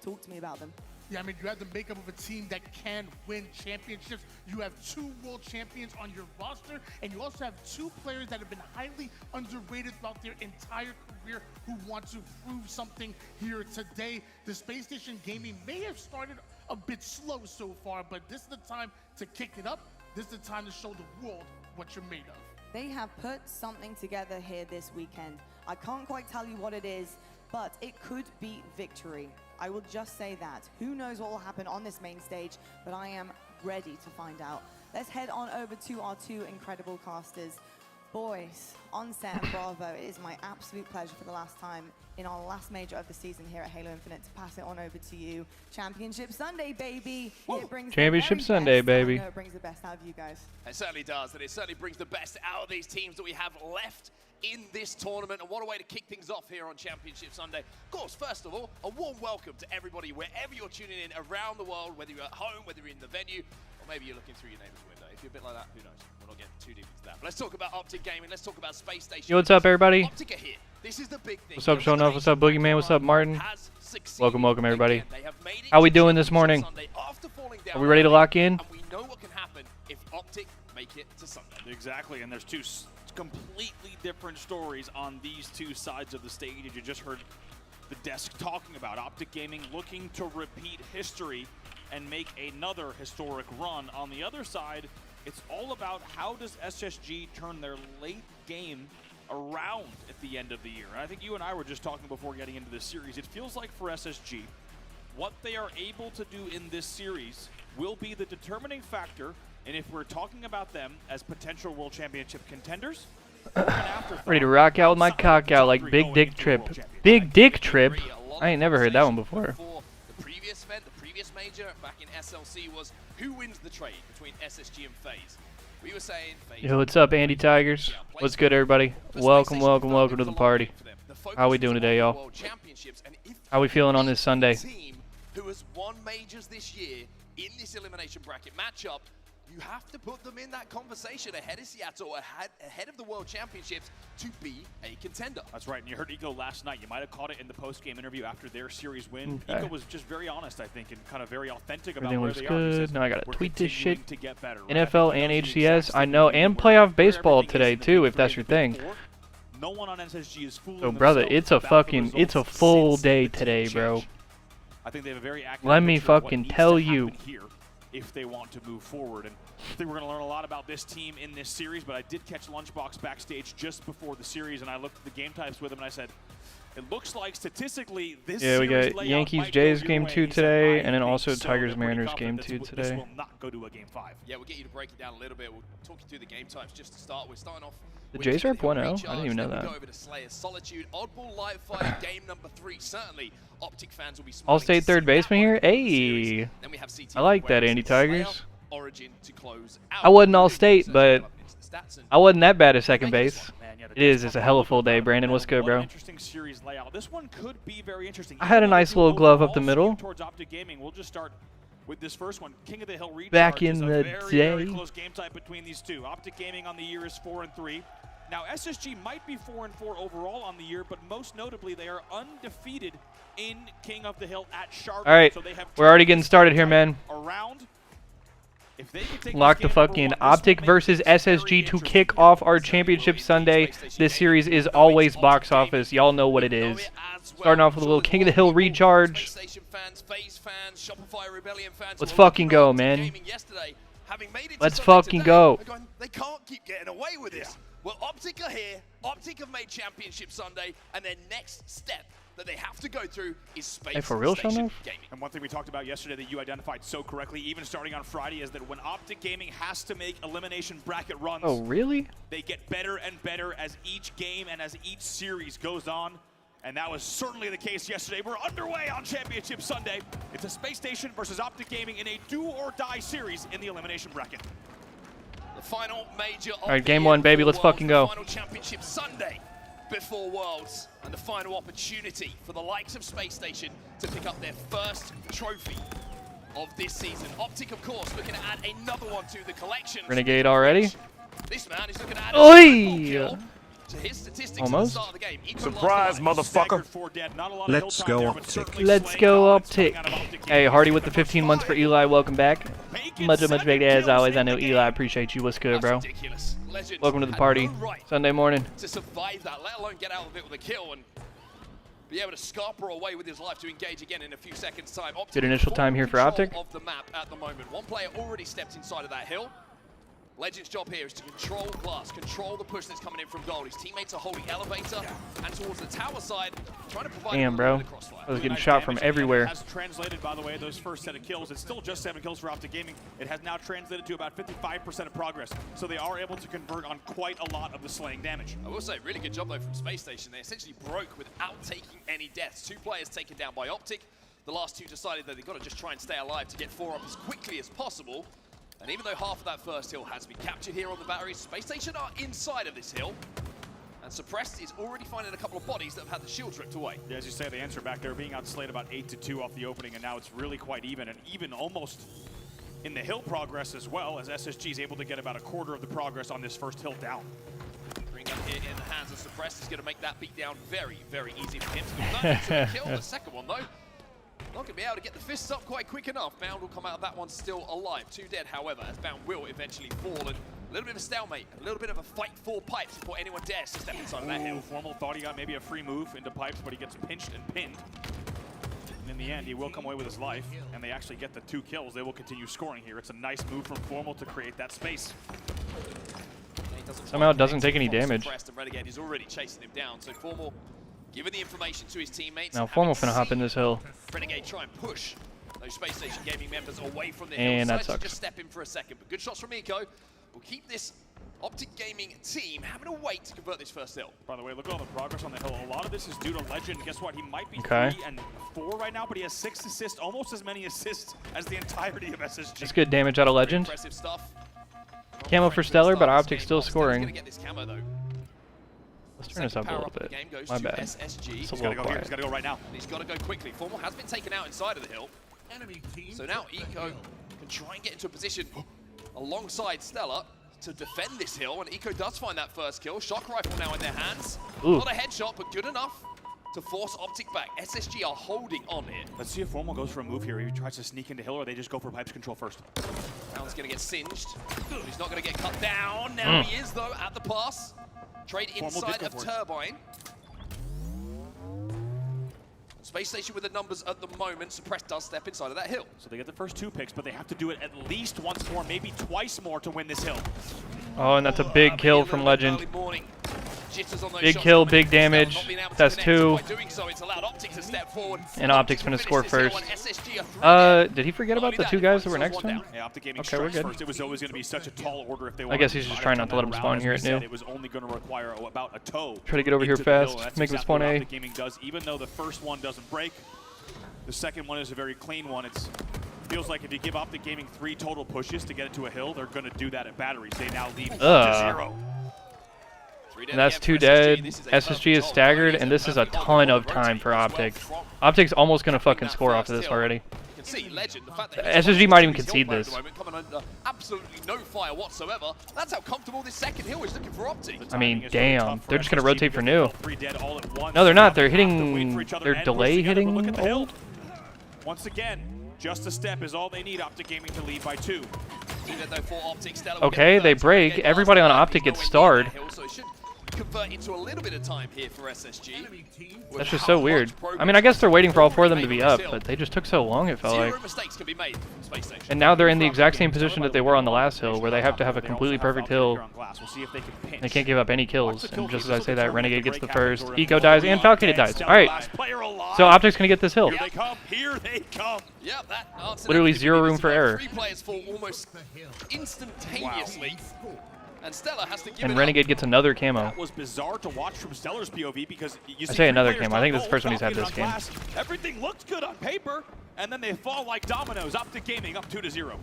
Talk to me about them. Yeah, I mean, you have the makeup of a team that can win championships. You have 2 world champions on your roster, and you also have 2 players that have been highly underrated throughout their entire career who want to prove something here today. The Space Station Gaming may have started a bit slow so far, but this is the time to kick it up. This is the time to show the world what you're made of. They have put something together here this weekend. I can't quite tell you what it is, but it could be victory. I will just say that. Who knows what will happen on this main stage, but I am ready to find out. Let's head on over to our 2 incredible casters. Boys, Onset and Bravo, it is my absolute pleasure for the last time in our last major of the season here at Halo Infinite to pass it on over to you. Championship Sunday, baby. It brings Championship Sunday, baby. I know it brings the best out of you guys. It certainly does, and it certainly brings the best out of these teams that we have left in this tournament. And what a way to kick things off here on Championship Sunday. Of course, first of all, a warm welcome to everybody wherever you're tuning in around the world, whether you're at home, whether you're in the venue, or maybe you're looking through your neighbor's window. If you're a bit like that, who knows? We'll not get too deep into that. But let's talk about Optic Gaming. Let's talk about Space Station. Yo, what's up, everybody? Optic are here. This is the big thing. What's up, Showing Off? What's up, Boogeyman? What's up, Martin? Welcome, everybody. How we doing this morning? Are we ready to lock in? And we know what can happen if Optic make it to Sunday. Exactly, and there's 2 completely different stories on these 2 sides of the stage. You just heard the desk talking about Optic Gaming looking to repeat history and make another historic run. On the other side, it's all about how does SSG turn their late game around at the end of the year. And I think you and I were just talking before getting into this series. It feels like for SSG, what they are able to do in this series will be the determining factor. And if we're talking about them as potential World Championship contenders, ready to rock out with my cock out like Big Dick Trip. Big Dick Trip? I ain't never heard that one before. The previous event, the previous major back in SLC was who wins the trade between SSG and FaZe. We were saying FaZe. Yo, what's up, Andy Tigers? What's good, everybody? Welcome, welcome, welcome to the party. How we doing today, y'all? How we feeling on this Sunday? Team who has won majors this year in this elimination bracket matchup, you have to put them in that conversation ahead of Seattle, ahead of the World Championships to be a contender. That's right, and you heard Eco last night. You might have caught it in the post-game interview after their series win. Okay. Eco was just very honest, I think, and kind of very authentic about Everything where looks they good. are. Says, now I gotta tweet this shit. To get better, right? NFL and HCS, I know, and playoff baseball today too, if that's your thing. No one on SSG is fooling So, brother, it's a full day today, bro. I think they have a very accurate Let me picture of what fucking needs tell to you. happen here if they want to move forward. And I think we're going to learn a lot about this team in this series, but I did catch Lunchbox backstage just before the series, and I looked at the game types with him, and I said, it looks like statistically this Yeah, we series got layout Yankees might Jays go your game way. 2 He said, today, "I and then think also so. Tigers They're Mariners pretty game confident 2 this today." will not go to a game 5. Yeah, we'll get you to break it down a little bit. We'll talk you through the game types just to start. We're starting off The with Jays are Typical 1-0? I Recharge, didn't even know then that. we go over to Slayer's Solitude, Oddball Live Fire, game number 3. Certainly, Optic fans will be smiling All-State to third see baseman that here? one in the series. Hey, Then we have CT I like that, Wales Andy and Slayer, Tigers. Origin to close out. I wasn't Really All-State, good but search into the stats and I wasn't that bad at second base. Man, yeah, the It is. Jays It's a come hell out of a full day. with Brandon, what's good, what an bro? interesting series layout. This one could be very interesting. I had a Even though nice the two little glove up overall the middle. skew towards Optic Gaming. We'll just start with this first one. King of the Hill Recharge Back in is a the very day. close game type between these two. Optic Gaming on the year is 4-3. Now SSG might be 4-4 overall on the year, but most notably they are undefeated in King of the Hill at Charlotte. All right, So they have we're already getting started here, man. around. If they can take Lock this the game number fucking 1, this Optic will make versus this very SSG to interesting. kick off our championship Sunday. This series is always box office. Y'all know what it is. Starting off with a little King of the Hill recharge. Let's fucking go, man. Let's fucking go. They can't keep getting away with this. Well, Optic are here. Optic have made Championship Sunday, and their next step that they have to go through is Space Hey, for real, Station Shonoff? Gaming. And one thing we talked about yesterday that you identified so correctly, even starting on Friday, is that when Optic Gaming has to make elimination bracket runs, Oh, really? they get better and better as each game and as each series goes on. And that was certainly the case yesterday. We're underway on Championship Sunday. It's a Space Station versus Optic Gaming in a do-or-die series in the elimination bracket. The final major All right, game 1, baby. Let's fucking go. Final Championship Sunday before Worlds, and the final opportunity for the likes of Space Station to pick up their first trophy of this season. Optic, of course, looking to add another one to the collection. Renegade already? This man is looking to add Oi! a triple kill To his statistics Almost. at the start of the game, Surprise, motherfucker. Let's go Optic. Let's go Optic. Hey, Hardy with the 15 months for Eli. Welcome back. Much big as always. I know Eli. I appreciate you. What's good, bro? Welcome to the party. Sunday morning. To survive that, let alone get out of it with a kill and be able to scarper away with his life to engage again in a few seconds' time. Optic Good initial time here for Optic. of the map at the moment. One player already stepped inside of that hill. Legend's job here is to control glass, control the push that's coming in from gold. His teammates are holding elevator and towards the tower side, trying to provide Damn, bro. I was getting shot from everywhere. Has translated, by the way, those first set of kills. It's still just 7 kills for Optic Gaming. It has now translated to about 55% of progress. So they are able to convert on quite a lot of the slaying damage. I will say, really good job though from Space Station. They essentially broke without taking any deaths. 2 players taken down by Optic. The last 2 decided that they've got to just try and stay alive to get 4 up as quickly as possible. And even though half of that first hill has been captured here on the batteries, Space Station are inside of this hill. And Suppressed is already finding a couple of bodies that have had the shields ripped away. Yeah, as you say, the answer back there being outslayed about 8-2 off the opening, and now it's really quite even, and even almost in the hill progress as well, as SSG is able to get about a quarter of the progress on this first hill down. Bring up here in the hands of Suppressed is going to make that beat down very, very easy for him to convert into a kill. The second one, though, not going to be able to get the fists up quite quick enough. Bound will come out of that one still alive. 2 dead, however, as Bound will eventually fall. And a little bit of a stalemate, a little bit of a fight for Pipes before anyone dares to step inside of that hill. Formal thought he got maybe a free move into Pipes, but he gets pinched and pinned. And in the end, he will come away with his life, and they actually get the 2 kills. They will continue scoring here. It's a nice move from Formal to create that space. Somehow it doesn't take any damage. And Renegade is already chasing him down, so Formal giving the information to his teammates. Now Formal finna hop in this hill. Renegade try and push those Space Station Gaming members away from the and hill. that sucks. Just step in for a second, but good shots from Eco. We'll keep this Optic Gaming team having to wait to convert this first hill. By the way, look at all the progress on the hill. A lot of this is due to Legend. Guess what? He might be 3 and 4 right now, but he has 6 assists, almost as many assists as the entirety of SSG. That's good damage out of Legend. Impressive stuff. Camo for Stellar, but Optic still scoring. Gonna get this camo, though. Let's turn this up a little bit. My bad. It's a little quiet. He's got to go right now. And he's got to go quickly. Formal has been taken out inside of the hill. So now Eco can try and get into a position alongside Stellar to defend this hill. And Eco does find that first kill. Shock rifle now in their hands. Ooh. Not a headshot, but good enough to force Optic back. SSG are holding on here. Let's see if Formal goes for a move here. He tries to sneak into hill, or they just go for Pipes control first. Brown's going to get singed. He's not going to get cut down. Now he is, though, at the pass. Trade inside of Turbine. Space Station with the numbers at the moment. Suppressed does step inside of that hill. So they get the first 2 picks, but they have to do it at least once more, maybe twice more to win this hill. Oh, and that's a big kill from Legend. Big kill, big damage. That's 2. And Optic's gonna score first. Did he forget about the 2 guys that were next to him? Yeah, Optic Gaming Okay, we're good. first. It was always going to be such a tall order if they I guess he's just trying not to let him spawn here at new. It was only going to require about a toe. Try to get over here fast, make him spawn A. Optic Gaming does, even though the first one doesn't break. The second one is a very clean one. It feels like if you give Optic Gaming 3 total pushes to get it to a hill, they're going to do that at batteries. They now lead 1-0. And that's 2 dead. SSG is staggered, and this is a ton of time for Optic. Optic's almost gonna fucking score off of this already. SSG might even concede this. Absolutely no fire whatsoever. That's how comfortable this second hill is looking for Optic. I mean, damn. They're just gonna rotate for new. No, they're not. They're hitting. They're delay hitting old. Once again, just a step is all they need. Optic Gaming to lead by 2. Okay, they break. Everybody on Optic gets starred. Convert into a little bit of time here for SSG. That's just so weird. I mean, I guess they're waiting for all 4 of them to be up, but they just took so long, it felt like. Mistakes can be made from Space Station. And now they're in the exact same position that they were on the last hill, where they have to have a completely perfect hill. They can't give up any kills. And just as I say that, Renegade gets the first, Eco dies, and Falcated dies. Alright, so Optic's gonna get this hill. Here they come. Yep, that answer. Literally 0 room for error. 3 players fall almost instantaneously. And Stellar has to give And Renegade gets another camo. That was bizarre to watch from Stellar's POV because you see I say another camo. I think that's the first one he's had this game. Everything looked good on paper, and then they fall like dominoes. Optic Gaming up 2-0.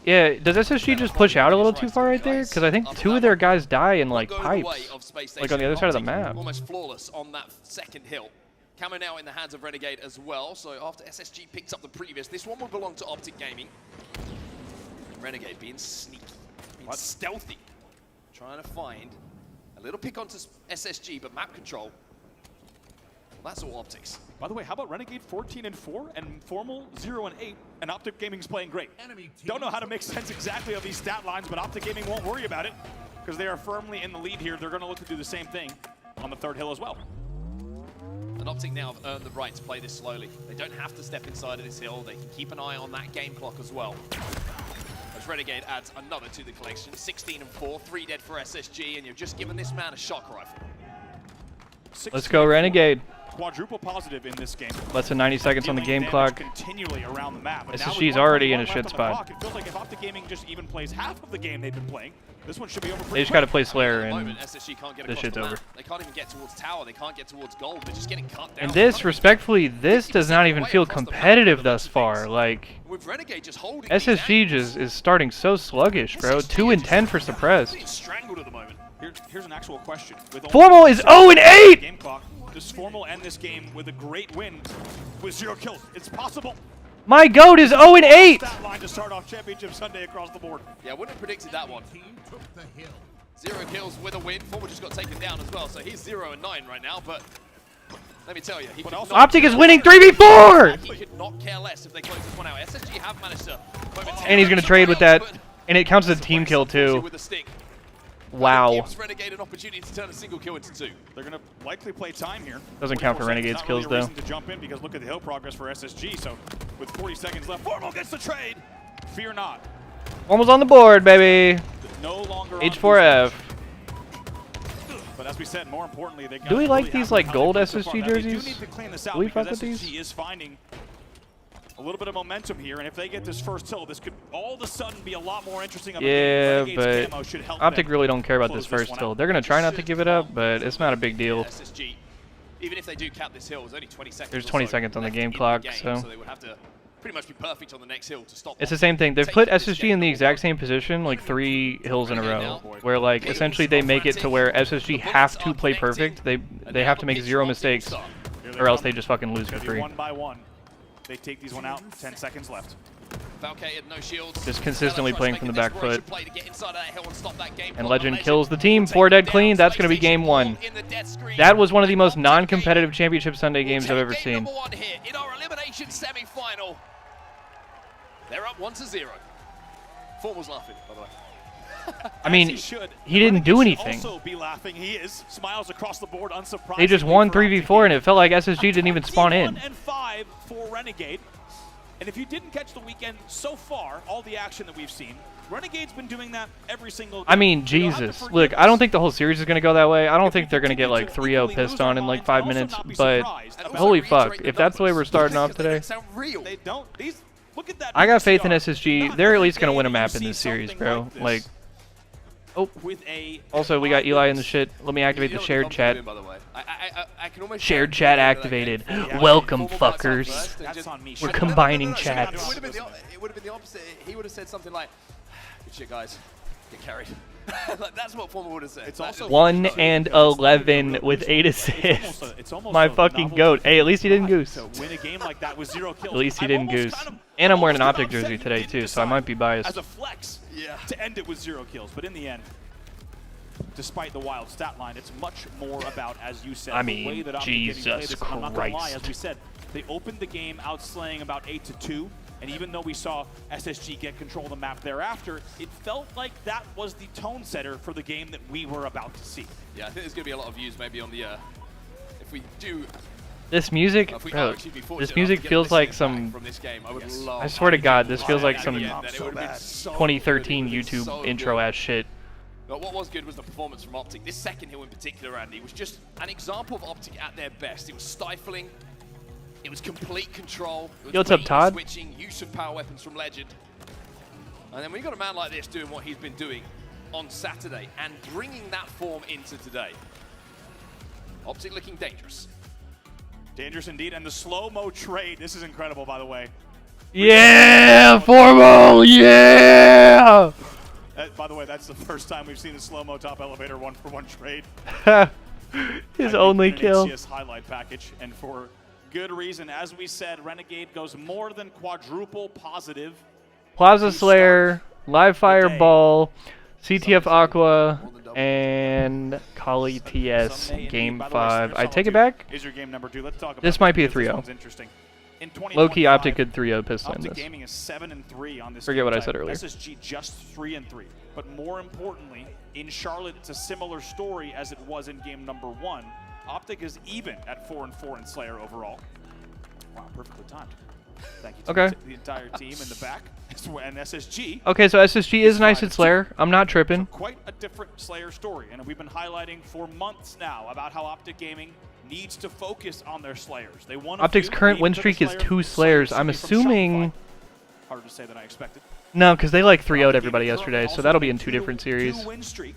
Yeah, does SSG just push out a little too far right there? Because I think 2 of their guys die in like pipes, like on the other side of the map. Almost flawless on that second hill. Camo now in the hands of Renegade as well. So after SSG picks up the previous, this one will belong to Optic Gaming. Renegade being sneaky, being stealthy. Trying to find A little pick onto SSG, but map control, that's all Optics. By the way, how about Renegade 14-4 and Formal 0-8, and Optic Gaming's playing great. Don't know how to make sense exactly of these stat lines, but Optic Gaming won't worry about it because they are firmly in the lead here. They're going to look to do the same thing on the third hill as well. And Optic now have earned the right to play this slowly. They don't have to step inside of this hill. They can keep an eye on that game clock as well. As Renegade adds another to the collection, 16-4, 3 dead for SSG, and you've just given this man a shock rifle. Let's go, Renegade. Quadruple positive in this game. Less than 90 seconds on the game clock. Continually around the map. SSG's already in a shit spot. It feels like if Optic Gaming just even plays half of the game they've been playing, this one should be over pretty They just got to play Slayer At the and moment, SSG can't get this across shit's the map. over. They can't even get towards tower. They can't get towards gold. They're just getting cut down. And this, respectfully, this does not even feel competitive thus far. Like, With Renegade just holding SSG just is starting so sluggish, bro. 2-10 for suppressed. Being strangled at the moment. Here's an actual question. With Formal is 0-8! Game clock. Does Formal end this game with a great win with 0 kills? It's possible. My goat is 0-8! Stat line to start off Championship Sunday across the board. Yeah, I wouldn't have predicted that one. 0 kills with a win. Formal just got taken down as well, so he's 0-9 right now, but let me tell you, he could not Optic is care winning less. 3v4! He could not care less if they close this one out. SSG have managed to momentarily And he's going to trade with that. And it counts as a team kill, too. with a stick. Wow. Gives Renegade an opportunity to turn a single kill into 2. They're going to likely play time here. Doesn't count for 44 Renegade's seconds, not really kills, a though. reason to jump in because look at the hill progress for SSG. So with 40 seconds left, Formal gets the trade. Fear not. Almost on the board, baby. No longer on H4F. But as we said, more importantly, they Do we like really these, have like, how they gold played so far. SSG Now, they do jerseys? need to clean this out Do we because fuck with SSG these? is finding a little bit of momentum here, and if they get this first hill, this could all of a sudden be a lot more interesting. Of a Yeah, game. Renegade's but camo should help Optic them really don't care about close this first one hill. out. They're going to try not to give it up, but it's not a big deal. SSG, even if they do cap this hill, there's only 20 seconds. There's or 20 so seconds on the left game in clock, game, so they would have to pretty much be perfect on the next hill to stop. it's the same thing. They've put SSG in the exact same position like 3 hills in a row, where like essentially they make it to where SSG have to play perfect. They have to make 0 mistakes, or else they just fucking lose for free. One by one, they take these one out. 10 seconds left. Valkated, no shields. Just consistently playing from the back foot. And And Legend kills the team. 4 dead clean. That's going to be game 1. That was one of the most non-competitive Championship Sunday games I've ever seen. In our elimination semi-final, they're up 1-0. Formal's laughing, by the way. I mean, he didn't do anything. Also be laughing. He is. Smiles across the board, unsurprisingly. They just won 3v4, and it felt like SSG didn't even spawn in. 1-5 for Renegade. And if you didn't catch the weekend so far, all the action that we've seen, Renegade's been doing that every single game. I mean, Jesus. Look, I don't think the whole series is going to go that way. I don't think they're going to get like 3-0 pissed on in like 5 minutes, but holy fuck, if that's the way we're starting off today. They don't. These, look at that. I got faith in SSG. They're at least going to win a map in this series, bro. Like, oh. Also, we got Eli in the shit. Let me activate the shared chat. Shared chat activated. Welcome, fuckers. That's on me. We're combining chats. It would have been the opposite. He would have said something like, "Good shit, guys. Get carried." Like, that's what Formal would have said. It's also 1 and 11 with 8 assists. My fucking goat. Hey, at least he didn't goose. To win a game like that with 0 kills. At least he I'm didn't almost goose. kind of And I'm wearing an almost Optic upset jersey he today didn't too, so I decide might be biased. as a flex to end it with 0 kills, but in the end, despite the wild stat line, it's much more about, as you said, I the way mean, that Optic Gaming Jesus played this. I'm not gonna lie, Christ. as we said, they opened the game outslaying about 8-2, and even though we saw SSG get control of the map thereafter, it felt like that was the tone setter for the game that we were about to see. Yeah, I think there's going to be a lot of views maybe on the, if we do... This music, bro, this music feels like some, From this game, I would love... I swear to God, this feels like some That it would have been so 2013 good. It would've been YouTube so intro good. ass shit. But what was good was the performance from Optic. This second hill in particular, Andy, was just an example of Optic at their best. It was stifling. It was complete control. It was Yo, what's up, bait, Todd? Switching, use of power weapons from Legend. And then we got a man like this doing what he's been doing on Saturday and bringing that form into today. Optic looking dangerous. Dangerous indeed, and the slow-mo trade, this is incredible, by the way. Yeah, Formal, yeah! By the way, that's the first time we've seen a slow-mo top elevator 1-for-1 trade. His only kill. HCS highlight package, and for good reason. As we said, Renegade goes more than quadruple positive. Plaza Slayer, Live Fireball, CTF Aqua, And Kali TS Someday, game by the way, 5. Smear I take Solitude it back. Is your game number 2. Let's talk about This might be a because this 3-0. one's interesting. In Low-key 2025, Optic could 3-0 pistol in Optic this. Gaming is 7-3 on this. Forget game what I type. said earlier. SSG just 3-3. But more importantly, in Charlotte, it's a similar story as it was in game number 1. Optic is even at 4-4 in Slayer overall. Wow, perfectly timed. Thank you to Okay. the entire team in the back and SSG. Okay, so SSG is nice at Slayer. I'm not tripping. Quite a different Slayer story, and we've been highlighting for months now about how Optic Gaming needs to focus on their Slayers. They want Optic's current win streak is 2 Slayers. I'm assuming... Harder to say than I expected. No, because they like 3-0'd everybody yesterday, so that'll be in 2 different series. 2 win streak,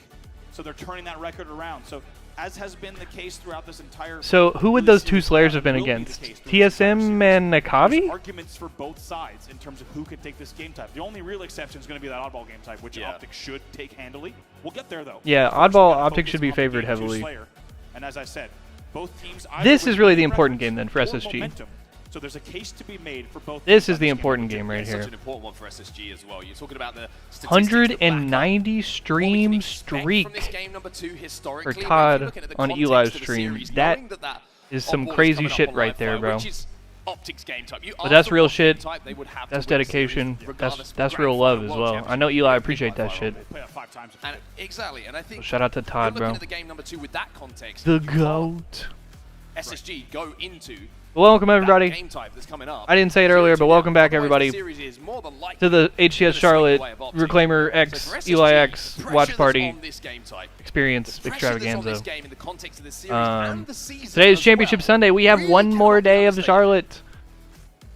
so they're turning that record around. So as has been the case throughout this entire. So who would those 2 Slayers have been against? TSM and Nakavi? Arguments for both sides in terms of who could take this game type. The only real exception is going to be that oddball game type, which Optic should take handily. We'll get there though. Yeah, oddball Optic should be favored heavily. And as I said, both teams. This is really the important game then for SSG. So there's a case to be made for both. This is the important game right here. Such an important one for SSG as well. You're talking about the 190 stream streak for Todd on Eli's stream. That is some crazy shit right there, bro. But that's real shit. That's dedication. That's real love as well. I know Eli appreciate that shit. Exactly, and I think So shout out to Todd, bro. the game number 2 with that context. The GOAT. SSG go into Welcome everybody. game type that's coming up. I didn't say it earlier, but welcome back everybody to the HCS Charlotte Reclaimer X Eli X watch party experience extravaganza. Today is Championship Sunday. We have one more day of Charlotte.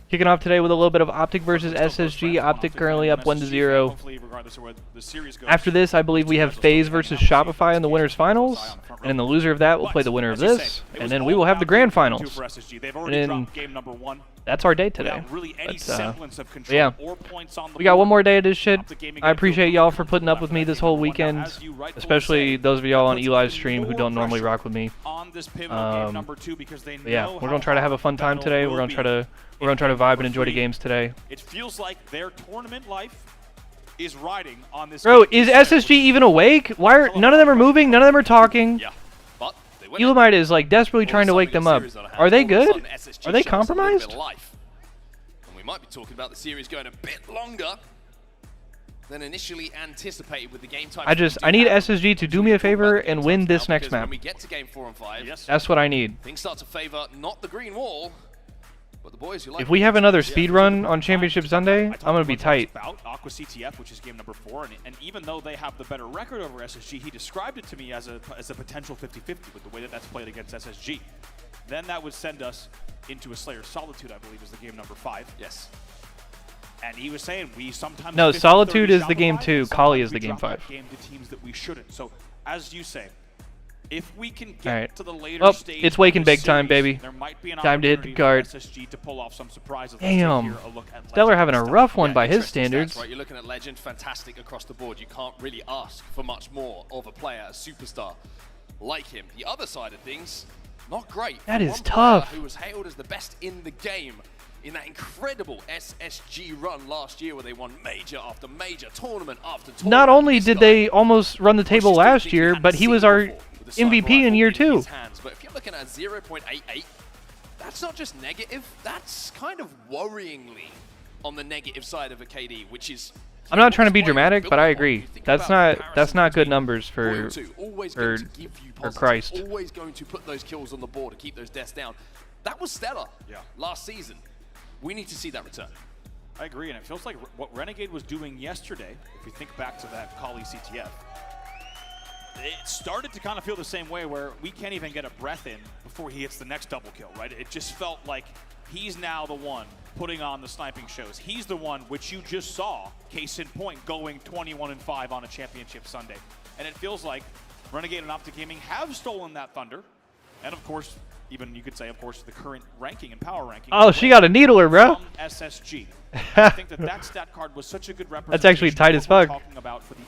Kicking off today with a little bit of Optic versus SSG. Optic currently up 1-0. After this, I believe we have FaZe versus Shopify in the winners finals. And then the loser of that will play the winner of this. And then we will have the grand finals. And then that's our day today. Yeah, we got one more day of this shit. I appreciate y'all for putting up with me this whole weekend. Especially those of y'all on Eli's stream who don't normally rock with me. Yeah, we're gonna try to have a fun time today. We're gonna try to vibe and enjoy the games today. It feels like their tournament life is riding on this. Bro, is SSG even awake? Why are none of them are moving? None of them are talking. Yeah, but Elamite is like desperately trying to wake them up. Are they good? Are they compromised? And we might be talking about the series going a bit longer than initially anticipated with the game time. I need SSG to do me a favor and win this next map. When we get to game 4 and 5, That's what I need. things start to favor not the green wall, but the boys who like If we have another speed run on Championship Sunday, I'm gonna be tight. About Aqua CTF, which is game number 4, and even though they have the better record over SSG, he described it to me as a potential 50-50 with the way that that's played against SSG. Then that would send us into a Slayer Solitude, I believe, is the game number 5. Yes. And he was saying we sometimes. No, Solitude is the game 2. Kali is the game 5. Game to teams that we shouldn't. So, as you say, if we can get Alright. to the later Oh, stage, it's waking of the big time, series, baby. there might be an Time to hit the opportunity card. for SSG to pull off some surprises. Let's Damn. take here a look at Stellar Legend having a stuff. rough one by his Interesting standards. stats, right? You're looking at Legend, fantastic across the board. You can't really ask for much more of a player, a superstar like him. The other side of things, not great. That For is one tough. player who was hailed as the best in the game in that incredible SSG run last year where they won major after major, tournament after tournament. Not only did they almost run the table last year, but he was our MVP in year 2. But if you're looking at 0.88, that's not just negative, that's kind of worryingly on the negative side of a KD, which is... I'm not trying to be dramatic, but I agree. That's not good numbers for Christ. Always going to put those kills on the board to keep those deaths down. That was stellar last season. We need to see that return. I agree, and it feels like what Renegade was doing yesterday, if you think back to that Kali CTF, it started to kind of feel the same way where we can't even get a breath in before he hits the next double kill, right? It just felt like he's now the one putting on the sniping shows. He's the one which you just saw, case in point, going 21-5 on a Championship Sunday. And it feels like Renegade and Optic Gaming have stolen that thunder. And of course, even you could say, of course, the current ranking and power ranking. Oh, she got a needler, bro. From SSG. I think that stat card was such a good representation. That's actually tight as fuck.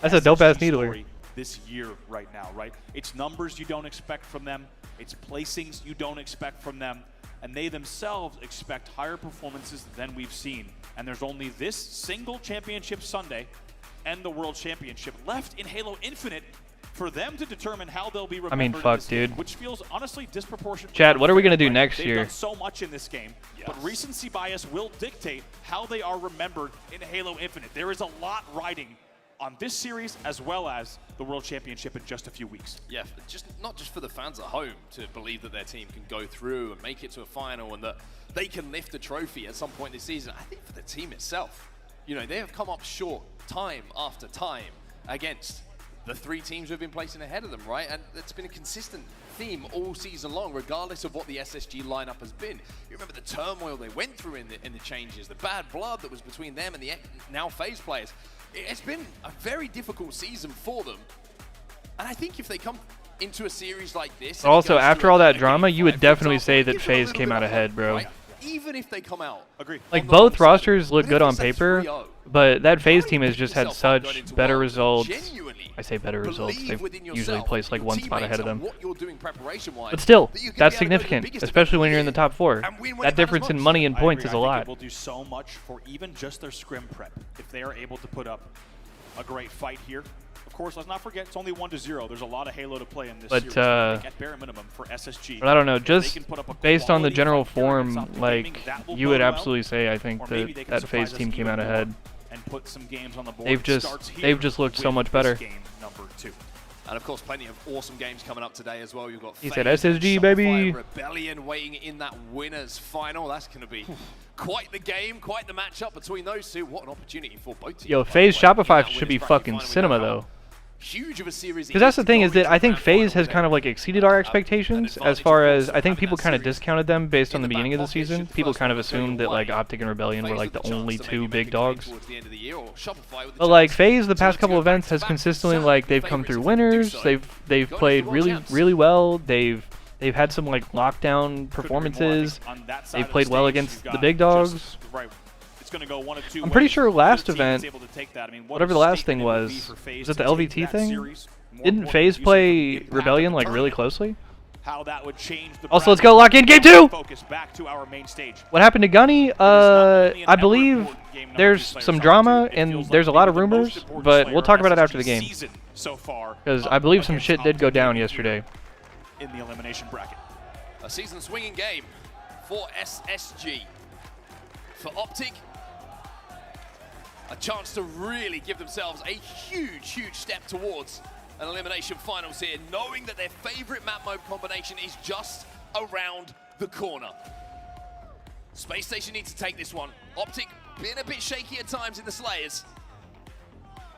That's a dope-ass needler. This year right now, right? It's numbers you don't expect from them. It's placings you don't expect from them. And they themselves expect higher performances than we've seen. And there's only this single Championship Sunday and the World Championship left in Halo Infinite for them to determine how they'll be remembered. I mean, in fuck, this game, dude. which feels honestly disproportionate. Chad, what are we gonna do Right? next They've year? done so much in this game, but recency bias will dictate how they are remembered in Halo Infinite. There is a lot riding on this series as well as the World Championship in just a few weeks. Yeah, just not just for the fans at home to believe that their team can go through and make it to a final and that they can lift a trophy at some point this season. I think for the team itself, you know, they have come up short time after time against the 3 teams who have been placing ahead of them, right? And it's been a consistent theme all season long, regardless of what the SSG lineup has been. You remember the turmoil they went through in the changes, the bad blood that was between them and the now FaZe players. It's been a very difficult season for them. And I think if they come into a series like this... Also, after all that drama, you would definitely say that FaZe came out ahead, bro. Right? Even if they come out... Agree. Like, both rosters look good on paper, but that FaZe team has just had such better results. I say better results. They've usually placed like 1 spot ahead of them. But still, that's significant, especially when you're in the top 4. That difference in money and points is a lot. It will do so much for even just their scrim prep if they are able to put up a great fight here. Of course, let's not forget it's only 1-0. There's a lot of Halo to play in this series. At bare minimum for SSG. But I don't know, just based on the general form, like, you would absolutely say I think that that FaZe team came out ahead. And put some games on the board. They've just looked so much better. Game number 2. And of course, plenty of awesome games coming up today as well. You've got he said SSG, baby. Rebellion waiting in that winners final. That's going to be quite the game, quite the matchup between those two. What an opportunity for both teams. Yo, FaZe Shopify should be fucking cinema though. Huge of a series. Because that's the thing, is that I think FaZe has kind of like exceeded our expectations as far as I think people kind of discounted them based on the beginning of the season. People kind of assumed that like Optic and Rebellion were like the only 2 big dogs. But like FaZe, the past couple events has consistently like they've come through winners. They've played really well. They've had some like lockdown performances. They've played well against the big dogs. I'm pretty sure last event, whatever the last thing was it the LVT thing? Didn't FaZe play Rebellion like really closely? Also, let's go lock in game 2! What happened to Gunny? I believe there's some drama and there's a lot of rumors, but we'll talk about it after the game. Because I believe some shit did go down yesterday. In the elimination bracket. A season swinging game for SSG. For Optic, a chance to really give themselves a huge step towards an elimination finals here, knowing that their favorite map mode combination is just around the corner. Space Station needs to take this one. Optic been a bit shaky at times in the Slayers.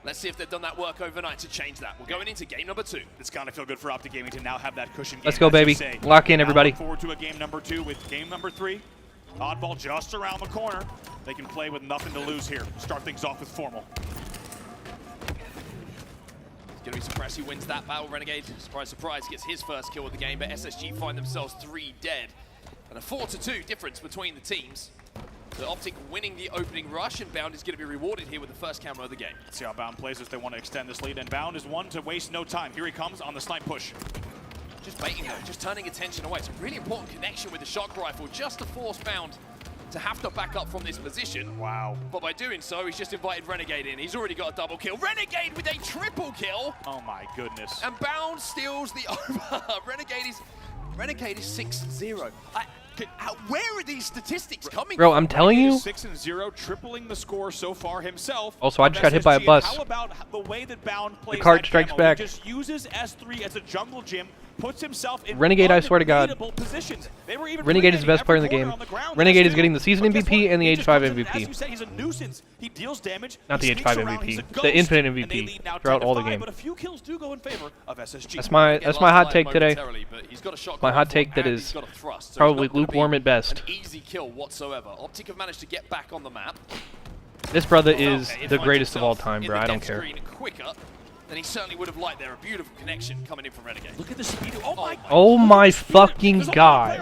Let's see if they've done that work overnight to change that. We're going into game number 2. It's gotta feel good for Optic Gaming to now have that cushion game. Let's go, baby. Lock in, everybody. Look forward to a game number 2 with game number 3. Oddball just around the corner. They can play with nothing to lose here. Start things off with Formal. It's going to be Suppress who wins that battle. Renegade, surprise, surprise, gets his first kill of the game, but SSG find themselves 3 dead. And a 4-2 difference between the teams. The Optic winning the opening rush, and Bound is going to be rewarded here with the first camera of the game. Let's see how Bound plays if they want to extend this lead, and Bound is one to waste no time. Here he comes on the snipe push. Just baiting her, just turning attention away. It's a really important connection with the shock rifle, just to force Bound to have to back up from this position. Wow. But by doing so, he's just invited Renegade in. He's already got a double kill. Renegade with a triple kill! Oh my goodness. And Bound steals the over. Renegade is 6-0. Where are these statistics coming Bro, from? I'm telling you. 6-0, tripling the score so far himself. Also, I just got hit by a bus. How about the way that Bound plays the cart that strikes camo? back. He just uses S3 as a jungle gym, puts himself in Renegade, I swear to God. positions. They were even Renegade is the best player in the game. Renegade is getting the season MVP and the H5 MVP. As you said, he's a nuisance. He deals damage. Not the H5 MVP, the Infinite MVP throughout all the game. But a few kills do go in favor of SSG. That's my hot take today. My hot take that is probably lukewarm at best. Easy kill whatsoever. Optic have managed to get back on the map. This brother is the greatest of all time, bro. I don't care. Quicker than he certainly would have liked there. A beautiful connection coming in from Renegade. Look at the speed. Oh my fucking God.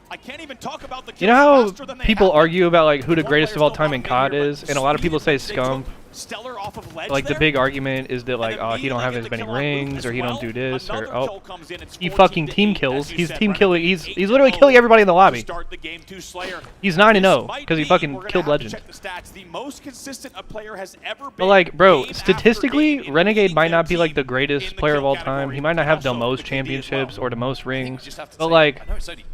I can't even talk about the you know how people argue about like who the greatest of all time in COD is, and a lot of people say Scump, Stellar off of ledge Like the there. big argument is that like, And oh, he don't have as immediately many get the kill on Luke rings, as or he don't do well. this, or Another oh, kill comes in. It's he 14 fucking to team 8, kills. as you He's said, team Renegade killing. He's 8-0 literally killing everybody in the to lobby. start the game to Slayer. He's 9-0 This might because he be, fucking we're gonna killed have to Legend. check the stats, the most consistent a player has ever been. But like, bro, game after statistically, game in Renegade leading might their not be like team the in greatest the player kill of all time. category, He might not and have the also most the KD as well. championships or the most rings. Just have to But say, like, I know it's only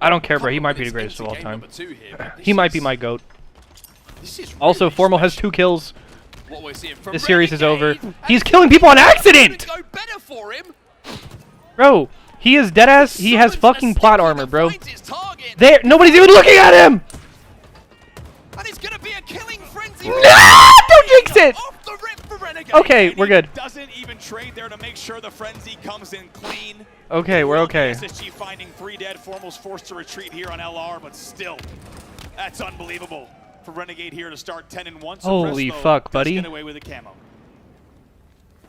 I don't care, bro. He couple might be the minutes greatest of all into time. game number 2 here, but He this might be is- my GOAT. this is Also, really Formal has special. 2 kills. What we're seeing from This series is over. Renegade, He's and killing people on it's accident! gonna go better for him. Bro, he is deadass. He has Summons a fucking plot sticky armor, that bro. finds its target, There, nobody's even looking at him! and it's gonna be a killing frenzy. Don't jinx it! Off the rip for Renegade. Okay, And we're he good. Doesn't even trade there to make sure the frenzy comes in clean. Okay, we're okay. SSG finding 3 dead. Formal's forced to retreat here on LR, but still, that's unbelievable for Renegade here to start 10-1. So Holy Fresno fuck, does buddy. Get away with a camo.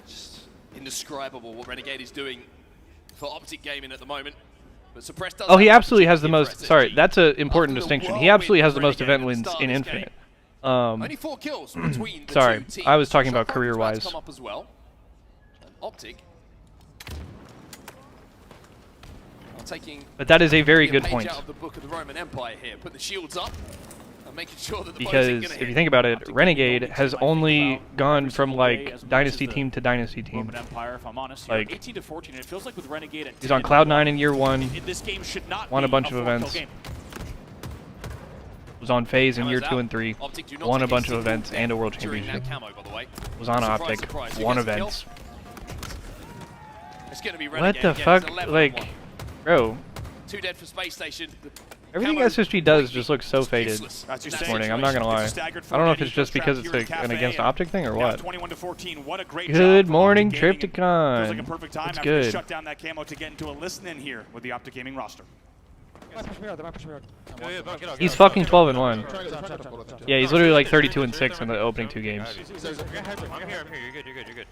Just indescribable what Renegade is doing for Optic Gaming at the moment. But Suppress does Oh, he have an absolutely has the opportunity most. for Sorry, SSG. that's an important After the distinction. He absolutely has the most Renegade event at the wins start in of this Infinite. game. Only 4 kills between the Sorry, two teams. I was talking Shot about Pro's about to career-wise. come up as well. And Optic are taking But that is a very a good page point. out of the book of the Roman Empire here. Put the shields up and making sure that the bows Because ain't gonna if hit. you think about it, Optic Renegade being the has only team I think only about gone every from single day like as much dynasty as the team to dynasty team. Roman Empire, if I'm honest here. Like, 18 to 14, and it feels like with Renegade at He's on 10, cloud 9 in year 1. this game should not Won a be bunch of 4-kill events. game. Was on phase in Camo's year out. 2 and 3. Optic do not Won a take bunch of single events hit and a world during that championship. camo, by the way. Was on Surprise, Optic. surprise. Who Won gets the kill? events. It's gonna be What Renegade the again. fuck? It's 11-1. Like, bro, 2 dead for Space Station. everything Camo SSG does just looks so faded useless. That's your This staggered morning. I'm not gonna situation. lie. It's a staggered I don't know if 4-9 it's just trap because it's here in like an Cafe, against and Optic thing or now what. 21 to 14. What a great Good job for morning, Optic Gaming. Tripticon. Feels like a perfect time That's after good. they shut down that camo to get into a listen-in here with the Optic Gaming roster. He's fucking 12-1. Yeah, he's literally like 32-6 in the opening 2 games. I'm here. You're good.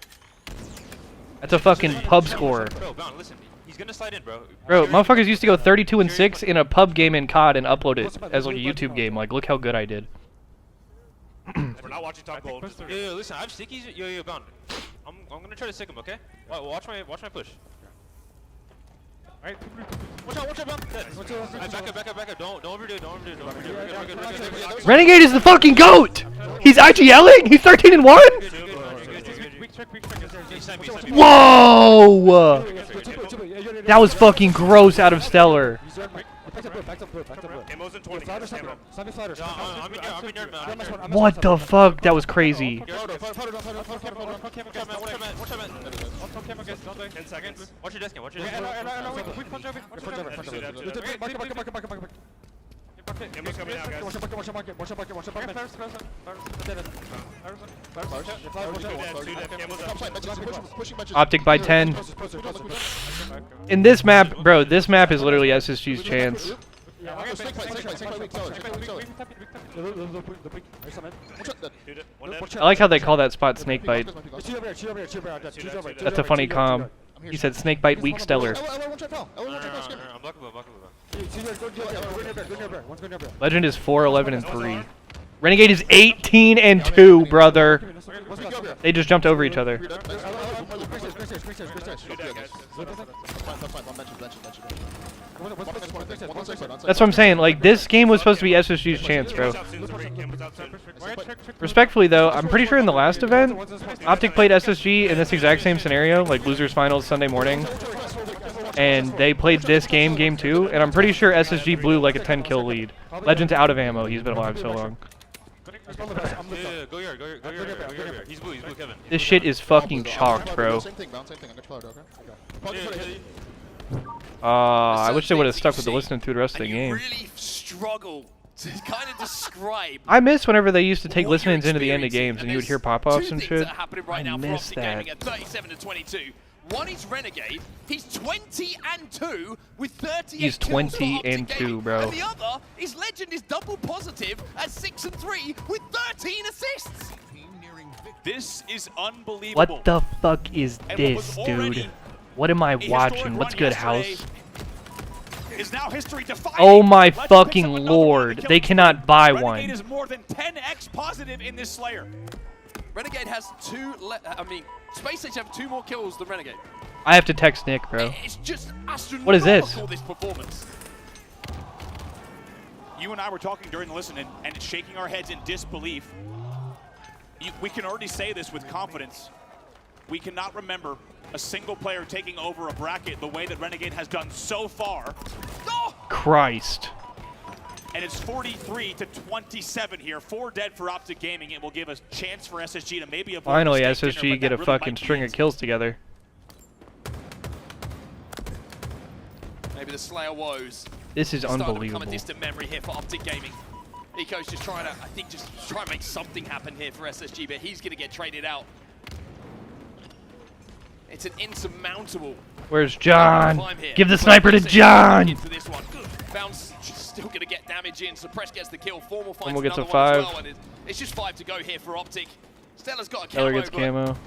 That's a fucking pub score. Bro, Bound, listen. He's gonna slide in, bro. Bro, motherfuckers used to go 32-6 in a pub game in COD and upload it as like a YouTube game. Like, look how good I did. We're not watching top gold. Yo, listen. I have stickies. Yo, Bound. I'm gonna try to stick him, okay? Watch my push. Alright. Watch out, Bound. Back up. Don't overdo it. We're good. Renegade is the fucking GOAT! He's IGLing? He's 13-1? Whoa! That was fucking gross out of Stellar. What the fuck? That was crazy. Watch your desk. Optic by 10. In this map, bro, this map is literally SSG's chance. I like how they call that spot Snakebite. That's a funny comm. He said Snakebite weak Stellar. Legend is 4-11-3. Renegade is 18-2, brother. They just jumped over each other. That's what I'm saying. Like, this game was supposed to be SSG's chance, bro. Respectfully, though, I'm pretty sure in the last event, Optic played SSG in this exact same scenario, like losers finals Sunday morning. And they played this game, game 2, and I'm pretty sure SSG blew like a 10-kill lead. Legend's out of ammo. He's been alive so long. Go here. He's blue, Kevin. This shit is fucking chalked, bro. I wish they would have stuck with the listening through the rest of the And you game. really struggle to kind of describe. I miss whenever they used to take what listenings you're into the end of experiencing. games and you would there's hear pop-ups two and things shit. that are happening right I now for miss Optic Gaming that. at 37-22. One is Renegade. He's 20-2 with 38 He's kills for 20 Optic and 2, Gaming. bro. And the other is Legend is double positive at 6-3 with 13 assists. This is unbelievable. What the fuck is And what this, was already dude? What am I a historic watching? What's run good, yesterday house? Is now history defining. Oh my Legend fucking picks up another one lord. to kill They his cannot team. buy Renegade one. is more than 10x positive in this Slayer. Renegade has Space Station have 2 more kills than Renegade. I have to text Nick, bro. It's just astronomical. What is this? This performance. You and I were talking during the listen and shaking our heads in disbelief. We can already say this with confidence. We cannot remember a single player taking over a bracket the way that Renegade has done so far. Oh! Christ. And it's 43-27 here. 4 dead for Optic Gaming. It will give a chance for SSG to maybe avoid Finally, mistake SSG dinner, get a but that really fucking might be string it. of kills together. Maybe the Slayer woes. This is Starting to unbelievable. become a distant memory here for Optic Gaming. Eco's just trying to, I think, just try and make something happen here for SSG, but he's going to get traded out. It's an insurmountable. Where's John? climb here. Give the sniper to John! Into this one. Bounce still going to get damage in. Suppress gets the kill. Formal finds Formal gets another a one as 5. well, and it's just 5 to go here for Optic. Stella's got a Stellar camo, gets but camo.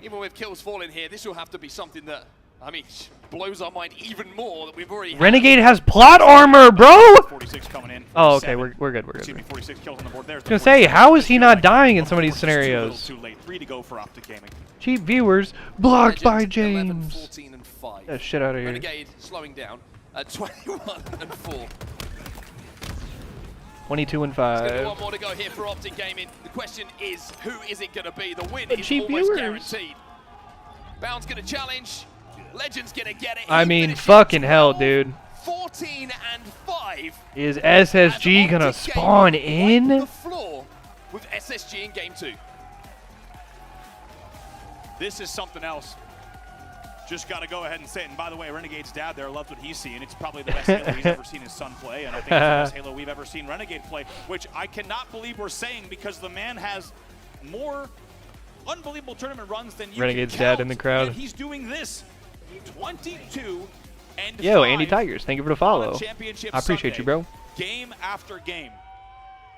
even with kills falling here, this will have to be something that, I mean, blows our mind even more that we've already had. Renegade has plot armor, bro! 46 coming in. Oh, okay, 47. we're good, we're Excuse me, good. 46 kills on the board. There's I was gonna say, how is he not dying in some of these scenarios? Too late. 3 to go for Optic Gaming. Cheap viewers, blocked by Legend, 11, James. 14 and 5. Get that shit out of here. Renegade slowing down at 21 and 4. 22 and There's going to be 5. one more to go here for Optic Gaming. The question is, who is it going to be? The win But is cheap almost viewers. guaranteed. Bound's going to challenge. Legend's going to get it. I He mean, finishes fucking hell, 12, dude. 14 and 5. Is SSG As gonna Optic spawn Gaming wipe in? the floor with SSG in game 2. This is something else. Just got to go ahead and say it. And by the way, Renegade's dad there loves what he's seeing. It's probably the best Halo he's ever seen his son play, and I think it's the best Halo we've ever seen Renegade play, which I cannot believe we're saying because the man has more unbelievable tournament runs than you Renegade's can count, dad in the crowd. and he's doing this. 22 and Yo, 5 Andy Tigers, thank you for the on a follow. championship I appreciate you, Sunday, bro. Game after game.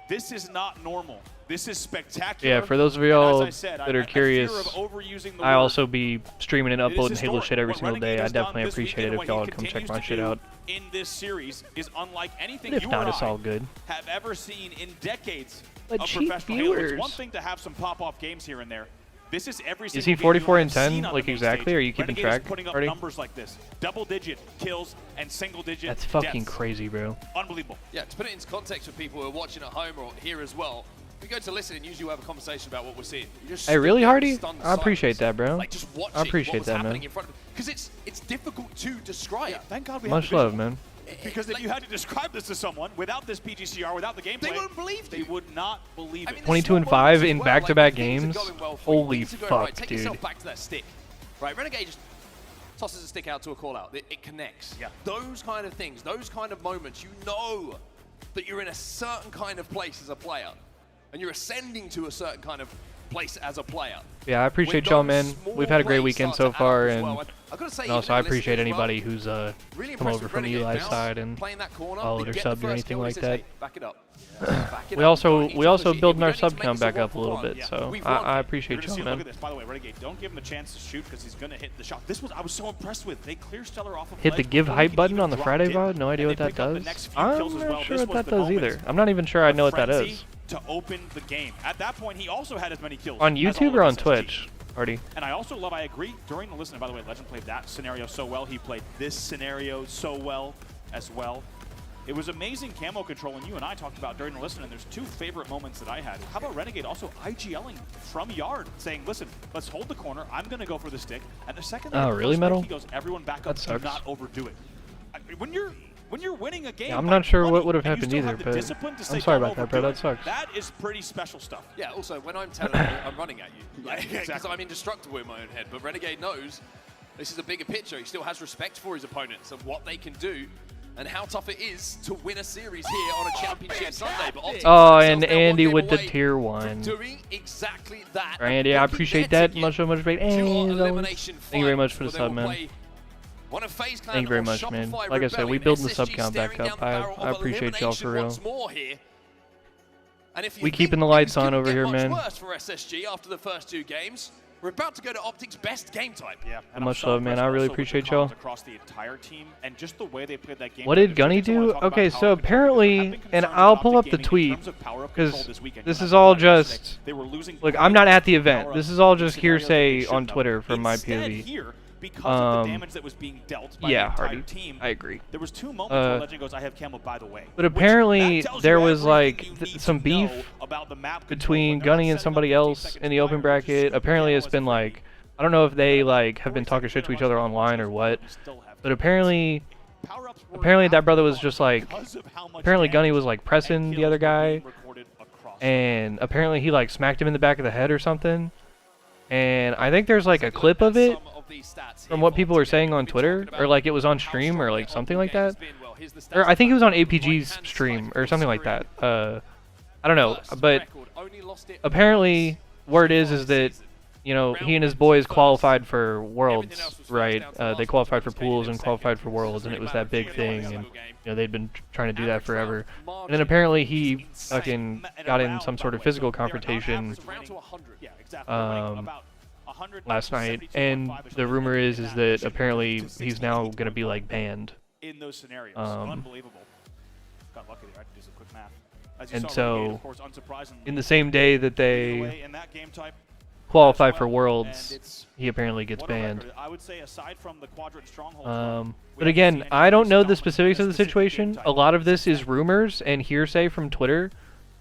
This is not normal. This is spectacular. Yeah, for those of And y'all as I said, that are I fear curious, of overusing the I word. also be streaming and It is uploading Halo historic. shit every What single Renegade day. I has done definitely this appreciate weekend it and if y'all what would he come check my continues shit to out. do in this series is unlike anything But if you not, or it's I all good. have ever seen in decades But of cheap professional Halo. It's viewers. one thing to have some pop-off games here and there. This is every single Is he game you 44 and have seen 10, on like the main exactly? stage. Are you keeping Renegade track, is putting up Artie? numbers like this. Double-digit kills and single-digit That's fucking deaths. crazy, bro. Unbelievable. Yeah, to put it into context for people who are watching at home or here as well, we go to listen and usually we'll have a conversation about what we're seeing. You just Hey, really, stood there Hardy? in stunned I appreciate silence, that, bro. Like just watching I appreciate what was that, man. happening in front of because it's difficult to describe. Thank God we Much have the love, visual. man. Because if you had to describe this to someone without this PGCR, without the gameplay, They wouldn't believe they you. would not believe I it. mean, 22 and there's small 5 moments in as well, back-to-back like, when things games? are going well for you, Holy things are going fuck, right. Take yourself dude. back to that stick. Right, Renegade just tosses a stick out to a call out. It connects. Yeah. Those kind of things, those kind of moments, you know that you're in a certain kind of place as a player. And you're ascending to a certain kind of place as a player. Yeah, I appreciate When y'all, those man. small We've had a great plays weekend start so to add up far, as and, well. I've got to say, and also even I listening appreciate as well, anybody who's really come impressed over with from Renegade. Eli's Bounce side and playing that corner, followed they or get the subbed or first anything kill, he like says, that. "Hey, back it up. Back it We up. also Don't need we to also push it. building We our don't need to sub make count this a back up a little 1-for-1. bit, Yeah. so We've won. I You're appreciate gonna y'all, see, look man. at this. By the way, Renegade, don't give him the chance to shoot because he's gonna hit the shot. This was I was so impressed with. They clear Stellar off of Hit the ledge give before he hype could button even on the drop Friday in, VOD? No idea and what they that pick up the does. next few I'm kills as well. not sure This what was that the does moment, either. I'm not even sure I the know what that frenzy is. to open the game. At that point, he also had as many kills On as YouTube all or of on SSG. Twitch, Artie? And I also love, I agree, during the listen, by the way, Legend played that scenario so well. He played this scenario so well as well. It was amazing camo control, and you and I talked about during the listen, and there's two favorite moments that I had. How about Renegade also IGLing from yard, saying, listen, let's hold the corner, I'm going to go for the stick. And the second they Oh, hit the really, first Metal? strike, he goes, everyone back That up, do sucks. not overdo it. When you're winning a game, Yeah, I'm by not sure 20, what would have and you happened still either, have the but discipline to say, I'm sorry "Don't about that, bro. overdo That it," sucks. That is pretty special stuff. Yeah, also, when I'm telling you, I'm running at you. Yeah, Because exactly. I'm indestructible in my own head. But Renegade knows this is a bigger picture. He still has respect for his opponents and what they can do and how tough it is to win a series here on a championship Sunday. But Optic Oh, find and themselves now one Andy game with the away tier from 1. doing exactly that. All right, Andy, I appreciate that. Much so much, great. To our Thank elimination you very much for finals, the where sub, they will man. play one of FaZe Clan Thank you very or much, man. Shopify Like I said, we Rebellion. building the SSG sub count back staring up. down the barrel I of appreciate y'all for elimination real. once more here. And if you We think keeping the lights things on couldn't over get here, much man. worse for SSG after the first two games, We're about to go to Optic's best game type. Yeah, and Much love, man. I really appreciate y'all. Across the entire team and just the way they played that game. What did Gunny do? Okay, so apparently, and I'll pull up the tweet, because this is all just, look, I'm not at the event. This is all just hearsay on Twitter from my POV. Because of the damage that was being dealt by the entire team. I agree. There was 2 moments where Legend goes, I have Camel, by the way. But apparently there was like some beef between Gunny and somebody else in the open bracket. Apparently it's been like, I don't know if they like have been talking shit to each other online or what. But apparently that brother was just like, apparently Gunny was like pressing the other guy. And apparently he like smacked him in the back of the head or something. And I think there's like a clip of it from what people were saying on Twitter, or like it was on stream or like something like that. Or I think it was on APG's stream or something like that. I don't know, but apparently word is that, you know, he and his boys qualified for Worlds, right? They qualified for pools and qualified for Worlds, and it was that big thing, and you know they'd been trying to do that forever. And then apparently he fucking got in some sort of physical confrontation last night, and the rumor is that apparently he's now gonna be like banned. In those scenarios, unbelievable. Got lucky there. I had to do some quick math. And so, in the same day that they qualify for Worlds, he apparently gets banned. But again, I don't know the specifics of the situation. A lot of this is rumors and hearsay from Twitter.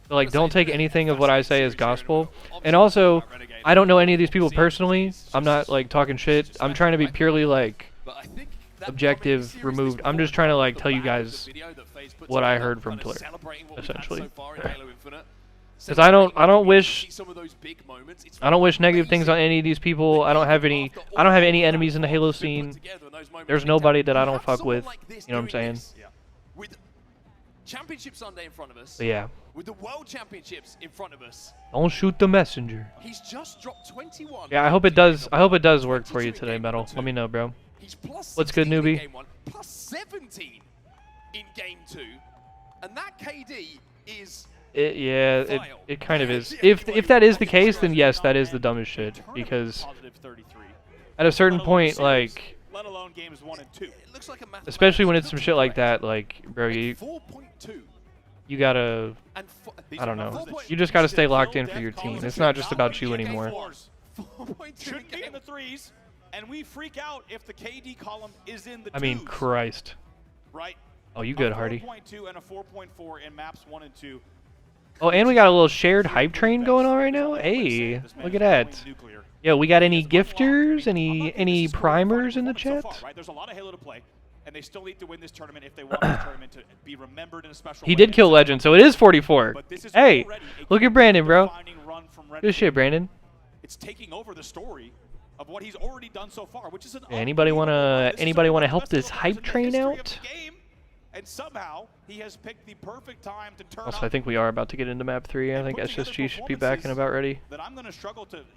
So, like, don't take anything of what I say as gospel. And also, I don't know any of these people personally. I'm not, like, talking shit. I'm trying to be purely, like, objective, removed. I'm just trying to, like, tell you guys what I heard from Twitter, essentially. Because I don't wish negative things on any of these people. I don't have any enemies in the Halo scene. There's nobody that I don't fuck with. You know what I'm saying? With Championship Sunday in front of us. But yeah. With the World Championships in front of us. Don't shoot the messenger. He's just dropped 21. Yeah, I hope it does. I hope it does work for you today, Metal. Let me know, bro. He's plus What's good, newbie? Game 1, plus 17 in Game 2, and that KD is. It kind of is. If that is the case, then yes, that is the dumbest shit. Because at a certain point, like, let alone games 1 and 2. especially when it's some shit like that, like, bro, you gotta, I don't know, you just gotta stay locked in for your team. It's not just about you anymore. Should be in the 3s, and we freak out if the KD column is in the 2s. I mean, Christ. Right? Oh, you good, Hardy. 4.2 and a 4.4 in maps 1 and 2. Oh, and we got a little shared hype train going on right now. Hey, look at that. Yo, we got any gifters? Any primers in the chat? Right? There's a lot of Halo to play, and they still need to win this tournament if they want this tournament to be remembered in a special way. He did kill Legend, so it is 44. Hey, look at Brandon, bro. Good shit, Brandon. It's taking over the story of what he's already done so far, which is an anybody wanna help this hype train out? And somehow he has picked the perfect time to turn. Also, I think we are about to get into map 3. I think SSG should be back and about ready.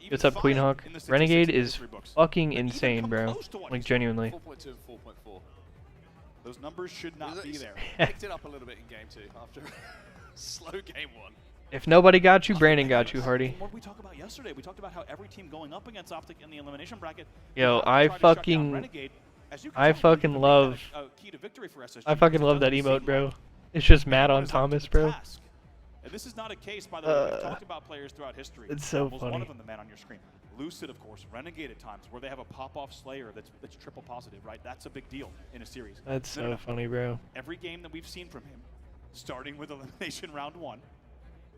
What's up, Queen Hawk? Renegade is fucking insane, bro. Like, genuinely. 4.2 and 4.4. Those numbers should not be there. Picked it up a little bit in Game 2 after slow Game 1. If nobody got you, Brandon got you, Hardy. What did we talk about yesterday? We talked about how every team going up against Optic in the elimination bracket. Yo, I fucking love that emote, bro. It's just mad on Thomas, bro. And this is not a case, by the way, we've talked about players throughout history. It's so funny. One of them, the man on your screen. Lucid, of course, Renegade at times, where they have a pop-off Slayer that's triple positive, right? That's a big deal in a series. That's so funny, bro. Every game that we've seen from him, starting with elimination round 1,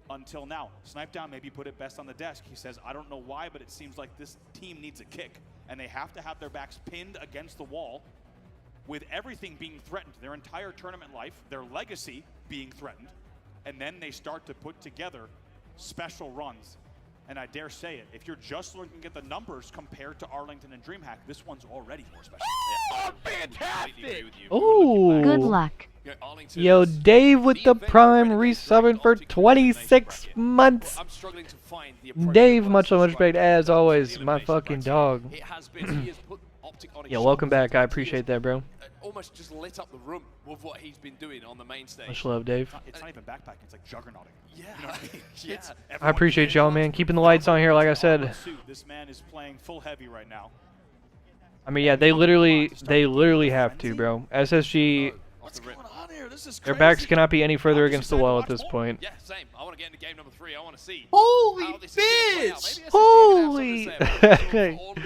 until now. Snipedown maybe put it best on the desk. He says, I don't know why, but it seems like this team needs a kick, and they have to have their backs pinned against the wall with everything being threatened, their entire tournament life, their legacy being threatened, and then they start to put together special runs. And I dare say it, if you're just looking at the numbers compared to Arlington and DreamHack, this one's already more special. Oh, fantastic! Ooh. Good luck. Yo, Dave with the Prime resubbing for 26 months. Dave, much respect as always, my fucking dog. Optic on his Yeah, welcome shoulders. back. I appreciate that, bro. Almost just lit up the room with what he's been doing on the main stage. Much love, Dave. It's not even backpacking, it's like juggernauting. Yeah. You know what I mean? Yeah. I appreciate y'all, man. Keeping the lights on here, like I said. This man is playing full heavy right now. I mean, yeah, they literally have to, bro. SSG, What's going on here? This is their crazy. backs cannot be any further against the wall at this point. Yeah, same. I want to get into game number 3. I want to see Holy how this is gonna play out. bitch! Maybe SSG Holy! can have something to say about all the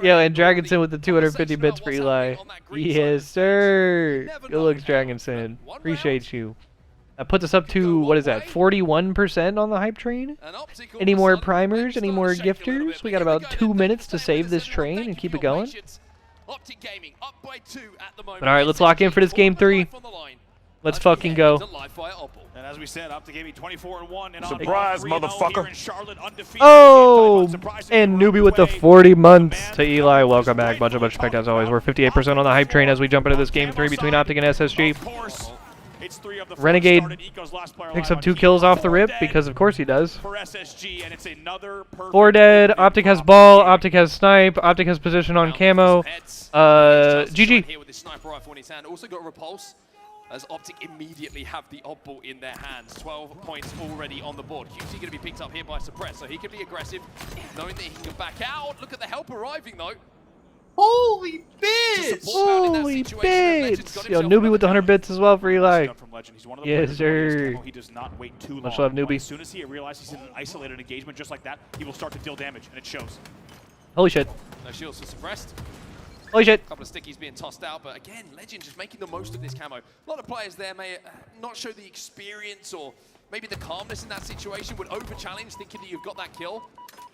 Yo, and Dragonson with the 250 bits for Eli. Yes, sir. Good looks, Dragonson. Appreciate you. That puts us up to, what is that, 41% on the hype train? Any more primers? Any more gifters? We got about 2 minutes to save this train and keep it going. But alright, let's lock in for this game 3. Let's fucking go. And as we said, Optic Gaming 24-1 and Surprise, motherfucker. in Charlotte, undefeated. Oh, and Newbie with the 40 months to Eli. Welcome back. Much respect as always. We're 58% on the hype train as we jump into this game 3 between Optic and SSG. Of course, it's 3 of the Renegade started. Eco's last player picks alive up 2 on kills Eco. off the rip 4 because of course he does. for SSG, and it's another perfect 4 dead. opening Optic for has Optic ball. Gaming. Optic has snipe. Optic has position on camo. GG. Here with his sniper rifle in his hand. Also got a repulse, as Optic immediately have the odd ball in their hands. 12 points already on the board. QT going to be picked up here by Suppress, so he can be aggressive, knowing that he can back out. Look at the help arriving, though. Holy bitch! Holy bits. Yo, Newbie with the 100 bits as well for Eli. From Legend. He's one of the Yes, players who plays sir. camo. He does not wait too long. Much love, When Newbie. As soon as he realizes he's in an isolated engagement just like that, he will start to deal damage, and it shows. Holy shit. No shields for Suppressed. Holy shit. A couple of stickies being tossed out, but again, Legend just making the most of this camo. A lot of players there may not show the experience or maybe the calmness in that situation, would over-challenge thinking that you've got that kill.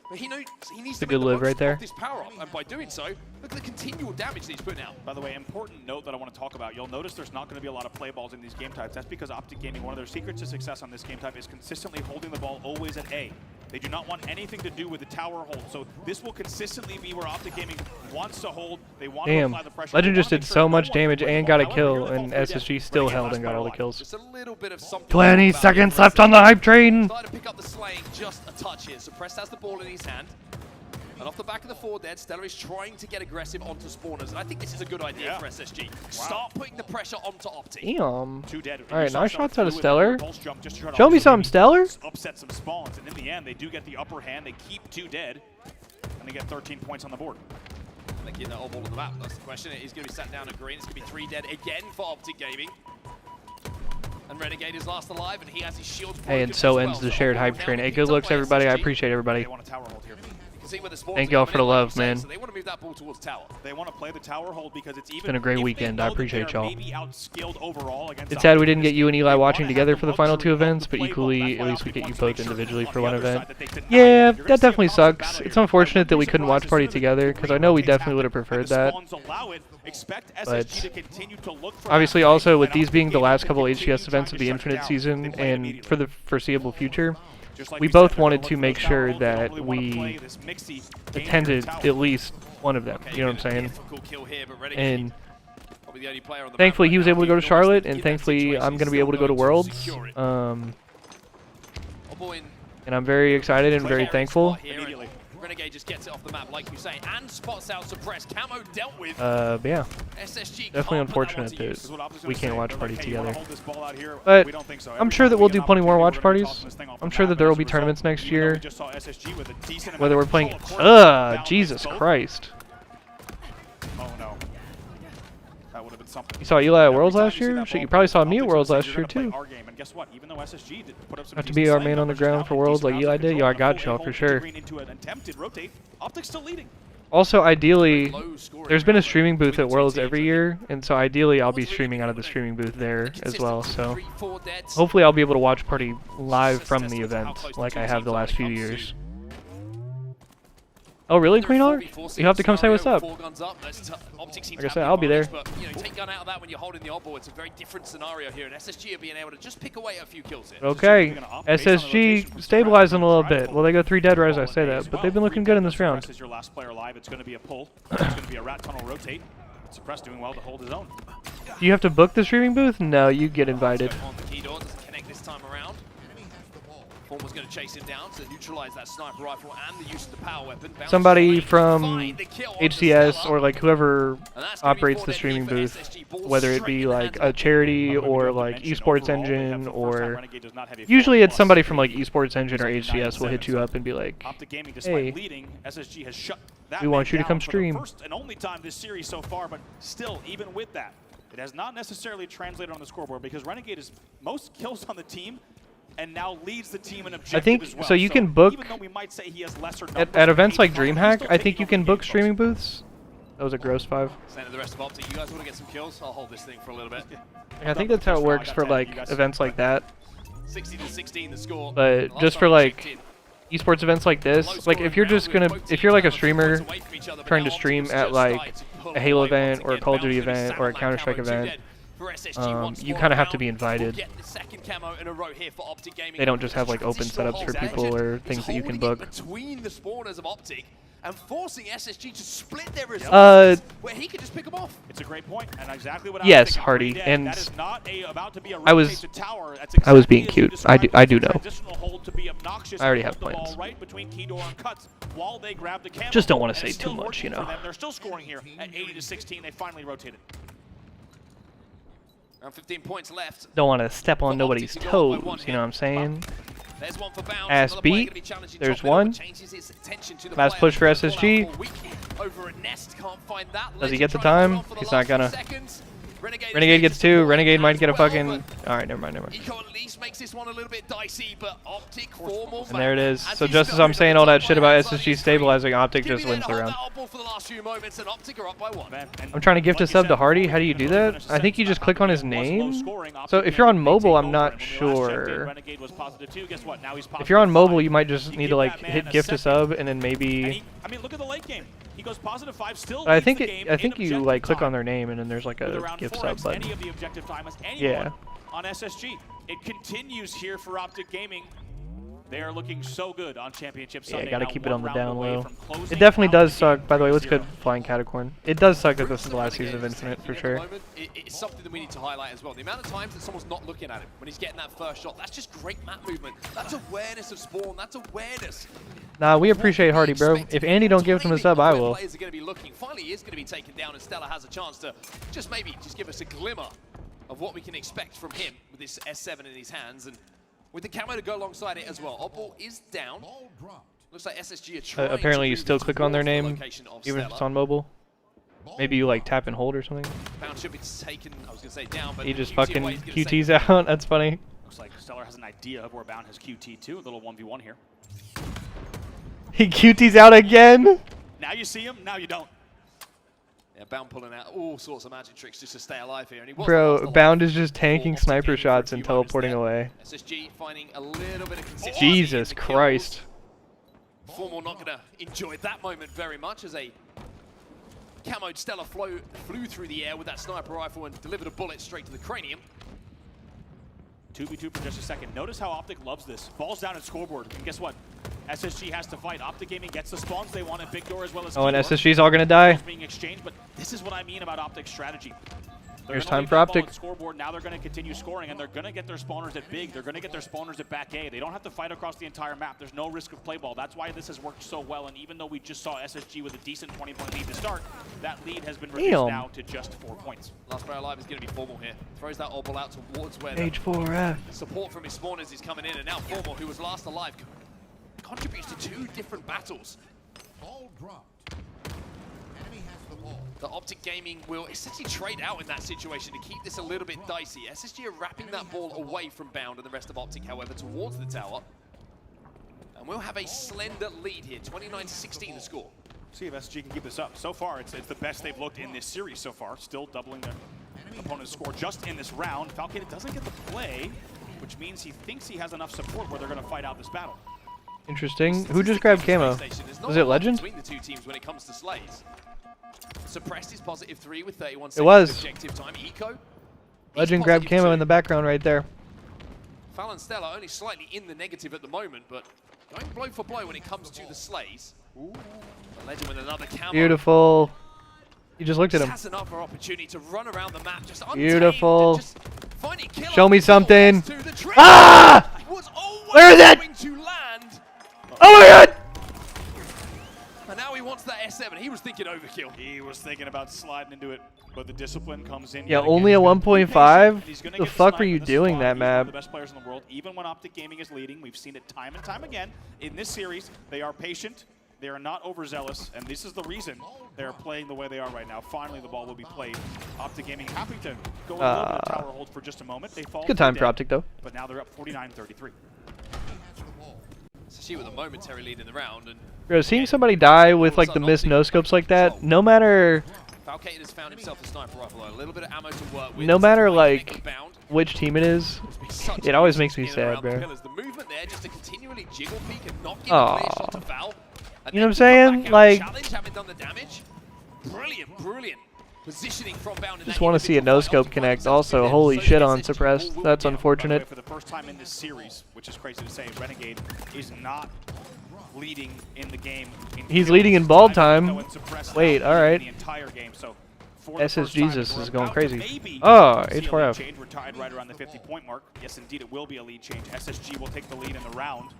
But he knows he needs to good make the live most right there. of this power up, and by doing so, look at the continual damage that he's putting out. By the way, important note that I want to talk about. You'll notice there's not going to be a lot of play balls in these game types. That's because Optic Gaming, one of their secrets to success on this game type is consistently holding the ball always at A. They do not want anything to do with the tower hold. So this will consistently be where Optic Gaming wants to hold. They want to Damn. apply the pressure. Legend They just wanna did make sure so no much one damage plays and ball. got a However, kill, here they and fall for SSG death. still Renegade held last and got player all the alive. kills. Just a little bit of something. 20 about seconds here. left on the hype train. Starting to pick up the slaying just a touch here. Suppressed has the ball in his hand. And off the back of the 4 dead, Stellar is trying to get aggressive onto spawners. And I think this is a good idea for SSG. Start putting the pressure onto Optic. Damn. 2 dead. All right, You saw nice some shots out of fluid Stellar. pulse jump just to try to Show me also something, maybe Stellar. upset some spawns, and in the end, they do get the upper hand. They keep 2 dead, and they get 13 points on the board. They keep that all ball on the map. That's the question. He's going to be sat down at green. It's going to be 3 dead again for Optic Gaming. And Renegade is last alive, and he has his shields broken. Hey, and so as ends well. the shared all hype now train. Hey, picked good up looks, by everybody. I SSG. appreciate everybody. They want a tower hold here. You can see where the spawns Thank are y'all coming for the in, like love, you say, man. So they want to move that ball towards tower. They want to play the tower hold because it's even been a great if they weekend. know I that appreciate they're y'all. maybe outskilled overall against It's sad we Optic didn't get you and this Eli game, watching they together wanna for the have final luxury 2 of the events, but play ball. equally, That's at why least we Optic get you wants to both make sure individually on for the one other event. side that they deny. Yeah, You're gonna that see a definitely constant sucks. battle It's here. unfortunate that we Be couldn't watch surprised party as soon as together, the because I know we rotates definitely would have happen and preferred the that. spawns allow it. Expect But SSG to continue to look for obviously that also play, with and these Optic being the Gaming last will couple continue HCS events trying of to the shut it Infinite down. season They play and immediately. for the foreseeable future, Just like we we both said, they're wanted gonna to look make for the tower sure hold. They that only wanna we play this mixy game attended tower. at least one of them. You know what I'm saying? Difficult kill here, but Renegade And probably the only player on the thankfully map he was right able to now. go to He can almost Charlotte, in and that thankfully situation, I'm going to he's be able to go to still going Worlds. secure it. Obo in And I'm very excited and very thankful. immediately. Renegade just gets it off the map, like you say, and spots out Suppress. Camo dealt with. But yeah, SSG definitely can't put that one unfortunate to that use. Is what Optic's we gonna can't say. watch They're parties like, hey, you wanna together. hold this ball out here? But We don't think so. I'm Every sure that time we'll we do get an plenty more watch opportunity, we're gonna be parties. tossing this thing off I'm the sure map, that there and will as be a result, tournaments next even though year. we just saw SSG with a decent amount Whether of we're playing, control, of course, Jesus both. Christ. Oh no. That would have been something. You saw Eli at Every Worlds time last you see year? that Shit, you ball probably go, saw me at Optic's Worlds gonna last say, year "You're gonna too. play our game." And guess what? Even though SSG did put up some Have to decent be our slam man on the numbers ground now for and Worlds decent like amounts Eli of did. control Yo, I and a got full y'all for A-hold sure. green into an attempted rotate. Optic's still leading. Also, ideally, Low scoring there's been a round streaming booth between at the two Worlds teams, every I think. year, and so ideally I'll be What's really streaming out of the good streaming booth there as well. So 3-4 deads. hopefully I'll be able to watch party live Just from testament the to how event close like two I have teams the are when last it few comes to years. Oh really, Queen Heart? You have to come say what's up. Four guns up. Optic seem Like to I said, have the I'll be there. advantage, But, you know, take gun out of that when you're holding the oddball. It's a very different scenario here, and SSG are being able to just pick away a few kills here. Okay, SSG stabilizing a little bit. Well, they go 3 dead right as I say that, but they've been looking good in this round. Suppress is your last player alive. It's going to be a pull. It's going to be a rat tunnel rotate. Suppress doing well to hold his own. Do you have to book the streaming booth? No, you get invited. On the key door, doesn't connect this time around. Formal's going to chase him down to neutralize that sniper rifle and the use of the power weapon. Bounce Somebody away, from find the kill onto HCS Stella. or like whoever And that's gonna be operates 4 the dead streaming for booth, SSG. Ball whether it straight be in the like hands a of charity or like Esports Engine, or usually it's somebody from like Esports Engine or HCS will hit you up and be like, Optic Gaming, despite hey, leading, SSG has shut that we want man you to down come for the stream. first and only time this series so far, but still, even with that, it has not necessarily translated on the scoreboard because Renegade is most kills on the team and now leads the team in objective I think as well. so. You can book even though we might say he has lesser at numbers, events like he's still DreamHack. I think taking you over can the book game, streaming booths. That was a gross 5. Same to the rest of Optic. You guys want to get some kills? I'll hold this thing for a little bit. I think that's how it works for like events like that. 60-16 the score. But Last just time for I like checked in, esports events like this, like if you're just gonna, if you're like a streamer trying to stream at like a Halo event or a Call of Duty event or a Counter-Strike event, you kind of have to be invited. They don't just have like open setups for people or things that you can book. Between the spawners of Optic and forcing SSG to split their results where he could just pick them off. It's a great point, and exactly what Yes, I was thinking. Hardy, Dead. and that is not about to be a I was rotated tower. That's I was exactly being as you cute. I do described. know. Transitional hold to be obnoxious I already and have hold the ball plans. right between Keydor and Cuts while they grab the camo. Just don't want to And say it's too still much, you working for know. them. They're still scoring here at 80-16. They finally rotated. Around 15 points left. Don't want to step on nobody's toes. You know what I'm saying? There's one for Bounce. Ass Another player beat. gonna be challenging There's top middle, one. but changes his attention to the Last player push for that's been SSG. called out for a week. Over at Nest, can't find that. Does he Legend get the trying to hold time? on for the He's last not gonna. few seconds. Renegade gets 2. Renegade might get a as well, fucking. but All right, never mind, never mind. Eco at least makes this one a little bit dicey, but Optic Formal. And there it is. So just as I'm saying all that shit about SSG stabilizing, Optic just wins the round. I'm trying to gift a sub to Hardy. How do you do that? I think you just click on his name. So if you're on mobile, I'm not sure. If you're on mobile, you might just need to like hit gift a sub and then maybe. I mean, look at the late game. He goes +5 still. I think you like click on their name and then there's like a gift sub button. Any of the objective time as anyone Yeah. on SSG. It continues here for Optic Gaming. They are looking so good on Championship Sunday. Yeah, gotta now keep it on the one round down away low. from closing It definitely out does the game suck. By the way, what's 3-0. good, Flying Catacorn? It does suck that this is the last season of Infinite for sure. It's something that we need to highlight as well. The amount of times that someone's not looking at him when he's getting that first shot, that's just great map movement. That's awareness of spawn. That's awareness. Nah, we appreciate Hardy, bro. If Andy don't give him a sub, I will. Players are going to be looking. Finally, he is going to be taken down, and Stella has a chance to just maybe just give us a glimmer of what we can expect from him with this S7 in his hands, and with the camo to go alongside it as well. Oddball is down. Looks like SSG are trying Apparently, to you move still click on their towards the name, location of even if Stella. it's on mobile. Maybe you like tap and hold or something. Bound should be taken, I was going to say down, but He just QT fucking away is gonna QT's save out. That's funny. Looks like Stellar has an idea of where Bound has QT too. A little 1v1 here. He QT's out again. Now you see him, now you don't. Yeah, Bound pulling out all sorts of magic tricks just to stay alive here. And he was Bro, lost alive Bound is just tanking for sniper Optic shots for a and few moments teleporting there. away. SSG finding a little bit of consistency. Jesus in the kills. Christ. Formal not going to enjoy that moment very much as a camoed Stella flew through the air with that sniper rifle and delivered a bullet straight to the cranium. 2v2 for just a second. Notice how Optic loves this. Ball's down at scoreboard, and guess what? SSG has to fight. Optic Gaming gets the spawns they want at Big Door as well as Oh, and Keydor. SSG's all gonna die. Being exchanged, but this is what I mean about Optic's strategy. They're There's gonna time leave for that ball Optic. at scoreboard. Now they're going to continue scoring, and they're going to get their spawners at big. They're going to get their spawners at back A. They don't have to fight across the entire map. There's no risk of play ball. That's why this has worked so well. And even though we just saw SSG with a decent 20-point lead to start, that lead has been reduced now to just 4 points. Last player alive is going to be Formal here. Throws that orbal out towards where H4F. the support from his spawners is coming in, and now Formal, who was last alive, contributes to 2 different battles. Ball dropped. Enemy has the ball. The Optic Gaming will essentially trade out in that situation to keep this a little bit dicey. SSG are wrapping that ball away from Bound and the rest of Optic, however, towards the tower. And we'll have a slender lead here, 29-16 the score. See if SSG can keep this up. So far, it's the best they've looked in this series so far. Still doubling their opponent's score just in this round. Falcon doesn't get the play, which means he thinks he has enough support where they're going to fight out this battle. Interesting. Who just grabbed camo? Was it Legend? Between the 2 teams when it comes to slays. Suppressed is +3 with 31 seconds It was. objective time. Eco. Legend grabbed camo +2. in the background right there. Fallon Stella only slightly in the negative at the moment, but going blow for blow when it comes to the slays. Ooh. Legend with another camo. Beautiful. You just looked at him. Has another opportunity to run around the map, just Beautiful. just find a killer. Show me something. To the tree. Ah! Was always Where is it? going to Oh my god! And now he wants that S7. He was thinking overkill. He was thinking about sliding into it, but the discipline comes in. Yeah, yet only a again. He's gonna be 1.5? patient. He's gonna The get fuck snipe were you in this doing spot. that He's one of map? the best players in the world. Even when Optic Gaming is leading, we've seen it time and time again in this series. They are patient. They are not overzealous, and this is the reason they're playing the way they are right now. Finally, the ball will be played. Optic Gaming happy to go a little bit of tower hold for just a moment. They fall Good time dead, for Optic, though. but now they're up 49-33. Sashi with a momentary lead in the round. And Bro, seeing somebody die with like the missed no scopes like that, no matter Falcated has found himself a sniper rifle, a little bit of ammo to work with. no matter like Bound. which team it is, Such it always a makes me in and sad, around the bro. pillars. The movement there just to continually jiggle peek and not give a clear shot to Val. And You know what I'm then to come saying? back out, Like, challenge, having done the damage. Brilliant, brilliant positioning from Bound. just want to see a no scope connect. Also, holy shit on suppressed. That's By the way, unfortunate. for the first time in this series, which is crazy to say, Renegade is not leading in the game. He's kills. leading in ball time. No, in suppressed Wait, now, alright. the entire game. So for the first SSG time, Jesus we're is going about to crazy. maybe Oh, see a lead H4F. change. We're tied right around the 50-point mark. Yes, indeed, it will be a lead change. SSG will take the lead in the round.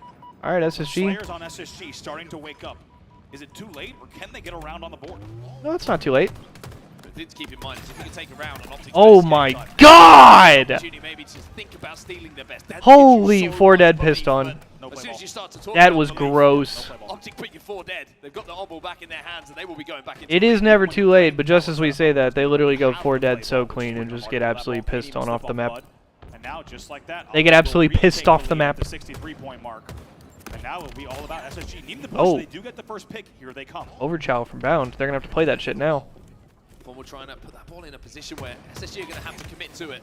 Alright, SSG. Slayers on SSG starting to wake up. Is it too late, or can they get around on the board? No, it's not too late. But the thing to keep in mind is if we can take a round on Optic's Oh best my game type, god! opportunity maybe to think about stealing their best. That Holy, gives you so 4 much dead belief, piston. but No as play soon as ball. you start to talk That about was belief, gross. Optic put you 4 dead. They've got the obble back in their hands, and they will be going back into. It is never too late, but just as we say that, they literally go 4 dead so clean and just get absolutely pissed on off the map. And now, just like that, They get absolutely pissed off the map. The 63-point mark. And now it'll be all about SSG. Needing the push, Oh. they do get the first pick. Here they come. Overchow from Bound. They're gonna have to play that shit now. We're trying to put that ball in a position where SSG are going to have to commit to it.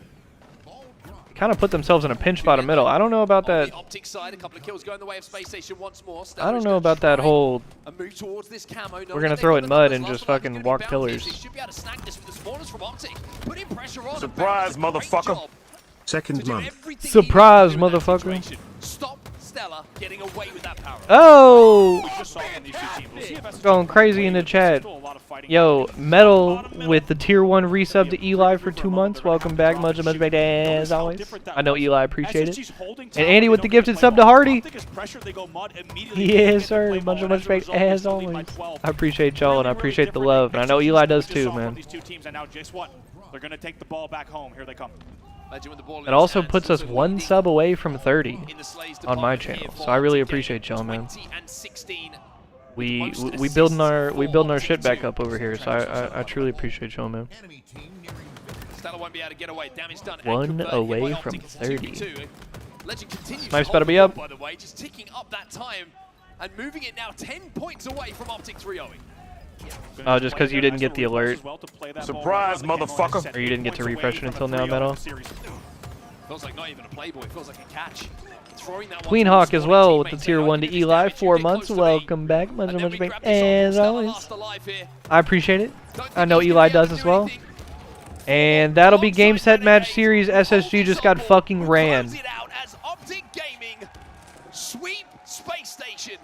Kind of put themselves in a pinch bottom middle. I don't know about On that. the Optic side, a couple of kills going the way of Space Station once more. I don't know about that whole. A move towards this camo. We're gonna throw it in mud and just fucking walk pillars. Should be able to snag this with the spawners from Optic. Putting pressure on. Surprise, motherfucker. Second month. Surprise, motherfucker. Stop Stella getting away with that power. Oh! We just saw it in these two teams. We'll see if SSG Going can crazy play. in the There's chat. still a lot of fighting Yo, going on. Metal Bottom middle. with the tier 1 resub to Eli for 2 months. Welcome back. Much back as always. I know Eli appreciate it. SSG's holding And tower, Andy they with don't the get to gifted play sub to ball. Hardy. Optic is pressured, they go mud immediately. They Yes, get to sir. play Much ball, and as a result, as it's the lead by always. 12. I appreciate y'all and I Really, appreciate the different love. And I know Eli does we just too, saw from man. These two teams, and now guess what? They're going to take the ball back home. Here they come. It also puts us 1 sub away from 30 on my channel. So I really appreciate y'all, man. We building our shit back up over here. So I truly appreciate y'all, man. Enemy team nearing victory. Stella won't be able to get away. Damage done. 1 away from 30. Legend continues Snipe's to about to hold be the up. ball, by the way, just ticking up that time and moving it now 10 points away from Optic 3-0. Oh, just because you didn't get the alert. Surprise, motherfucker. Or you didn't get to refresh it until now, Metal. Feels like not even a playboy. Feels like a catch. Throwing that one Queen towards Hawk as squad well with the teammates. tier They 1 to argue this Eli. damage. 4 Get months. close to Welcome back. And Much then we back grab this as Stella always. last alive here. I appreciate it. Don't think I know he's Eli gonna be able does to as do well. anything. And that'll be game set match series. SSG just got fucking ran. Close it out as Optic Gaming sweep Space Station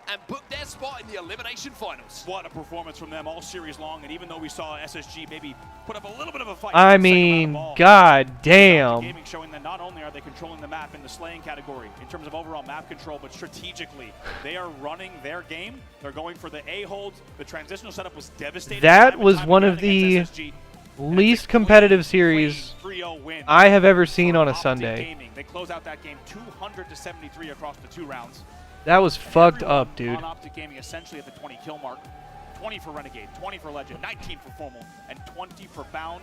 and book their spot in the elimination finals. What a performance from them all series long, and even though we saw SSG maybe put up a little bit of a fight, I in the second round mean, of ball, god Optic damn. Gaming showing that not only are they controlling the map in the slaying category in terms of overall map control, but strategically they are running their game. They're going for the A holds. The transitional setup was devastating. That time and was time one again of the against SSG. least competitive series 3-0 win I have ever seen for on a Optic Sunday. Gaming. They close out that game 200-73 across the 2 rounds. That was fucked Everyone up, dude. On Optic Gaming essentially at the 20 kill mark. 20 for Renegade, 20 for Legend, 19 for Formal, and 20 for Bound.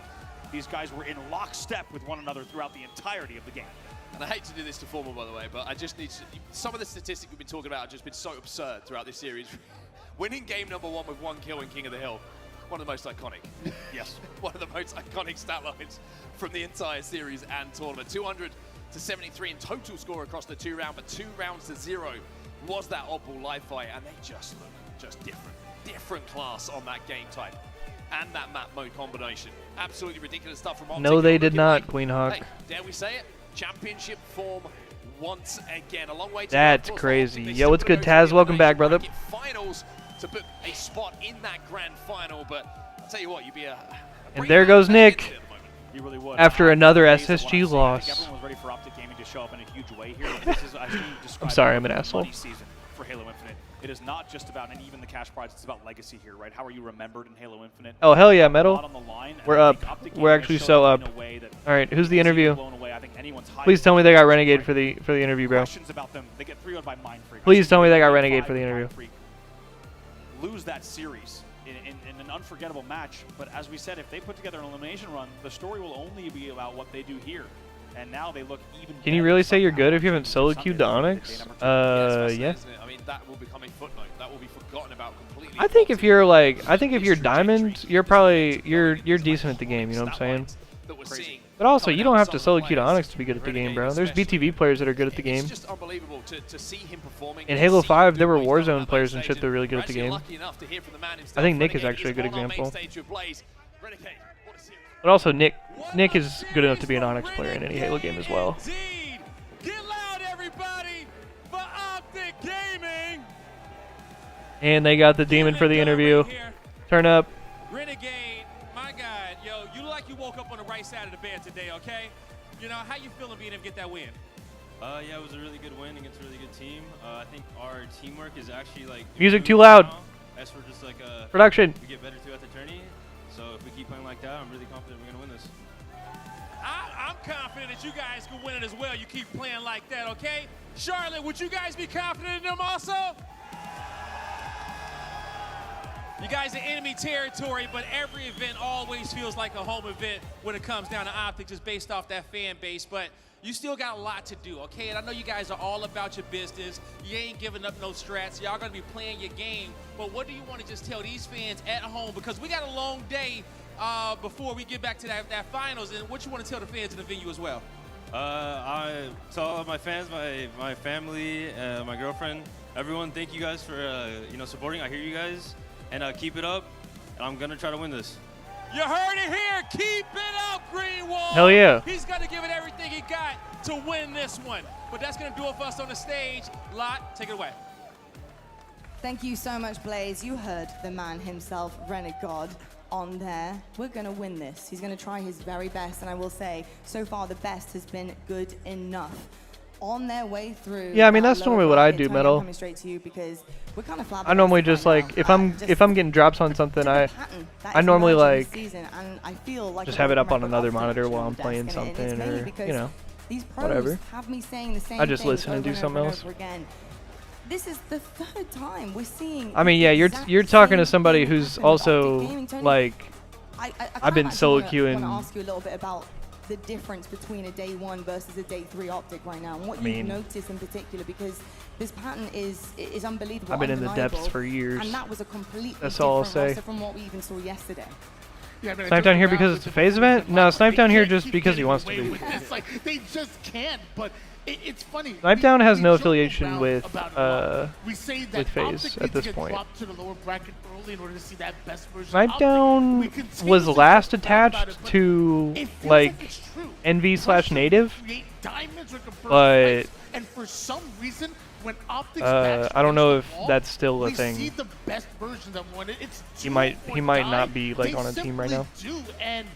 These guys were in lockstep with one another throughout the entirety of the game. And I hate to do this to Formal, by the way, but I just need to... Some of the statistics we've been talking about have just been so absurd throughout this series. Winning game number 1 with 1 kill in King of the Hill. One of the most iconic. Yes. One of the most iconic stat lines from the entire series and tournament. 200-73 in total score across the 2 rounds, but 2 rounds to 0 was that oddball live fight, and they just look just different class on that game type and that map mode combination. Absolutely ridiculous stuff from Optic. No, they did Looking not, like, Queen Hawk. hey, dare we say it? Championship form once again. A long way to That's go. Of course, crazy. Optic, they Yo, still what's gotta good, go to Taz? the Welcome back, brother. bracket finals to book a spot in that grand final, but I'll tell you what, you'd be a And there goes Nick. at the moment. He really would. After another Based on what SSG I'm seeing, I think loss. everyone was ready for Optic Gaming to show up in a huge way here. This is, I think, I'm sorry, I'm an asshole. money season for for Halo Infinite. It is not just about, and even the cash prize, it's about legacy here, right? How are you remembered in Halo Infinite? Oh, hell yeah, A Metal. lot on the line, and We're I up. think Optic We're Gaming actually has so shown up. in a way that All right, who's the easily interview? blown away. I think anyone's hype Please tell me they got is Renegade right. for the interview, bro. Questions about them, they get 3-0 by Mind Freak. Please tell me they got I've seen Renegade 5 for the with interview. Mind Freak lose that series in an unforgettable match. But as we said, if they put together an elimination run, the story will only be about what they do here. And now they look even. Can you really say you're good if you haven't solo queued the Onyx? Yeah. I mean, that will become a footnote. That will be forgotten about completely. I think if you're like, I think if you're diamond, you're probably you're decent at the game. You know what I'm saying? That we're seeing. But also, you don't have to solo queue to Onyx to be good at the game, bro. There's BTV players that are good at the game. It's just unbelievable to see him performing. In Halo 5, there were Warzone players and shit that were really good at the game. I think Nick is actually a good example. But also, Nick is good enough to be an Onyx player in any Halo game as well. Get loud, everybody, for Optic Gaming. And they got the demon for the interview. Turn up. Renegade, my God, yo, you look like you woke up on the right side of the bed today, okay? You know, how you feeling being able to get that win? Yeah, it was a really good win against a really good team. I think our teamwork is actually like Music too loud. now, as we're just like Production. we get better throughout the tourney. So if we keep playing like that, I'm really confident we're gonna win this. I'm confident that you guys can win it as well. You keep playing like that, okay? Charlotte, would you guys be confident in them also? You guys are enemy territory, but every event always feels like a home event when it comes down to Optic, just based off that fan base. But you still got a lot to do, okay? And I know you guys are all about your business. You ain't giving up no strats. Y'all gonna be playing your game. But what do you want to just tell these fans at home? Because we got a long day before we get back to that finals. And what you want to tell the fans in the venue as well? To all of my fans, my family, my girlfriend, everyone, thank you guys for supporting. I hear you guys, and keep it up. I'm gonna try to win this. You heard it here. Keep it up, Greenwald. Hell yeah. He's going to give it everything he got to win this one. But that's going to do it for us on the stage. Lot, take it away. Thank you so much, Blaze. You heard the man himself, Renegade, on there. We're going to win this. He's going to try his very best, and I will say, so far the best has been good enough. On their way through. Yeah, I mean that's normally what I do, Tony, Metal. I'm coming straight to you because we're kind of I normally just right like now. if I'm getting drops on something, I normally like season, and I feel like just have it up on another monitor while I'm playing something, or these pros whatever. have me saying the same I just things listen and over do something over else. over again. This is the third time we're seeing. I mean, yeah, you're talking to somebody who's also like I've been solo queuing. I want to ask you a little bit about the difference between a day 1 versus a day 3 Optic right now, and what you've noticed in particular, because this pattern is unbelievable. I've been in the undeniable, depths for years. and that was a completely That's all I'll different say. roster from what we even saw yesterday. Yeah, Snipe down here because it's a phase event? No, Snipe down here just because he wants to be. It's like they just can't, but it's funny. Snipe down has no joke affiliation around with about it a lot. We say that with FaZe Optic at needs this to get point. dropped to the lower bracket early in order to see that best version of Snipe Optic. down We continue was to last talk about it, attached but to it feels like it's true. NV/native, Create diamonds or confirm but fights, and for some reason, when Optic's I don't know if against the wall, that's still a we thing. see the best versions of one. It's He might do or not die. be like They on a team right now. simply do, and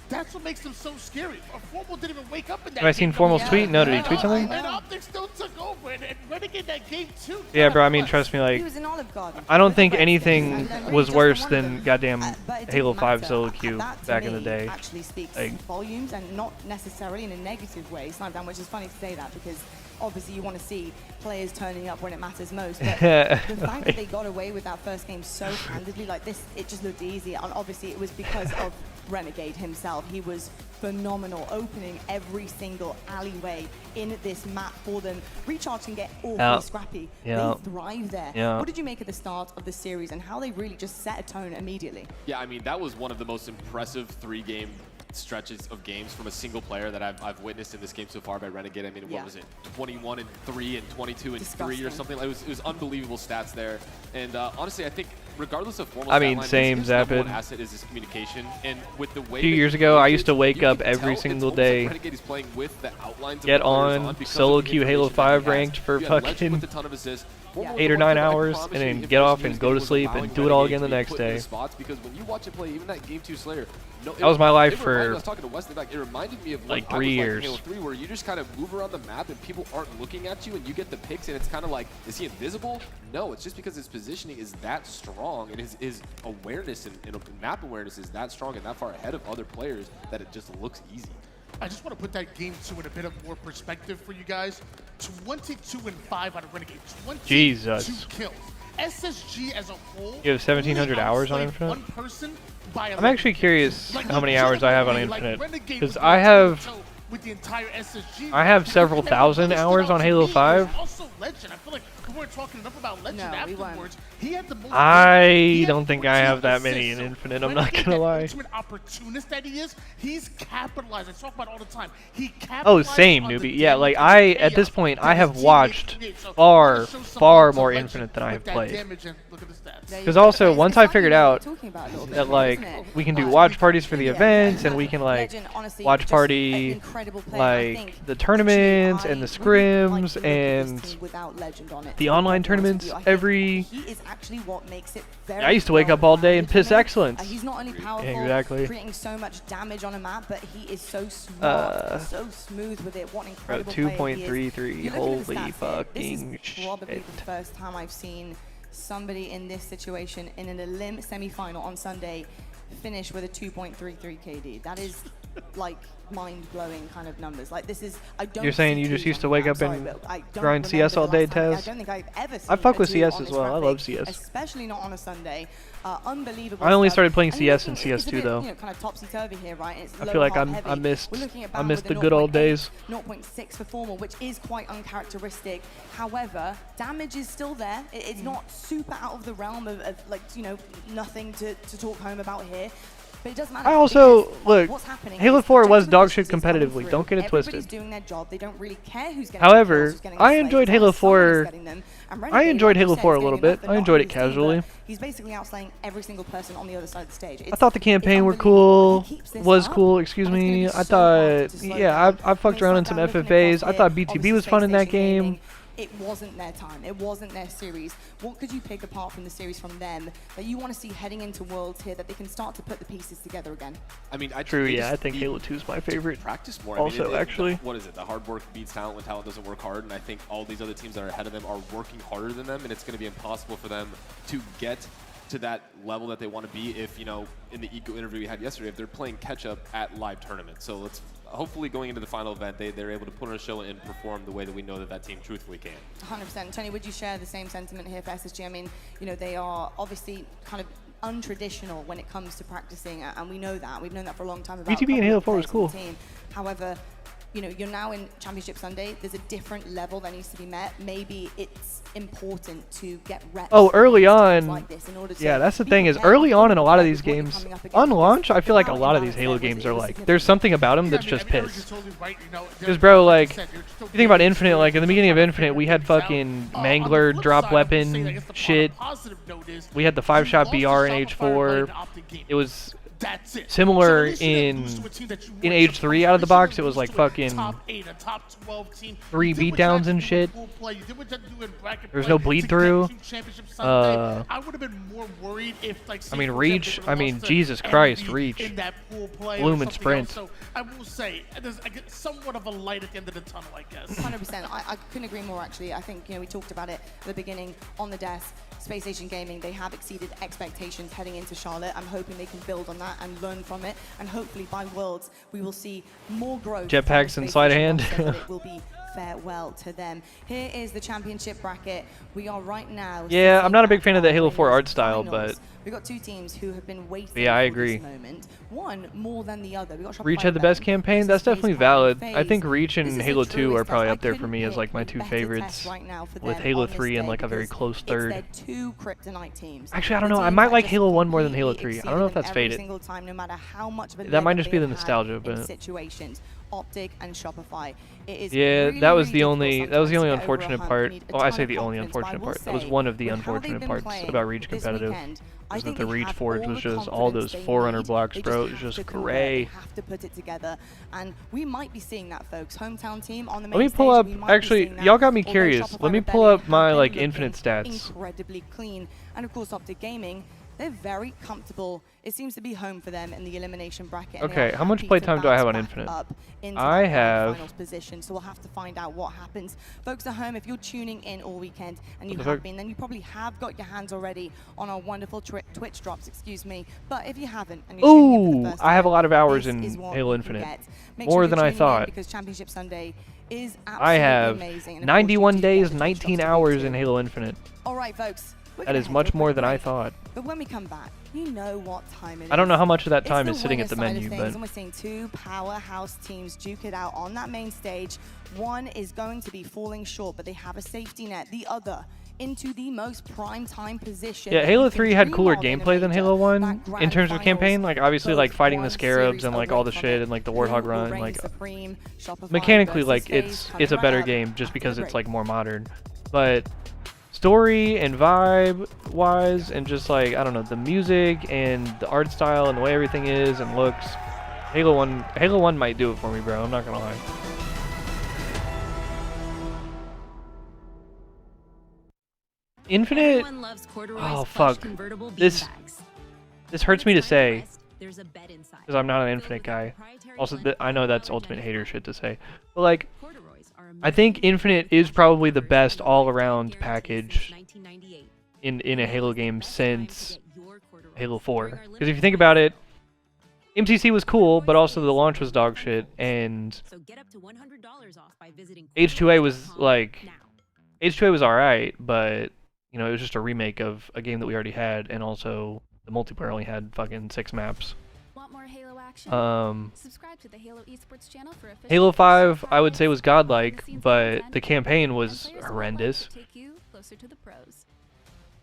that's what makes them so scary. Formal didn't even wake up in that Have I seen game. Formal's Yeah. tweet? No, did he tweet something? And Optics still took over and Renegade that game too. Yeah, bro. I mean, trust me. Like, He was in Olive Garden. I don't with think the anything breadsticks, and was just worse one of than them. goddamn But it Halo didn't 5 matter. solo queue That, to back in me, the day. actually speaks Like, volumes, and not necessarily in a negative way. Snipe down, which is funny to say that because obviously you want to see players turning up when it matters most. But the fact that they got away with that first game so handedly, like this, it just looked easy. And obviously it was because of Renegade himself. He was phenomenal, opening every single alleyway in this map for them. Recharge can get awfully scrappy. They thrive there. What did you make of the start of the series and how they really just set a tone immediately? Yeah, I mean, that was one of the most impressive 3-game stretches of games from a single player that I've witnessed in this game so far by Renegade. I mean, what was it? 21-3 and 22-3 or something. It was unbelievable stats there. And honestly, I think regardless of formal, I mean, same Zapid. Zapid. Asset is his communication, and with the way A few years ago, I used to wake up every single day, with the outlines get of on, solo queue Halo 5 ranked for fucking with a ton of assists. 8 or 9 hours and then get off and go to sleep and do it all again the next day. Because when you watch it play, even that Game 2 Slayer, that was my life for I was talking to Wesley back. It reminded me of like 3 years. Halo 3, where you just kind of move around the map and people aren't looking at you, and you get the picks, and it's kind of like, is he invisible? No, it's just because his positioning is that strong, and his awareness and map awareness is that strong and that far ahead of other players that it just looks easy. I just want to put that Game 2 in a bit of more perspective for you guys. 22-5 out of Renegade. 22 kills. SSG as a whole. You have 1,700 hours on Infinite? One person by I'm actually curious how many hours I have on Infinite. Because I have several thousand hours on Halo 5. Also Legend. I feel like we weren't talking enough about Legend afterwards. He had the most I don't think I have that many in Infinite, I'm not gonna lie. Ultimate opportunist that he is, he's capitalized. I talk about it all the time. He capitalized. Oh, same, newbie. Yeah, like at this point, I have watched far more Infinite than I have played. Because also, once I figured out that like we can do watch parties for the events, and we can like watch party like the tournaments and the scrims and the online tournaments every. I used to wake up all day and piss excellence. He's not only powerful, creating so much damage on a map, but he is so smart, so smooth with it. What an incredible player he is. 2.33, holy fucking shit. This is probably the first time I've seen somebody in this situation in an Elim semi-final on Sunday finish with a 2.33 KD. That is like mind-blowing kind of numbers. Like this is, I don't. You're saying you just used to wake up and grind CS all day, Tez? I don't think I've ever seen I fuck with CS as well. I love CS. Especially not on a Sunday. Unbelievable. I only started playing CS in CS2 though. You know, kind of topsy-turvy here, right? It's I feel like I missed the good old days. 0.6 for formal, which is quite uncharacteristic. However, damage is still there. It's not super out of the realm of like, you know, nothing to talk home about here. But it doesn't matter. I also, look, what's happening Halo 4 was dog shit competitively. Don't get it twisted. Everybody's doing their job. They don't really care who's getting However, I enjoyed Halo 4. I enjoyed Halo 4 a little bit. I enjoyed it casually. He's basically outslaying every single person on the other side of the stage. I thought the campaign was cool. Excuse me. I thought, yeah, I fucked around in some FFAs. I thought BTB was fun in that game. It wasn't their time. It wasn't their series. What could you pick apart from the series from them that you want to see heading into Worlds here that they can start to put the pieces together again? I mean, I think Halo 2 is my favorite. Practice more. Also, actually. What is it? The hard work beats talent when talent doesn't work hard, and I think all these other teams that are ahead of them are working harder than them, and it's going to be impossible for them to get to that level that they want to be if, you know, in the Eco interview we had yesterday, if they're playing catch-up at live tournaments. So let's hopefully going into the final event, they're able to put on a show and perform the way that we know that team truthfully can. 100%. Tony, would you share the same sentiment here for SSG? I mean, you know, they are obviously kind of untraditional when it comes to practicing, and we know that. We've known that for a long time. About BTB and Halo 4 was cool. However, you know, you're now in Championship Sunday. There's a different level that needs to be met. Maybe it's important to get reps. Oh, early on. Like this in order to yeah, that's the thing is early on in a lot of these games, on launch, I feel like a lot of these Halo games are like, there's something about them that's just piss. Because, bro, like, you think about Infinite, like, in the beginning of Infinite, we had fucking Mangler drop weapon shit. We had the 5-shot BR in H4. It was similar in Age 3 out of the box. It was like fucking 3 beatdowns and shit. There's no bleed through. I would have been more worried if, like, I mean, Reach. I mean, Jesus Christ, Reach. Bloom and Sprint. So I will say there's somewhat of a light at the end of the tunnel, I guess. 100%. I couldn't agree more. Actually, I think, you know, we talked about it at the beginning on the desk. Space Station Gaming, they have exceeded expectations heading into Charlotte. I'm hoping they can build on that and learn from it, and hopefully by Worlds we will see more growth. Jetpacks in sleight of hand. It will be farewell to them. Here is the championship bracket. We are right now. Yeah, I'm not a big fan of the Halo 4 art style, but we've got two teams who have been waiting. Yeah, I for agree. This moment. One more than the other. We got Reach had the best campaign. That's definitely valid. I think Reach and Halo 2 are probably up there for me as like my two favorites, with Halo 3 in like a very close third. Two Kryptonite teams. Actually, I don't know. I might like Halo 1 more than Halo 3. I don't know if that's faded. No matter how much of that might just be the nostalgia, but situations. Optic and Shopify. It is Yeah, really, that was really the only difficult sometimes to get over a unfortunate hump. part. You need a Well, I ton say of the only confidence, but I unfortunate will part. That was say, one of the with how they've unfortunate been parts playing about Reach this competitive. weekend, I Is that think the they Reach have Forge all was the just all confidence those they Forerunner need. blocks, They bro. It was have just to convert. gray. They have to put it together, and we might be seeing that, folks. Hometown team on the main Let me pull stage, up. we might be Actually, seeing that, y'all got me although curious. Shopify Let me pull Rebellion up my have like been infinite looking stats. incredibly clean, and of course, Optic Gaming. They're very comfortable. It seems to be home for them in the elimination bracket. And Okay, they are how much happy playtime to do I have bounce on back Infinite? up into I that grand have. finals position. So we'll have to find out what happens. Folks at home, if you're tuning in all weekend and you What the have fuck? been, then you probably have got your hands already on our wonderful Twitch drops. Excuse me. But if you haven't, and you're tuning in for the Ooh, first I have a time, lot of hours this in is what Halo you can Infinite. get. Make More sure than you're I tuning in thought. because Championship Sunday is I absolutely have amazing. And of course, you 91 do get days, the Twitch 19 drops to hours do in too. Halo Infinite. All right, folks. We're That gonna is head much to a more quick than I break. thought. But when we come back, you know what time it is. I don't know how much of that It's time the is sitting winner at the side of menu, things, but and we're seeing two powerhouse teams duke it out on that main stage. One is going to be falling short, but they have a safety net. The other into the most prime time position. yeah, that Halo you can 3 had dream cooler of in a gameplay than major. Halo 1 That in grand terms of campaign. finals, Like obviously, like both fighting the one scarabs series and like all away the from shit it. and like the Who Warthog will run. reign Like supreme? Shopify mechanically, versus like FaZe it's a coming better right up game just after because the it's break. like more modern. But story and vibe wise and just like I don't know, the music and the art style and the way everything is and looks, Halo 1 might do it for me, bro. I'm not gonna lie. Infinite. Oh fuck. This hurts me to say because I'm not an Infinite guy. Also, I know that's ultimate hater shit to say, but like, I think Infinite is probably the best all-around package in a Halo game since Halo 4. Because if you think about it, MCC was cool, but also the launch was dog shit, and H2A was like, H2A was alright, but you know, it was just a remake of a game that we already had, and also the multiplayer only had fucking 6 maps. Want more Halo action? Subscribe to the Halo Esports channel for official Halo 5, I would say, was godlike, but the campaign was horrendous. take you closer to the pros.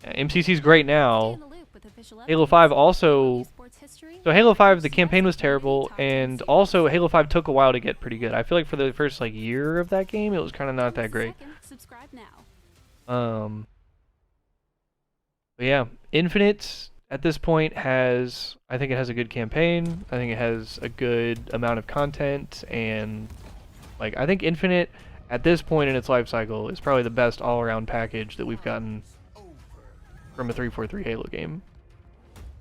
MCC's great Stay now. in the loop with official Halo updates, 5 also... Halo Esports history, So Halo 5, the HCS, campaign was and terrible, top and 10 also Halo 5 took a while to get pretty good. I feel like for the first like year of that game, it was kind of not that great. Subscribe now. But yeah, Infinite at this point has, I think it has a good campaign. I think it has a good amount of content, and like I think Infinite at this point in its life cycle is probably the best all-around package that we've gotten from a 343 Halo game,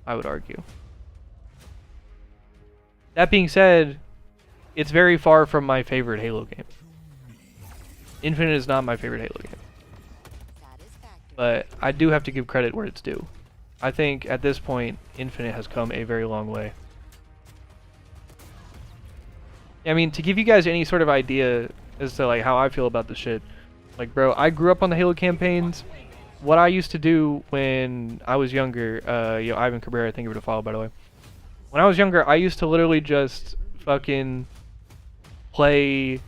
I would argue. That being said, it's very far from my favorite Halo game. Infinite is not my favorite Halo game. But I do have to give credit where it's due. I think at this point, Infinite has come a very long way. I mean, to give you guys any sort of idea as to like how I feel about this shit, like bro, I grew up on the Halo campaigns. What I used to do when I was younger, yo, Ivan Cabrera, thank you for the follow, by the way. When I was younger, I used to literally just fucking play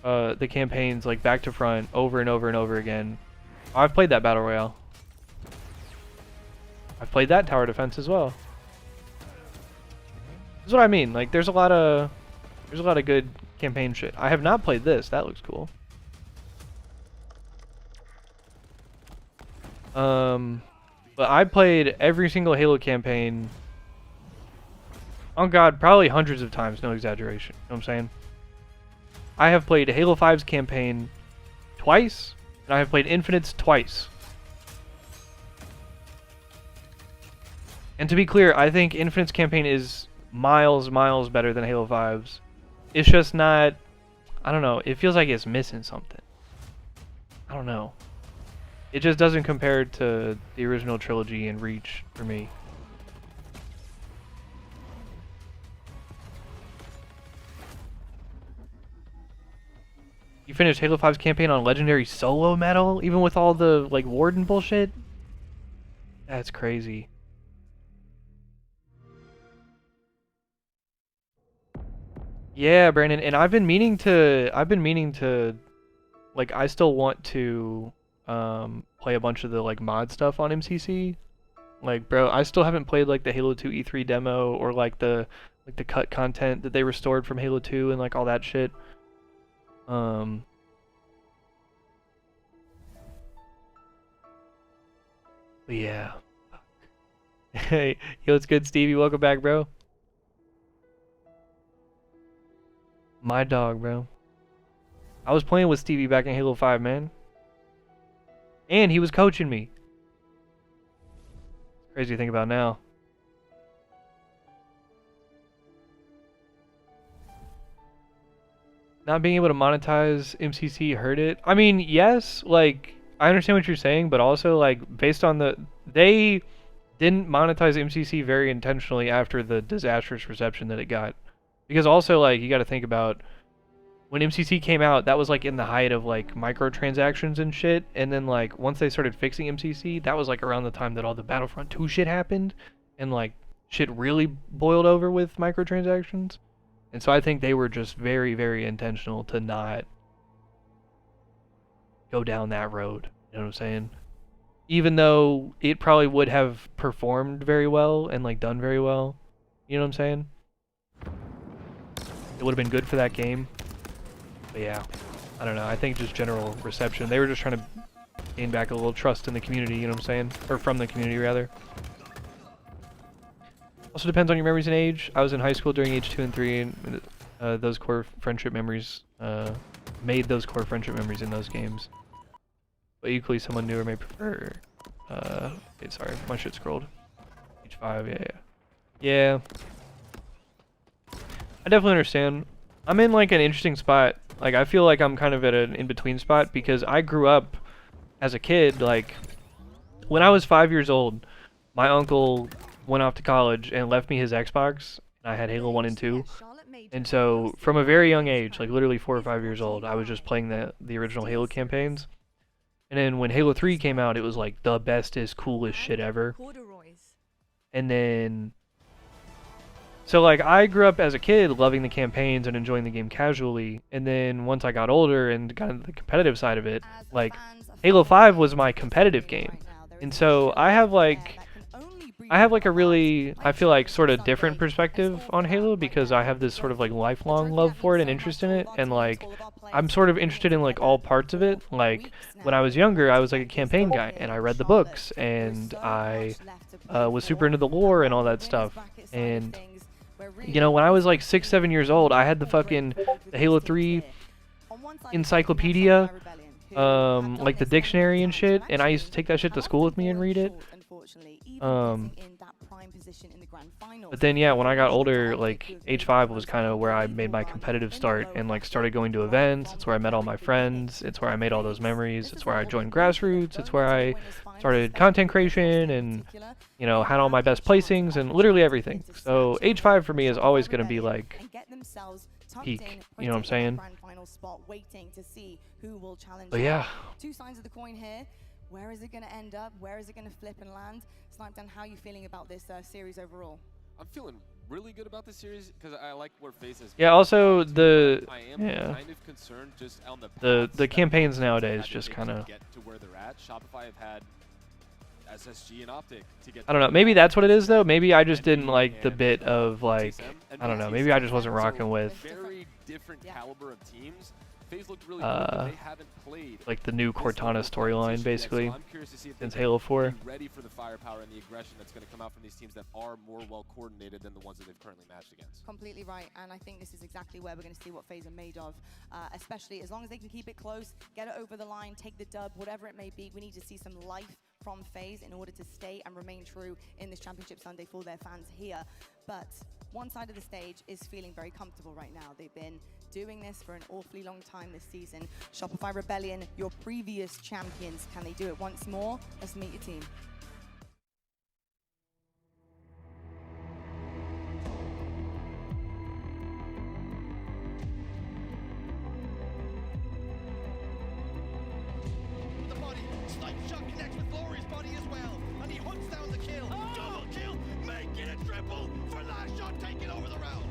the campaigns like back to front over and over and over again. I've played that Battle Royale. I've played that Tower Defense as well. That's what I mean. Like there's a lot of good campaign shit. I have not played this. That looks cool. But I played every single Halo campaign. Oh god, probably hundreds of times, no exaggeration. You know what I'm saying? I have played Halo 5's campaign twice, and I have played Infinite's twice. And to be clear, I think Infinite's campaign is miles better than Halo 5's. It's just not, I don't know, it feels like it's missing something. I don't know. It just doesn't compare to the original trilogy and Reach for me. You finished Halo 5's campaign on Legendary Solo Medal, even with all the like Warden bullshit? That's crazy. Yeah, Brandon, and I've been meaning to like I still want to play a bunch of the like mod stuff on MCC. Like bro, I still haven't played like the Halo 2 E3 demo or like the like the cut content that they restored from Halo 2 and like all that shit. But yeah. Hey, yo, it's good, Stevie. Welcome back, bro. My dog, bro. I was playing with Stevie back in Halo 5, man. And he was coaching me. Crazy to think about now. Not being able to monetize MCC hurt it. I mean, yes, like, I understand what you're saying, but also, like, based on they didn't monetize MCC very intentionally after the disastrous reception that it got. Because also, like, you got to think about when MCC came out, that was like in the height of like microtransactions and shit. And then like once they started fixing MCC, that was like around the time that all the Battlefront 2 shit happened. And like shit really boiled over with microtransactions. And so I think they were just very, very intentional to not go down that road. You know what I'm saying? Even though it probably would have performed very well and like done very well. You know what I'm saying? It would have been good for that game. But yeah, I don't know. I think just general reception. They were just trying to gain back a little trust in the community, you know what I'm saying? Or from the community, rather. Also depends on your memories and age. I was in high school during age 2 and 3, and those core friendship memories, made those core friendship memories in those games. But equally, someone newer may prefer. Okay, sorry, my shit scrolled. Age 5, yeah. Yeah. I definitely understand. I'm in like an interesting spot. Like, I feel like I'm kind of at an in-between spot because I grew up as a kid, like, when I was 5 years old, my uncle went off to college and left me his Xbox, and I had Halo 1 and 2. And so, from a very young age, like literally 4 or 5 years old, I was just playing the original Halo campaigns. And then when Halo 3 came out, it was like the bestest, coolest shit ever. And then... So, like, I grew up as a kid loving the campaigns and enjoying the game casually, and then once I got older and got into the competitive side of it, like, Halo 5 was my competitive game. And so, I have, like, a really, I feel like, sort of different perspective on Halo because I have this sort of, like, lifelong love for it and interest in it, and, like, I'm sort of interested in, like, all parts of it. Like, when I was younger, I was, like, a campaign guy, and I read the books, and I was super into the lore and all that stuff, and... You know, when I was like 6, 7 years old, I had the fucking Halo 3 encyclopedia, like the dictionary and shit, and I used to take that shit to school with me and read it. But then, yeah, when I got older, like, age 5 was kind of where I made my competitive start and, like, started going to events. It's where I met all my friends. It's where I made all those memories. It's where I joined Grassroots. It's where I started content creation and, you know, had all my best placings and literally everything. So, age 5 for me is always going to be, like, peak. You know what I'm saying? But, yeah. Two sides of the coin here. Where is it going to end up? Where is it going to flip and land? Snipedon, how are you feeling about this series overall? I'm feeling really good about this series because I like where FaZe is. Yeah, also I am kind of concerned just on the campaigns nowadays just kind of get to where they're at. Shopify have had SSG and Optic to get. I don't know. Maybe that's what it is though. Maybe I just didn't like the bit of like I don't know. Maybe I just wasn't rocking with very different caliber of teams. FaZe looked really good, but they haven't played like the new Cortana storyline basically since Halo 4. Ready for the firepower and the aggression that's going to come out from these teams that are more well coordinated than the ones that they've currently matched against. Completely right, and I think this is exactly where we're going to see what FaZe are made of, especially as long as they can keep it close, get it over the line, take the dub, whatever it may be. We need to see some life from FaZe in order to stay and remain true in this Championship Sunday for their fans here. But one side of the stage is feeling very comfortable right now. They've been doing this for an awfully long time this season. Shopify Rebellion, your previous champions, can they do it once more? Let's meet your team. The body, snipe shot connects with Glory's body as well, and he hunts down the kill. Double kill, making it triple for last shot, taking over the round.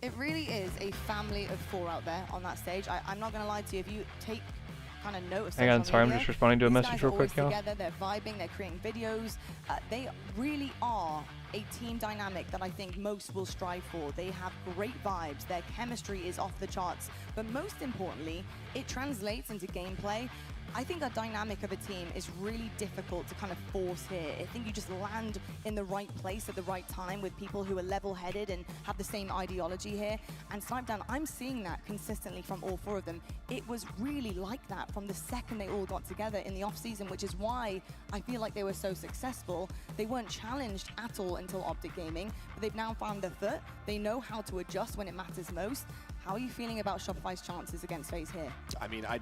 It really is a family of 4 out there on that stage. I'm not going to lie to you. If you take kind of note of Hang on, social sorry, I'm media, just responding to a these message guys real are quick, always y'all. together, they're vibing, they're creating videos. They really are a team dynamic that I think most will strive for. They have great vibes, their chemistry is off the charts, but most importantly, it translates into gameplay. I think a dynamic of a team is really difficult to kind of force here. I think you just land in the right place at the right time with people who are level-headed and have the same ideology here. And Snipedown, I'm seeing that consistently from all 4 of them. It was really like that from the second they all got together in the off-season, which is why I feel like they were so successful. They weren't challenged at all until Optic Gaming, but they've now found their foot. They know how to adjust when it matters most. How are you feeling about Shopify's chances against FaZe here? I mean, I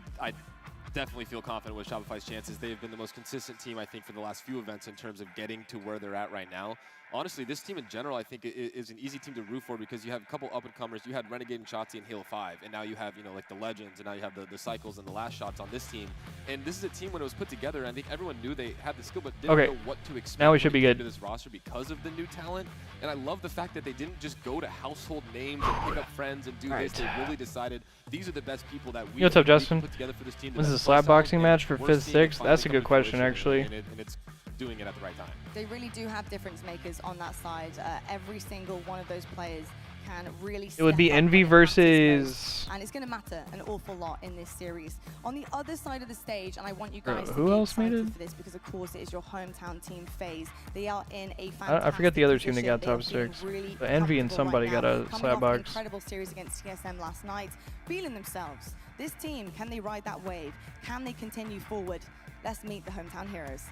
definitely feel confident with Shopify's chances. They've been the most consistent team, I think, for the last few events in terms of getting to where they're at right now. Honestly, this team in general, I think, is an easy team to root for because you have a couple up-and-comers. You had Renegade and Shotzi in Halo 5, and now you have, you know, like the Legends, and now you have the Cycles and the Last Shots on this team. And this is a team when it was put together, I think everyone knew they had the skill, but didn't know what to expect. Now we should be good To this roster because of the new talent. And I love the fact that they didn't just go to household names and pick up friends and do this. They really decided these are the best people that we what's up, Justin? put together for this team. This is a slap boxing match for 5th, 6th. That's a good question, actually. And it's doing it at the right time. They really do have difference makers on that side. Every single one of those players can really It would be step up Envy when it matters versus... most, and it's going to matter an awful lot in this series. On the other side of the stage, and I want you guys to who be else made excited it? for this because, of course, it is your hometown team, FaZe. They are in a fantastic I forget the other team that position. got They are top feeling 6. really But Envy and comfortable somebody right got now. a Coming slap off an box. incredible series against TSM last night, feeling themselves. This team, can they ride that wave? Can they continue forward? Let's meet the hometown heroes.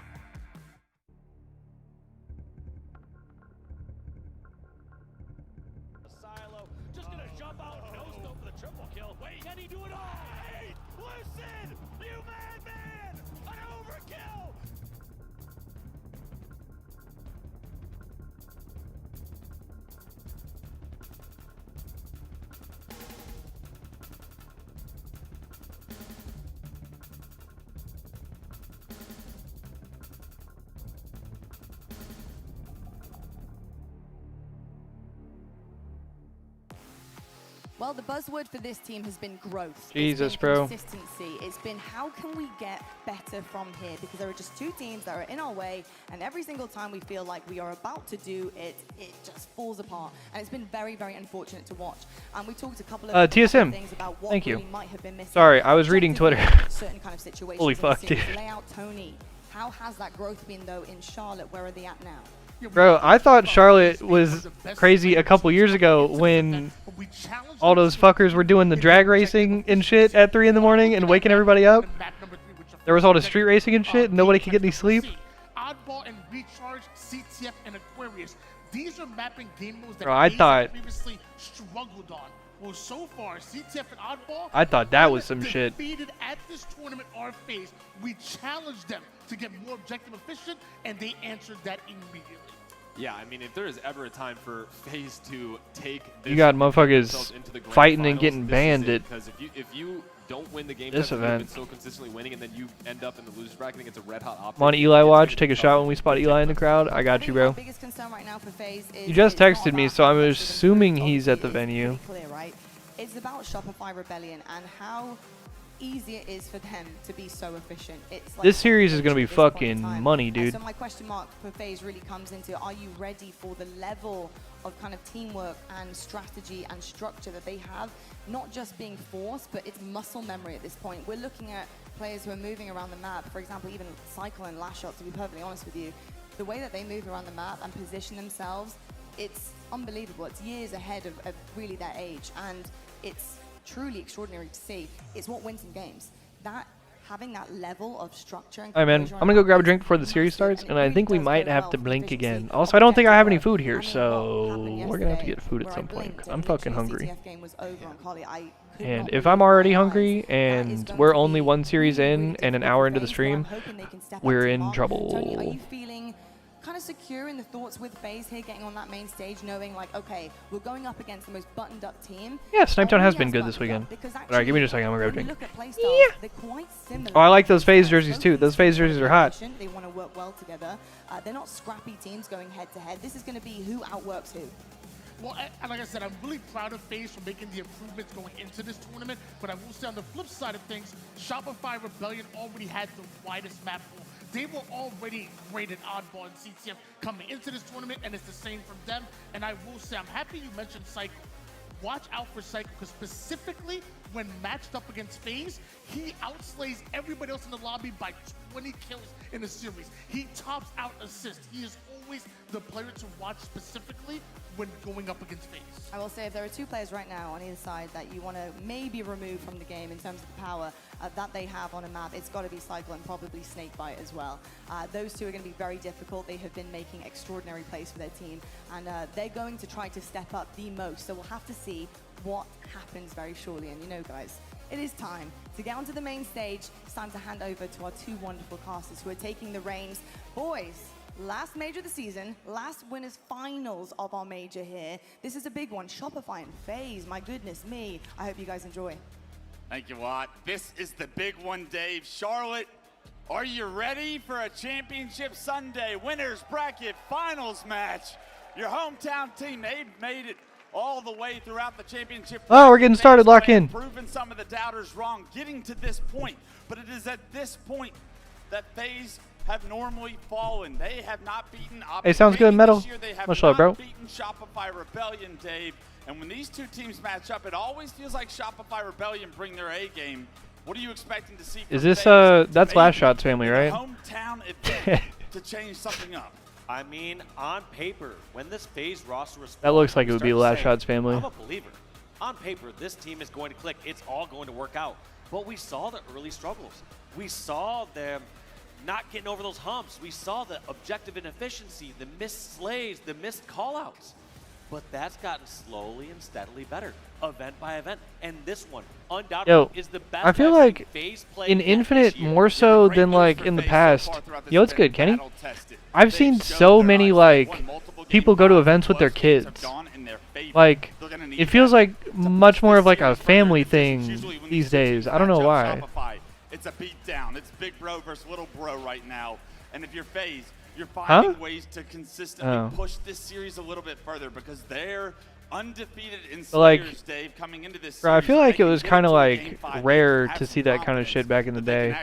Just gonna jump out, no scope for the triple kill. Wait, can he do it all? Hey, listen, you madman! An overkill! Well, the buzzword for this team has been growth. Jesus, it's been bro. Consistency. It's been how can we get better from here? Because there are just 2 teams that are in our way, and every single time we feel like we are about to do it, it just falls apart. And it's been very, very unfortunate to watch. And we talked a couple of TSM. things about what Thank you. really might have been missing. Sorry, I was reading Twitter. Certain kind of situations. Holy in the fuck, series. dude. Layout Tony. How has that growth been though in Charlotte? Where are they at now? Bro, I thought Charlotte was crazy a couple years ago when all those fuckers were doing the drag racing and shit at 3 in the morning and waking everybody up. There was all the street racing and shit, and nobody could get any sleep. Oddball and Recharge, CTF and Aquarius. These are mapping game modes that Bro, I FaZe thought- previously struggled on. Well, so far, CTF and Oddball. I thought that was some shit. Defeated at this tournament are FaZe. We challenged them to get more objective efficient, and they answered that immediately. Yeah, I mean, if there is ever a time for FaZe to take this You got themselves motherfuckers into the grand fighting and finals, getting this is banned it. at Because if you don't win the game this that you've event. been so consistently winning, and then you end up in the losers bracket against a red hot Optic. I'm on Eli watch, take a shot when we spot Eli in the crowd. I got you, bro. Biggest concern right now for FaZe is You just it's not texted me, about so I'm how much assuming of an he's at the improvement. venue. It's pretty clear, right? It's about Shopify Rebellion and how easy it is for them to be so efficient. It's like This series is gonna be at this point in fucking time. money, dude. So my question mark for FaZe really comes into, are you ready for the level of kind of teamwork and strategy and structure that they have? Not just being forced, but it's muscle memory at this point. We're looking at players who are moving around the map. For example, even Cycle and Last Shot, to be perfectly honest with you. The way that they move around the map and position themselves, it's unbelievable. It's years ahead of really their age. And it's truly extraordinary to see. It's what wins in games. That having that level of structure and Alright, man. composure I'm on gonna go that grab a is drink before the series massive, starts, and and it I really think we does might bode have well to for blink efficiency again. of Also, I don't think I have any objective food work. here, I mean, what so happened we're gonna have to yesterday get food at where some I point. blinked I'm and fucking literally hungry. CTF game was over on Collie. I could And not if believe I'm my already eyes. hungry That is and going we're to only be 1 series really, in really and an difficult hour for into the FaZe, but stream, I'm hoping they can step up we're to the in mark. Tony, are trouble. you feeling kind of secure in the thoughts with FaZe here, getting on that main stage, knowing like, okay, we're going up against the most buttoned up team? Yeah, Snipetown has Only been as good this buttoned weekend. up, because Alright, give me just a second, I'm gonna when grab a you drink. look at play styles, they're quite similar. Oh, I like those FaZe Both jerseys too. teams Those FaZe very jerseys are hot. efficient. They want to work well together. They're not scrappy teams going head to head. This is going to be who outworks who. Well, and like I said, I'm really proud of FaZe for making the improvements going into this tournament, but I will say on the flip side of things, Shopify Rebellion already had the widest map pool. They were already rated oddball in CTF coming into this tournament, and it's the same from them. And I will say, I'm happy you mentioned Cycle. Watch out for Cycle, because specifically when matched up against FaZe, he outslays everybody else in the lobby by 20 kills in a series. He tops out assists. He is always the player to watch specifically when going up against FaZe. I will say if there are two players right now on either side that you want to maybe remove from the game in terms of the power that they have on a map, it's got to be Cycle and probably Snakebite as well. Those two are going to be very difficult. They have been making extraordinary plays for their team, and they're going to try to step up the most. So we'll have to see what happens very shortly. And you know, guys, it is time to get onto the main stage. It's time to hand over to our two wonderful casters who are taking the reins. Boys, last major of the season, last winners finals of our major here. This is a big one, Shopify and FaZe. My goodness me. I hope you guys enjoy. Thank you, Watt. This is the big one, Dave. Charlotte, are you ready for a championship Sunday winners bracket finals match? Your hometown team, they've made it all the way throughout the championship. Oh, we're getting started. Lock in. Proving some of the doubters wrong, getting to this point. But it is at this point that FaZe have normally fallen. They have not beaten Hey, sounds good, Metal. This year. They have Much love, bro. beaten Shopify Rebellion, Dave. And when these two teams match up, it always feels like Shopify Rebellion bring their A game. What are you expecting to see? Is this that's Last Shot's family, right? Hometown event to change something up. I mean, on paper, when this FaZe roster was That looks like it would be Last Shot's family. I'm a believer. On paper, this team is going to click. It's all going to work out. But we saw the early struggles. We saw them not getting over those humps. We saw the objective inefficiency, the missed slays, the missed callouts. But that's gotten slowly and steadily better, event by event. And this one, undoubtedly, is the best. I feel like in Infinite more so than like in the past. Yo, it's good, Kenny. I've seen so many like people go to events with their kids. Like it feels like much more of like a family thing these days. I don't know why. It's a beatdown. It's big bro versus little bro right now. And if you're FaZe, you're finding ways to consistently push this series a little bit further because they're undefeated in series, Dave, coming into this series. I feel like it was kind of like rare to see that kind of shit back in the day.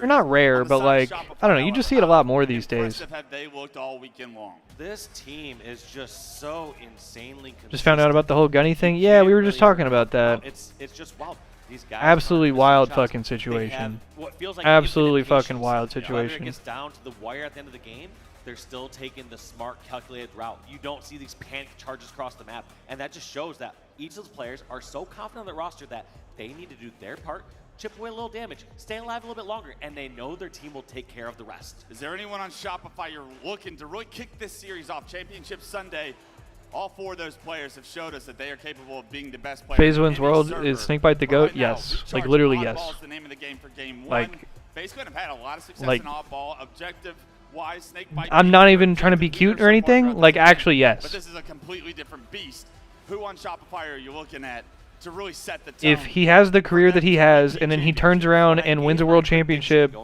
Or not rare, but like, I don't know, you just see it a lot more these days. This team is just so insanely consistent. Just found out about the whole Gunny thing? Yeah, we were just talking about that. It's just wild. These guys absolutely wild fucking situation. Like absolutely fucking wild situation. Whether it gets down to the wire at the end of the game, they're still taking the smart, calculated route. You don't see these panic charges across the map, and that just shows that each of those players are so confident on their roster that they need to do their part, chip away a little damage, stay alive a little bit longer, and they know their team will take care of the rest. Is there anyone on Shopify you're looking to really kick this series off? Championship Sunday. All four of those players have showed us that they are capable of being the best players. FaZe wins World. Is Snakebite the GOAT? Right now, yes. Like, literally, yes. The name of the game for game like, one. FaZe could have had a lot of success like, in off-ball. Objective-wise, Snakebite... I'm not even trying to be cute or anything. Like, actually, yes. But this is a completely different beast. Who on Shopify are you looking at to really set the tone? If he has the career that he has, and then he turns around and wins a World Championship,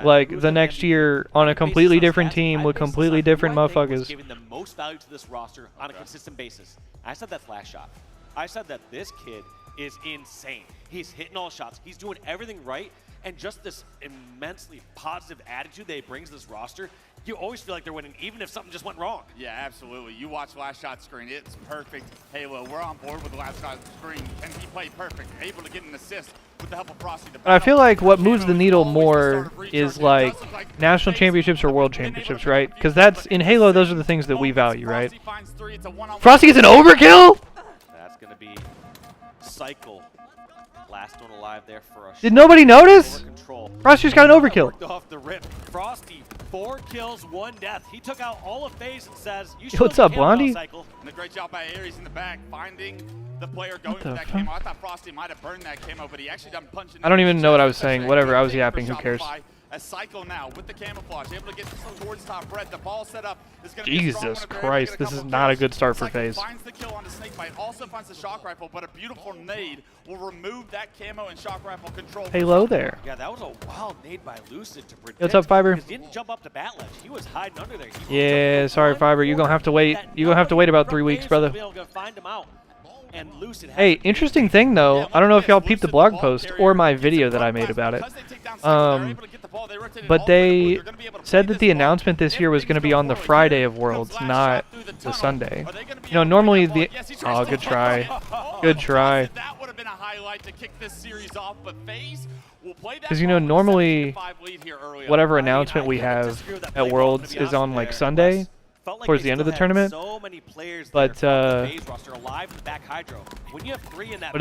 like, the next year on a completely different team with completely different motherfuckers. Giving the most value to this roster on a consistent basis. I said that's Last Shot. I said that this kid is insane. He's hitting all shots. He's doing everything right. And just this immensely positive attitude that he brings to this roster, you always feel like they're winning, even if something just went wrong. Yeah, absolutely. You watch Last Shot screen, it's perfect. Halo, we're on board with the Last Shot screen, and he played perfect, able to get an assist with the help of Frosty. I feel like what moves the needle more is like national championships or world championships, right? Because that's in Halo, those are the things that we value, right? Frosty gets an overkill? That's going to be Cycle. Last one alive there for a Did nobody notice? Frosty just got an overkill. Off the rip. Frosty, 4 kills, 1 death. He took out all of FaZe and says, "You should." What's up, Blondie? And a great job by Aries in the back, finding the player going for that camo. I thought Frosty might have burned that camo, but he actually done punching. I don't even know what I was saying. Whatever, I was yapping. Who cares? As Cycle now with the camouflage, able to get towards top red. The ball set up is going to Jesus Christ, this is not a good start for FaZe. Finds the kill on the snakebite, also finds the shock rifle, but a beautiful nade will remove that camo and shock rifle control. Hello there. Yeah, that was a wild nade by Lucid to predict. What's up, Fiber? He didn't jump up to bat ledge. He was hiding under there. Yeah, sorry, Fiber. You're gonna have to wait. You're gonna have to wait about 3 weeks, brother. Hey, interesting thing though. I don't know if y'all peeped the blog post or my video that I made about it. But they said that the announcement this year was going to be on the Friday of Worlds, not the Sunday. You know, normally the... Oh, good try. Good try. Because, you know, normally whatever announcement we have at Worlds is on, like, Sunday, towards the end of the tournament. But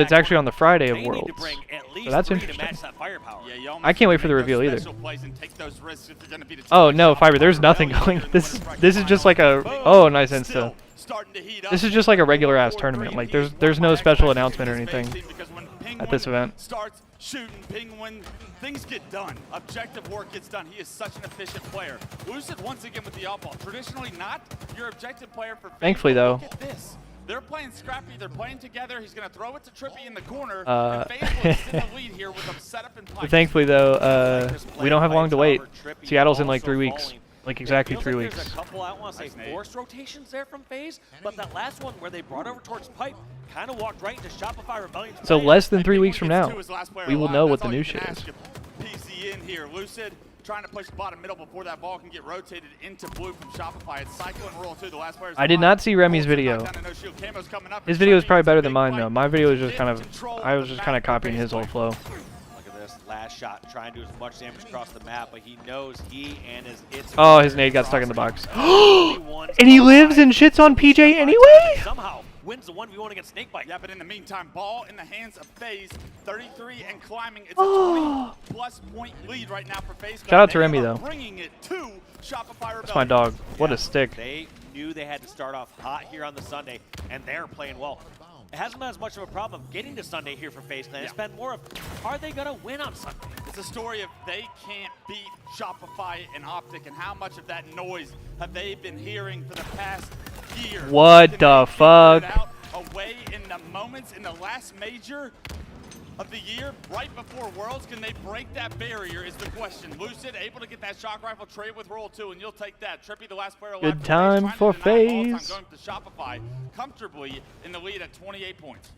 it's actually on the Friday of Worlds. So that's interesting. I can't wait for the reveal either. Oh no, Fiber, there's nothing going. This is just like a nice insta. This is just like a regular ass tournament. Like there's no special announcement or anything at this event. Shooting, Penguin, things get done. Objective work gets done. He is such an efficient player. Lucid once again with the outball. Traditionally not your objective player for FaZe. Thankfully though. Look at this. They're playing scrappy. They're playing together. He's going to throw it to Trippy in the corner. And FaZe will extend the lead here with them set up in pipe. Thankfully though, we don't have long to wait. Seattle's in like 3 weeks. Like exactly 3 weeks. There's a couple, I want to say, forced rotations there from FaZe, but that last one where they brought over towards pipe kind of walked right into Shopify Rebellion. So less than 3 weeks from now, we will know what the new shit is. PC in here, Lucid trying to push the bottom middle before that ball can get rotated into blue from Shopify. It's Cycle and Roll 2. The last player. I did not see Remy's video. His video is probably better than mine though. My video was just kind of, I was just kind of copying his whole flow. Last shot, trying to do as much damage across the map, but he knows he and his Oh, his nade got stuck in the box. And he lives and shits on PJ anyway? Somehow wins the 1v1 against Snakebite. Yeah, but in the meantime, ball in the hands of FaZe, 33 and climbing. It's a 20+ point lead right now for FaZe. Shout out to Remy though. Bringing it to Shopify That's my dog. What a stick. They knew they had to start off hot here on the Sunday, and they're playing well. It hasn't been as much of a problem getting to Sunday here for FaZe Clan. It's been more of, are they going to win on Sunday? It's a story of they can't beat Shopify and Optic, and how much of that noise have they been hearing for the past year. What the fuck? Away in the moments in the last major of the year, right before Worlds, can they break that barrier is the question. Lucid able to get that shock rifle trade with Roll 2, and you'll take that. Trippy, the last player alive. Good time for FaZe. Going to Shopify comfortably in the lead at 28 points.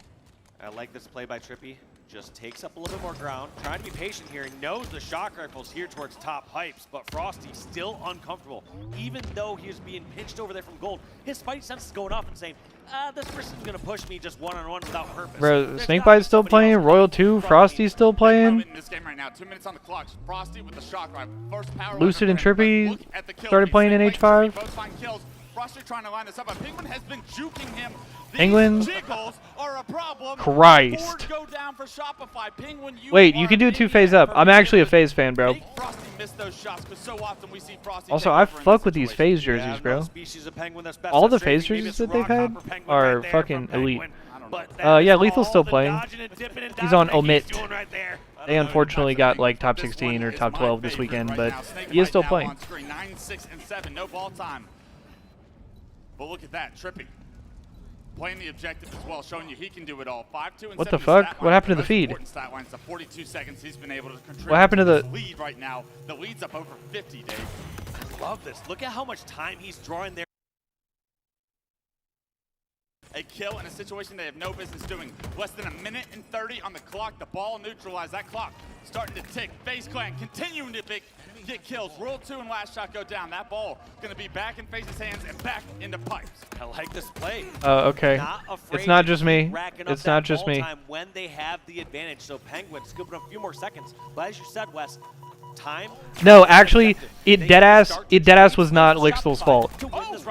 I like this play by Trippy. Just takes up a little bit more ground, trying to be patient here. Knows the shock rifle's here towards top pipes, but Frosty still uncomfortable. Even though he is being pinched over there from gold, his spidey sense is going off and saying, this person's gonna push me just one-on-one without purpose. Bro, Snakebite's still playing, Royal 2, Frosty's still playing. In this game right now, 2 minutes on the clock. Frosty with the shock rifle. First power Lucid and Trippy started playing in H5. Both find kills. Frosty trying to line this up, but Penguin has been juking him. Penguin. Jiggles are a problem. Christ. Go down for Shopify. Penguin, wait, you can do 2 FaZe up. I'm actually a FaZe fan, bro. Frosty missed those shots, because so often we see Frosty. Also, I fuck with these FaZe jerseys, bro. All the FaZe jerseys that they've had are fucking elite. Yeah, Lethal's still playing. He's on Omit. They unfortunately got like top 16 or top 12 this weekend, but he is still playing. 9, 6, and 7, no ball time. But look at that, Trippy. Playing the objective as well, showing you he can do it all. 5, 2, and what the fuck? What happened to the feed? Stat lines of 42 seconds. He's been able to contribute. What happened to the lead right now? The lead's up over 50, Dave. I love this. Look at how much time he's drawing there. A kill in a situation they have no business doing. Less than 1 minute and 30 on the clock. The ball neutralized. That clock starting to tick. FaZe Clan continuing to get kills. Roll 2 and last shot go down. That ball going to be back in FaZe's hands and back into pipes. I like this play. Okay. It's not just me. It's not just me. When they have the advantage, so Penguin scooping a few more seconds. But as you said, Wes, time. No, actually, it deadass was not Lixthal's fault.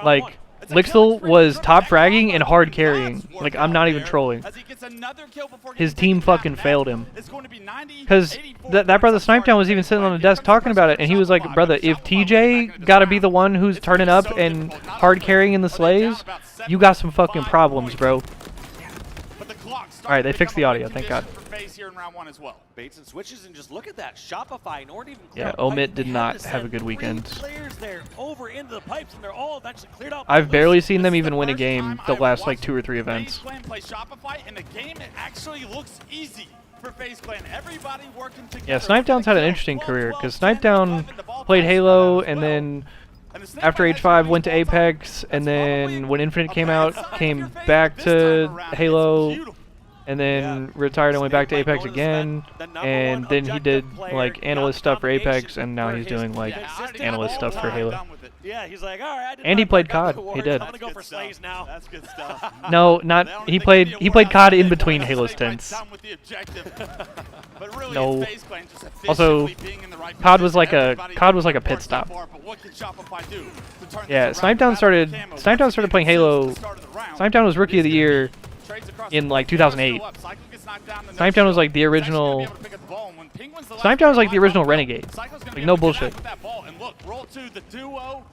Like, Lixthal was top fragging and hard carrying. Like, I'm not even trolling. His team fucking failed him. Because that brother Snipedown was even sitting on the desk talking about it, and he was like, brother, if TJ gotta be the one who's turning up and hard carrying in the slays, you got some fucking problems, bro. Alright, they fixed the audio, thank God. FaZe here in round 1 as well. Baits and switches, and just look at that. Shopify, Nord even Yeah, cleared Omit pipe. did They not had to have a send good 3 weekend. players there over into the pipes, and they're all eventually cleared out. I've barely seen them even win a game the last like 2 or 3 events. FaZe Clan play Shopify, and the game it actually looks easy for FaZe Clan. Everybody working together. Yeah, Snipedown's had an interesting career because Snipedown played Halo and then after H5 went to Apex, and then when Infinite came out, came back to Halo, and then retired and went back to Apex again, and then he did like analyst stuff for Apex, and now he's doing like analyst stuff for Halo. Yeah, he's like, all right. And he played COD. He did. I'm gonna go for Slays now. That's good stuff. No, not he played COD in between Halo stints. No. Also, COD was like a pit stop. Yeah, Snipedown started playing Halo. Snipedown was Rookie of the Year in like 2008. Snipedown was like the original. Snipedown was like the original Renegade. Like no bullshit. And look, roll 2, the duo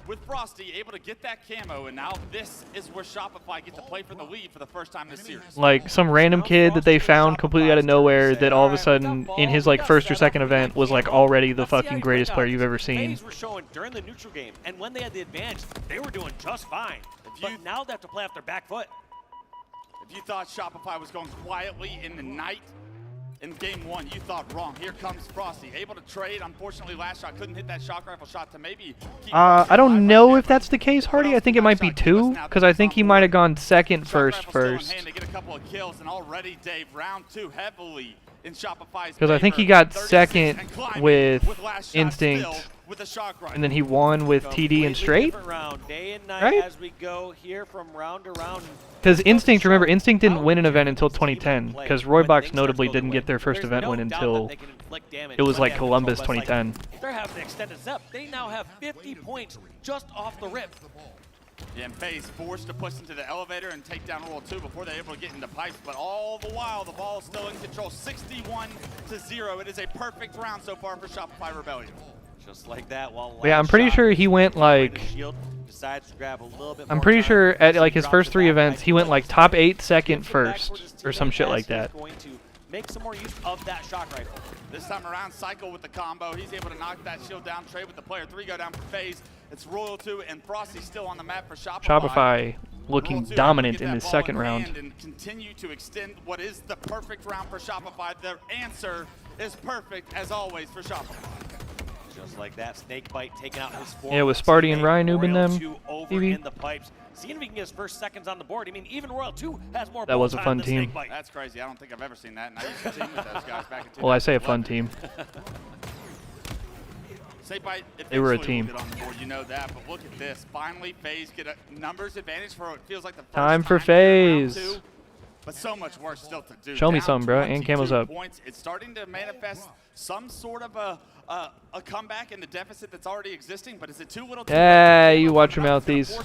with Frosty able to get that camo, and now this is where Shopify get to play for the lead for the first time this series. Like some random kid that they found completely out of nowhere that all of a sudden in his like first or second event was like already the fucking greatest player you've ever seen. FaZe were showing during the neutral game, and when they had the advantage, they were doing just fine. But now they have to play off their back foot. If you thought Shopify was going quietly in the night in game 1, you thought wrong. Here comes Frosty, able to trade. Unfortunately, last shot couldn't hit that shock rifle shot to maybe keep I don't know if that's the case, Hardy. I think it might be 2, because I think he might have gone second first. They get a couple of kills, and already, Dave, round 2 heavily in Shopify's Because I think he got second with Instinct, and then he won with TD and Straight, right? As we go here from round to round. Because Instinct, remember, Instinct didn't win an event until 2010, because Roybox notably didn't get their first event win until it was like Columbus 2010. They're having an extended step. They now have 50 points just off the rip. Yeah, and FaZe forced to push into the elevator and take down roll 2 before they're able to get into pipes, but all the while, the ball is still in control, 61-0. It is a perfect round so far for Shopify Rebellion. Just like that. Yeah, I'm pretty sure he went like. I'm pretty sure at like his first 3 events, he went like top 8, second, first, or some shit like that. Make some more use of that shock rifle. This time around, Cycle with the combo. He's able to knock that shield down. Trade with the player 3 go down for FaZe. It's Royal 2 and Frosty still on the map for Shopify. Shopify looking dominant in his second round. And continue to extend what is the perfect round for Shopify. Their answer is perfect as always for Shopify. Just like that, Snakebite taking out his form. Yeah, with Sparty and Ryan Noob in them. In the pipes. Seeing if he can get his first seconds on the board. I mean, even Royal 2 has more. That was a fun team. That's crazy. I don't think I've ever seen that. And I used to team with those guys back in 2011. Well, I say a fun team. They were a team. On the board, you know that, but look at this. Finally, FaZe get a numbers advantage for what feels like the first time for FaZe. But so much work still to do. Show me some, bro. And Camo's up. Points. It's starting to manifest some sort of a comeback in the deficit that's already existing, but is it too little? Yeah, you watch your mouth, these.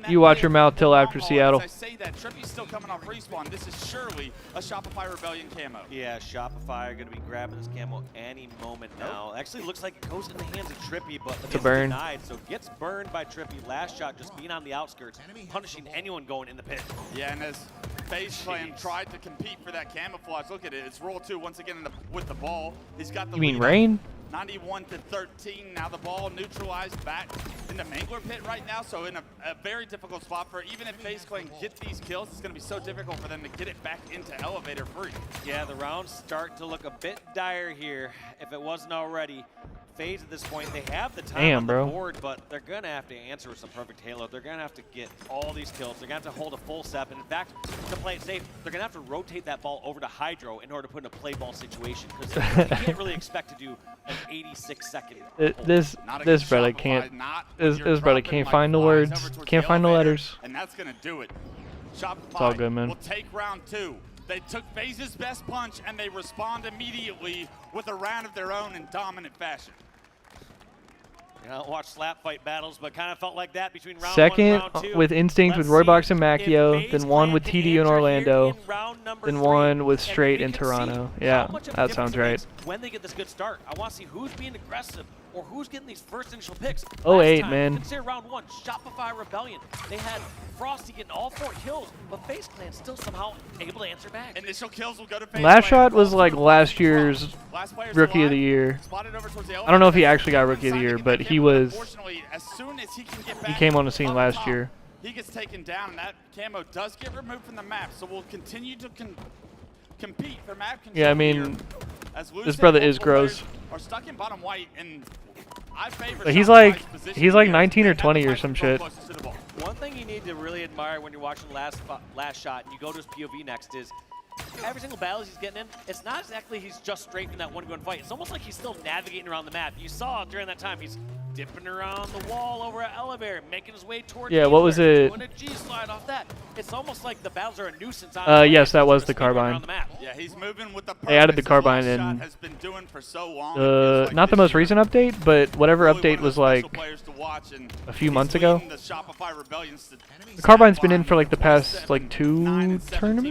You watch your mouth till after Seattle. I say that Trippy's still coming off respawn. This is surely a Shopify Rebellion camo. Yeah, Shopify are going to be grabbing this camo any moment now. Actually, looks like it goes in the hands of Trippy, but it's a burn. Denied, so gets burned by Trippy. Last shot just being on the outskirts, punishing anyone going in the pit. Yeah, and as FaZe Clan tried to compete for that camouflage, look at it. It's roll 2 once again with the ball. He's got the. You mean Rain? 91-13. Now the ball neutralized back in the Mangler pit right now, so in a very difficult spot for even if FaZe Clan get these kills, it's going to be so difficult for them to get it back into elevator free. Yeah, the rounds start to look a bit dire here, if it wasn't already. FaZe at this point, they have the time on the board, but they're going to have to answer with some perfect Halo. They're going to have to get all these kills. They're going to have to hold a full step. And in fact, to play it safe, they're going to have to rotate that ball over to Hydro in order to put in a play ball situation, because you can't really expect to do an 86-second. This brother can't. This brother can't find the words. Can't find the letters. And that's going to do it. Shopify it's all good, man. will take round 2. They took FaZe's best punch, and they respond immediately with a round of their own in dominant fashion. You know, watch slap fight battles, but kind of felt like that between round second 1 and round 2. With Instinct with Roybox and Macchio, then one with TD in Orlando, then one with Straight in Toronto. Yeah, that sounds right. When they get this good start, I want to see who's being aggressive, or who's getting these first initial picks. Oh, Last 8, time, man. Consider round 1, Shopify Rebellion. They had Frosty getting all 4 kills, but FaZe Clan still somehow able to answer back. Initial kills will go to FaZe Last Clan. shot was like last year's Rookie of the Year. I don't know if he actually got Rookie of the Year, but he was. As soon as he can get He back came on the scene up last top, year. He gets taken down, and that camo does get removed from the map. So we'll continue to compete for map control. Yeah, I mean, here, as this Lucid brother and is multiple gross. players are stuck in bottom white, and I favor But he's Shopify's like position he's like here. 19 or They have 20 the or mic some control shit. closest to the ball. One thing you need to really admire when you're watching last shot and you go to his POV next is every single battle he's getting in, it's not exactly he's just straight in that one-gun fight. It's almost like he's still navigating around the map. You saw during that time he's dipping around the wall over an elevator, making his way towards Yeah, what was it? doing a G-slide off that. It's almost like the battles are a nuisance on Yes, that was the carbine. Yeah, he's moving with the They added the purpose. carbine His last in. shot has been doing for so long. It feels like Not the this most year. recent update, but whatever Really update one of was the special like players to watch, and a few he's months ago. leading the Shopify Rebellions to The carbine's been in for like the past like 2 tournaments,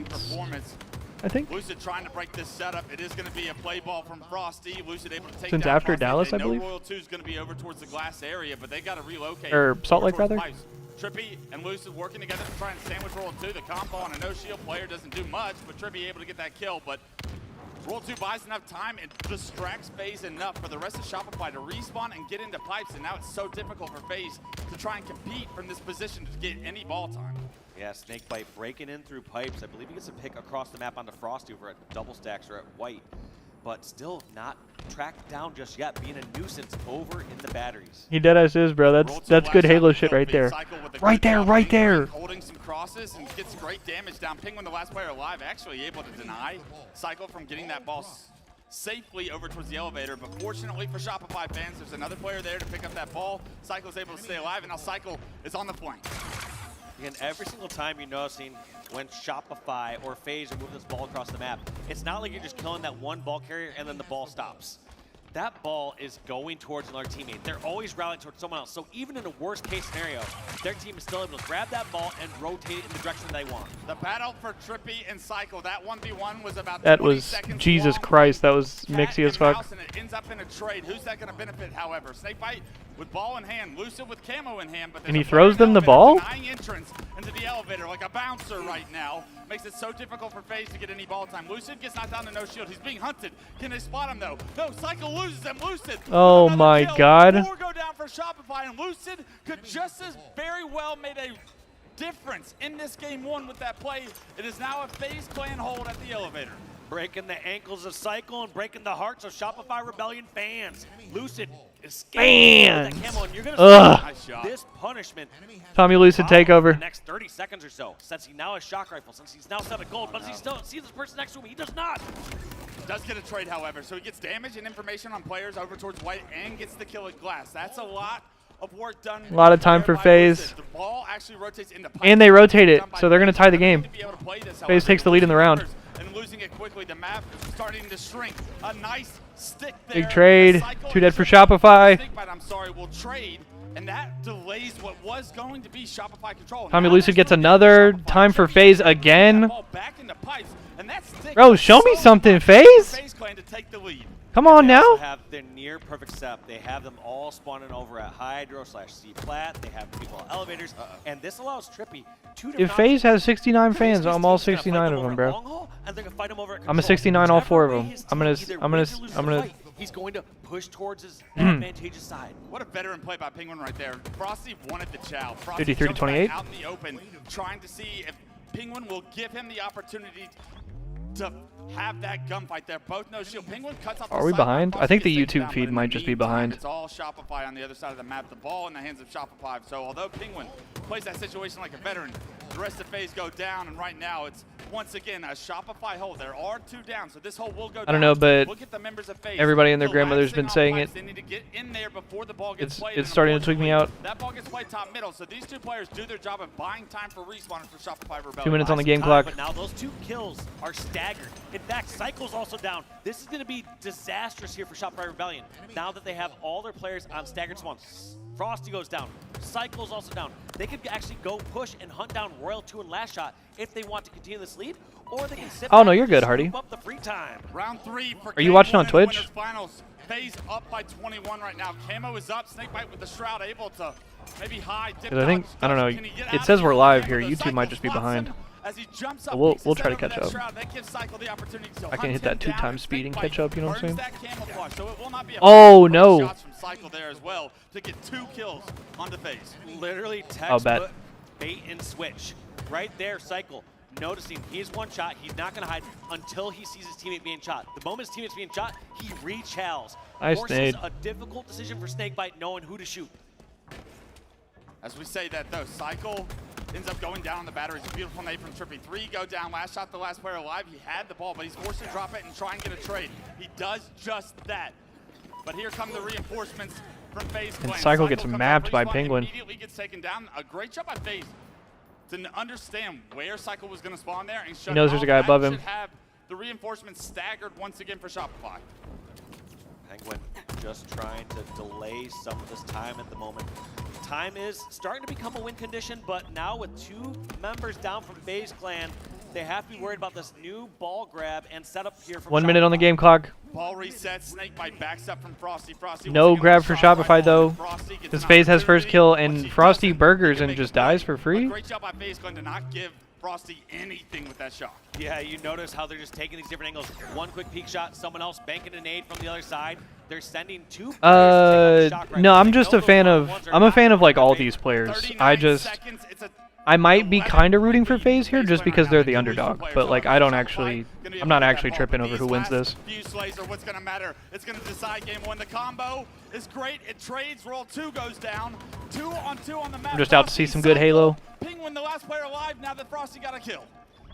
performance. I think. Lucid trying to break this setup. It is going to be a play ball from Frosty. Lucid able to take Since down after Frosty. Dallas, They I know believe? Royal 2 is going to be over towards the glass area, but they got to relocate. Or Salt over Lake, towards rather? pipes. Trippy and Lucid working together to try and sandwich Royal 2. The combo on a no-shield player doesn't do much, but Trippy able to get that kill. But Royal 2 buys enough time and distracts FaZe enough for the rest of Shopify to respawn and get into pipes, and now it's so difficult for FaZe to try and compete from this position to get any ball time. Yeah, Snakebite breaking in through pipes. I believe he gets a pick across the map onto Frosty over at double stacks or at white, but still not tracked down just yet, being a nuisance over in the batteries. He deadass is, bro. That's good Halo shit right there. Right there, right there. Holding some crosses and gets great damage down. Penguin, the last player alive, actually able to deny Cycle from getting that ball safely over towards the elevator. But fortunately for Shopify fans, there's another player there to pick up that ball. Cycle's able to stay alive, and now Cycle is on the flank. And every single time you're noticing when Shopify or FaZe are moving this ball across the map, it's not like you're just killing that one ball carrier and then the ball stops. That ball is going towards another teammate. They're always rallying towards someone else. So even in a worst case scenario, their team is still able to grab that ball and rotate it in the direction they want. The battle for Trippy and Cycle, that 1v1 was about That 20 was seconds Jesus long. Christ. That was Cat mixy as and fuck. mouse, and it ends up in a trade. Who's that going to benefit, however? Snakebite with ball in hand, Lucid with camo in hand, but And he there's a throws player them the in ball? denying entrance into the elevator like a bouncer right now. Makes it so difficult for FaZe to get any ball time. Lucid gets knocked down to no shield. He's being hunted. Can they spot him though? No, Cycle loses him. Lucid. Oh with another my kill. God. 4 go down for Shopify, and Lucid could just as very well made a difference in this game 1 with that play. It is now a FaZe Clan hold at the elevator. Breaking the ankles of Cycle and breaking the hearts of Shopify Rebellion fans. Lucid escaping with that camo, and you're gonna see this punishment. Tommy Lucid takeover. The next 30 seconds or so, since he now has shock rifle, since he's now 7 gold, but he still sees this person next to him. He does not. Does get a trade, however, so he gets damage and information on players over towards white and gets the kill at glass. That's a lot of work done. A lot of time for FaZe. The ball actually rotates into And they rotate it, so they're going to tie the game. FaZe takes the lead in the round. And losing it quickly, the map is starting to shrink. A nice stick there. Big trade. 2 dead for Shopify. Snakebite, I'm sorry, will trade, and that delays what was going to be Shopify control. Tommy Lucid gets another time for FaZe again. Back into pipes, and that stick Bro, show me something, FaZe. FaZe Clan to take the lead. Come on They now. also have their near perfect setup. They have them all spawning over at Hydro/C Plat. They have people at elevators, and this allows Trippy to. If FaZe has 69 fans, I'm all 69 of them, bro. I'm a 69 all 4 of them. I'm gonna. He's going to push towards his advantageous side. What a veteran play by Penguin right there. Frosty wanted the chow. 53 to 28. Out in the open, trying to see if Penguin will give him the opportunity to have that gunfight there. Both no shield. Penguin cuts off. Are we behind? I think the YouTube feed might just be behind. It's all Shopify on the other side of the map. The ball in the hands of Shopify. So although Penguin plays that situation like a veteran, the rest of FaZe go down, and right now it's once again a Shopify hold. There are 2 down, so this hold will go down. I don't know, but Look at the members of FaZe. everybody and their The grandmother's last been thing saying on it. pipes, they need to get in there before the ball gets played, It's and starting to tweak me out. that ball gets played top middle, so these 2 players do their job of buying time for respawn for Shopify Rebellion. 2 minutes on the game clock. But now those 2 kills are staggered. In fact, Cycle's also down. This is going to be disastrous here for Shopify Rebellion. Now that they have all their players on staggered spawns. Frosty goes down. Cycle's also down. They could actually go push and hunt down Royal 2 and Last Shot if they want to continue this lead, or they can sit Oh, back no, you're and good, scoop Hardy. up the free time. Round 3 for Are you watching on Game 1 Twitch? winners finals. FaZe up by 21 right now. Camo is up. Snakebite with the Shroud able to maybe hide. Because I think, I don't know, it says we're live here. YouTube might just be behind. But we'll try to catch up. I can hit that 2x speed and catch up, you know what I'm saying? Oh, no. There as well to get 2 kills on the FaZe. Literally I'll bet. textbook bait and switch. Right there, Cycle. Noticing he's one shot, he's not going to hide until he sees his teammate being shot. The moment his teammate's being shot, he rechalls. Nice Forces nade. a difficult decision for Snakebite knowing who to shoot. As we say that though, Cycle ends up going down on the batteries. A beautiful nade from Trippy. 3 go down. Last shot, the last player alive. He had the ball, but he's forced to drop it and try and get a trade. He does just that. But here come the reinforcements from FaZe. And Cycle gets mapped by Penguin. Immediately gets taken down. A great job by FaZe to understand where Cycle was going to spawn there and shut He knows there's a guy above him. Should have the reinforcements staggered once again for Shopify. Penguin just trying to delay some of this time at the moment. Time is starting to become a win condition, but now with 2 members down from FaZe Clan, they have to be worried about this new ball grab and setup here from 1 minute on the game clock. Ball reset, Snakebite backs up from Frosty. Frosty No grab for Shopify though. Because FaZe has first kill and Frosty burgers and just dies for free. Great job by FaZe Clan to not give Frosty anything with that shot. Yeah, you notice how they're just taking these different angles. One quick peek shot, someone else banking a nade from the other side. They're sending 2 players to take on the shot right no, now. I'm They just know a those fan one-on-ones of, are I'm a not fan of gonna like all fade. these players. 39 seconds, I might be kind of rooting for FaZe here just because they're the underdog, but like I don't actually, I'm not actually tripping over who wins this. Few slays are what's going to matter. It's going to decide game 1. The combo is great. It trades. Roll 2 goes down. 2 on 2 on the map. I'm just out to see some good Halo. Penguin, the last player alive now that Frosty got a kill.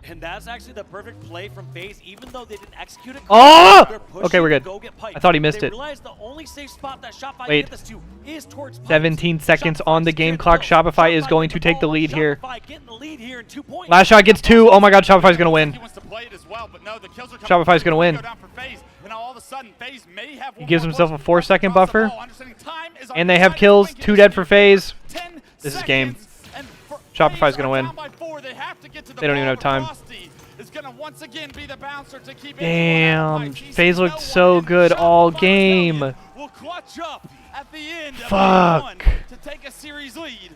And that's actually the perfect play from FaZe, even though they didn't execute it. Oh! They're pushing Okay, we're to good. go get piped. I thought he missed They it. realized the only safe spot that Shopify can Wait. get this to is towards pipes. 17 seconds on the game clock. Shopify is going to take the lead here. Shopify getting the lead here in 2 points. Last shot gets 2. Oh my god, Shopify's going to win. He wants to play it as well, but no, the kills are coming. Shopify's going to win. Go down for FaZe, and now all of a sudden, FaZe may have He one gives more himself a push 4-second across the buffer. ball. Understanding time is on And the they have side. kills. Penguin 2 gets dead for FaZe. 10 This is game. seconds, and Shopify's going to FaZe are win. down by 4. They have to get to the They don't even ball, have time. but Frosty is going to once again be the bouncer to keep Damn, FaZe looked so good all game. will clutch up at the end of Fuck. game 1 to take a series lead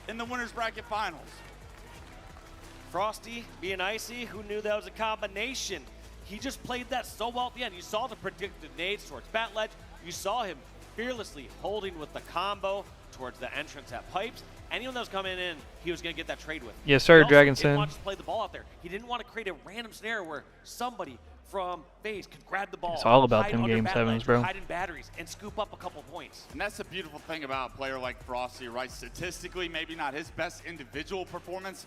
in the winners bracket finals. Frosty being icy, who knew that was a combination? He just played that so well at the end. You saw the predicted nades towards Bat Ledge. You saw him fearlessly holding with the combo towards the entrance at pipes. Anyone that was coming in, he was going to get that trade with. Yes, sir, He also Dragonson. didn't want to just play the ball out there. He didn't want to create a random scenario where somebody from FaZe could grab the ball. It's all about hide them under game Bat 7s, Ledge, bro. Hide in batteries and scoop up a couple points. And that's the beautiful thing about a player like Frosty, right? Statistically, maybe not his best individual performance,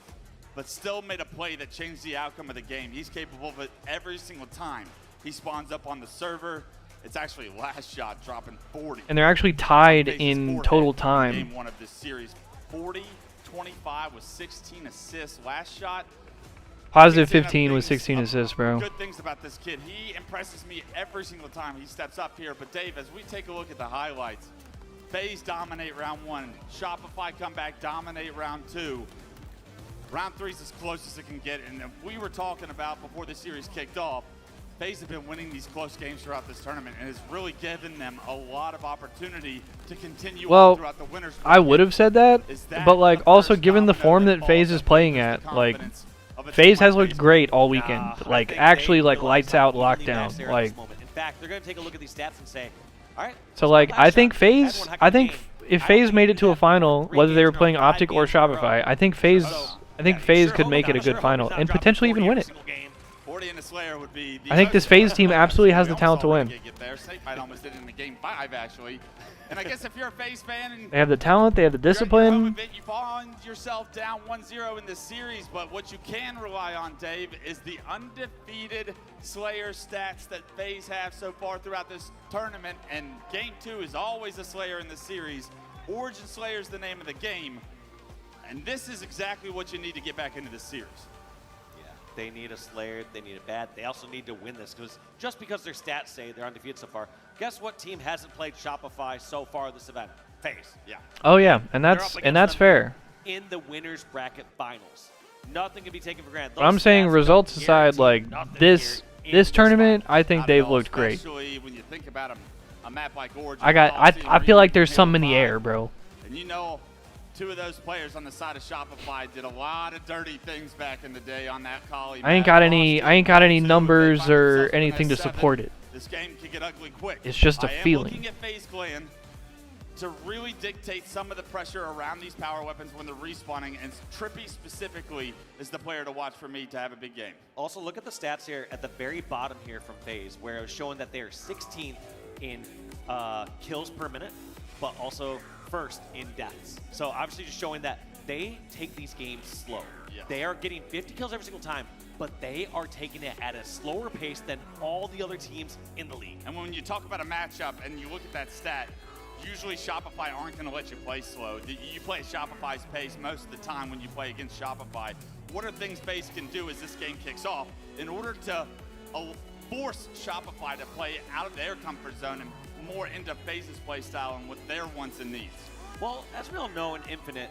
but still made a play that changed the outcome of the game. He's capable of it every single time. He spawns up on the server. It's actually last shot dropping 40. And they're actually tied FaZe's in forehead total in time. Game 1 of this series. 40-25 with 16 assists. Last shot. Positive 15 with 16 assists, bro. Good things about this kid. He impresses me every single time he steps up here. But Dave, as we take a look at the highlights, FaZe dominate round 1. Shopify come back, dominate round 2. Round 3 is as close as it can get. And we were talking about before the series kicked off, FaZe have been winning these close games throughout this tournament and has really given them a lot of opportunity to continue on throughout the winners. I would have said that, but like also given the form that FaZe is playing at, like FaZe has looked great all weekend. Like actually like lights out lockdown. Like In fact, they're going to take a look at these stats and say, all right. so like I think FaZe, if FaZe made it to a final, whether they were playing Optic or Shopify, I think FaZe could make it a good final and potentially even win it. 40 in the Slayer would be I think this FaZe team absolutely has the talent to win. Snakebite almost did it in the game 5 actually. And I guess if you're a FaZe fan and They have the talent, they have the discipline. you find yourself down 1-0 in this series, but what you can rely on, Dave, is the undefeated Slayer stats that FaZe have so far throughout this tournament. And game 2 is always a Slayer in the series. Origin Slayer is the name of the game. And this is exactly what you need to get back into this series. They need a Slayer, they need a bad. They also need to win this because just because their stats say they're undefeated so far, guess what team hasn't played Shopify so far this event? FaZe. Yeah. Oh yeah, and that's fair. In the winners bracket finals, nothing can be taken for granted. But I'm saying results aside, like this tournament, I think they've looked great. Especially when you think about them a map like Origin. I feel like there's something in the air, bro. And you know, two of those players on the side of Shopify did a lot of dirty things back in the day on that Kali map. I ain't got any numbers or anything to support it. This game can get ugly quick. It's just a feeling. Looking at FaZe Clan to really dictate some of the pressure around these power weapons when they're respawning, and Trippy specifically is the player to watch for me to have a big game. Also, look at the stats here at the very bottom here from FaZe, where it was showing that they are 16th in kills per minute, but also first in deaths. So obviously just showing that they take these games slow. Yeah. They are getting 50 kills every single time, but they are taking it at a slower pace than all the other teams in the league. And when you talk about a matchup and you look at that stat, usually Shopify aren't going to let you play slow. You play Shopify's pace most of the time when you play against Shopify. What are things FaZe can do as this game kicks off in order to force Shopify to play out of their comfort zone and more into FaZe's play style and what their wants and needs? Well, as we all know in Infinite,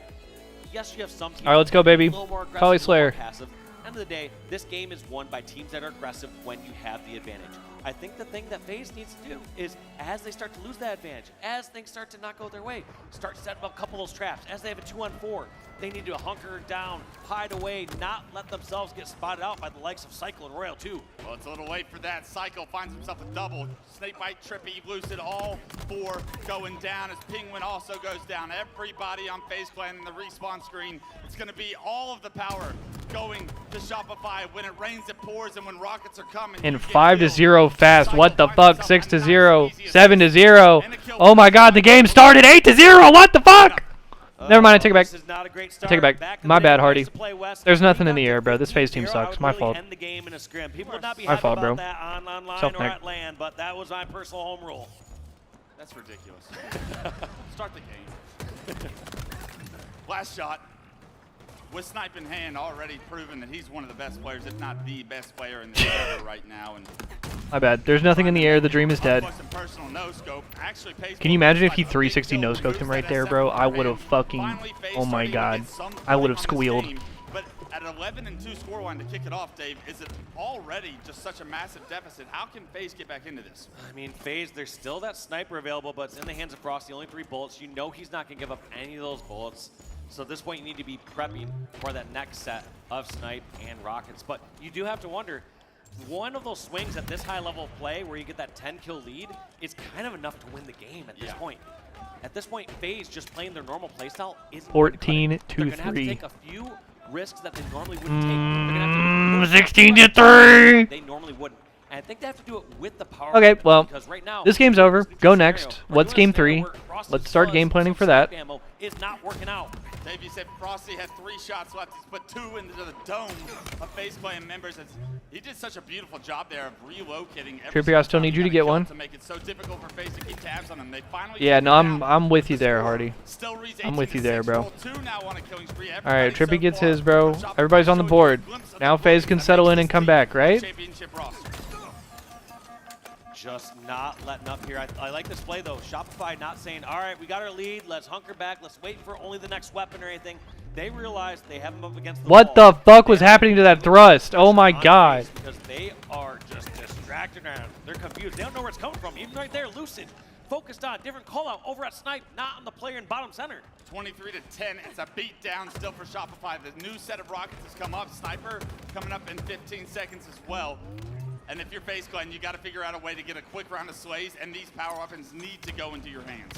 yes, you have some teams. All right, let's go, baby. A little more aggressive, Kali a little Slayer. more passive. End of the day, this game is won by teams that are aggressive when you have the advantage. I think the thing that FaZe needs to do is, as they start to lose that advantage, as things start to not go their way, start setting up a couple of those traps. As they have a 2-on-4, they need to hunker down, hide away, not let themselves get spotted out by the likes of Cycle and Royal too. Well, it's a little late for that. Cycle finds himself a double. Snakebite, Trippy, Lucid, all four going down as Penguin also goes down. Everybody on FaZe Clan in the respawn screen. It's going to be all of the power going to Shopify. When it rains, it pours, and when rockets are coming. And 5-0 fast. What the fuck? 6-0, 7-0. Oh my God, the game started. 8-0. What the fuck? Never mind, I take it back. I take it back. My bad, Hardy. There's nothing in the air, bro. This FaZe team sucks. My fault. My fault, bro. Self-neck. But that was my personal home rule. That's ridiculous. Start the game. Last shot. With snipe in hand, already proven that he's one of the best players, if not the best player in the server right now. And My bad. There's nothing in the air. The dream is dead. Can you imagine if he 360 no-scoped him right there, bro? I would have fucking... Oh my God. I would have squealed. But at 11-2 scoreline to kick it off, Dave, is it already just such a massive deficit? How can FaZe get back into this? I mean, FaZe, there's still that sniper available, but it's in the hands of Frosty. Only 3 bullets. You know he's not going to give up any of those bullets. So at this point, you need to be prepping for that next set of snipe and rockets. But you do have to wonder, one of those swings at this high level of play where you get that 10-kill lead is kind of enough to win the game at this point. At this point, FaZe just playing their normal playstyle isn't 14-3. They're going to have to take a few risks that they normally wouldn't take. They're going to have to 16-3. They normally wouldn't. And I think they have to do it with the power. Okay, well, right now, this game's over. Go next. What's game 3? Let's start game planning for that. Is not working out. Dave, you said Frosty had 3 shots left. He's put 2 into the dome of FaZe Clan members. He did such a beautiful job there of relocating. Trippy, I still need you to get one. To make it so difficult for FaZe to keep tabs on them. They finally Yeah, no, I'm with you there, Hardy. I'm with you there, bro. All right, Trippy gets his, bro. Everybody's on the board. Now FaZe can settle in and come back, right? Just not letting up here. I like this play, though. Shopify not saying, all right, we got our lead. Let's hunker back. Let's wait for only the next weapon or anything. They realize they have him up against the What wall. the fuck was happening to that thrust? Oh my God. Because they are just distracted and they're confused. They don't know where it's coming from. Even right there, Lucid focused on different call out over at Snipe, not on the player in bottom center. 23-10. It's a beat down still for Shopify. The new set of rockets has come up. Sniper coming up in 15 seconds as well. And if you're FaZe Clan, you got to figure out a way to get a quick round of sways, and these power weapons need to go into your hands.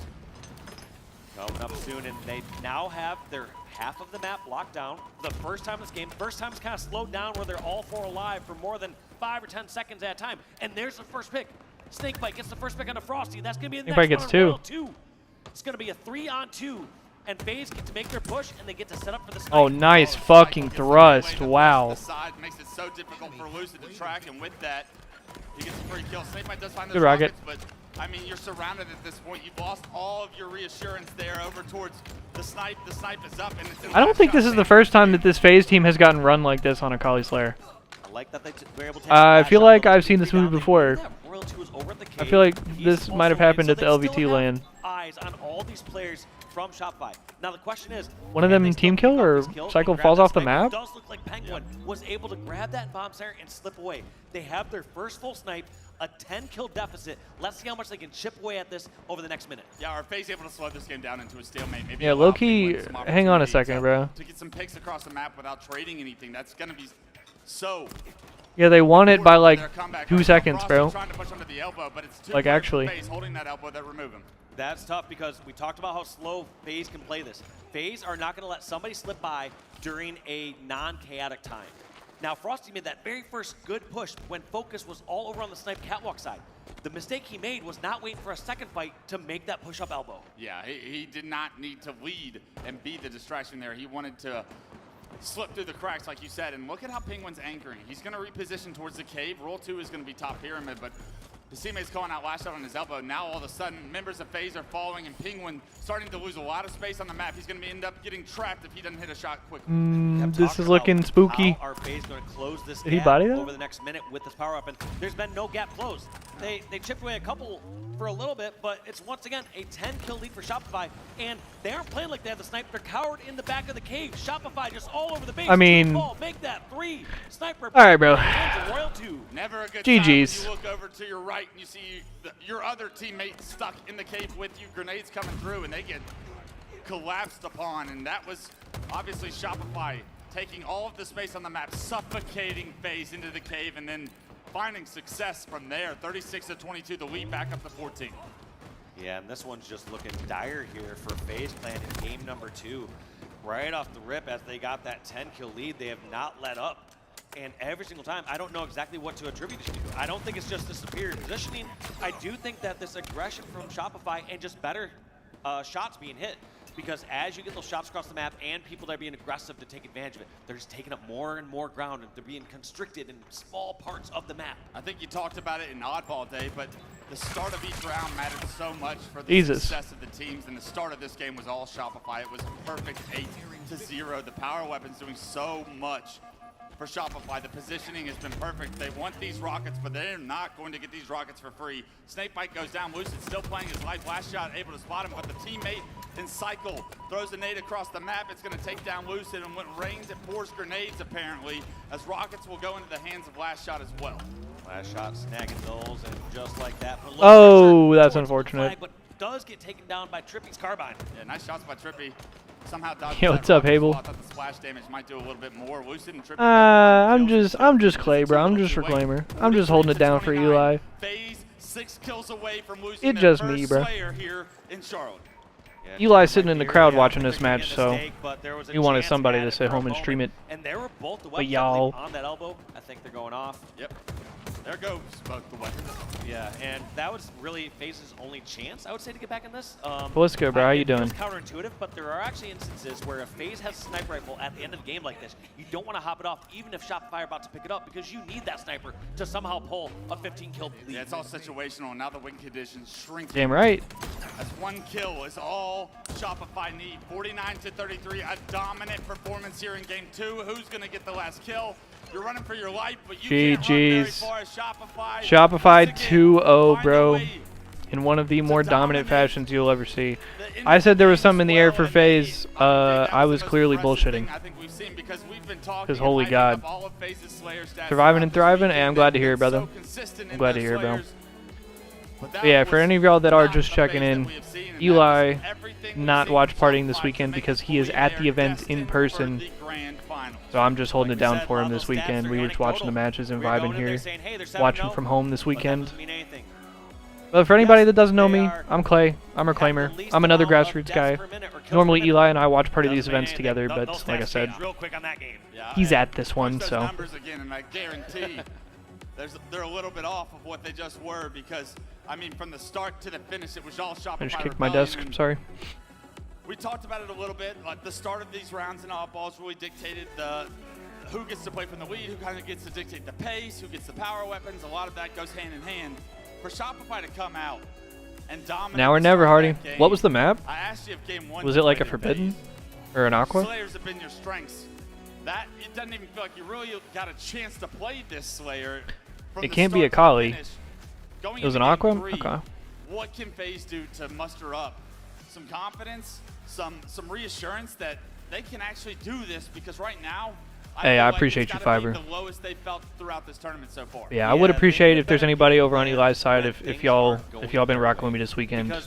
Coming up soon, and they now have their half of the map locked down. The first time this game, first time it's kind of slowed down where they're all 4 alive for more than 5 or 10 seconds at a time. And there's the first pick. Snakebite gets the first pick on the Frosty. That's going to be the next gets one on 2. Royal 2. It's going to be a 3-on-2. And FaZe get to make their push, and they get to set up for the snipe. Oh, nice fucking thrust. Wow. The side makes it so difficult for Lucid to track, and with that, he gets a free kill. Snakebite does find those Good rocket. rockets, but I mean, you're surrounded at this point. You've lost all of your reassurance there over towards the snipe. The snipe is up, and it's in I don't think this is the first time that this FaZe team has gotten run like this on a Kali Slayer. I like that they were able to I feel like I've seen this movie before. I feel like this might have happened at the LVT LAN. Eyes on all these players from Shopify. Now the question is, one of them team kill or Cycle falls off the map? It does look like Penguin was able to grab that bomb center and slip away. They have their first full snipe A 10-kill deficit. Let's see how much they can chip away at this over the next minute. Yeah, are FaZe able to slow this game down into a stalemate? Maybe Yeah, low-key, hang on a second, bro. To get some picks across the map without trading anything. That's going to be so... Yeah, they won it by like 2 seconds, bro. Trying to push under the elbow, but it's Like, actually. FaZe holding that elbow that remove him. That's tough because we talked about how slow FaZe can play this. FaZe are not going to let somebody slip by during a non-chaotic time. Now, Frosty made that very first good push when focus was all over on the snipe catwalk side. The mistake he made was not waiting for a second fight to make that push-up elbow. Yeah, he did not need to lead and be the distraction there. He wanted to slip through the cracks, like you said, and look at how Penguin's anchoring. He's going to reposition towards the cave. Roll 2 is going to be top pyramid, but his teammate's calling out last shot on his elbow. Now all of a sudden, members of FaZe are following, and Penguin starting to lose a lot of space on the map. He's going to end up getting trapped if he doesn't hit a shot quickly. This is looking spooky. How are FaZe going to close this Did he gap body that? over the next minute with this power weapon? There's been no gap closed. They chipped away a couple for a little bit, but it's once again a 10-kill lead for Shopify, and they aren't playing like they have the snipe. They're cowered in the back of the cave. Shopify just all over the base. I mean, make that 3. Sniper. All right, bro. Royal 2. Never a good GG's. time when you look over to your right and you see your other teammate stuck in the cave with you. Grenades coming through, and they get collapsed upon, and that was obviously Shopify taking all of the space on the map, suffocating FaZe into the cave, and then finding success from there. 36-22, the lead back up to 14. Yeah, and this one's just looking dire here for FaZe Clan in game number 2. Right off the rip, as they got that 10-kill lead, they have not let up. And every single time, I don't know exactly what to attribute it to. I don't think it's just the superior positioning. I do think that this aggression from Shopify and just better shots being hit. Because as you get those shots across the map and people that are being aggressive to take advantage of it, they're just taking up more and more ground, and they're being constricted in small parts of the map. I think you talked about it in Oddball Day, but the start of each round mattered so much for the success of the teams, and the start of this game was all Shopify. It was perfect 8-0. The power weapon's doing so much for Shopify. The positioning has been perfect. They want these rockets, but they're not going to get these rockets for free. Snakebite goes down. Lucid still playing his life. Last shot able to spot him, but the teammate in cycle throws a nade across the map. It's going to take down Lucid, and when it rains, it pours grenades apparently, as rockets will go into the hands of Last Shot as well. Last Shot snagging those, and just like that. Oh, that's unfortunate. Flag, but does get taken down by Trippy's carbine. Yeah, nice shots by Trippy. Somehow dodged Yo, what's up, Hable? I thought the splash damage might do a little bit more. Lucid and Trippy. I'm just Clay, bro. I'm just Reclaimer. I'm just holding it down for Eli. FaZe 6 kills away from losing It's just their me, first bro. Slayer here in Charlotte. Yeah, Eli's sitting in the crowd watching this match, so he wanted somebody to sit home and stream it. And there were both the But weapons y'all, on that elbow. I think they're going off. Yep. There goes both the weapons. Yeah, and that was really FaZe's only chance, I would say, to get back in this. what's good, bro? How you doing? It's counterintuitive, but there are actually instances where if FaZe has a sniper rifle at the end of the game like this, you don't want to hop it off, even if Shopify are about to pick it up, because you need that sniper to somehow pull a 15-kill lead. Yeah, it's all situational, and now the win conditions shrink. Damn right. As 1 kill is all Shopify need. 49-33, a dominant performance here in game 2. Who's going to get the last kill? You're running for your life, but you can't run very far as Shopify. Shopify 2-0, bro. In one of the more dominant fashions you'll ever see. I said there was something in the air for FaZe. I was clearly bullshitting. Because holy God. Surviving and thriving, and I'm glad to hear it, brother. I'm glad to hear it, bro. But yeah, for any of y'all that are just checking in, Eli not watch partying this weekend because he is at the event in person. So I'm just holding it down for him this weekend. We were just watching the matches and vibing here. Watching from home this weekend. But for anybody that doesn't know me, I'm Clay. I'm Reclaimer. I'm another grassroots guy. Normally Eli and I watch part of these events together, but like I said, he's at this one, so. They're a little bit off of what they just were because, I mean, from the start to the finish, it was all Shopify. I just kicked my desk, I'm sorry. We talked about it a little bit. Like the start of these rounds in oddballs really dictated who gets to play from the lead, who kind of gets to dictate the pace, who gets the power weapons. A lot of that goes hand in hand. For Shopify to come out and dominate. Now or never, Hardy. What was the map? I asked you if game 1 was it like a Forbidden or an Aqua? Slayers have been your strengths. That it doesn't even feel like you really got a chance to play this Slayer. It can't be a Kali. It was an Aqua? Okay. What can FaZe do to muster up some confidence, some reassurance that they can actually do this? Because right now, Hey, I appreciate you, Fiber. The lowest they felt throughout this tournament so far. Yeah, I would appreciate if there's anybody over on Eli's side. If y'all been rocking with me this weekend, I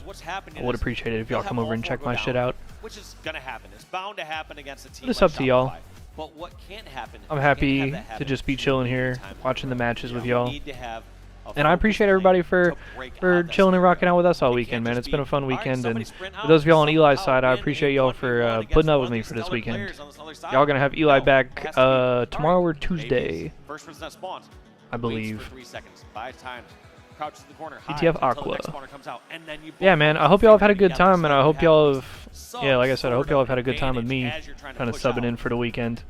would appreciate it if y'all come over and check my shit out. Which is gonna happen. It's bound to happen against a team. It's like up to y'all. But what can't happen? I'm happy to just be chilling here, watching the matches with y'all. And I appreciate everybody for chilling and rocking out with us all weekend, man. It's been a fun weekend, and for those of y'all on Eli's side, I appreciate y'all for putting up with me for this weekend. Y'all gonna have Eli back tomorrow or Tuesday, I believe. ETF Aqua. Yeah, man, I hope y'all have had a good time, and I hope y'all have, yeah, like I said, I hope y'all have had a good time with me kind of subbing in for the weekend.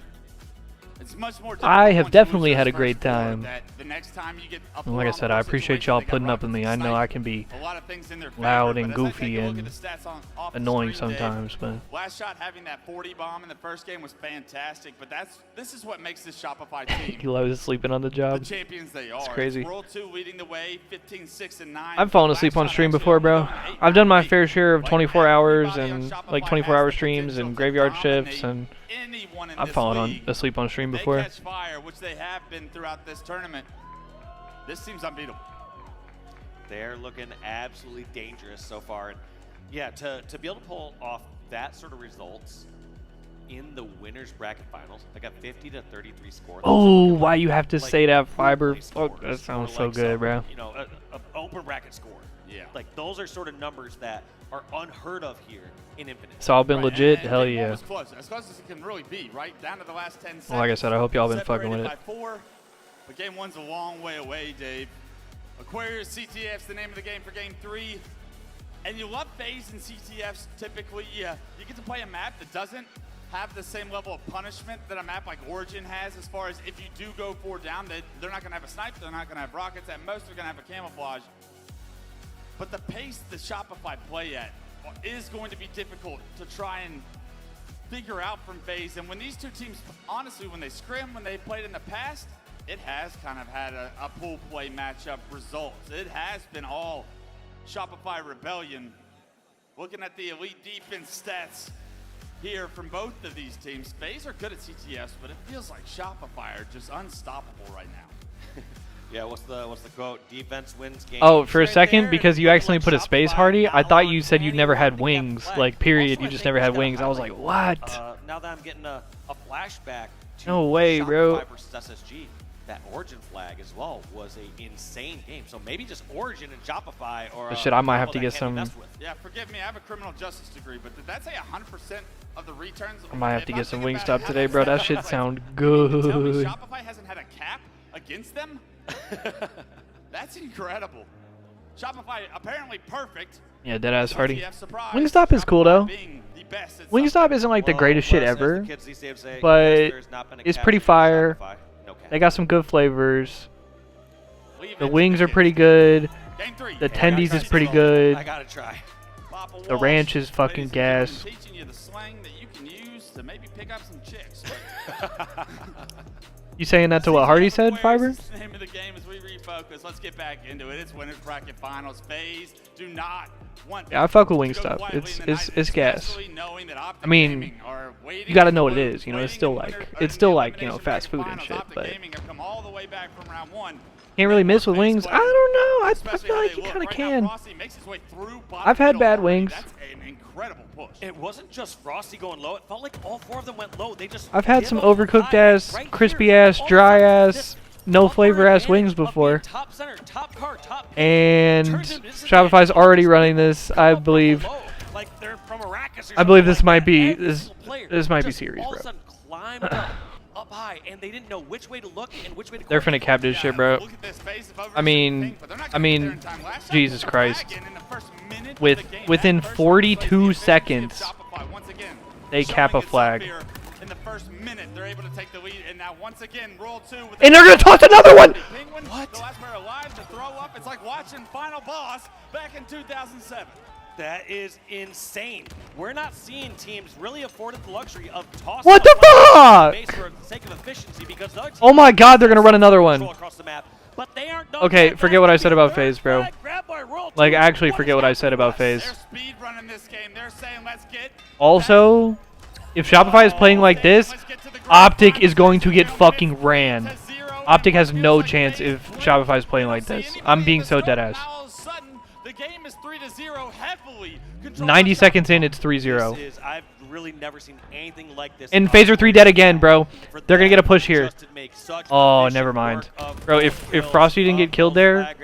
I have definitely had a great time. And like I said, I appreciate y'all putting up with me. I know I can be loud and goofy and annoying sometimes, but Last shot having that 40 bomb in the first game was fantastic, but this is what makes this Shopify team. Eli was sleeping on the job. The champions they are. It's crazy. World 2 leading the way, 15, 6, and 9. I've fallen asleep on stream before, bro. I've done my fair share of 24 hours and like 24-hour streams and graveyard shifts, and I've fallen asleep on stream before. They catch fire, which they have been throughout this tournament. This team's unbeatable. They're looking absolutely dangerous so far. And yeah, to be able to pull off that sort of results in the winners bracket finals, I got 50 to 33 score. Oh, why you have to say that, Fiber? Oh, that sounds so good, bro. You know, an open bracket score. Yeah. Like those are sort of numbers that are unheard of here in Infinite. It's all been legit. Hell Game yeah. one was close as it can really be, right? Down to the last 10 seconds. Well, like I said, I hope y'all been fucking with it. By 4, but game 1's a long way away, Dave. Aquarius CTF's the name of the game for game 3. And you love FaZe and CTFs typically. You get to play a map that doesn't have the same level of punishment that a map like Origin has, as far as if you do go 4 down, they're not going to have a sniper, they're not going to have rockets. At most, they're going to have a camouflage. But the pace the Shopify play at is going to be difficult to try and figure out from FaZe. And when these two teams, honestly, when they scrim, when they played in the past, it has kind of had a pool play matchup results. It has been all Shopify Rebellion. Looking at the elite defense stats here from both of these teams, FaZe are good at CTFs, but it feels like Shopify are just unstoppable right now. Yeah, what's the quote? Defense wins games. Oh, for a second, because you accidentally put a space, Hardy, I thought you said you never had wings. Like, period, you just never had wings. I was like, what? Now that I'm getting a flashback to No way, bro. Shopify versus SSG, that Origin flag as well was an insane game. So maybe just Origin and Shopify, or Shit, I might have to get some. Yeah, forgive me, I have a criminal justice degree, but did that say 100% of the returns? I might have to get some Wingstop today, bro. That shit sound Tell me good. Shopify hasn't had a cap against them? That's incredible. Shopify apparently perfect. Yeah, deadass Hardy. Wingstop is cool though. Wingstop isn't like the greatest shit ever, but it's pretty fire. They got some good flavors. The wings are pretty good. The tendies is pretty good. I gotta try. The ranch is fucking gas. Teaching you the slang that you can use to maybe pick up some chicks. You saying that to what Hardy said, Fiber? The name of the game as we refocus. Let's get back into it. It's winners bracket finals. FaZe do not want. Yeah, I fuck with Wingstop. It's gas. I mean, you gotta know what it is. You know, it's still like you know, fast food and shit. But can't really miss with wings. I don't know. I feel like you kind of can. I've had bad wings. It wasn't just Frosty going low. It felt like all 4 of them went low. They just. I've had some overcooked ass, crispy ass, dry ass, no flavor ass wings before. And Shopify's already running this, I believe. I believe this might be this might be serious, bro. Up high, and they didn't know which way to look and which way to. They're finna cap this shit, bro. I mean, Jesus Christ. Within 42 seconds, they cap a flag. In the first minute, they're able to take the lead, and now once again, roll 2. And they're gonna toss another one. What? The last player alive to throw up. It's like watching Final Boss back in 2007. That is insane. We're not seeing teams really afforded the luxury of tossing. What the fuck? For the sake of efficiency, because the Oh my God, they're gonna run another one. But they aren't done. Okay, forget what I said about FaZe, bro. Like, actually, forget what I said about FaZe. Also, If Shopify is playing like this, Optic is going to get fucking ran. Optic has no chance if Shopify is playing like this. I'm being so deadass. The game is 3-0 heavily. 90 seconds in, it's 3-0. I've really never seen anything like this. And Phaser 3 dead again, bro. They're gonna get a push here. Oh, never mind. Bro, if Frosty didn't get killed there,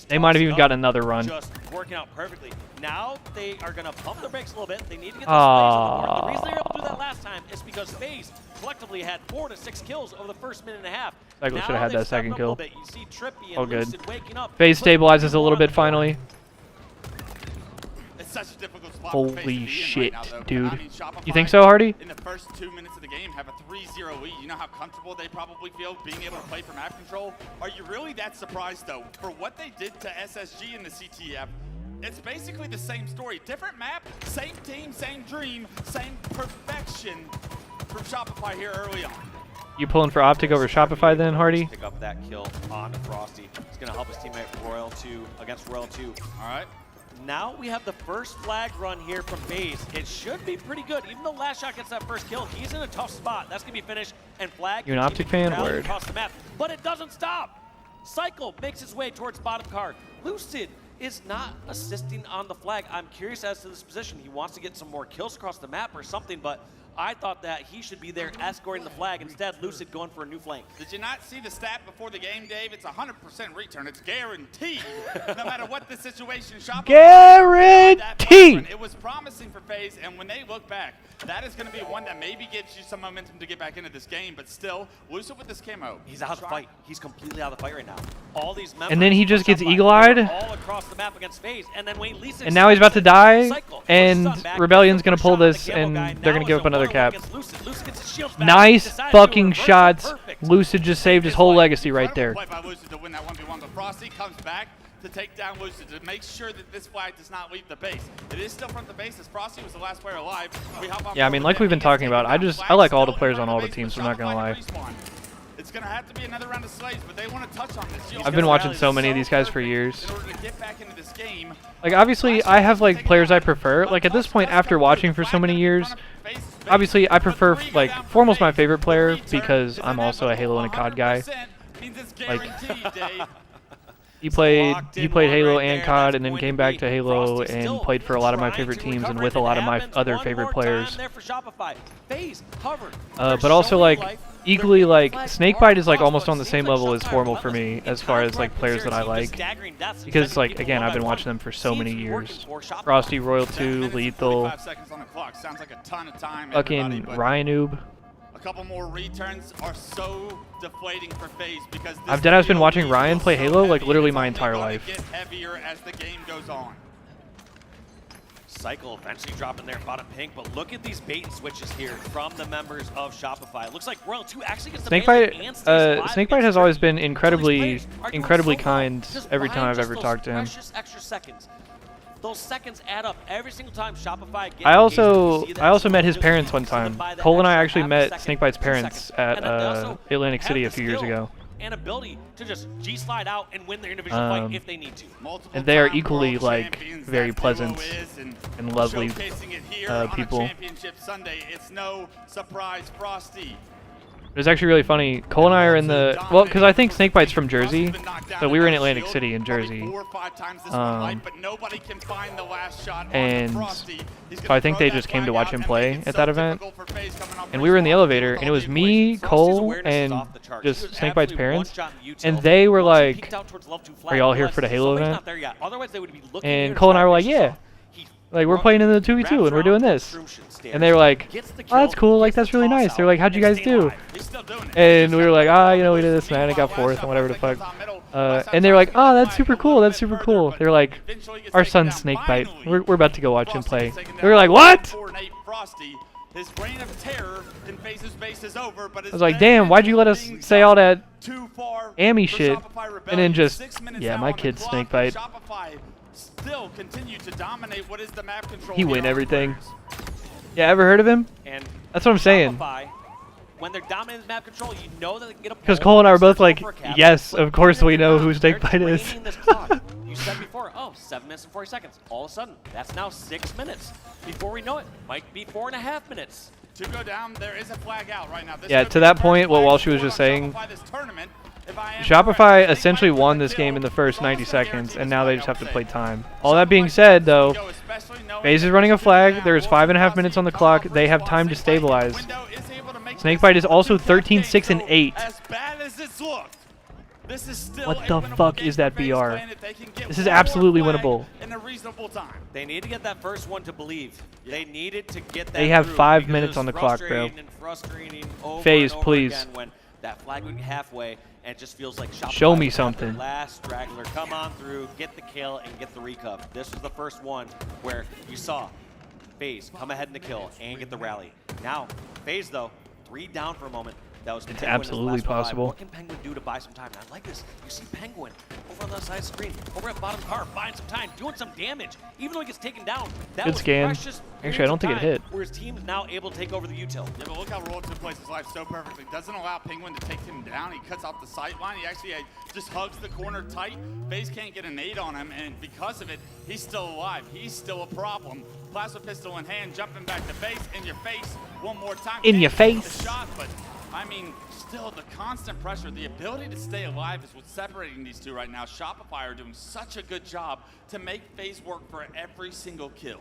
they might have even gotten another run. Just working out perfectly. Now they are gonna pump the brakes a little bit. They need to get those plays on the board. The reason they were able to do that last time is because FaZe collectively had 4 to 6 kills over the first minute and a half. Cycle should have had that second kill. You see Trippy and Oh, good. Lucid waking up. FaZe stabilizes a little bit finally. It's such a difficult spot Holy shit, right now, dude. I mean, Shopify You think so, Hardy? In the first 2 minutes of the game, have a 3-0 lead. You know how comfortable they probably feel being able to play for map control? Are you really that surprised, though? For what they did to SSG in the CTF, it's basically the same story. Different map, same team, same dream, same perfection from Shopify here early on. You pulling for Optic over Shopify then, Hardy? Pick up that kill on Frosty. It's going to help his teammate Royal 2 against Royal 2. All right. Now we have the first flag run here from FaZe. It should be pretty good. Even though Last Shot gets that first kill, he's in a tough spot. That's going to be finished, and flag You an Optic fan? rally Word. across the map. But it doesn't stop. Cycle makes his way towards bottom card. Lucid is not assisting on the flag. I'm curious as to this position. He wants to get some more kills across the map or something, but I thought that he should be there escorting the flag. Instead, Lucid going for a new flank. Did you not see the stat before the game, Dave? It's 100% return. It's guaranteed. No matter what the situation. Guaranteed. It was promising for FaZe, and when they look back, that is going to be one that maybe gives you some momentum to get back into this game. But still, Lucid with this camo. He's out of the fight. He's completely out of the fight right now. All these members And then he just gets Shopify, eagle-eyed. all across the map against FaZe, and then Wayne Lisa. And now he's about to die, and Rebellion's gonna pull this, and they're gonna give up another cap. Nice fucking shots. Lucid just saved his whole legacy right there. Play by Lucid to win that 1v1, but Frosty comes back to take down Lucid to make sure that this flag does not leave the base. It is still from the base as Frosty was the last player alive. Yeah, I mean, like we've been talking about, I like all the players on all the teams, so I'm not gonna lie. It's gonna have to be another round of slaves, but they want to touch on this. I've been watching so many of these guys for years. In order to get back into this game. Like, obviously, I have, like, players I prefer. Like, at this point, after watching for so many years, obviously, I prefer, like, Formal's my favorite player because I'm also a Halo and a COD guy. Like, he played Halo and COD and then came back to Halo and played for a lot of my favorite teams and with a lot of my other favorite players. But also, like, equally, like, Snakebite is, like, almost on the same level as Formal for me as far as, like, players that I like. Because, like, again, I've been watching them for so many years. Frosty, Royal 2, Lethal, fucking Ryan Noob. A couple more returns are so deflating for FaZe because I've deadass been watching Ryan play Halo, like, literally my entire life. Get heavier as the game goes on. Cycle eventually dropping their bottom pink, but look at these bait and switches here from the members of Shopify. It looks like Royal 2 actually gets the Snakebite has always been incredibly kind every time I've ever talked to him. Extra seconds. Those seconds add up every single time Shopify gets I also met his parents one time. Cole and I actually met Snakebite's parents at Atlantic City a few years ago. And ability to just G-slide out and win their individual fight if they need to. And they are equally, like, very pleasant and lovely people. Championship Sunday, it's no surprise, Frosty. It was actually really funny. Cole and I are in the... Well, because I think Snakebite's from Jersey, so we were in Atlantic City in Jersey. And so I think they just came to watch him play at that event. And we were in the elevator, and it was me, Cole, and just Snakebite's parents. And they were like, "Are y'all here for the Halo event?" And Cole and I were like, "Yeah." Like, we're playing in the 2v2 and we're doing this. And they were like, "Oh, that's cool, like, that's really nice." They're like, "How'd you guys do?" And we were like, you know, we did this and I got fourth and whatever the fuck. And they were like, "Oh, that's super cool, that's super cool." They're like, "Our son's Snakebite. We're about to go watch him play." We were like, "What?" His reign of terror in FaZe's base is over, but I was like, "Damn, why'd you let us say all that Amy shit?" And then just, yeah, my kid's Snakebite. Still continue to dominate what is the map control. He win everything. Yeah, ever heard of him? And that's what I'm saying. When they're dominating the map control, you know that they can get a because Cole and I were both like, "Yes, of course we know who Snakebite is." you said before, oh, 7 minutes and 40 seconds. All of a sudden, that's now 6 minutes. Before we know it, might be 4.5 minutes. To go down, there is a flag out right now. This Yeah, to that point, what Walsh was just saying, Shopify essentially won this game in the first 90 seconds, and now they just have to play time. All that being said, though, FaZe is running a flag. There's 5.5 minutes on the clock. They have time to stabilize. Snakebite is also 13, 6, and 8. As bad as it's looked, this is still What the fuck is that BR? This is absolutely winnable. In a reasonable time. They need to get that first one to believe. They needed to get that. They have through 5 because minutes on the clock, bro. Frustrating over FaZe, and over please. again when that flag went halfway and it just feels like Shopify Show me was something. the last straggler come on through, get the kill, and get the recup. This was the first one where you saw FaZe come ahead in the kill and get the rally. Now, FaZe though, 3 down for a moment. That was It's Penguin absolutely as the last one alive. possible. What can Penguin do to buy some time? And I like this. You see Penguin over on the side screen, over at bottom car, buying some time, doing some damage, even though he gets taken down. That Good was scan. precious Actually, I don't think it hit. where his team is now able to take over the util. Yeah, but look how Roll 2 plays his life so perfectly. Doesn't allow Penguin to take him down. He cuts off the sight line. He actually just hugs the corner tight. FaZe can't get a nade on him, and because of it, he's still alive. He's still a problem. Plasma pistol in hand, jumping back to FaZe, in your face one more time. In your Can't face. the shot, but I mean, still the constant pressure, the ability to stay alive is what's separating these two right now. Shopify are doing such a good job to make FaZe work for every single kill.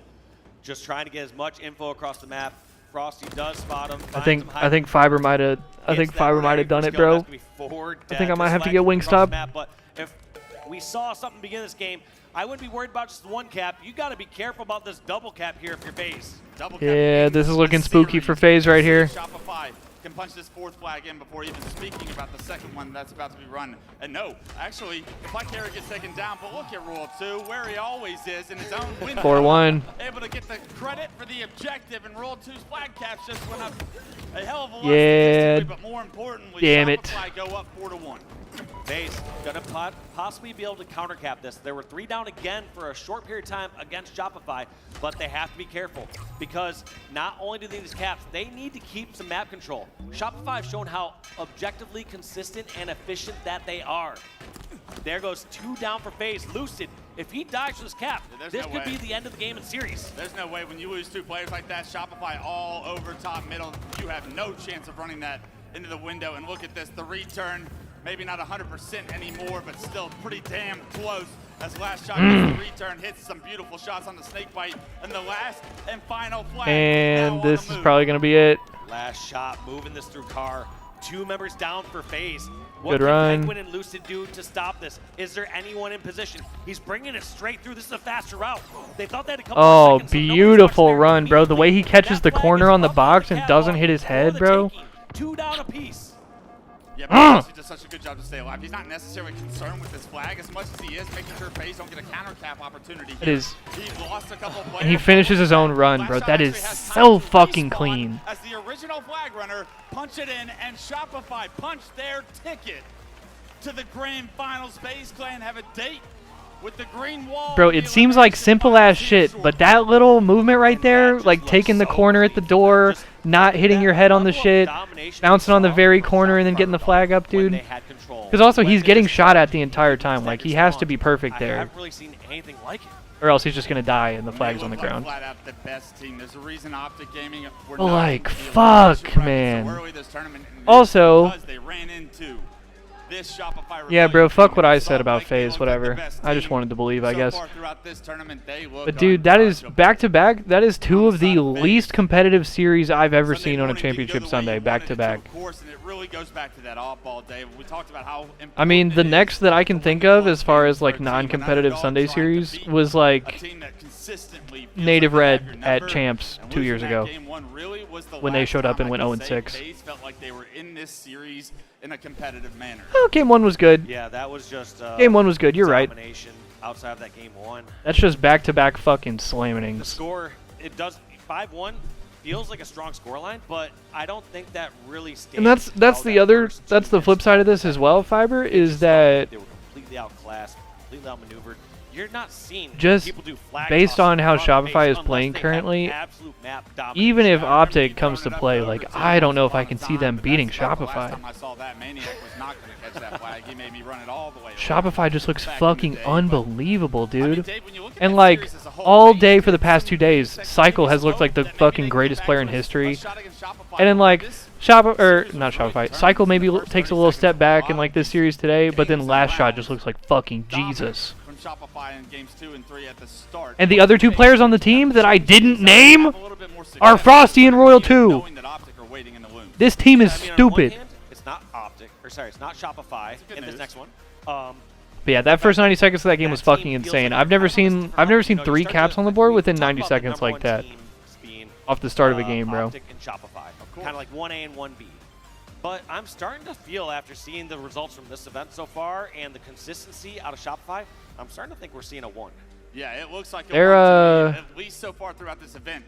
Just trying to get as much info across the map. Frosty does spot him. I think Fiber might have done it, bro. I think I might have to get Wingstop. But if we saw something begin this game, I wouldn't be worried about just one cap. You got to be careful about this double cap here if you're FaZe. Yeah, this is looking spooky for FaZe right here. Shopify can punch this 4th flag in before even speaking about the second one that's about to be run. And no, actually, Black Carrot gets taken down, but look at Rule 2, where he always is in his own window. 4-1. Able to get the credit for the objective, and Rule 2's flag caps just went up a hell of a lot. Yeah, but more importantly, damn it. Shopify go up 4-1. FaZe gonna possibly be able to counter cap this. There were 3 down again for a short period of time against Shopify, but they have to be careful because not only do they need these caps, they need to keep some map control. Shopify have shown how objectively consistent and efficient that they are. There goes 2 down for FaZe. Lucid, if he dies for this cap, this could be the end of the game in series. There's no way when you lose 2 players like that, Shopify all over top middle, you have no chance of running that into the window. And look at this, the return. Maybe not 100% anymore, but still pretty damn close. As last shot gets the return, hits some beautiful shots on the snakebite, and the last and final flag. And this is probably going to be it. Last shot, moving this through car. 2 members down for FaZe. What Good can run. Penguin and Lucid do to stop this? Is there anyone in position? He's bringing it straight through. This is a faster route. They thought they had a couple Oh, of seconds, so beautiful run, bro. The way he catches the corner on the box and doesn't hit his head, bro. 2 down apiece. Yeah, but he does such a good job to stay alive. He's not necessarily concerned with this flag as much as he is making sure FaZe don't get a counter cap opportunity. It is. He lost a couple players. And he finishes his own run, bro. That is so fucking clean. As the original flag runner, punch it in, and Shopify punch their ticket to the grand finals. FaZe Clan have a date with the green wall. Bro, it seems like simple ass shit, but that little movement right there, like taking the corner at the door, not hitting your head on the shit, bouncing on the very corner and then getting the flag up, dude. Because also he's getting shot at the entire time. Like, he has to be perfect I there. haven't really seen anything like it. Or else he's just going to die and the flag's on the ground. Flat out the best team. There's a reason Optic Gaming were Like, not fuck, man. so early this tournament, and Also, because they ran into this Shopify yeah, bro, fuck team what I in said about Salt Lake. They FaZe, looked like the whatever. best I just team wanted to believe, I so guess. far throughout this tournament. They look But dude, that is back-to-back. That is 2 of the unstoppable. least competitive series I've ever Sunday seen on a morning didn't go championship the way Sunday, you back-to-back. wanted it to, of course, and it really goes back to that off-ball day. We talked about how I mean, important the it is next that I can when think you of play as far as for a like team, non-competitive an Sunday underdog trying to series beat was a like team that consistently feels Native like they have Red your at number, Champs and 2 years losing that ago game one really was the when they last showed up time and I went can 0-6. say FaZe felt like they were in this series in a competitive manner. Oh, game 1 was good. Yeah, that was just Game 1 was good, you're right. domination outside of that game 1. That's just back-to-back fucking The slammings. score, it does 5-1 feels like a strong scoreline, but I don't think that really stands. And that's the other, that's the flip side of this as well, Fiber, is that they were completely outclassed, completely outmaneuvered. you're not seeing just people do flag based toss on how front Shopify base is playing unless they have currently, absolute map dominance. even if Optic comes to play, like, I don't know if I can see them beating Shopify. I saw that Maniac was not going to catch that flag. He made me run it all the way. Shopify just looks fucking unbelievable, dude. And like, all day for the past 2 days, Cycle has looked like the fucking greatest player in history. And then like, Cycle maybe takes a little step back in like this series today, but then last shot just looks like fucking Jesus. And the other 2 players on the team that I didn't name are Frosty and Royal 2. This team is stupid. It's not Optic, or sorry, it's not Shopify in this next one. But yeah, that first 90 seconds of that game was fucking insane. I've never seen 3 caps on the board within 90 seconds like that. Off the start of a game, bro. Optic and Shopify, kind of like 1A and 1B. But I'm starting to feel, after seeing the results from this event so far and the consistency out of Shopify, I'm starting to think we're seeing a 1. Yeah, it looks like a 1 They're, to me, at least so far throughout this event.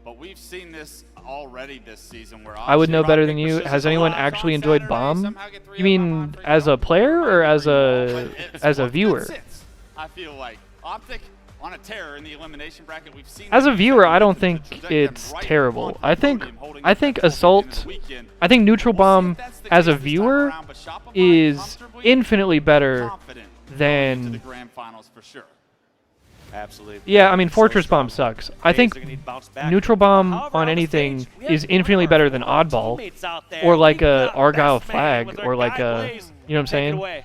But we've seen this already this season. Where I would know better than you. Has anyone actually enjoyed Bomb? You mean as a player or as a viewer? I feel like Optic on a tear in the elimination bracket. We've seen as a viewer, I don't think it's terrible. I think Assault, I think Neutral Bomb as a viewer is infinitely better than the grand finals for sure. Absolutely. Yeah, I mean, Fortress Bomb sucks. I think Neutral Bomb on anything is infinitely better than Oddball, or like a Argyle Flag, or like a, you know what I'm saying?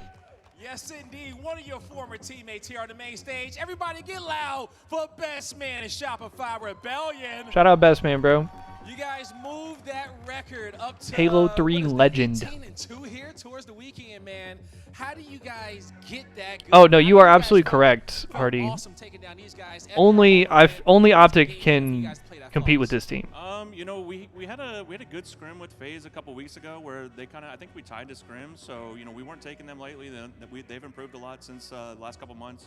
Yes, indeed. One of your former teammates here on the main stage. Everybody get loud for Best Man in Shopify Rebellion. Shout out Best Man, bro. You guys moved that record up to Halo 3 legend. 18-2 here towards the weekend, man. How do you guys get that good? Oh no, you are absolutely correct, Hardy. Awesome taking down these guys. Only Optic can compete with this team. You know, we had a good scrim with FaZe a couple weeks ago where they I think we tied to scrim, so you know we weren't taking them lightly. They've improved a lot since the last couple months.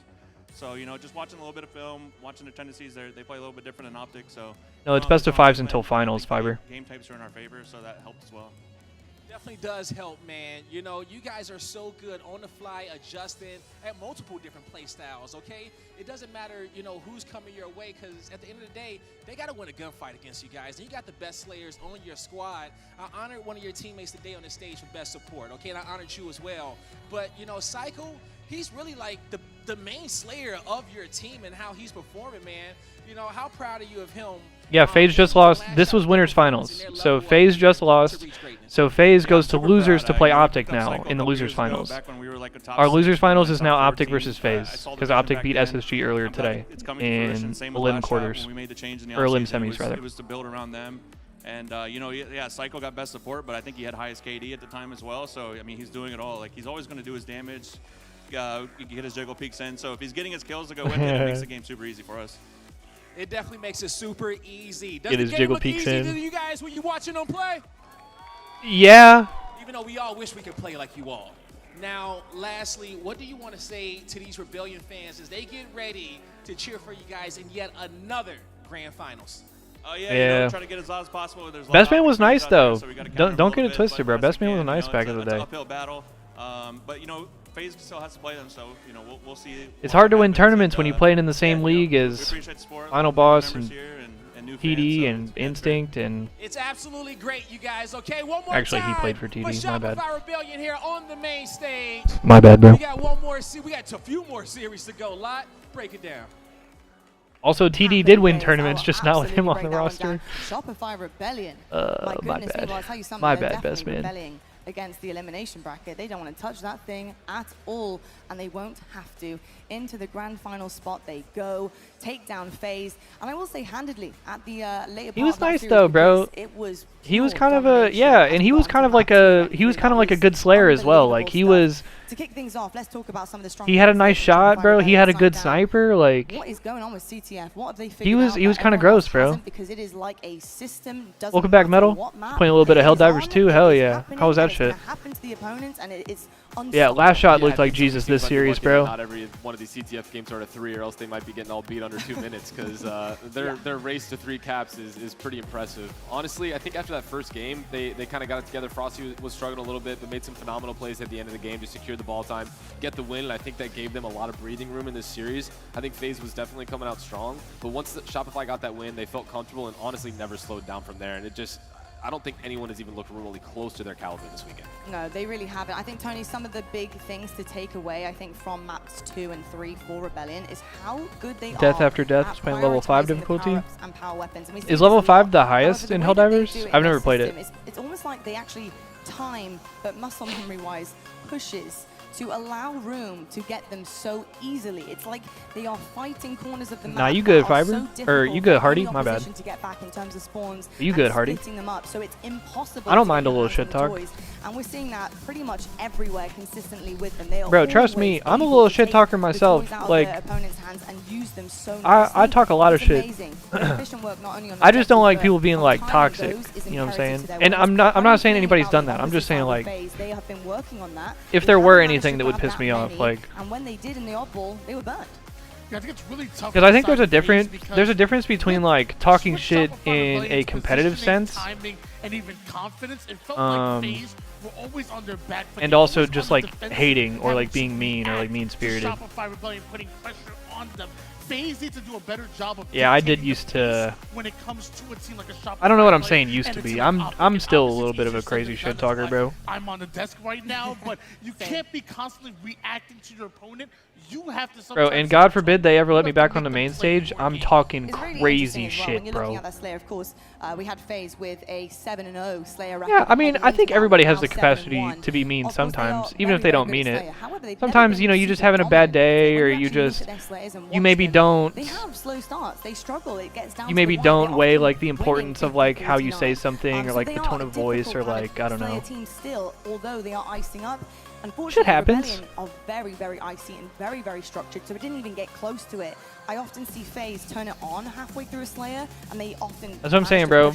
So you know, just watching a little bit of film, watching their tendencies, they play a little bit different in Optic. So no, it's best of 5s until finals, Fiber. Game types are in our favor, so that helped as well. Definitely does help, man. You know, you guys are so good on the fly, adjusting at multiple different play styles, okay? It doesn't matter, you know, who's coming your way, because at the end of the day, they got to win a gunfight against you guys. And you got the best slayers on your squad. I honored one of your teammates today on the stage for best support, okay? And I honored you as well. But, you know, Cycle, he's really like the main slayer of your team and how he's performing, man. You know, how proud are you of him? Yeah, FaZe just lost. This was winners finals. So FaZe just lost. So FaZe goes to losers to play Optic now in the losers finals. Our losers finals is now Optic versus FaZe because Optic beat SSG earlier today in elim quarters, or elim semis rather. It was to build around them. And, you know, yeah, Cycle got best support, but I think he had highest KD at the time as well. So, I mean, he's doing it all. Like, he's always going to do his damage, get his jiggle peeks in. So if he's getting his kills to go with it, it makes the game super easy for us. It definitely makes it super easy. Does Get his the game jiggle look peeks easy in. to you guys when you're watching them play? Yeah. Even though we all wish we could play like you all. Now, lastly, what do you want to say to these Rebellion fans as they get ready to cheer for you guys in yet another grand finals? Oh yeah, you know, trying to get as loud as possible. There's Best Man was nice though. So don't get it twisted, bro. Best Man was nice back in the day. It's an uphill battle, but you know, FaZe still has to play them, so you know we'll see. It's hard to win tournaments when you play in the same league as Final Boss and TD and Instinct and. It's absolutely great, you guys. Okay, one more Actually, time he played for TD. My bad. Rebellion here on the main stage. My bad, bro. We got one more. We got a few more series to go. Lot, break it down. Also, TD did win tournaments, just not with him on the roster. Shopify Rebellion. My bad. My bad, Best Man. Against the elimination bracket. They don't want to touch that thing at all, and they won't have to. Into the grand final spot they go, take down FaZe, and I will say handedly at the later part. He was of that nice series though, bro. It was. He was kind of a and he was kind of like a good slayer as well. Like he was. To kick things off, let's talk about some of the strong. He had a nice shot, bro. He had a good sniper. Like. What is going on with CTF? What have they figured out? He was kind of gross, bro. Because it is like a system. Welcome back, Metal. Playing a little bit of Helldivers too. Hell yeah. How was that shit. Happen to the opponents, and it's yeah, last shot looked like Jesus this series, bro. Not every one of these CTF games are at 3, or else they might be getting all beat under 2 minutes, because their race to 3 caps is pretty impressive. Honestly, I think after that first game, they kind of got it together. Frosty was struggling a little bit, but made some phenomenal plays at the end of the game to secure the ball time, get the win, and I think that gave them a lot of breathing room in this series. I think FaZe was definitely coming out strong, but once Shopify got that win, they felt comfortable and honestly never slowed down from there, and it just, I don't think anyone has even looked remotely close to their caliber this weekend. No, they really haven't. I think, Tony, some of the big things to take away, I think, from maps 2 and 3 for Rebellion is how good they Death are after death is playing level 5 difficulty. And power weapons. And Is level 5 the highest in Helldivers? I've never played it. It's almost like they actually time, but muscle memory-wise, pushes to allow room to get them so easily. It's like they are fighting corners of the map. Nah, you good, Fiber? Or you good, Hardy? My bad. To get back in terms of spawns. You good, Hardy? Them up, so it's impossible. I don't mind a little shit talk. And we're seeing that pretty much everywhere consistently with them. They Bro, trust me, I'm a little shit talker myself. Like, I talk a lot of shit. I just don't like people being like toxic. You know what I'm saying? And I'm not saying anybody's done that. I'm just saying like, if there were anything that would piss me off, like. And when they did in the oddball, they were burnt. Yeah, I think it's really tough. Because I think there's a difference between like talking shit in a competitive sense, timing and even confidence. It felt like FaZe were always on their back foot. and also just like hating or like being mean or like mean-spirited. Shopify Rebellion putting pressure on them. FaZe needs to do a better job of I did used to. When it comes to a team like a Shopify, I don't know what I'm saying used to be. I'm still a little bit of a crazy shit talker, bro. I'm on the desk right now, but you can't be constantly reacting to your opponent. You have to. Bro, and God forbid they ever let me back on the main stage. I'm talking crazy shit, bro. Looking at that Slayer, of course, we had FaZe with a 7-0 Slayer record. Yeah, I mean, I think everybody has the capacity to be mean sometimes, even if they don't mean it. Sometimes, you know, you're just having a bad day, or you just, you maybe don't. They have slow starts. They struggle. It gets down. You maybe don't weigh like the importance of like how you say something, or like the tone of voice, or like I don't know. Team still, although they are icing up. Unfortunately, shit happens. Rebellion are very, very icy and very, very structured, so it didn't even get close to it. I often see FaZe turn it on halfway through a Slayer, and they often. That's what I'm saying, bro.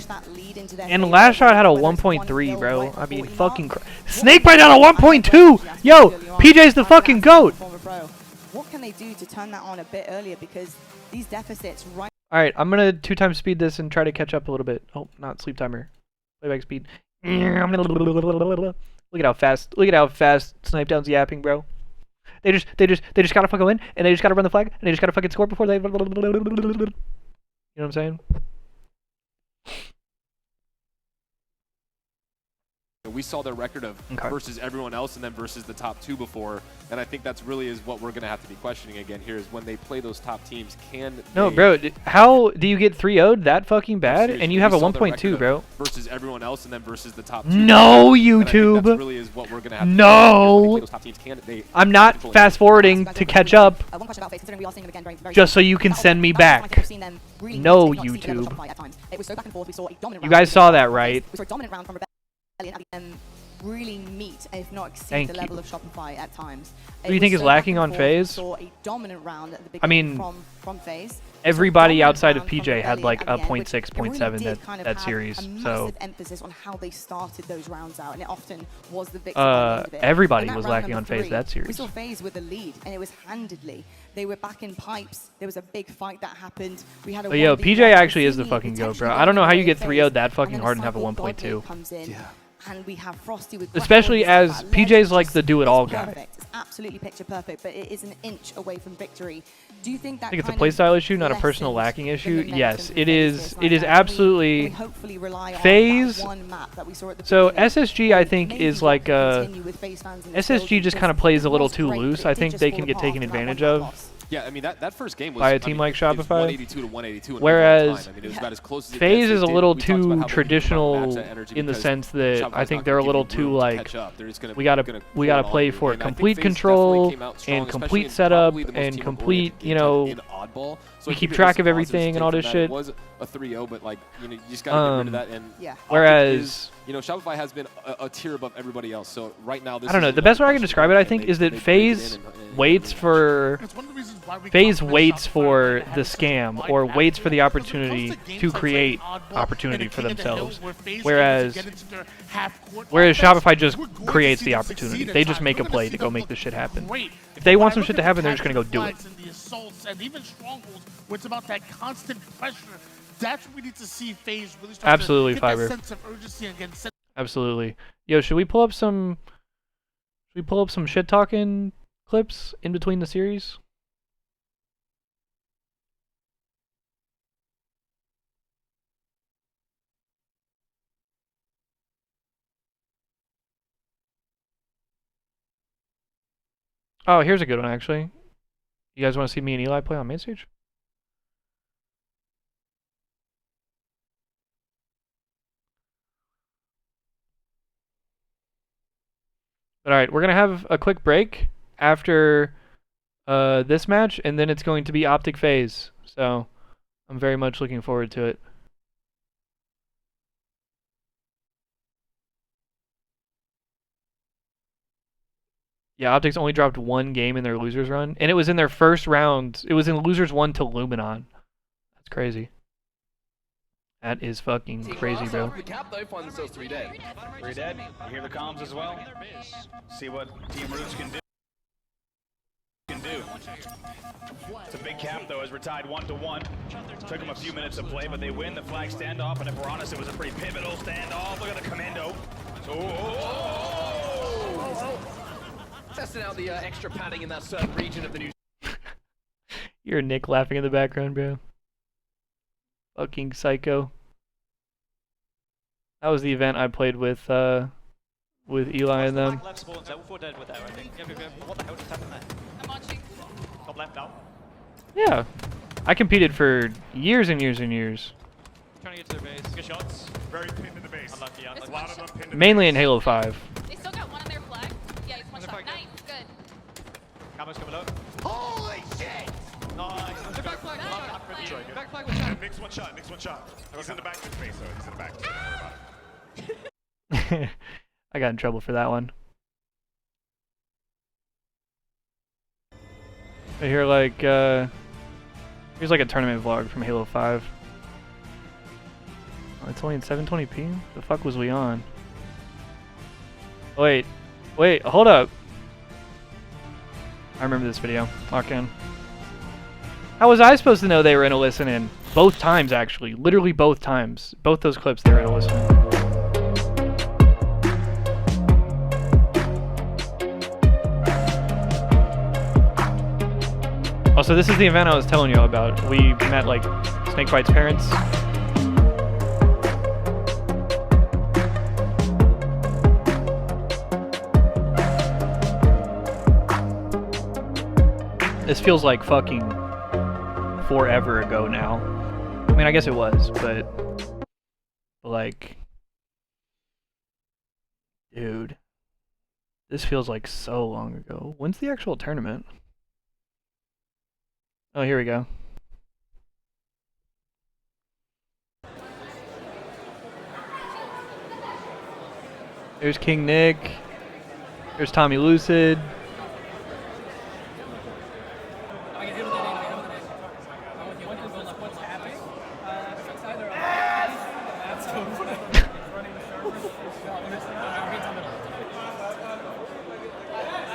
And last shot had a 1.3, bro. I mean, fucking. Snakebite had a 1.2. Yo, PJ's the fucking goat. What can they do to turn that on a bit earlier? Because these deficits right. All right, I'm gonna 2x speed this and try to catch up a little bit. Oh, not sleep timer. Playback speed. Look at how fast Snipe Down's yapping, bro. They just gotta fucking win, and they just gotta run the flag, and they just gotta fucking score before they. You know what I'm saying? We saw their record of versus everyone else and then versus the top 2 before, and I think that's really is what we're going to have to be questioning again here is when they play those top teams, No, bro, how do you get 3-0'd that fucking bad and you have a 1.2, bro? Versus everyone else and then versus the top 2. No, YouTube. That really is what we're going to have no. I'm not fast forwarding to catch up just so you can send me back. No, YouTube. You guys saw that, right? Really meet, if not exceed, the level of Shopify at times. What do you think is lacking on FaZe? Saw a dominant round at the beginning I mean, from FaZe. Everybody outside of PJ had like a 0.6, 0.7 that series. So emphasis on how they started those rounds out, and it often was the victor. Everybody was lacking on FaZe that series. We saw FaZe with the lead, and it was handedly. They were back in pipes. There was a big fight that happened. We had a yo, PJ actually is the fucking GOAT, bro. I don't know how you get 3-0'd that fucking hard and have a 1.2. Yeah. And we have Frosty with especially as PJ's like the do-it-all guy. It's absolutely picture perfect, but it is an inch away from victory. Do you think that I think it's a playstyle issue, not a personal lacking issue? Yes, it is. It is absolutely FaZe. So SSG, I think, is like SSG just kind of plays a little too loose. I think they can get taken advantage of. Yeah, I mean that first game was by a team like Shopify. 182 to 182. Whereas I mean, it was about as close as FaZe is a little too traditional in the sense that I think they're a little too like we gotta play for complete control and complete setup and complete, you know, we keep track of everything and all this shit. It was a 3-0, but like, you know, you just gotta get rid of that. And whereas you know, Shopify has been a tier above everybody else. So right now, this I don't know. The best way I can describe it, I think, is that FaZe waits for the scam or waits for the opportunity to create opportunity for themselves, whereas Shopify just creates the opportunity. They just make a play to go make this shit happen. If they want some shit to happen, they're just gonna go do it. The assaults and even strongholds, where it's about that constant pressure. That's what we need to see FaZe really start Absolutely, to get Fiber. that sense of urgency again. Absolutely. Yo, should we pull up some shit talking clips in between the series? Oh, here's a good one actually. You guys want to see me and Eli play on main stage? All right, we're gonna have a quick break after this match, and then it's going to be Optic FaZe. So I'm very much looking forward to it. Yeah, Optics only dropped one game in their losers run, and it was in their first round. It was in losers 1 to Luminon. That's crazy. That is fucking crazy, bro. The cap though find themselves 3 dead. 3 dead. You hear the comms as well. See what Team Roots can do. It's a big cap though, as we're tied 1-1. Took them a few minutes to play, but they win the flag standoff. And if we're honest, it was a pretty pivotal standoff. Look at the commando. Testing out the extra padding in that certain region of the new. You're Nick laughing in the background, bro. Fucking psycho. That was the event I played with Eli and them. Left spawns out, 4 dead with that, I think. What the hell just happened there? I'm watching. Top left out. Yeah. I competed for years and years and years. Trying to get to their base. Good shots. Very pinned in the base. Unlucky, unlucky. A lot of them pinned in Mainly in Halo 5. They still got one on their flag. Yeah, he's one shot. Nice, good. Camo's coming up. Holy shit! Nice. The back flag. Back flag was shot. Nick's one shot. Nick's one shot. He's in the back of his face, though. He's in the back. Don't worry about it. I got in trouble for that one. I hear like here's like a tournament vlog from Halo 5. Oh, it's only in 720p? The fuck was we on? Wait, hold up. I remember this video. Lock in. How was I supposed to know they were in a listen in? Both times actually. Literally both times. Both those clips they were in a listen in. Also, this is the event I was telling you about. We met, like, Snakebite's parents. This feels like fucking forever ago now. I mean, I guess it was, but... like... dude. This feels like so long ago. When's the actual tournament? Oh, here we go. There's King Nick. There's Tommy Lucid.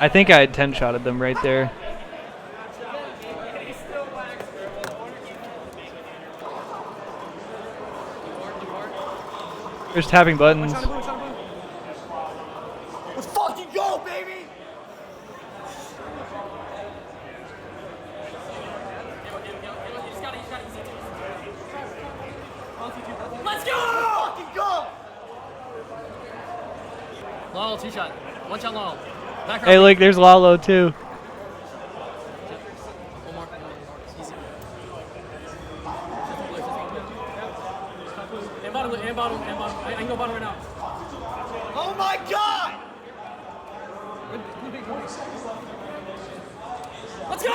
I think I had 10-shotted them right there. There's tapping buttons. Let's fucking go, baby! Let's go! Fucking go! Lalo, 2-shot. 1-shot Lalo. Hey, look, there's Lalo too. One more. Easy. And bottom. I can go bottom right now. Oh my god! Let's go!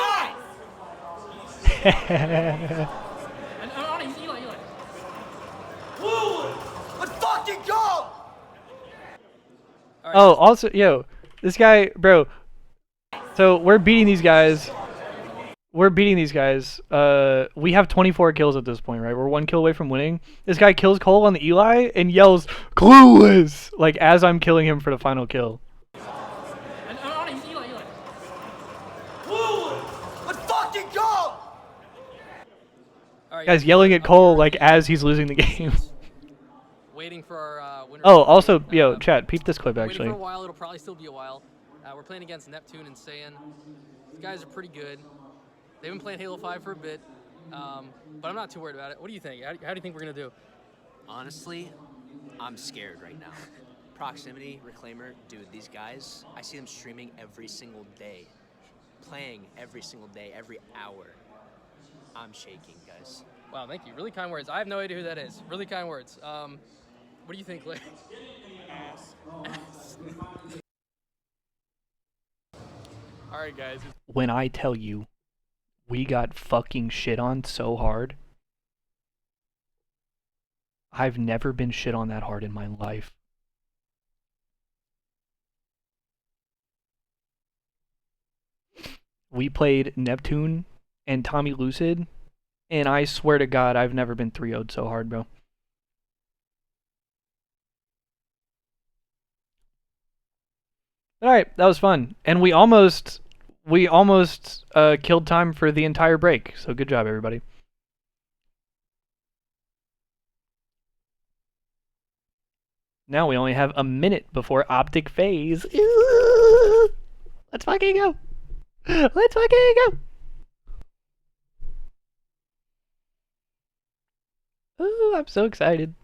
And on it, he's Eli. Woo! Let's fucking go! Oh, also, yo, this guy, bro. So we're beating these guys. We have 24 kills at this point, right? We're 1 kill away from winning. This guy kills Cole on the Eli and yells, "Clueless!" like as I'm killing him for the final kill. Let's fucking go! Guy's yelling at Cole like as he's losing the game. Waiting for our winner. Oh, also, yo, chat, peep this clip actually. Waiting for a while. It'll probably still be a while. We're playing against Neptune and Saiyan. These guys are pretty good. They've been playing Halo 5 for a bit, but I'm not too worried about it. What do you think? How do you think we're gonna do? Honestly, I'm scared right now. Proximity, Reclaimer, dude, these guys, I see them streaming every single day, playing every single day, every hour. I'm shaking, guys. Wow, thank you. Really kind words. I have no idea who that is. Really kind words. What do you think, Clay? All right, guys. When I tell you, we got fucking shit on so hard. I've never been shit on that hard in my life. We played Neptune and Tommy Lucid, and I swear to God, I've never been 3-0'd so hard, bro. Alright, that was fun. And we almost killed time for the entire break, so good job, everybody. Now we only have a minute before Optic Phase. Let's fucking go! Let's fucking go! Ooh, I'm so excited.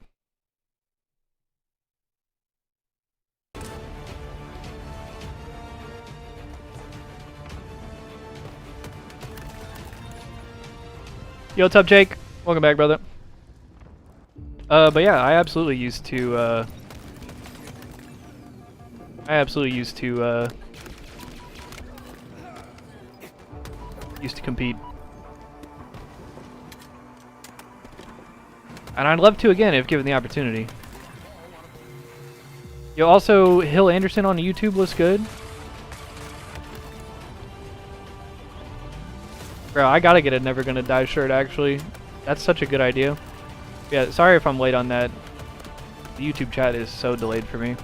Yo, what's up, Jake? Welcome back, brother. But yeah, I absolutely used to compete. And I'd love to again if given the opportunity. Yo, also, Hill Anderson on YouTube looks good. Bro, I gotta get a Never Gonna Die shirt, actually. That's such a good idea. Yeah, sorry if I'm late on that. The YouTube chat is so delayed for me.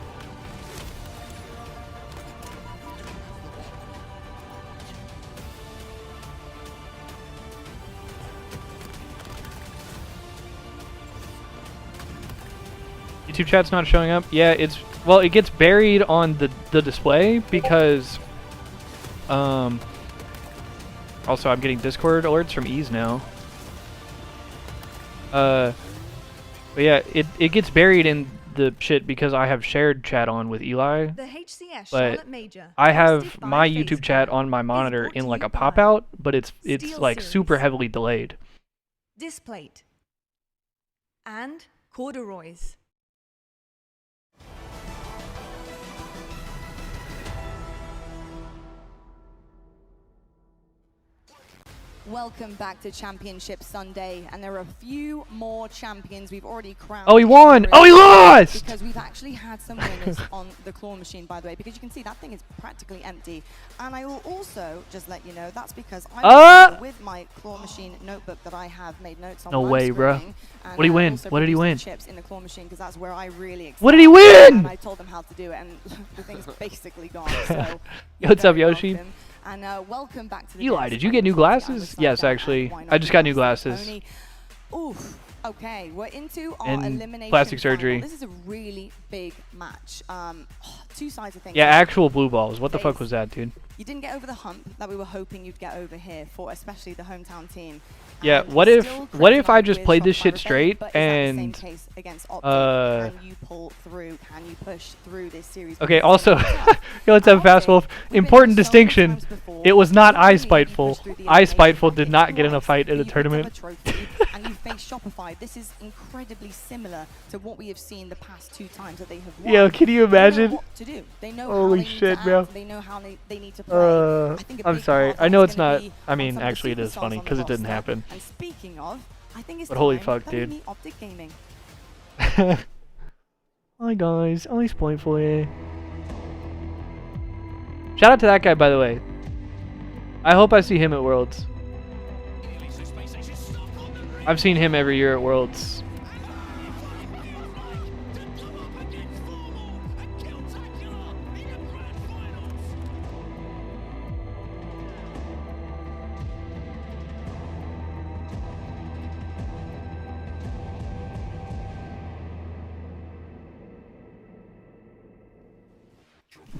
YouTube chat's not showing up? Yeah, well, it gets buried on the display because also I'm getting Discord alerts from Ease now. But yeah, it gets buried in the shit because I have shared chat on with Eli. The HCS but I have my YouTube chat on my monitor in like a pop out, but it's like super heavily delayed. Displate and corduroys. Welcome back to Championship Sunday, and there are a few more champions we've already crowned. Oh, he won! Oh, he lost! Because we've actually had some winners on the claw machine, by the way, because you can see that thing is practically empty. And I will also just let you know that's because I with my claw machine notebook that I have made notes on. No way, bro. What did he win? What did he win? Chips in the claw machine, because that's where I really excel. What did he win? And I told them how to do it, and the thing's basically gone. So Yo, what's up, Yoshi? Welcome. And welcome back to the Eli, did you get new glasses? Yes, actually. I just got new glasses. Oof. Okay, we're into our And elimination plastic final. surgery. This is a really big match. Two sides of things. Yeah, actual blue balls. What the fuck was that, dude? You didn't get over the hump that we were hoping you'd get over here for, especially the hometown team. Yeah, what if I just played this shit straight and can you pull through? Can you push through this series? Okay, also, yo, what's up, Fast Wolf? Important distinction. It was not I Spiteful. I Spiteful did not get in a fight at a tournament. And you face Shopify. This is incredibly similar to what we have seen the past 2 times that they have won. Yo, can you imagine? They know what to do. They know Holy how they shit, need to bro. act. They know how they need to play. I think I'm sorry. I know it's not. I mean, actually, it is funny because it didn't happen. And speaking of, I think it's But holy time fuck, that we dude. meet Optic Gaming. Hi guys, I Spiteful here. Shout out to that guy, by the way. I hope I see him at Worlds. I've seen him every year at Worlds.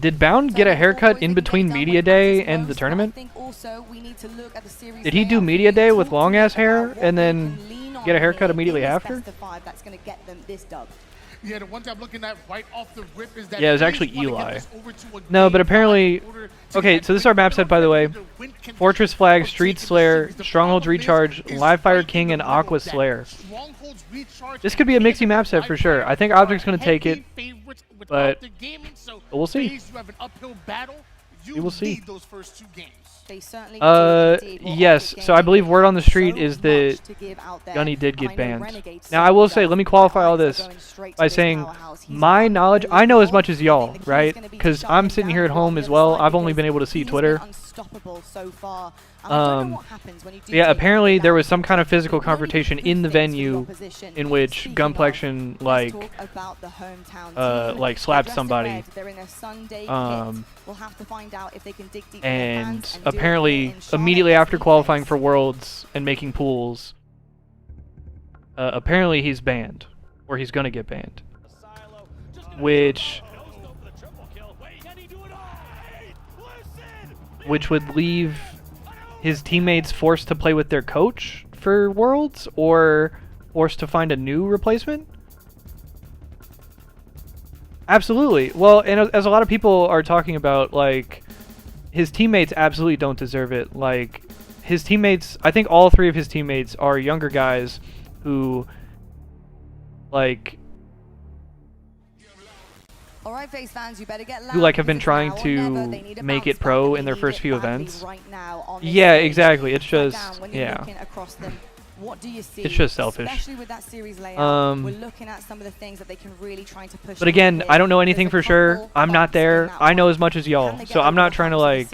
Did Bound get a haircut in between Media Day and the tournament? Did he do Media Day with long ass hair and then get a haircut immediately after? Yeah, the one thing I'm looking at right off the rip is that Yeah, it was actually Eli. No, but apparently... Okay, so this is our map set, by the way. Fortress Flag, Street Slayer, Strongholds Recharge, Live Fire King, and Aqua Slayer. This could be a mixy map set for sure. I think Object's going to take it, but we'll see. We will see. Yes, so I believe word on the street is that Gunny did get banned. Now, I will say, let me qualify all this by saying my knowledge, I know as much as y'all, right? Because I'm sitting here at home as well. I've only been able to see Twitter. Yeah, apparently there was some kind of physical confrontation in the venue in which Gunplexion like slapped somebody. And apparently immediately after qualifying for Worlds and making pools, apparently he's banned, or he's gonna get banned, which would leave his teammates forced to play with their coach for Worlds, or forced to find a new replacement? Absolutely. Well, and as a lot of people are talking about, like, his teammates absolutely don't deserve it. Like, his teammates, I think all three of his teammates are younger guys who, like... Alright, FaZe fans, you better get loud, who like have been trying to make it pro in their first few events. Yeah, exactly. It's just, yeah. What do you see? It's just selfish. Especially with that series layout, we're looking at some of the things that they can really try to push. But again, I don't know anything for sure. I'm not there. I know as much as y'all, so I'm not trying to like.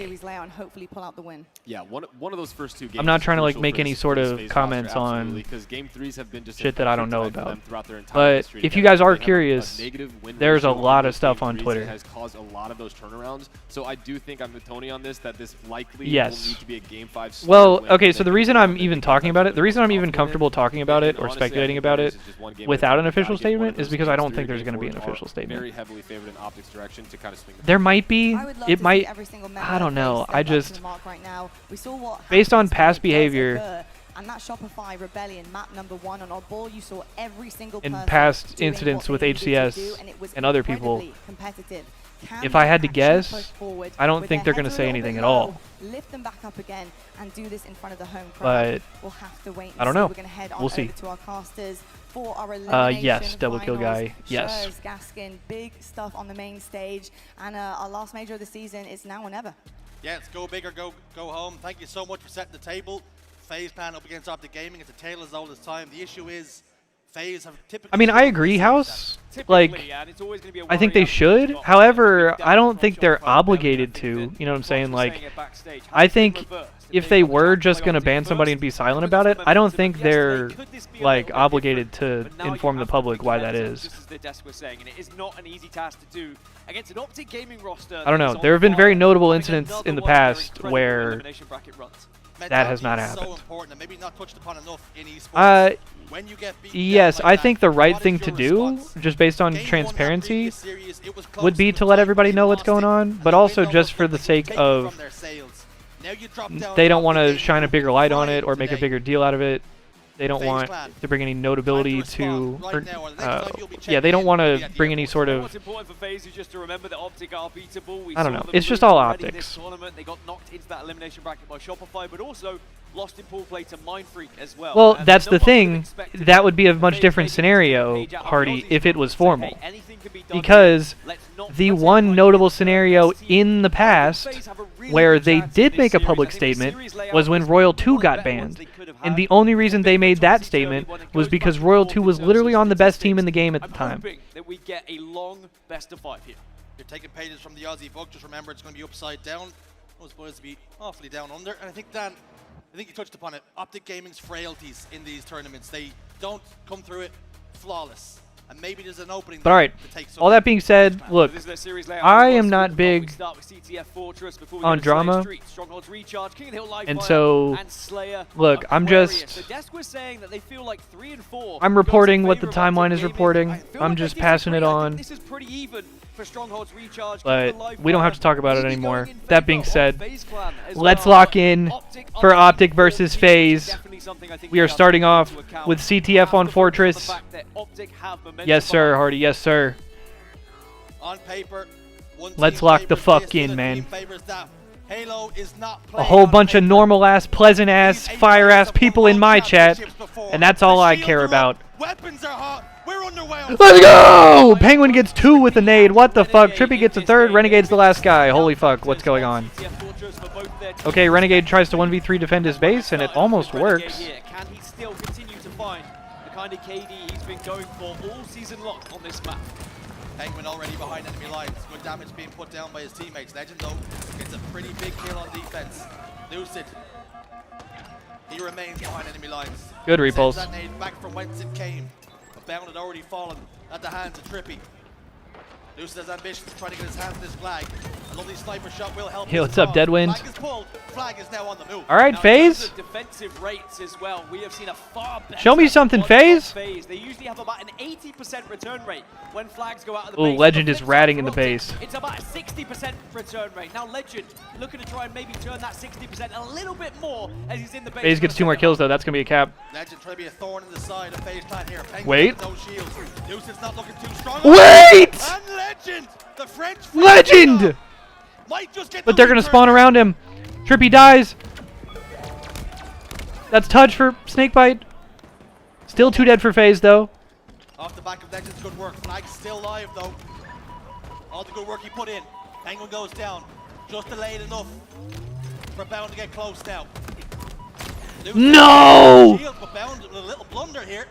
Yeah, one of those first two games. I'm not trying to like make any sort of comments on shit that I don't know about. But if you guys are curious, there's a lot of stuff on Twitter. Has caused a lot of those turnarounds. So I do think I'm with Tony on this, that this likely will need to be a Game 5. Well, okay, so the reason I'm even talking about it, the reason I'm even comfortable talking about it or speculating about it without an official statement is because I don't think there's going to be an official statement. Very heavily favored in Optics direction to kind of swing. There might be. It might. I don't know. I just, based on past behavior and that Shopify Rebellion map #1 on Oddball, you saw every single person in past incidents with HCS and other people. If I had to guess, I don't think they're going to say anything at all. Lift them back up again and do this in front of the home But crowd. We'll have to wait and I don't know. We're going to head on we'll see. over to our casters for our elimination yes, double kill finals. guy. Yes. Shurs, Gaskin, big stuff on the main stage, and our last major of the season is now or never. Yeah, let's go big or go home. Thank you so much for setting the table. FaZe plan up against Optic Gaming. It's a tale as old as time. The issue is FaZe have typically... I mean, I agree, House. Like, I think they should. However, I don't think they're obligated to. You know what I'm saying? Like, I think if they were just going to ban somebody and be silent about it, I don't think they're, like, obligated to inform the public why that is. I don't know. There have been very notable incidents in the past where that has not happened. Yes, I think the right thing to do, just based on transparency, would be to let everybody know what's going on, but also just for the sake of they don't want to shine a bigger light on it or make a bigger deal out of it. They don't want to bring any notability to, yeah, they don't want to bring any sort of, I don't know, it's just all optics. They got knocked into that elimination bracket by Shopify, but also lost in pool play to Mindfreak as well. Well, that's the thing. That would be a much different scenario, Hardy, if it was formal. Because the one notable scenario in the past where they did make a public statement was when Royal 2 got banned. And the only reason they made that statement was because Royal 2 was literally on the best team in the game at the time. That we get a long best of 5 here. You're taking pages from the Aussie book. Just remember, it's going to be upside down. Those boys to be awfully down under. And I think, Dan, I think you touched upon it. Optic Gaming's frailties in these tournaments. They don't come through it flawless. And maybe there's an opening. But alright, all that being said, look, I am not big on drama, and so, look, I'm reporting what the timeline is reporting. I'm just passing it on. But we don't have to talk about it anymore. That being said, let's lock in for Optic versus FaZe. We are starting off with CTF on Fortress. Yes, sir, Hardy. Yes, sir. On paper, let's lock the fuck in, man. A whole bunch of normal-ass, pleasant-ass, fire-ass people in my chat, and that's all I care about. Weapons are hot. We're underway. Let's go! Penguin gets 2 with a nade. What the fuck? Trippy gets a 3rd. Renegade's the last guy. Holy fuck, what's going on? Okay, Renegade tries to 1v3 defend his base, and it almost works. Can he still continue to find the kind of KD he's been going for all season long on this map? Penguin already behind enemy lines. Good damage being put down by his teammates. Legend, though, gets a pretty big kill on defense. Lucid. He remains behind enemy lines. Good repulse. Sends that nade back from whence it came. A bound had already fallen at the hands of Trippy. Lucid has ambitions to try to get his hands on this flag. A lovely sniper shot will help. Hey, what's up, Deadwind? Flag is pulled. Flag is now on the move. All right, FaZe. Defensive rates as well. We have seen a far better. Show me something, FaZe. They usually have about an 80% return rate when flags go out of the Ooh, base. Legend is ratting in the base. It's about a 60% return rate. Now Legend looking to try and maybe turn that 60% a little bit more as he's in the base. FaZe gets 2 more kills though. That's gonna be a cap. Legend trying to be a thorn in the side of FaZe clan here. Penguin Wait. no shields. Lucid's not looking too strong. Wait! And Legend, the French Legend! might just get But they're gonna spawn around him. Trippy dies. That's touch for Snakebite. Still 2 dead for FaZe though. Off the back of Legend's good work. Flag's still live though. All the good work he put in. Penguin goes down. Just delayed enough for Bound to get close now. No! Shield, but Bound with a little blunder here.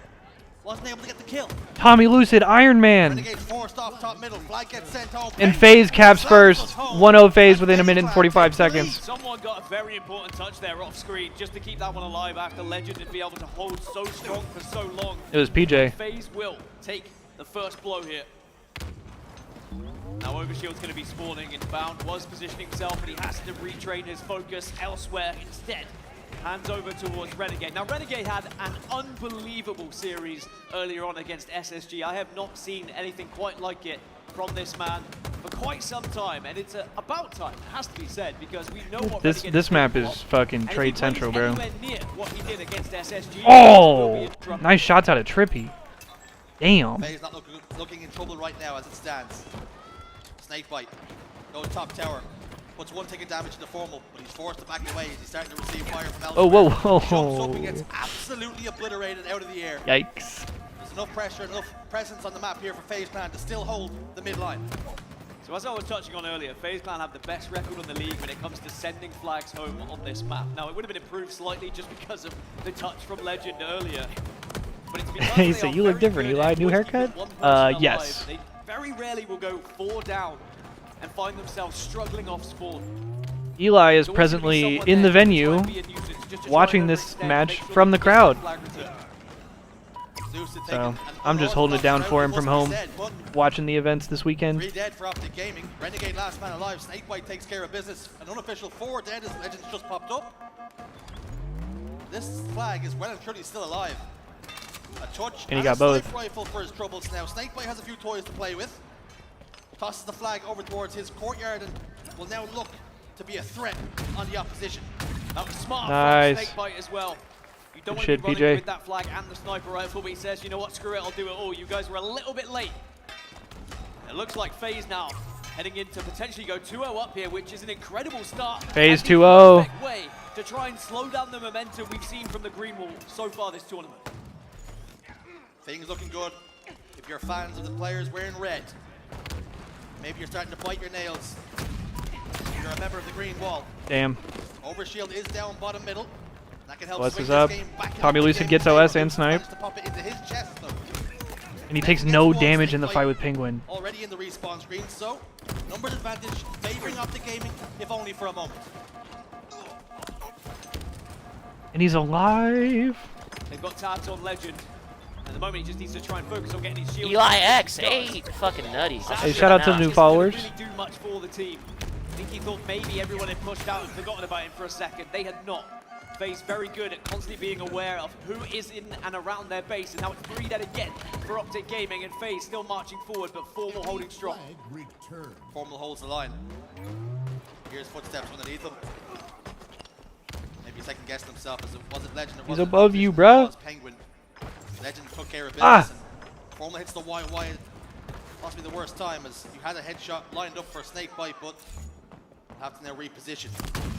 Wasn't able to get the kill. Tommy Lucid, Iron Man. Renegade forced off top middle. Flag gets sent home. And FaZe caps first. 1-0 FaZe within a minute and 45 seconds. Someone got a very important touch there off screen just to keep that one alive after Legend and be able to hold so strong for so long. It was PJ. FaZe will take the first blow here. Now Overshield's going to be spawning, and Bound was positioning himself, but he has to retrain his focus elsewhere instead. Hands over towards Renegade. Now Renegade had an unbelievable series earlier on against SSG. I have not seen anything quite like it from this man for quite some time, and it's about time, it has to be said, because we know what this map is fucking Trade Central, bro. What he did against SSG. Oh, nice shots out of Trippy. Damn. FaZe not looking in trouble right now as it stands. Snakebite goes top tower. Puts 1 ticket damage to the formal, but he's forced to back away as he's starting to receive fire from elsewhere. Oh, whoa, whoa. Jumps up and gets absolutely obliterated out of the air. Yikes. There's enough pressure, enough presence on the map here for FaZe Clan to still hold the midline. So as I was touching on earlier, FaZe Clan have the best record in the league when it comes to sending flags home on this map. Now, it would have been improved slightly just because of the touch from Legend earlier. But it's because He said, you look different, Eli. New haircut? Yes. They very rarely will go 4 down and find themselves struggling off spawn. Eli is presently in the venue watching this match from the crowd. So I'm just holding it down for him from home, watching the events this weekend. 3 dead for Optic Gaming. Renegade last man alive. Snakebite takes care of business. An unofficial 4 dead as Legends just popped up. This flag is well and truly still alive. A touch and he got both. Rifle for his troubles now. Snakebite has a few toys to play with. Tosses the flag over towards his courtyard and will now look to be a threat on the opposition. That was smart nice. from Snakebite as well. You don't Good want to shit, be running PJ. with that flag and the sniper rifle, but he says, you know what, screw it, I'll do it all. You guys were a little bit late. It looks like FaZe now heading in to potentially go 2-0 up here, which is an incredible start. FaZe and the 2-0. perfect way to try and slow down the momentum we've seen from the green wall so far this tournament. Things looking good. If you're fans of the players wearing red, maybe you're starting to bite your nails. You're a member of the green wall. Damn. Overshield is down bottom middle. That can help OS swing is this up. game back Tommy into Lucid the gets game. OS and snipe. To pop it into his chest, though. And he takes no damage in the fight with Penguin. Already in the respawn screen, so Numbers advantage, favoring Optic Gaming, if only for a moment. And he's alive. They've got tabs on Legend. At the moment, he just needs to try and focus on getting his shield. Eli X8, fucking nutty. Hey, shout out to the new followers. Really do much for the team. I think he thought maybe everyone had pushed out and forgotten about him for a second. They had not. FaZe very good at constantly being aware of who is in and around their base, and now it's 3 dead again for Optic Gaming, and FaZe still marching forward, but Formal holding strong. Formal holds the line. Here's footsteps underneath him. Maybe second guessed himself as it wasn't Legend. He's above you, bruh. Penguin. Legend took care of business. And Formal hits the YY. Possibly the worst time, as you had a headshot lined up for a snake bite, but have to now reposition.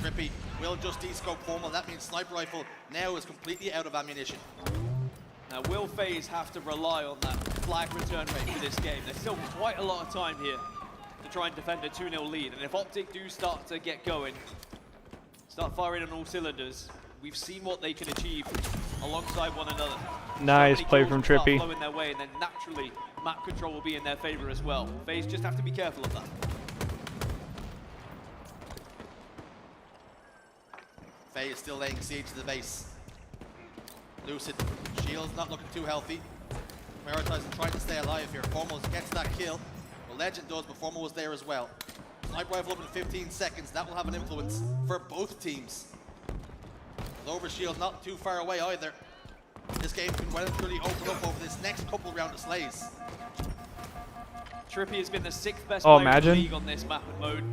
Trippy will just descope Formal. That means sniper rifle now is completely out of ammunition. Now, will FaZe have to rely on that flag return rate for this game? There's still quite a lot of time here to try and defend a 2-0 lead. And if Optic do start to get going, start firing on all cylinders, we've seen what they can achieve alongside one another. Nice play from Trippy. Flowing their way, and then naturally, map control will be in their favor as well. FaZe just have to be careful of that. FaZe is still laying siege to the base. Lucid, shield's not looking too healthy. Prioritizing trying to stay alive here. Formal gets that kill. Well, Legend does, but Formal was there as well. Sniper rifle up in 15 seconds. That will have an influence for both teams. Lower shield not too far away either. This game can well and truly open up over this next couple round of slays. Trippy has been the 6th best Oh, player imagine. in the league on this map and mode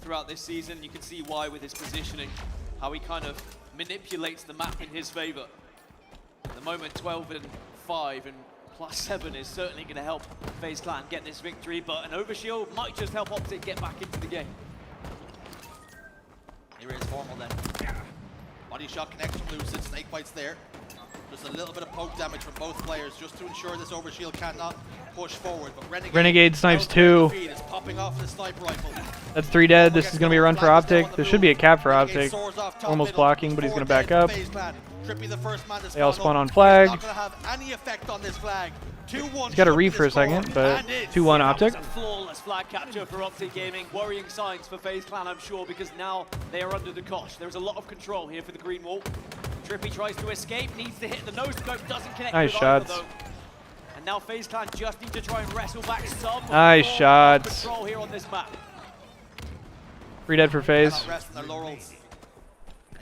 throughout this season. You can see why with his positioning, how he kind of manipulates the map in his favor. At the moment, 12 and 5 and +7 is certainly going to help FaZe Clan get this victory, but an overshield might just help Optic get back into the game. Here is Formal then. Body shot connects from Lucid, snake bites there. Just a little bit of poke damage from both players just to ensure this overshield cannot push forward. But Renegade snipes 2. is popping off the sniper rifle. That's 3 dead. This is going to be a run for Optic. There should be a cap for Optic. Almost blocking, but he's going to back up. They all spawn on flag. Not going to have any effect on this flag. 2-1. He's got to read for a second, but 2-1 Optic. Flawless flag capture for Optic Gaming. Worrying signs for FaZe Clan, I'm sure, because now they are under the cosh. There's a lot of control here for the green wall. Trippy tries to escape, needs to hit the nose scope, doesn't connect Nice with shots. either, though. And now FaZe Clan just need to try and wrestle back some Nice shots. control here on this map. 3 dead for FaZe. Cannot rest on their laurels.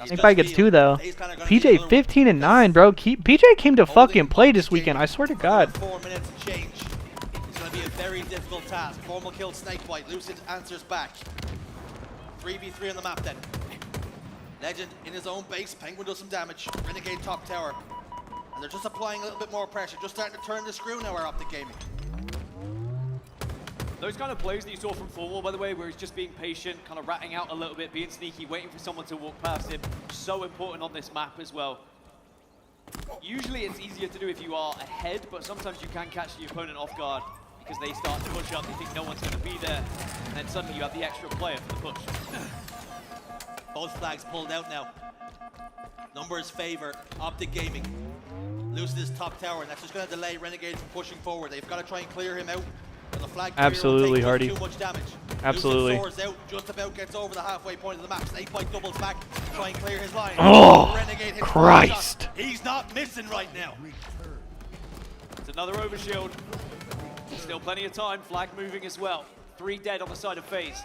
Snake Bite gets 2 though. PJ 15 and 9, bro. PJ came to fucking play this weekend. I swear to God. 4 minutes and change. It's going to be a very difficult task. Formal killed Snakebite. Lucid answers back. 3v3 on the map then. Legend in his own base. Penguin does some damage. Renegade top tower. And they're just applying a little bit more pressure. Just starting to turn the screw now, our Optic Gaming. Those kind of plays that you saw from Formal, by the way, where he's just being patient, kind of ratting out a little bit, being sneaky, waiting for someone to walk past him. So important on this map as well. Usually it's easier to do if you are ahead, but sometimes you can catch the opponent off guard because they start to push up, they think no one's going to be there, and then suddenly you have the extra player for the push. Both flags pulled out now. Numbers favor Optic Gaming. Lucid is top tower, and that's just going to delay Renegade from pushing forward. They've got to try and clear him out. The flag Absolutely, Hardy. too much damage. Absolutely. Lucid soars out, just about gets over the halfway point of the map. Snakebite doubles back, try and clear his line. Oh, Renegade hits Christ. He's not missing right now. It's another overshield. Still plenty of time, flag moving as well. 3 dead on the side of FaZe.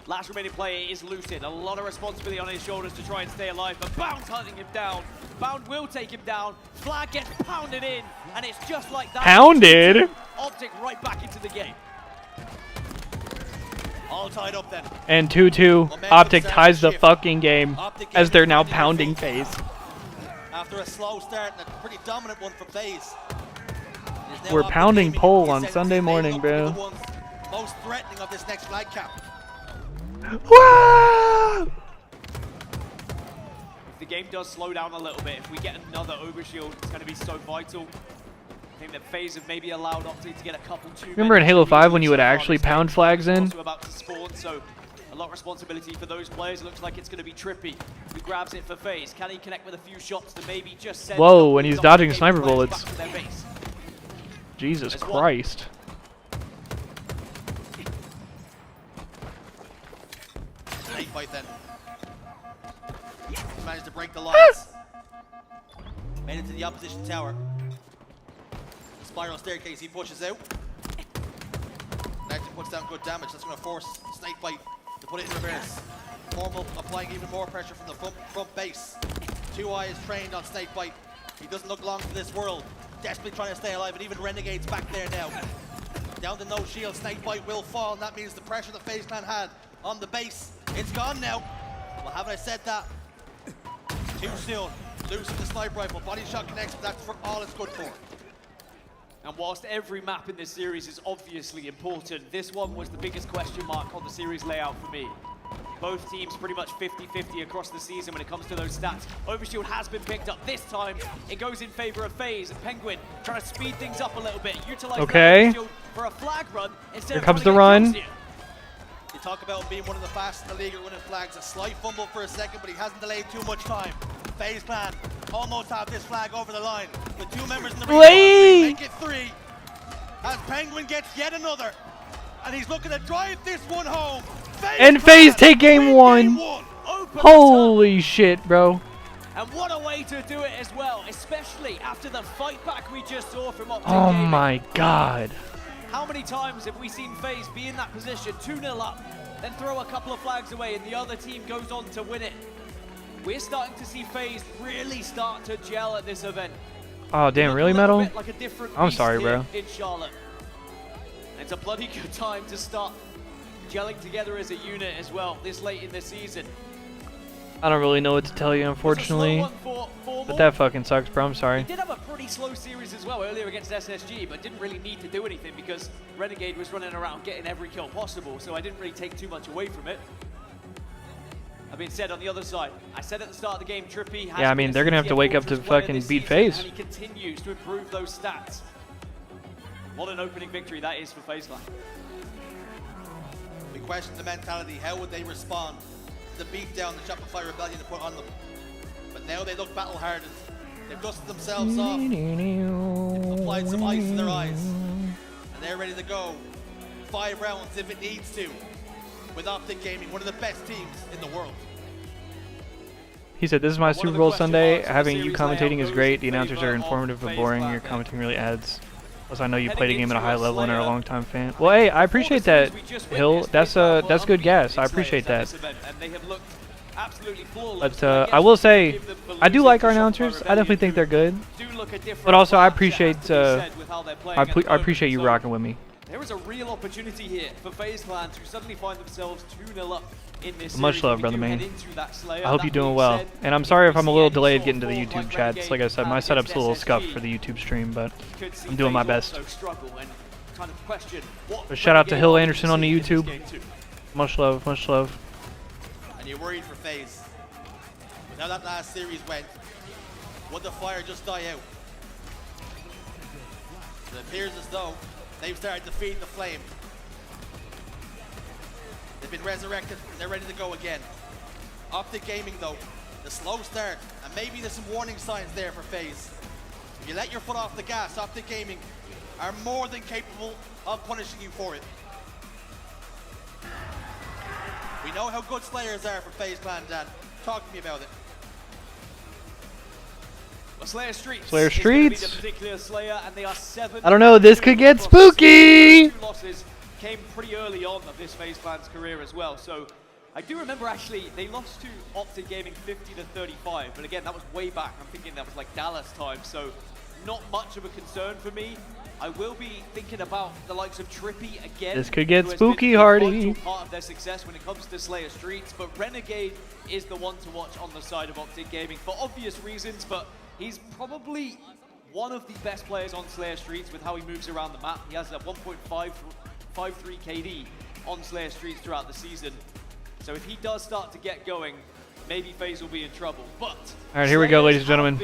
Last remaining player is Lucid. A lot of responsibility on his shoulders to try and stay alive, but Bound's hunting him down. Bound will take him down. Flag gets pounded in, and it's just like that. Pounded? Optic right back into the game. All tied up then. And 2-2. Optic ties the fucking game as they're now pounding FaZe. After a slow start and a pretty dominant one for FaZe. We're pounding pole on Sunday morning, bro. Most threatening of this next flag cap. Wow! If the game does slow down a little bit, if we get another overshield, it's going to be so vital. I think that FaZe have maybe allowed Optic to get a couple too. Remember in Halo 5 when you would actually pound flags in? Also about to spawn, so a lot of responsibility for those players. It looks like it's going to be Trippy who grabs it for FaZe. Can he connect with a few shots to maybe just send? Whoa, when he's dodging sniper players bullets. back to their base? Jesus Christ. Snakebite then. He managed to break the lines. Made it to the opposition tower. Spiral staircase, he pushes out. And actually puts down good damage. That's going to force Snakebite to put it in reverse. Formal applying even more pressure from the front base. 2i is trained on Snakebite. He doesn't look long for this world. Desperately trying to stay alive, and even Renegade's back there now. Down to no shield, Snakebite will fall, and that means the pressure the FaZe Clan had on the base, it's gone now. Well, haven't I said that? Too soon. Losing the sniper rifle, body shot connects, but that's for all it's good for. And whilst every map in this series is obviously important, this one was the biggest question mark on the series layout for me. Both teams pretty much 50-50 across the season when it comes to those stats. Overshield has been picked up. This time, it goes in favor of FaZe. And Penguin trying to speed things up a little bit. Utilize Overshield for a flag run instead Here of comes the run. You talk about being one of the fastest in the league at winning flags. A slight fumble for a second, but he hasn't delayed too much time. FaZe Clan almost have this flag over the line. With 2 members in the ring, make it 3. As Penguin gets yet another. And he's looking to drive this one home. And FaZe take game 1. Holy shit, bro. And what a way to do it as well, especially after the fight back we just saw from Optic Oh Gaming. my god. How many times have we seen FaZe be in that position, 2-0 up, then throw a couple of flags away and the other team goes on to win it? We're starting to see FaZe really start to gel at this event. Oh damn, really, Metal? Like a different I'm beast sorry, here bro. in Charlotte. It's a bloody good time to start gelling together as a unit as well this late in the season. I don't really know what to tell you, unfortunately. But that fucking sucks, bro. I'm sorry. He did have a pretty slow series as well earlier against SSG, but didn't really need to do anything because Renegade was running around getting every kill possible, so I didn't really take too much away from it. That being said, on the other side, I said at the start of the game, Trippy has Yeah, I mean, they're gonna have to wake up to fucking beat FaZe. and he continues to improve those stats. What an opening victory that is for FaZe Clan. We question the mentality. How would they respond to the beatdown the Shopify Rebellion put on them? But now they look battle-hardened. They've dusted themselves off, applied some ice in their eyes, and they're ready to go 5 rounds if it needs to, with Optic Gaming, one of the best teams in the world. He said, "This is my Super Bowl Sunday. Having you commentating is great. The announcers are informative but boring. Your commenting really adds. Plus, I know you played a game at a high level and are a long-time fan." Well, hey, I appreciate that, Hill. That's good gas. I appreciate that. But I will say, I do like our announcers. I definitely think they're good. But also, I appreciate you rocking with me. There is a real opportunity here for FaZe Clan to suddenly find themselves 2-0 up in this series. Much love, brother man. I hope you're doing well. And I'm sorry if I'm a little delayed getting to the YouTube chats. Like I said, my setup's a little scuffed for the YouTube stream, but I'm doing my best. But shout out to Hill Anderson on the YouTube. Much love, much love. And you're worried for FaZe. But now that last series went, would the fire just die out? It appears as though they've started to feed the flame. They've been resurrected, and they're ready to go again. Optic Gaming, though, the slow start, and maybe there's some warning signs there for FaZe. If you let your foot off the gas, Optic Gaming are more than capable of punishing you for it. We know how good Slayers are for FaZe Clan, Dan. Talk to me about it. Well, Slayer Streets. Slayer Streets. Is the particular Slayer, and they are 7. I don't know. This could get spooky. 2 losses came pretty early on of this FaZe Clan's career as well. So I do remember actually they lost to Optic Gaming 50-35, but again that was way back. I'm thinking that was like Dallas time, so not much of a concern for me. I will be thinking about the likes of Trippy again. This could get who has spooky, been a Hardy. vital part of their success when it comes to Slayer Streets, but Renegade is the one to watch on the side of Optic Gaming for obvious reasons, but he's probably one of the best players on Slayer Streets with how he moves around the map. He has a 1.53 KD on Slayer Streets throughout the season. So if he does start to get going, maybe FaZe will be in trouble. But all right, here we go, ladies and gentlemen.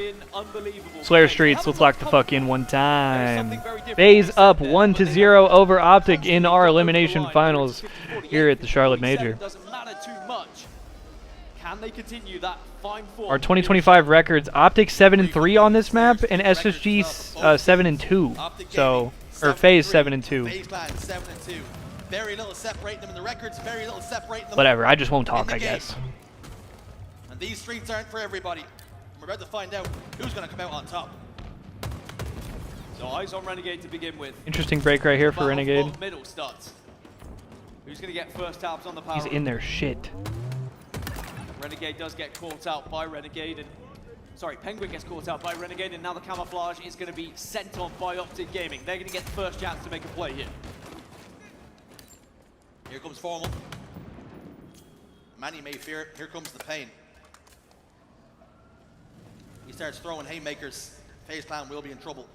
Slayer Streets, let's lock the fuck in one time. FaZe up 1-0 over Optic in our elimination finals here at the Charlotte Major. Doesn't matter too much. Can they continue that fine form? Our 2025 records: Optic 7-3 on this map, and SSG 7-2. So, or FaZe 7-2. FaZe Clan 7-2. Very little separating them in the records, very little separating them. Whatever, I just won't talk, I game. guess. And these streets aren't for everybody. We're about to find out who's going to come out on top. So eyes on Renegade to begin with. Interesting break right here for Renegade. Middle starts. Who's going to get first tabs on the power? He's in their shit. Renegade does get caught out by Renegade, and sorry, Penguin gets caught out by Renegade, and now the camouflage is going to be sent on by Optic Gaming. They're going to get the first chance to make a play here. Here comes Formal. Many may fear it. Here comes the pain. He starts throwing haymakers. FaZe Clan will be in trouble.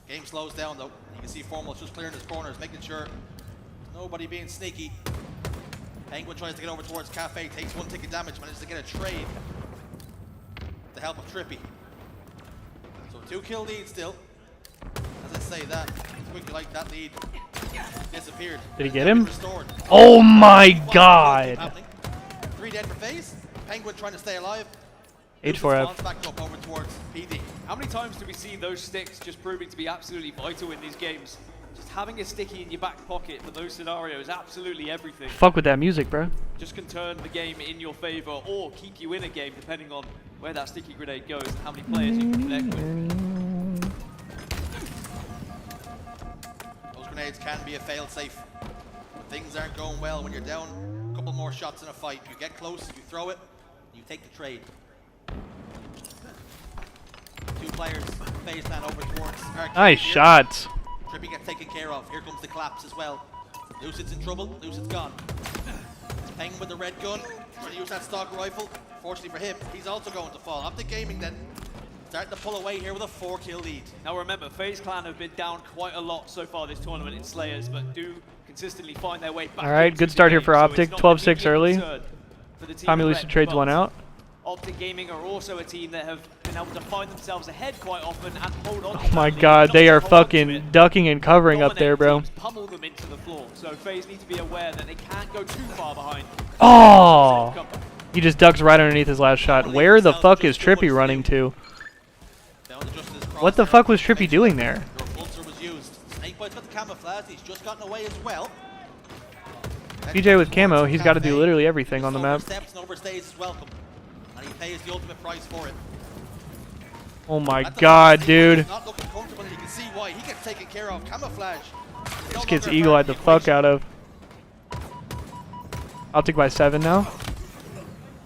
Game slows down though. You can see Formal just clearing his corners, making sure nobody being sneaky. Penguin tries to get over towards Cafe, takes one ticket damage, manages to get a trade with the help of Trippy. So 2 kill lead still. As I say that, quickly like that lead disappeared. Did he get him? Oh my god! 3 dead for FaZe. Penguin trying to stay alive. H4F. Back up over towards PD. How many times do we see those sticks just proving to be absolutely vital in these games? Just having a sticky in your back pocket for those scenarios, absolutely everything. Fuck with that music, bro. Just can turn the game in your favor or keep you in a game depending on where that sticky grenade goes and how many players you can connect with. Those grenades can be a fail-safe. Things aren't going well when you're down. A couple more shots in a fight. You get close, you throw it, you take the trade. 2 players, FaZe Clan over towards Arcade. Nice shots. Trippy gets taken care of. Here comes the collapse as well. Lucid's in trouble. Lucid's gone. Penguin with the red gun. Trying to use that stock rifle. Fortunately for him, he's also going to fall. Optic Gaming then starting to pull away here with a 4-kill lead. Now remember, FaZe Clan have been down quite a lot so far this tournament in Slayers, but do consistently find their way back. Alright, good start here for Optic. 12-6 early. Tommy Lucid trades one out. Optic Gaming are also a team that have been able to find themselves ahead quite often and hold on. Oh my god, they are fucking ducking and covering up there, bro. Pummel them into the floor. So FaZe need to be aware that they can't go too far behind. Oh! He just ducks right underneath his last shot. Where the fuck is Trippy running to? What the fuck was Trippy doing there? Snakebite's got the camouflage. He's just gotten away as well. PJ with camo, he's got to do literally everything on the map. Steps and overstays is welcome. And he pays the ultimate price for it. Oh my god, dude. Not looking comfortable, and you can see why. He gets taken care of. Camouflage. This kid's eagle-eyed the fuck out of. Optic by 7 now.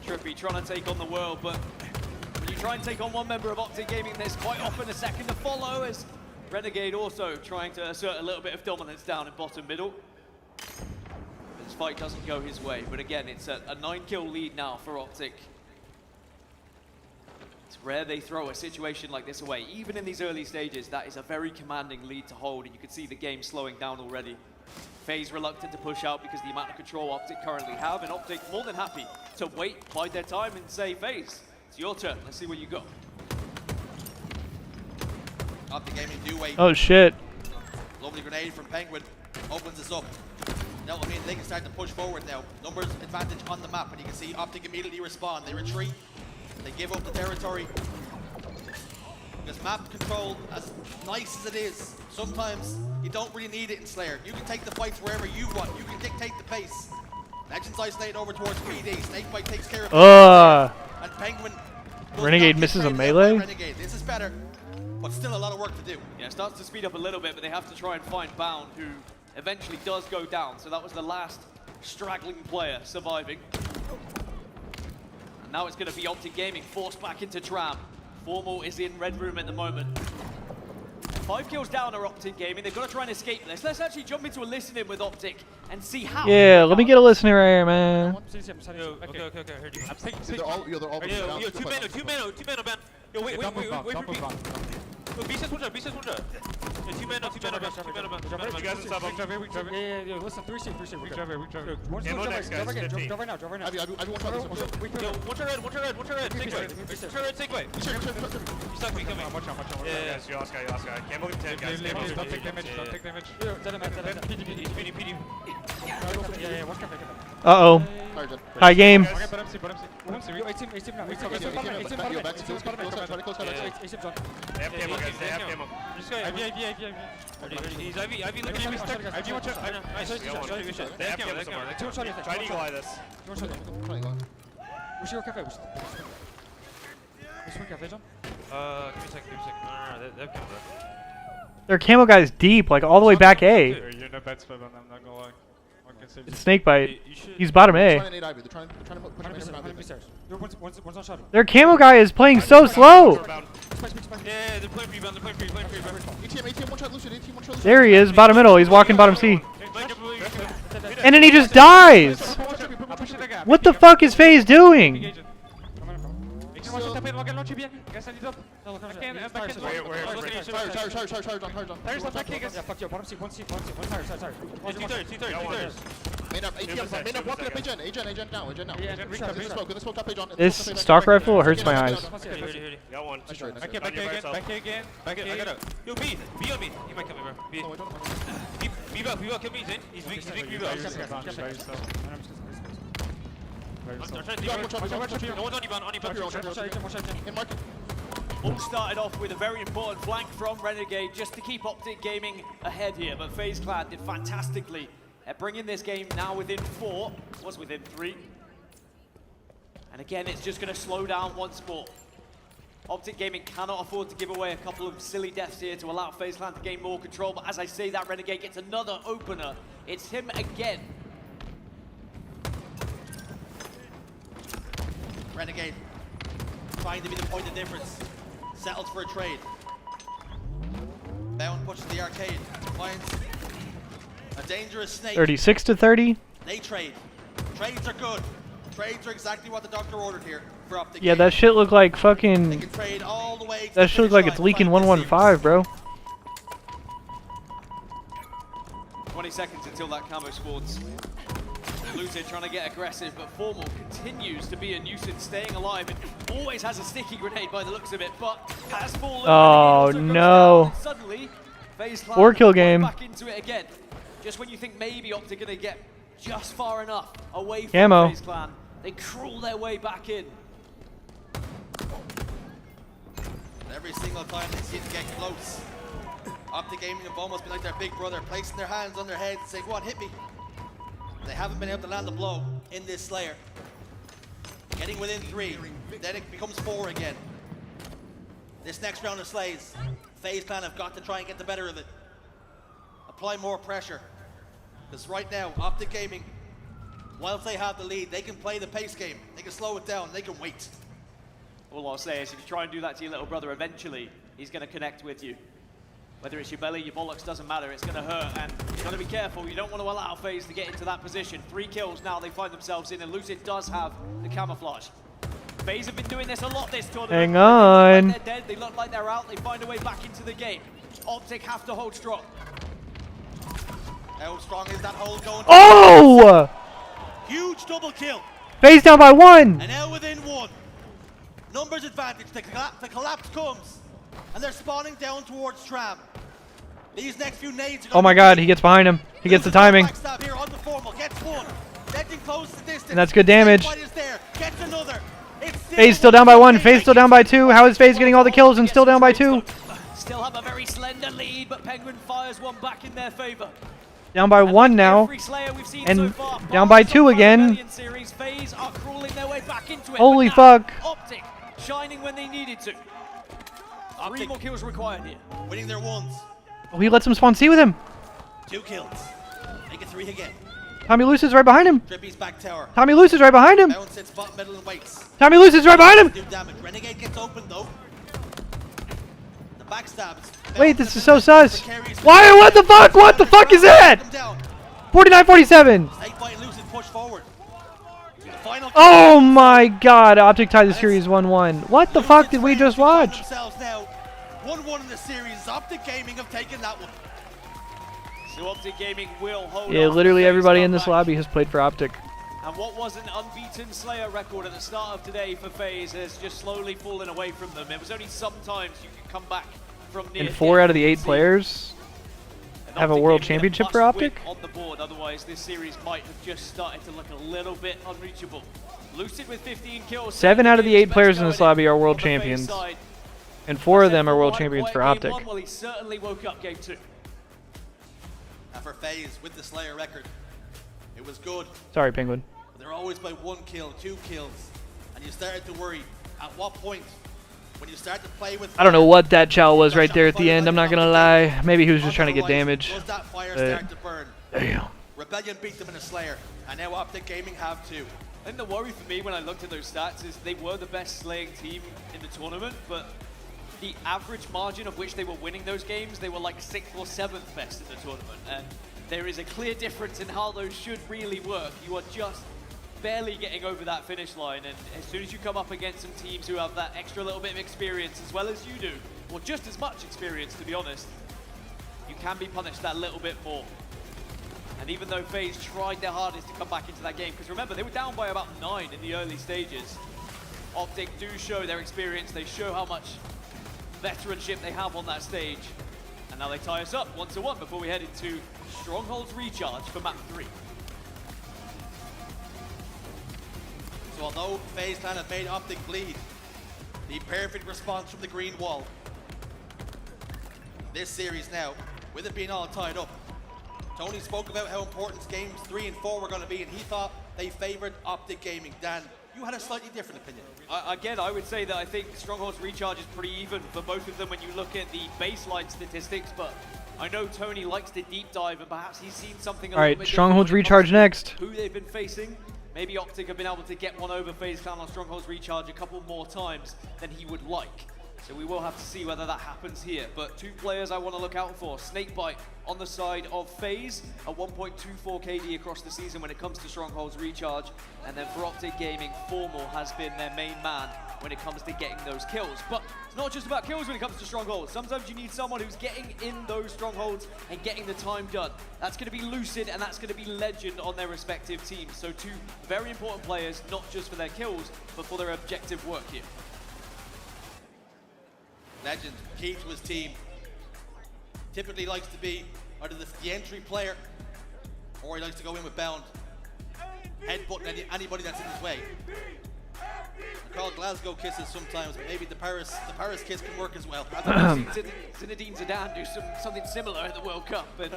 Trippy trying to take on the world, but when you try and take on one member of Optic Gaming, there's quite often a second to follow, as Renegade also trying to assert a little bit of dominance down in bottom middle. This fight doesn't go his way, but again, it's a 9-kill lead now for Optic. It's rare they throw a situation like this away. Even in these early stages, that is a very commanding lead to hold, and you can see the game slowing down already. FaZe reluctant to push out because the amount of control Optic currently have, and Optic more than happy to wait, bide their time, and say, FaZe, it's your turn. Let's see what you got. Optic Gaming do wait. Oh shit. Lovely grenade from Penguin. Opens this up. Now, I mean, they can start to push forward now. Numbers advantage on the map, and you can see Optic immediately respond. They retreat. They give up the territory. Because map control, as nice as it is, sometimes you don't really need it in Slayer. You can take the fights wherever you want. You can dictate the pace. Legends isolate over towards PD. Snakebite takes care of and Penguin. Renegade misses a melee? Renegade. This is better, but still a lot of work to do. Yeah, it starts to speed up a little bit, but they have to try and find Bound, who eventually does go down. So that was the last straggling player surviving. And now it's going to be Optic Gaming forced back into Tram. Formal is in Red Room at the moment. 5 kills down are Optic Gaming. They've got to try and escape this. Let's actually jump into a listening with Optic and see how. Yeah, let me get a listening right here, man. Okay. Heard you. I'm taking. They're all. Yo, two man, man. Yo, wait for me. Yo, B says one job. Two man, man. You guys stop him. Yeah. Listen, 3C. We drive here. Ammo next, guys. Drive right now. Yo, one turn red. Take way. You stuck me coming. Watch out. Yeah. You last guy. Can't move 10, guys. Don't take damage. PD. Uh-oh. High game. Come on, A team now. A team bottom. They have camo, guys. They have camo. Just go. He's IV. Look at me. IV, watch out. Nice. They have camo somewhere. Try to eagle eye this. We should go cafe. This one cafe, John? Give me a sec. No, they have camo there. Their camo guy's deep, like all the way back A. You're no bad spot on them, not gonna lie. It's Snakebite. He's bottom A. Their camo guy is playing so slow. Yeah, they're playing rebound. There he is, bottom middle. He's walking bottom C. And then he just dies. What the fuck is FaZe doing? This stock rifle hurts my eyes. Got one. Back again. I got out. Yo, B on me. He might come in, bro. B back, kill me, Zane. He's weak, B back. No one's on you, man. All started off with a very important flank from Renegade just to keep Optic Gaming ahead here, but FaZe Clan did fantastically at bringing this game now within 4, was within 3. And again, it's just going to slow down once more. Optic Gaming cannot afford to give away a couple of silly deaths here to allow FaZe Clan to gain more control, but as I say that, Renegade gets another opener. It's him again. Renegade trying to be the point of difference. Settles for a trade. Bound pushes the arcade. Finds a dangerous snake. 36 to 30. They trade. Trades are good. Trades are exactly what the doctor ordered here for Optic. Yeah, that shit look like fucking. Trade all the way to That shit look like it's leaking 115, bro. 20 seconds until that camo spawns. Lucid trying to get aggressive, but Formal continues to be a nuisance, staying alive, and always has a sticky grenade by the looks of it, but has fallen. Oh no. Suddenly, FaZe Clan 4-kill game. back into it again. Just when you think maybe Optic are going to get just far enough away from Camo. FaZe Clan, they crawl their way back in. Every single time they seem to get close, Optic Gaming have almost been like their big brother, placing their hands on their heads and saying, "Go on, hit me." They haven't been able to land a blow in this Slayer. Getting within 3, then it becomes 4 again. This next round of slays, FaZe Clan have got to try and get the better of it. Apply more pressure. Because right now, Optic Gaming, whilst they have the lead, they can play the pace game. They can slow it down, they can wait. All I'll say is if you try and do that to your little brother, eventually he's going to connect with you. Whether it's your belly, your bollocks, doesn't matter, it's going to hurt, and you've got to be careful. You don't want to allow FaZe to get into that position. 3 kills now they find themselves in, and Lucid does have the camouflage. FaZe have been doing this a lot this tournament. Hang on. They're dead, they look like they're out, they find a way back into the game. Optic have to hold strong. How strong is that hold going? Oh! Huge double kill. FaZe down by 1. And now within 1. Numbers advantage, the collapse comes. And they're spawning down towards Tram. These next few nades are Oh my god, he gets behind him. He gets the timing. here on the Formal, gets 1. Getting close to distance. And that's good damage. There. Gets another. FaZe still down by 1. FaZe still down by 2. How is FaZe getting all the kills and still down by 2? Still have a very slender lead, but Penguin fires one back in their favor. Down by 1 now. And down by 2 again. FaZe are crawling their way back into it. Holy fuck. Optic shining when they needed to. 3 more kills required here. Winning their ones. Oh, he lets him spawn C with him. 2 kills. Make it 3 again. Tommy Lucid's right behind him. Drippy's back tower. Tommy Lucid's right behind him. Bound sits bottom middle and waits. Tommy Lucid's right behind him. Do damage. Renegade gets open though. The backstabs. Wait, this is so sus. Why? What the fuck? What the fuck is that? 49-47. Snakebite and Lucid push forward. Oh my god. Optic tied the series 1-1. What the fuck did we just watch? 1-1 in the series. Optic Gaming have taken that one. So Optic Gaming will hold Yeah, on. literally everybody in this lobby has played for Optic. And what was an unbeaten Slayer record at the start of today for FaZe has just slowly fallen away from them. It was only sometimes you could come back from near. And 4 out of the 8 players have a world championship for Optic. On the board, otherwise this series might have just started to look a little bit unreachable. Lucid with 15 kills. 7 out of the 8 players in this lobby are world champions. And 4 of them are world champions for Optic. Well, he certainly woke up game 2. And for FaZe, with the Slayer record, it was good. Sorry, Penguin. But they're always by 1 kill, 2 kills. And you started to worry, at what point, when you start to play with... I don't know what that chow was right there at the end, I'm not gonna lie. Maybe he was just trying to get damage. Does that fire start to burn? Damn. Rebellion beat them in a Slayer, and now Optic Gaming have 2. And the worry for me when I looked at those stats is they were the best slaying team in the tournament, but the average margin of which they were winning those games, they were like 6th or 7th best in the tournament. And there is a clear difference in how those should really work. You are just barely getting over that finish line, and as soon as you come up against some teams who have that extra little bit of experience as well as you do, or just as much experience to be honest, you can be punished that little bit more. And even though FaZe tried their hardest to come back into that game, because remember, they were down by about 9 in the early stages, Optic do show their experience, they show how much veteranship they have on that stage. And now they tie us up 1-1 before we head into Stronghold's Recharge for map 3. So although FaZe Clan have made Optic bleed, the perfect response from the green wall. This series now, with it being all tied up, Tony spoke about how important games 3 and 4 were going to be, and he thought they favored Optic Gaming. Dan, you had a slightly different opinion. Again, I would say that I think Stronghold's Recharge is pretty even for both of them when you look at the baseline statistics, but I know Tony likes to deep dive, and perhaps he's seen something a little bit different. Stronghold's Recharge next. Who they've been facing. Maybe Optic have been able to get one over FaZe Clan on Stronghold's Recharge a couple more times than he would like. So we will have to see whether that happens here. But 2 players I want to look out for. Snakebite on the side of FaZe, a 1.24 KD across the season when it comes to Stronghold's Recharge. And then for Optic Gaming, Formal has been their main man when it comes to getting those kills. But it's not just about kills when it comes to Strongholds. Sometimes you need someone who's getting in those Strongholds and getting the time done. That's going to be Lucid and that's going to be Legend on their respective teams. So 2 very important players, not just for their kills, but for their objective work here. Legend, key to his team, typically likes to be either the entry player or he likes to go in with bound, headbutting anybody that's in his way. I call Glasgow kisses sometimes, but maybe the Paris kiss can work as well. I've seen Zinedine Zidane do something similar at the World Cup, and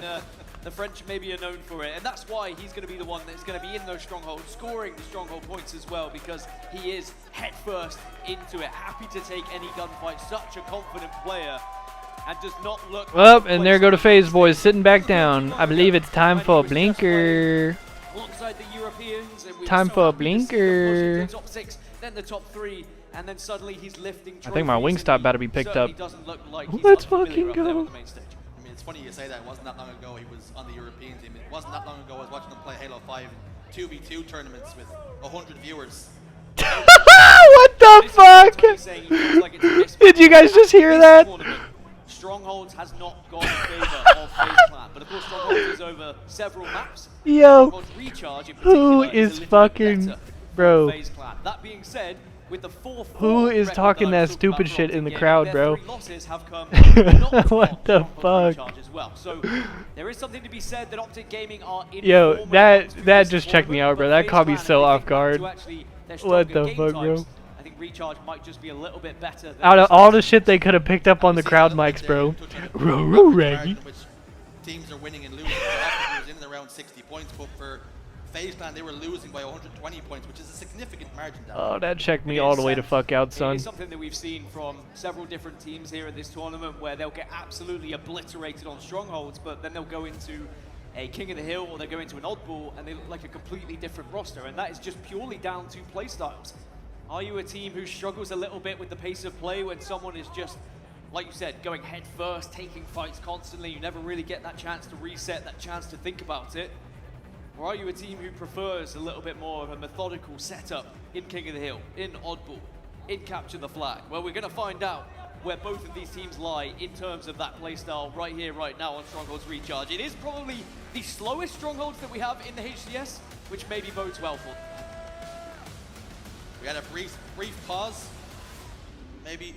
the French maybe are known for it, and that's why he's going to be the one that's going to be in those strongholds, scoring the stronghold points as well, because he is head first into it, happy to take any gunfight, such a confident player, and does not look... Well, and there go to FaZe boys sitting back down. I believe it's time for a blinker. Alongside the Europeans, and time for a blinker. Top 6, then the top 3, and then suddenly he's lifting trophies. I think my Wingstop about to be picked up. Like Let's fucking go. I mean, it's funny you say that. It wasn't that long ago he was on the European team. It wasn't that long ago I was watching him play Halo 5 2v2 tournaments with 100 viewers. What the fuck? Did you guys just hear that? Strongholds has not gone in favor of FaZe Clan, but of course Strongholds is over several maps. Yo, who is fucking, bro? That being said, with the 4-4 who is talking that stupid shit in the crowd, bro? What the fuck? As well. So there is something to be said that Optic Gaming are in. Yo, that just checked me out, bro. That caught me so off guard. What the fuck, bro? I think Recharge might just be a little bit better. Out of all the shit they could have picked up on the crowd mics, bro. Raggy. Teams are winning and losing. Optic was in and around 60 points, but for FaZe Clan they were losing by 120 points, which is a significant margin down. Oh, that checked me all the way to fuck out, son. It is something that we've seen from several different teams here in this tournament where they'll get absolutely obliterated on strongholds, but then they'll go into a King of the Hill or they'll go into an oddball and they look like a completely different roster, and that is just purely down to play styles. Are you a team who struggles a little bit with the pace of play when someone is just, like you said, going head first, taking fights constantly, you never really get that chance to reset, that chance to think about it? Or are you a team who prefers a little bit more of a methodical setup in King of the Hill, in Oddball, in Capture the Flag? Well, we're going to find out where both of these teams lie in terms of that playstyle right here, right now on Stronghold's Recharge. It is probably the slowest Strongholds that we have in the HCS, which maybe bodes well for them. We had a brief pause, maybe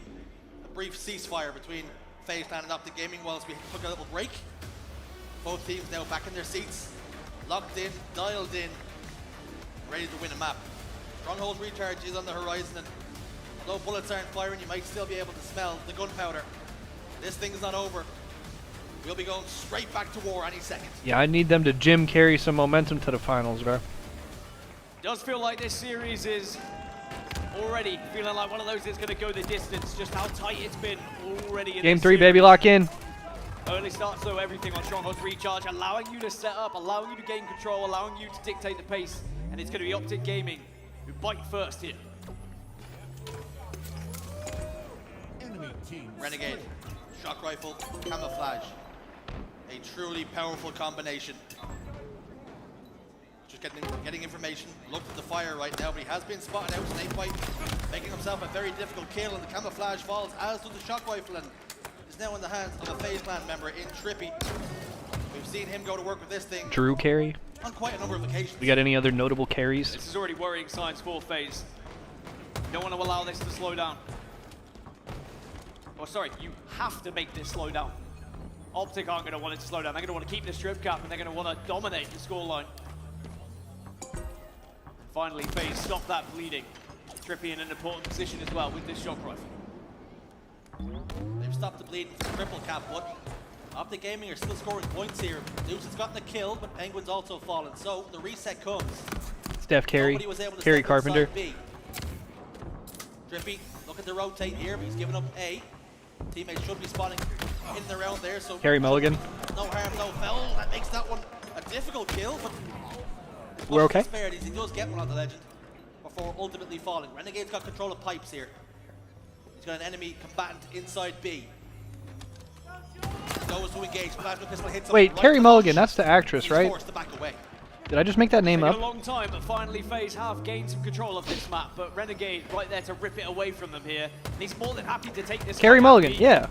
a brief ceasefire between FaZe Clan and Optic Gaming whilst we took a little break. Both teams now back in their seats, locked in, dialed in, ready to win a map. Stronghold's recharge is on the horizon, and although bullets aren't firing, you might still be able to smell the gunpowder. This thing's not over. We'll be going straight back to war any second. Yeah, I need them to Jim carry some momentum to the finals, bro. Does feel like this series is already feeling like one of those that's going to go the distance. Just how tight it's been already in Game this 3, series. baby, lock in. Early starts, though, everything on Stronghold's recharge, allowing you to set up, allowing you to gain control, allowing you to dictate the pace. And it's going to be Optic Gaming who bite first here. Enemy team. Renegade, shock rifle, camouflage. A truly powerful combination. Just getting information. Looked at the fire right now, but he has been spotted out. Snakebite making himself a very difficult kill, and the camouflage falls, as does the shock rifle, and is now in the hands of a FaZe Clan member in Trippy. We've seen him go to work with this thing Drew carry. on quite a number of occasions. We got any other notable carries? This is already worrying signs for FaZe. Don't want to allow this to slow down. Oh, sorry, you have to make this slow down. Optic aren't going to want it to slow down. They're going to want to keep this strip cap, and they're going to want to dominate the scoreline. Finally, FaZe stop that bleeding. Trippy in an important position as well with this shock rifle. They've stopped the bleeding for triple cap, but Optic Gaming are still scoring points here. Deuce has gotten a kill, but Penguin's also fallen. So the reset comes. Steph carry. Carry Carpenter. B. Trippy looking to rotate here, but he's giving up A. Teammates should be spotting in and around there. So Carry Mulligan. No harm, no foul. That makes that one a difficult kill, but We're okay. spared is he does get one on the legend before ultimately falling. Renegade's got control of pipes here. He's got an enemy combatant inside B. Goes to engage. Plasma pistol hits him. Wait, right Carrie to Mulligan, the that's the actress, He's right? forced to back away. Did I just make that name Taken up? a long time, but finally FaZe have gained some control of this map. But Renegade right there to rip it away from them here. And he's more than happy to take this. Carrie fight Mulligan, out. yeah.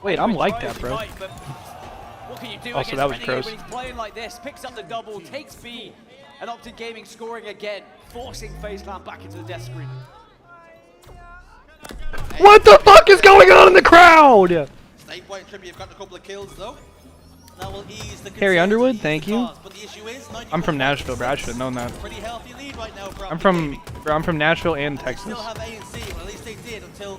Wait, I'm Penguin like tries that, to bro. fight, but what can you do Also, against that was Renegade gross. when he's playing like this? Picks up the double, takes B, and Optic Gaming scoring again, forcing FaZe Clan back into the death screen. What the fuck is going on in the crowd? Snakebite and Trippy have gotten a couple of kills though. That will ease the Carrie Underwood, thank you. but the issue is I'm from Nashville, bro. I should have known that. pretty healthy lead right now for I'm from Nashville and They Texas. still have A and C, well, at least they did until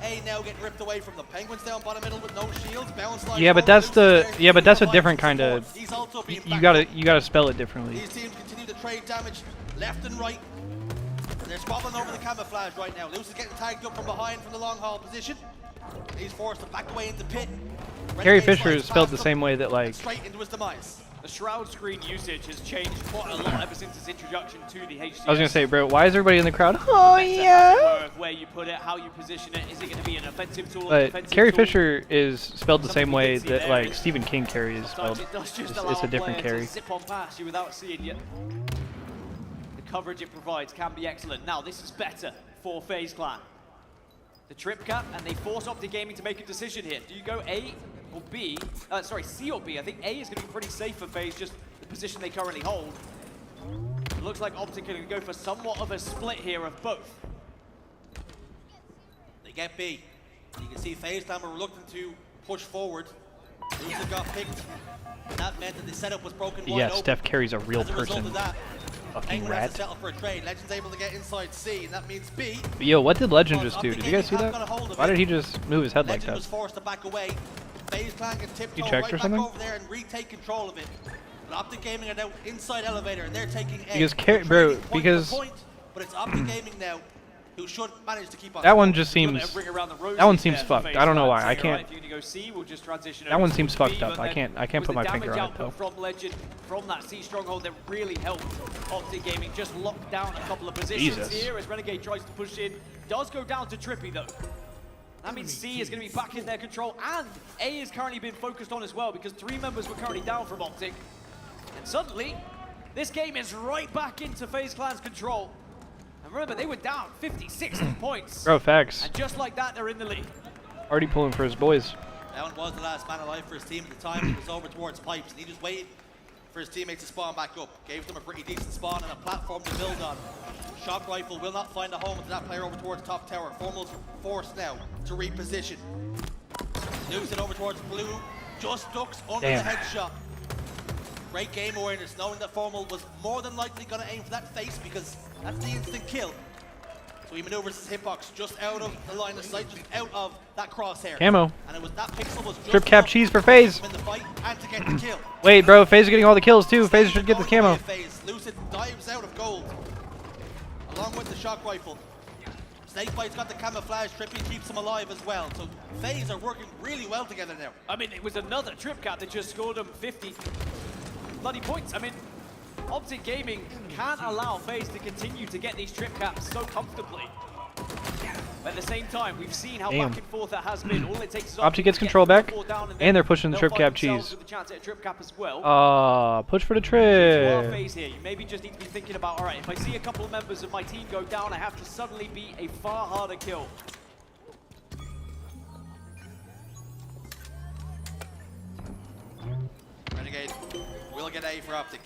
A now getting ripped away from the Penguins down bottom middle with no shields. Bounce line Yeah, but forward, that's Luke the is there, yeah, but that's a provides different kind support. of. He's also being You backed gotta spell it differently. These teams continue to trade damage left and right. They're squabbling over the camouflage right now. Luce is getting tagged up from behind from the long haul position. He's forced to back away into pit. Carrie Renegade Fisher slides is spelled past the him same way that like. and straight into his demise. The shroud screen usage has changed quite a lot ever since its introduction to the HCS. I was gonna say, bro, why is everybody in the crowd? Oh yeah. Where you put it, how you position it, is it going to be an offensive tool? But Carrie Fisher is spelled the same way that like Stephen King Carrie is spelled. It does just It's a different player Carrie. to zip on past you without seeing you. The coverage it provides can be excellent. Now this is better for FaZe Clan. The trip cap, and they force Optic Gaming to make a decision here. Do you go A or B? Sorry, C or B. I think A is going to be pretty safe for FaZe, just the position they currently hold. It looks like Optic are going to go for somewhat of a split here of both. They get B. You can see FaZe Clan were reluctant to push forward. Luce got picked. And that meant that the setup was broken wide Yeah, open. Steph Carey's a real As a result person. of that, Fucking Penguin has to rat. settle for a trade. Legend's able to get inside C, and that means B. But yo, what did Legend Because just do? Optic Did you guys see Gaming that? have got a hold of Why it. did he just move his head like Legend that? was forced to back away. FaZe Clan can tiptoe You right checked or back something? over there and retake control of it. But Optic Gaming are now inside elevator, and they're taking A. Because They're bro, trading point for because point, but it's Optic Gaming now who should manage to keep on. that one just Gonna seems bring around the roses that one seems there for fucked. FaZe I don't know Clan. why. So I you're can't. right, if you're gonna go C, we'll just transition That over one to seems B, fucked up. but I then can't with put the my damage finger on it output though. from Legend, from that C stronghold that really helped Optic Gaming just lock down a couple of positions Jesus. here as Renegade tries to push in. Does go down to Trippy though. That means C is going to be back in their control, and A is currently being focused on as well because 3 members were currently down from Optic. And suddenly, this game is right back into FaZe Clan's control. And remember, they were down 50, 60 points. Bro, facts. And just like that, they're in the lead. Already pulling for his boys. That one was the last man alive for his team at the time. He was over towards pipes, and he just waited for his teammates to spawn back up. Gave them a pretty decent spawn and a platform to build on. Shock rifle will not find a home with that player over towards top tower. Formal's forced now to reposition. Nukes it over towards blue. Just ducks under Damn. the headshot. Great game awareness, knowing that Formal was more than likely going to aim for that face because that's the instant kill. So he maneuvers his hitbox just out of the line of sight, just out of that crosshair. Camo. And it was that pixel was just Strip cap cheese for FaZe. in the fight and to get the kill. Wait, bro, FaZe is getting all the kills too. FaZe should get the camo. Lucid dives out of gold, along with the shock rifle. Snakebite's got the camouflage, Trippy keeps him alive as well. So FaZe are working really well together now. I mean, it was another trip cap that just scored him 50 bloody points. I mean, Optic Gaming can't allow FaZe to continue to get these trip caps so comfortably. But at the same time, we've seen how Damn. back and forth that has been. All it takes is Optic gets control back, and they're pushing the trip cap cheese. with a chance at a trip cap as well. Push for the To our trip. phase here, you maybe just need to be thinking about, all right, if I see a couple of members of my team go down, I have to suddenly be a far harder kill. Renegade will get A for Optic.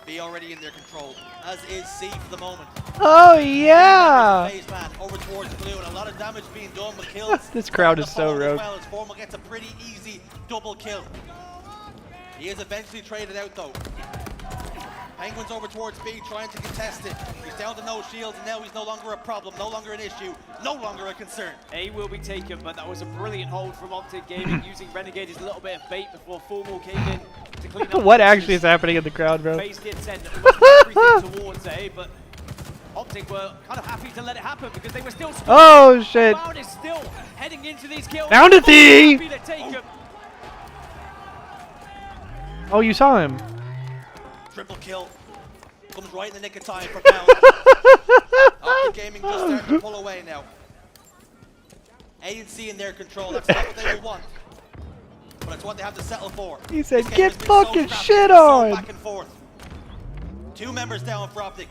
B already in their control, as is C for the moment. Oh yeah! FaZe man over towards blue, and a lot of damage being done with kills. This crowd is so rogue. As well as Formal gets a pretty easy double kill. He is eventually traded out though. Penguins over towards B, trying to contest it. He's down to no shields, and now he's no longer a problem, no longer an issue, no longer a concern. A will be taken, but that was a brilliant hold from Optic Gaming, using Renegade as a little bit of bait before Formal came in to clean up. What actually is happening in the crowd, bro? FaZe did send everything towards A, but Optic were kind of happy to let it happen because they were still scoring. Oh shit! Cloud is still heading into these kills. Found it, Thee! Happy to take him. Oh, you saw him. Triple kill. Comes right in the nick of time for Pound. Optic Gaming just starting to pull away now. A and C in their control. That's not what they will want. But it's what they have to settle for. He said, This game "Get has been fucking so shit so on." back and forth. 2 members down for Optic.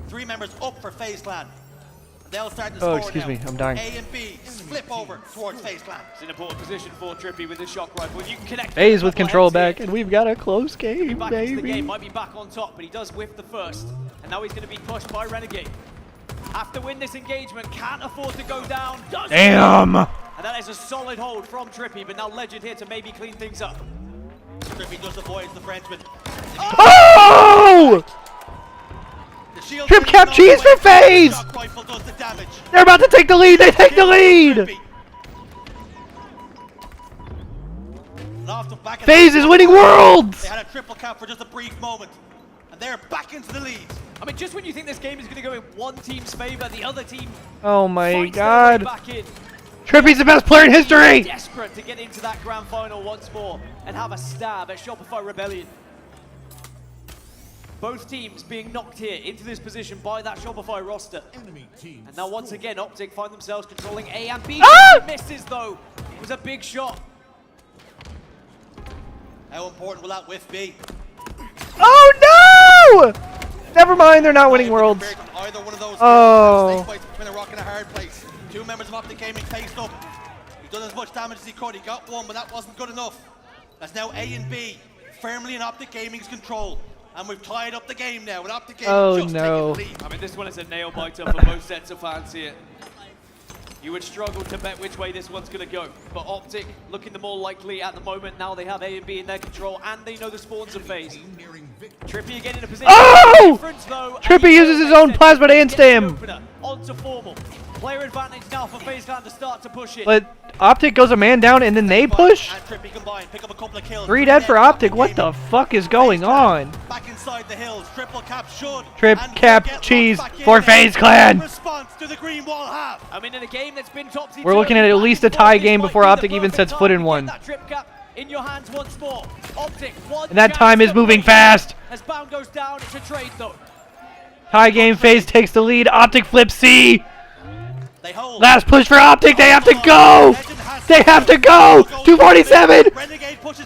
3 members up for FaZe Clan. They'll start to Oh, score excuse now. me, I'm dying. A and B flip over towards FaZe Clan. It's an important position for Trippy with his shock rifle. If you can connect FaZe with a couple control heads here, back, and we've got a close game, back into the game, baby. might be back on top, but he does whiff the first. And now he's going to be pushed by Renegade. Have to win this engagement, can't afford to go down. Does Damn! And that is a solid hold from Trippy, but now Legend here to maybe clean things up. Trippy just avoids the Frenchman. Oh! Trip cap cheese for FaZe! They're about to take the lead, they take the lead! FaZe is winning worlds! They had a triple cap for just a brief moment, and they're back into the lead. I mean, just when you think this game is going to go in one team's favor, the other team Oh my fights their way god. back in. Trippy's the best player in history! Desperate to get into that grand final once more and have a stab at Shopify Rebellion. Both teams being knocked here into this position by that Shopify roster. And now once again, Optic find themselves controlling A and B. Ah! Misses though. It was a big shot. How important will that whiff be? Oh no! Never mind, they're not winning worlds. Either one of those Oh. fights between a rock and a hard place. 2 members of Optic Gaming faced up. He's done as much damage as he could. He got one, but that wasn't good enough. That's now A and B firmly in Optic Gaming's control. And we've tied up the game now with Optic Gaming just taking the lead. I mean, this one is a nail biter for both sets of fans here. You would struggle to bet which way this one's going to go. But Optic looking the more likely at the moment. Now they have A and B in their control, and they know the spawns are phased. Trippy again in a position. Oh! Difference, though, Trippy uses his own plasma to insta-him. Onto Formal. Player advantage now for FaZe Clan to start to push it. But Optic goes a man down and then they push? And Trippy combined, pick up a couple of kills. 3 dead for Optic, what the fuck is going on? Back inside the hills, triple cap should. Trip cap cheese for FaZe Clan! Response to the green wall have. I mean, in a game that's been topsy-turvy, We're looking at least a tie game before Optic even sets foot in one. that trip cap in your hands once more. Optic, And that time is moving fast! As Bound goes down, it's a trade though. Tie game, FaZe takes the lead, Optic flips C! Last push for Optic, they have to go! They have to go! 247!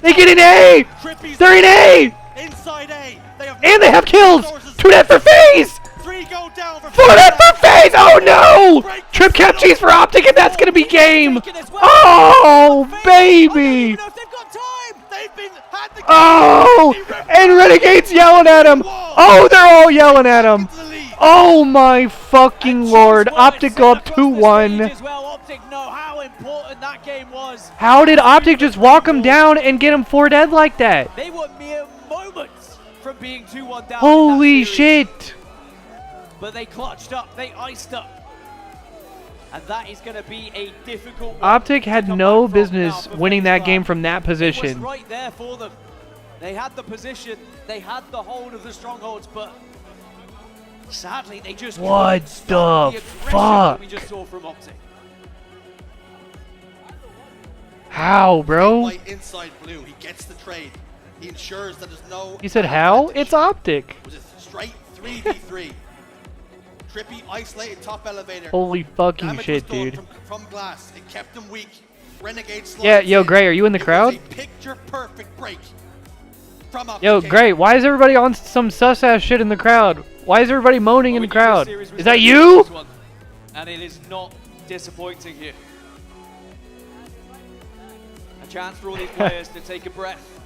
They get an A! They're in A! And they have kills! 2 dead for FaZe! 4 dead for FaZe! Oh no! Trip cap cheese for Optic and that's gonna be game! Oh baby! Oh! And Renegade's yelling at him! Oh, they're all yelling at him! Oh my fucking lord! Optic go up 2-1. How How did Optic just walk him down and get him 4 dead like that? They were mere moments being 2-1 down. Holy shit! But they clutched up, they iced up. And that is going to be a difficult one. Optic had no business winning that game from that position. It was right there for them. They had the position, they had the hold of the strongholds, but sadly they just What stop the aggression fuck? that we just saw from Optic. How, bro? By inside blue, he gets the trade. He ensures that there's no. He said how? It's Optic. It was a straight 3v3. Trippy isolated top elevator. Holy fucking Damage shit, was done dude. From glass, it kept him weak. Renegade Yeah, slides yo, in. Gray, are you in the crowd? It was a picture perfect break. From Yo, Optic. Gray, why is everybody on some sus-ass shit in the crowd? Why is everybody moaning in the crowd? Is that you? And it is not disappointing here. A chance for all these players to take a breath,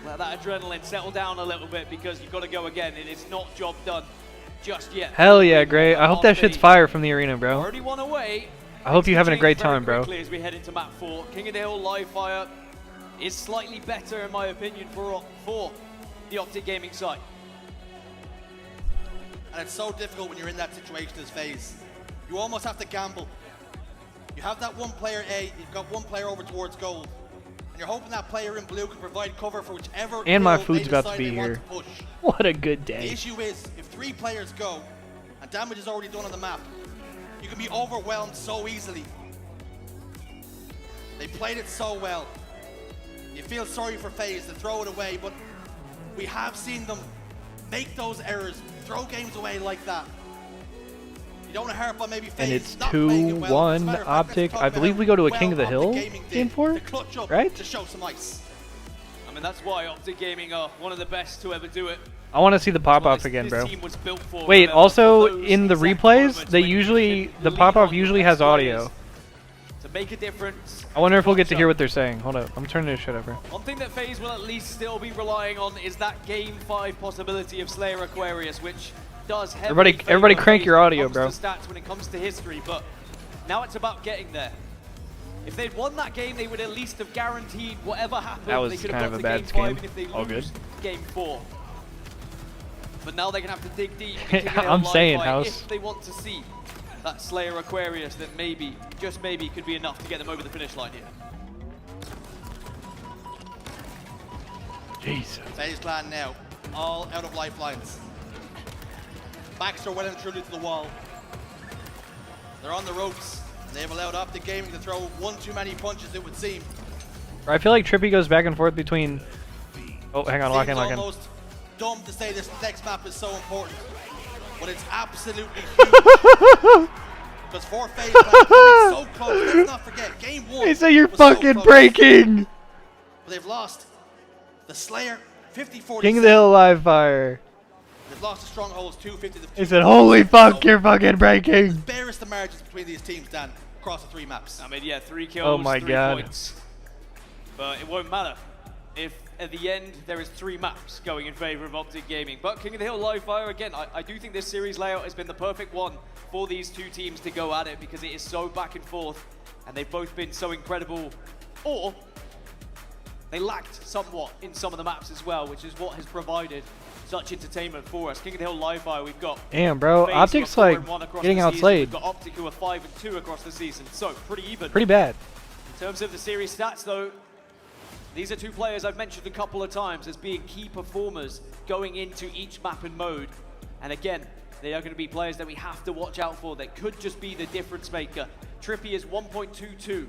let that adrenaline settle down a little bit, because you've got to go again. It is not job done just yet. Hell yeah, Gray. I hope that shit's fire from the arena, bro. Already one away. I hope you're having a great Very time, bro. quickly as we head into map 4, King of the Hill live fire is slightly better in my opinion for the Optic Gaming side. And it's so difficult when you're in that situation as FaZe. You almost have to gamble. You have that one player A, you've got one player over towards gold. And you're hoping that player in blue can provide cover for whichever And my build food's they about to decide be they want here. to push. What a good The day. issue is, if 3 players go, and damage is already done on the map, you can be overwhelmed so easily. They played it so well. You feel sorry for FaZe to throw it away, but we have seen them make those errors, throw games away like that. You don't want to harp on maybe FaZe And it's not playing it well. As a 2-1 matter of fact, Optic. let's talk I about believe how we go to a well King of the Optic Hill Gaming did game 4, to clutch up right? to show some ice. I mean, that's why Optic Gaming are one of the best to ever do it. I want to see the pop-off again, bro. team was built for. Wait, Remember, also for those in the exact replays, moments they when you usually, can the lean pop-off on usually your has best audio. players to make a difference. I wonder if we'll get to hear what they're saying. Hold up, I'm turning this shit over. One thing that FaZe will at least still be relying on is that Game 5 possibility of Slayer Aquarius, which does heavily Everybody favor crank FaZe your when it audio, comes bro. to stats when it comes to history, but now it's about getting there. If they'd won that game, they would at least have guaranteed whatever happened. That was they could kind have of got a to bad Game 5, scheme. and if they All lose good. Game 4. But now they're going to have to dig deep. into the I'm live saying, fight House. if they want to see that Slayer Aquarius that maybe, just maybe, could be enough to get them over the finish line here. Jesus. FaZe Clan now, all out of lifelines. Backs are well and truly to the wall. They're on the ropes. They've allowed Optic Gaming to throw one too many punches, it would seem. I feel like Trippy goes back and forth between... Oh, hang on, lock in, Seems lock in. almost dumb to say this next map is so important, but it's absolutely huge. Because for FaZe Clan coming so close, let's not forget, game 1 They say you're was so fucking close. breaking! But they've lost the Slayer 50-40. King of the Hill live fire. They've lost the strongholds 250 to He said, holy fuck, you're fucking breaking! barest the margins between these teams, Dan, across the 3 maps. I mean, yeah, 3 kills, Oh my 3 God. points. But it won't matter if at the end there is 3 maps going in favor of Optic Gaming. But King of the Hill live fire, again, I do think this series layout has been the perfect one for these 2 teams to go at it, because it is so back and forth, and they've both been so incredible. Or they lacked somewhat in some of the maps as well, which is what has provided such entertainment for us. King of the Hill live fire, we've got Damn, bro. FaZe, Optic's who are like 4-1 across getting the season. outslayed. We've got Optic, who are 5-2 across the season, so pretty even. Pretty bad. In terms of the series stats, though, these are 2 players I've mentioned a couple of times as being key performers going into each map and mode. And again, they are going to be players that we have to watch out for. That could just be the difference maker. Trippy is 1.22,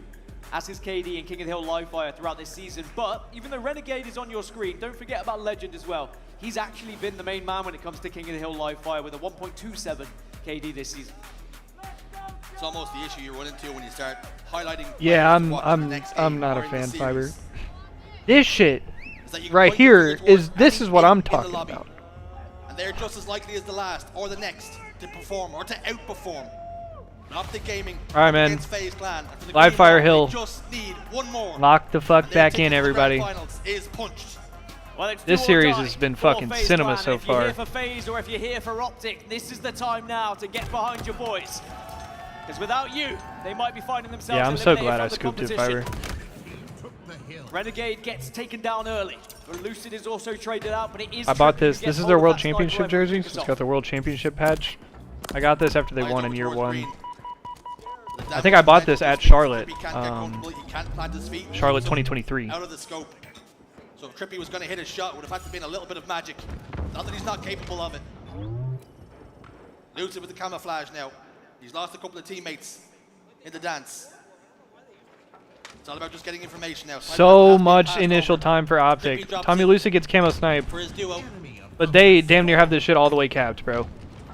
as is KD and King of the Hill live fire throughout this season. But even though Renegade is on your screen, don't forget about Legend as well. He's actually been the main man when it comes to King of the Hill live fire with a 1.27 KD this season. It's almost the issue you run into when you start highlighting. Yeah, players to watch in the next game I'm not or a in the fan, series. Fiber. This shit Is that you can right point your here finger towards this is any what team I'm in the talking lobby, about. and they're just as likely as the last or the next to perform or to outperform. Optic Gaming All right, man. against FaZe Clan. And for the Live green Fire wall, Hill. they just need one more. Lock the fuck And their back ticket in, to the grand everybody. finals is punched. Well, it's This do or series die has been for fucking FaZe cinema Clan. so if you're here far. for FaZe or if you're here for Optic, this is the time now to get behind your boys. Because without you, they might be finding themselves Yeah, I'm so eliminated glad I from the scooped it, competition. Fiber. Renegade gets taken down early. But Lucid is also traded out, but it is I bought Trippy who this. gets This is hold their of World that sniper Championship rifle and jersey. picks So it's us got off. the World Championship patch. I got this after they won in year towards 1. green. I think I bought this at Charlotte. Trippy can't get comfortable, he can't plant his feet. Charlotte So 2023. Out of the scope. So if Trippy was going to hit a shot, it would have had to been a little bit of magic. Not that he's not capable of it. Lucid with the camouflage now. He's lost a couple of teammates in the dance. It's all about just getting information now. So much initial time for Optic. Tommy Lucid gets camo snipe. For his duo. But they damn near have this shit all the way capped, bro.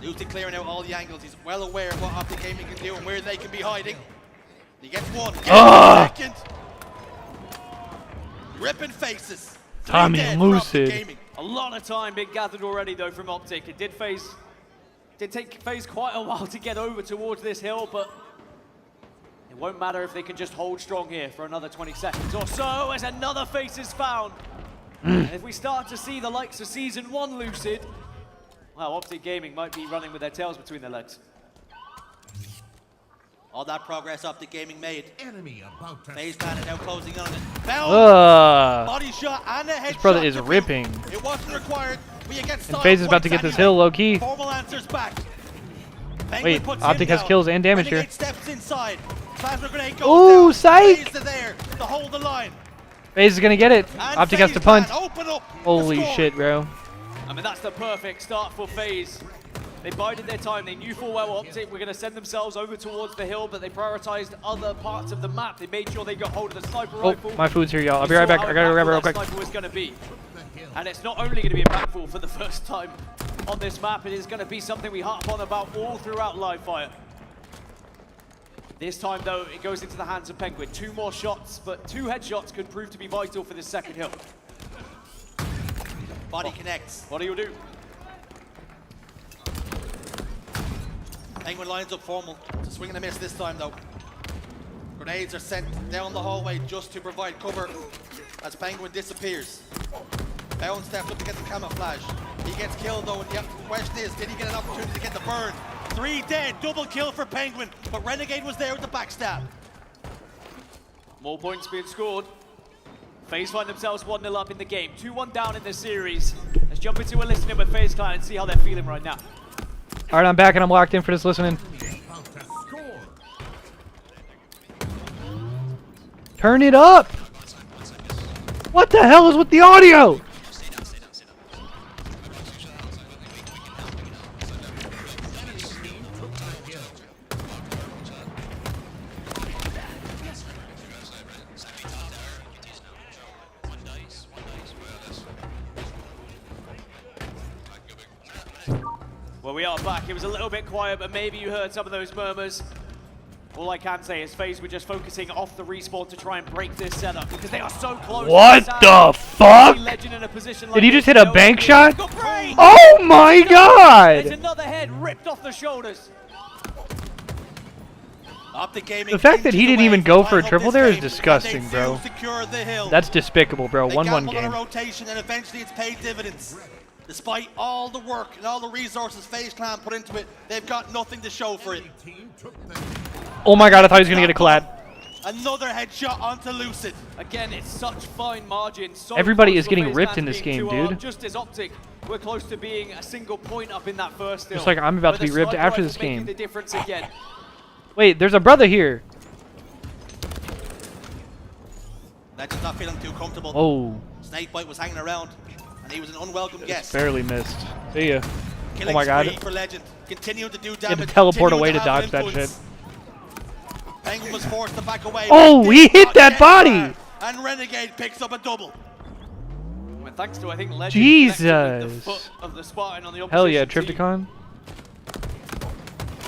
Lucid clearing out all the angles. He's well aware of what Optic Gaming can do and where they can be hiding. He gets one. Gets second. Ripping faces. Tommy Lucid. A lot of time being gathered already though from Optic. It did take FaZe quite a while to get over towards this hill, but it won't matter if they can just hold strong here for another 20 seconds or so as another face is found. And if we start to see the likes of Season 1 Lucid, well, Optic Gaming might be running with their tails between their legs. All that progress Optic Gaming made. FaZe Clan now closing on it. Body shot and a headshot. This brother is ripping. It wasn't required. And FaZe is about to get this hill low key. Formal answers back. Wait, Optic has kills and damage here. Steps inside. Plasma grenade goes Ooh, down. psych! FaZe are there to hold the line. FaZe is gonna get it. And Optic has to FaZe punt. Clan open up Holy the score. shit, bro. I mean, that's the perfect start for FaZe. They bided their time. They knew full well Optic were going to send themselves over towards the hill, but they prioritized other parts of the map. They made sure they got hold of the sniper rifle. My food's here, y'all. I'll be right back. I gotta grab it real quick. Sniper was going to be. And it's not only going to be impactful for the first time on this map, it is going to be something we harp on about all throughout live fire. This time, though, it goes into the hands of Penguin. 2 more shots, but 2 headshots could prove to be vital for this second hill. Body connects. What do you do? Penguin lines up formal. It's a swing and a miss this time, though. Grenades are sent down the hallway just to provide cover as Penguin disappears. Bound steps up to get the camouflage. He gets killed, though, and the question is, did he get an opportunity to get the burn? 3 dead, double kill for Penguin, but Renegade was there with the backstab. More points being scored. FaZe find themselves 1-0 up in the game. 2-1 down in this series. Let's jump into a listening with FaZe Clan and see how they're feeling right now. All right, I'm back and I'm locked in for this listening. Turn it up! What the hell is with the audio? Well, we are back. It was a little bit quiet, but maybe you heard some of those murmurs. All I can say is FaZe were just focusing off the respawn to try and break this setup because they are so close. What the fuck? Did he just hit a bank shot? Oh my god! There's another head ripped off the shoulders. The fact that he didn't even go for a triple there is disgusting, bro. That's despicable, bro. 1-1 game. Rotation, and eventually it's paid dividends. Despite all the work and all the resources FaZe Clan put into it, they've got nothing to show for it. Oh my god, I thought he was gonna get a collab. Another headshot onto Lucid. Again, it's such fine margins. So Everybody is getting ripped in this game, dude. Just as Optic, we're close to being a single point up in that first hill. Just like I'm about to be ripped after this game. The difference again. Wait, there's a brother here. Legend's not feeling too comfortable. Oh. Snakebite was hanging around, and he was an unwelcome guest. Barely missed. See ya. Killing Oh my god. spree for Legend. Continuing to do He damage. had to teleport continuing away to have dodge that shit. influence. Penguin was forced to back away. Oh, he hit that body! And Renegade picks up a double. Well, thanks to, I think, Legend Jesus. with the foot of the Spartan on the Hell yeah, opposition team. Tripticon.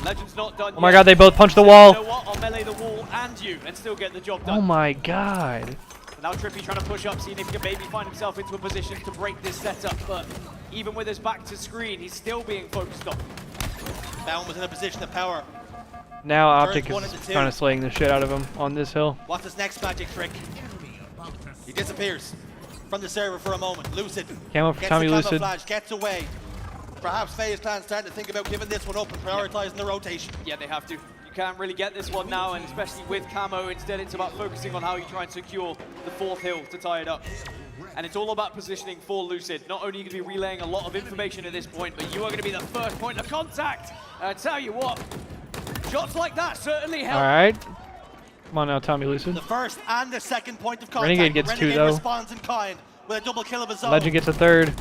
Legend's not done Oh my yet. god, they both punched the You wall. know what? I'll melee the wall and you and still get the job done. Oh my god. Now Trippy trying to push up, seeing if he can maybe find himself into a position to break this setup, but even with his back to screen, he's still being focused on. Bound was in a position of power. Now Turns Optic 1 is into 2. trying to slaying the shit out of him on this hill. What's his next magic trick? He disappears from the server for a moment. Lucid Camo for gets Tommy the Lucid. camouflage, gets away. Perhaps FaZe Clan starting to think about giving this one up and prioritizing the rotation. Yeah, they have to. You can't really get this one now, and especially with Camo, instead it's about focusing on how you try and secure the 4th hill to tie it up. And it's all about positioning for Lucid. Not only are you going to be relaying a lot of information at this point, but you are going to be the first point of contact. And I tell you what, shots like that certainly help. All right. Come on now, Tommy Lucid. The first and the second point of contact. Renegade gets 2 though. Responds in kind with a double kill of his own. Legend gets a 3rd.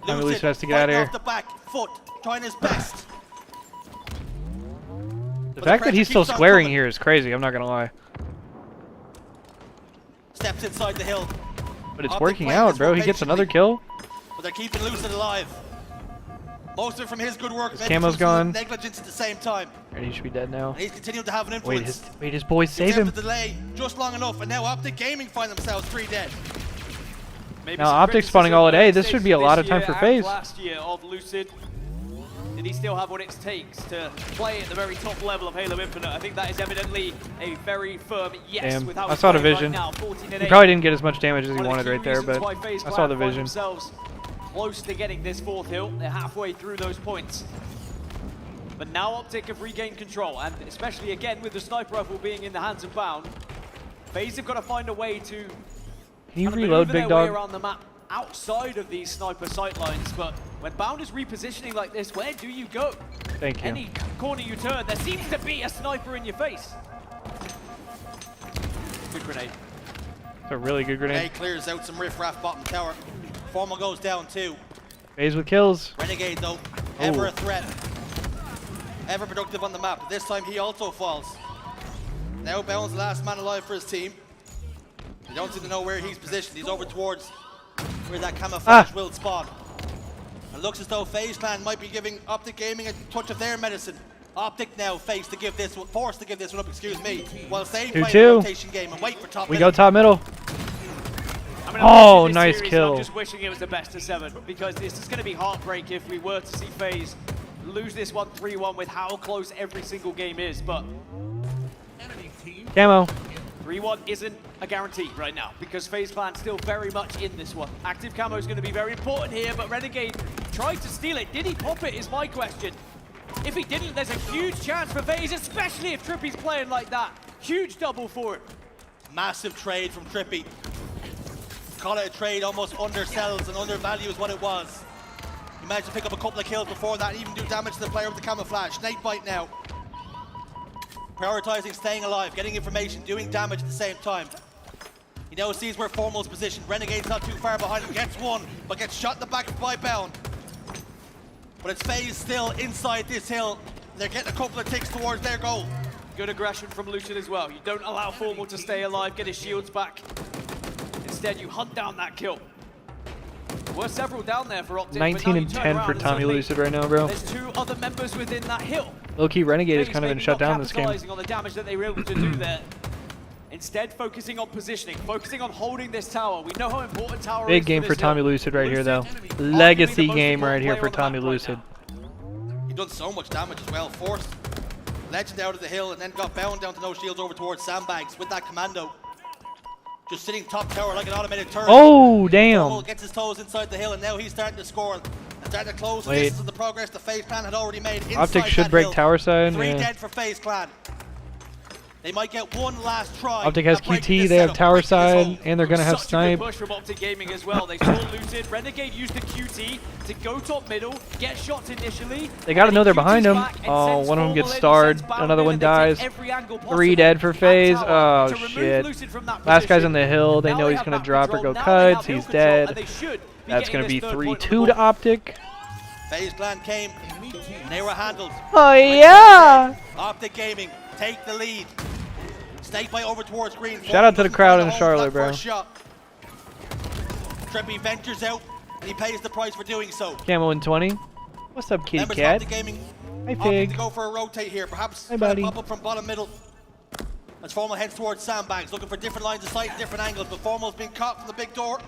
Tommy Lucid has to get out of here. Off the back foot, trying his best. The fact that he's still squaring here is crazy, I'm not going to lie. Steps inside the hill. But it's working out, bro. He gets another kill. But they're keeping Lucid alive. Most of it from his good work. His camo's gone. Negligence at the same time. And he should be dead now. And he's continuing to have an influence. Wait, his boys save him. The delay just long enough, and now Optic Gaming find themselves 3 dead. Maybe now Optic's spawning all at A. This should be a lot of time for FaZe. Last year of Lucid, did he still have what it takes to play at the very top level of Halo Infinite? I think that is evidently a very firm yes. Damn, with how I saw the vision. Right now, He probably didn't get as much damage as he wanted right there, but FaZe I saw the find vision. themselves close to getting this 4th hill. They're halfway through those points. But now Optic have regained control, and especially again with the sniper rifle being in the hands of Bound, FaZe have got to find a way to Can you reload, big dog? around the map outside of these sniper sightlines. But when Bound is repositioning like this, where do you go? Thank you. Any corner you turn, there seems to be a sniper in your face. Good grenade. It's a really good grenade. Renegade clears out some riffraff bottom tower. Formal goes down 2. FaZe with kills. Renegade though, ever a threat. Ever productive on the map. This time he also falls. Now Bound's the last man alive for his team. You don't seem to know where he's positioned. He's over towards where that camouflage will spawn. It looks as though FaZe Clan might be giving Optic Gaming a touch of their medicine. Optic now forced to give this one up, excuse me, while they play the rotation game and wait for top middle. We go top middle. I mean, oh, nice kill. I'm just wishing it was the best of 7, because this is going to be heartbreak if we were to see FaZe lose this one 3-1 with how close every single game is. But Camo. 3-1 isn't a guarantee right now, because FaZe Clan still very much in this one. Active camo is going to be very important here, but Renegade tried to steal it. Did he pop it is my question. If he didn't, there's a huge chance for FaZe, especially if Trippy's playing like that. Huge double for him. Massive trade from Trippy. Call it a trade, almost undersells and undervalues what it was. He managed to pick up a couple of kills before that, and even do damage to the player with the camouflage. Snakebite now. Prioritizing staying alive, getting information, doing damage at the same time. He now sees where Formal's positioned. Renegade's not too far behind him, gets one, but gets shot in the back by Bound. But it's FaZe still inside this hill. They're getting a couple of ticks towards their goal. Good aggression from Lucid as well. You don't allow Formal to stay alive, get his shields back. Instead, you hunt down that kill. There were several down there for Optic. 19 and 10 for Tommy Lucid right now, bro. There's 2 other members within that hill. Low-key Renegade has kind of been shut down this game. Capitalizing on the damage that they were able to do there. Instead, focusing on positioning, focusing on holding this tower. We know how important tower is. Big game for Tommy Lucid right here, though. Legacy game right here for Tommy Lucid. He done so much damage as well. Forced Legend out of the hill and then got Bound down to no shields over towards Sandbags with that commando. Just sitting top tower like an automated turret. Oh, damn. Formal gets his toes inside the hill, and now he's starting to score and starting to close the distance of the progress the FaZe Clan had already made inside Optic should break hill. tower side. 3 Yeah. dead for FaZe Clan. They might get one last try. Optic has QT, they have tower side, and they're going to have snipe. Push from Optic Gaming as well. They saw Lucid. Renegade used the QT to go top middle, get shots initially. They got to know they're behind him. Oh, one of them gets starred, another one dies. 3 dead for FaZe. Oh, shit. Last guy's on the hill. They know he's going to drop or go cuts. He's dead. That's going to be 3-2 to Optic. FaZe Clan came, and they were handled. Oh, yeah. Optic Gaming take the lead. Snakebite over towards green. Shout out to the crowd in Charlotte, bro. Trippy ventures out, and he pays the price for doing so. Camo in 20. What's up, kitty cat? Hi, pig. To go for a rotate here, perhaps. Hi, buddy. Pop up from bottom middle. As Formal heads towards Sandbags, looking for different lines of sight, different angles, but Formal's been caught from the big door.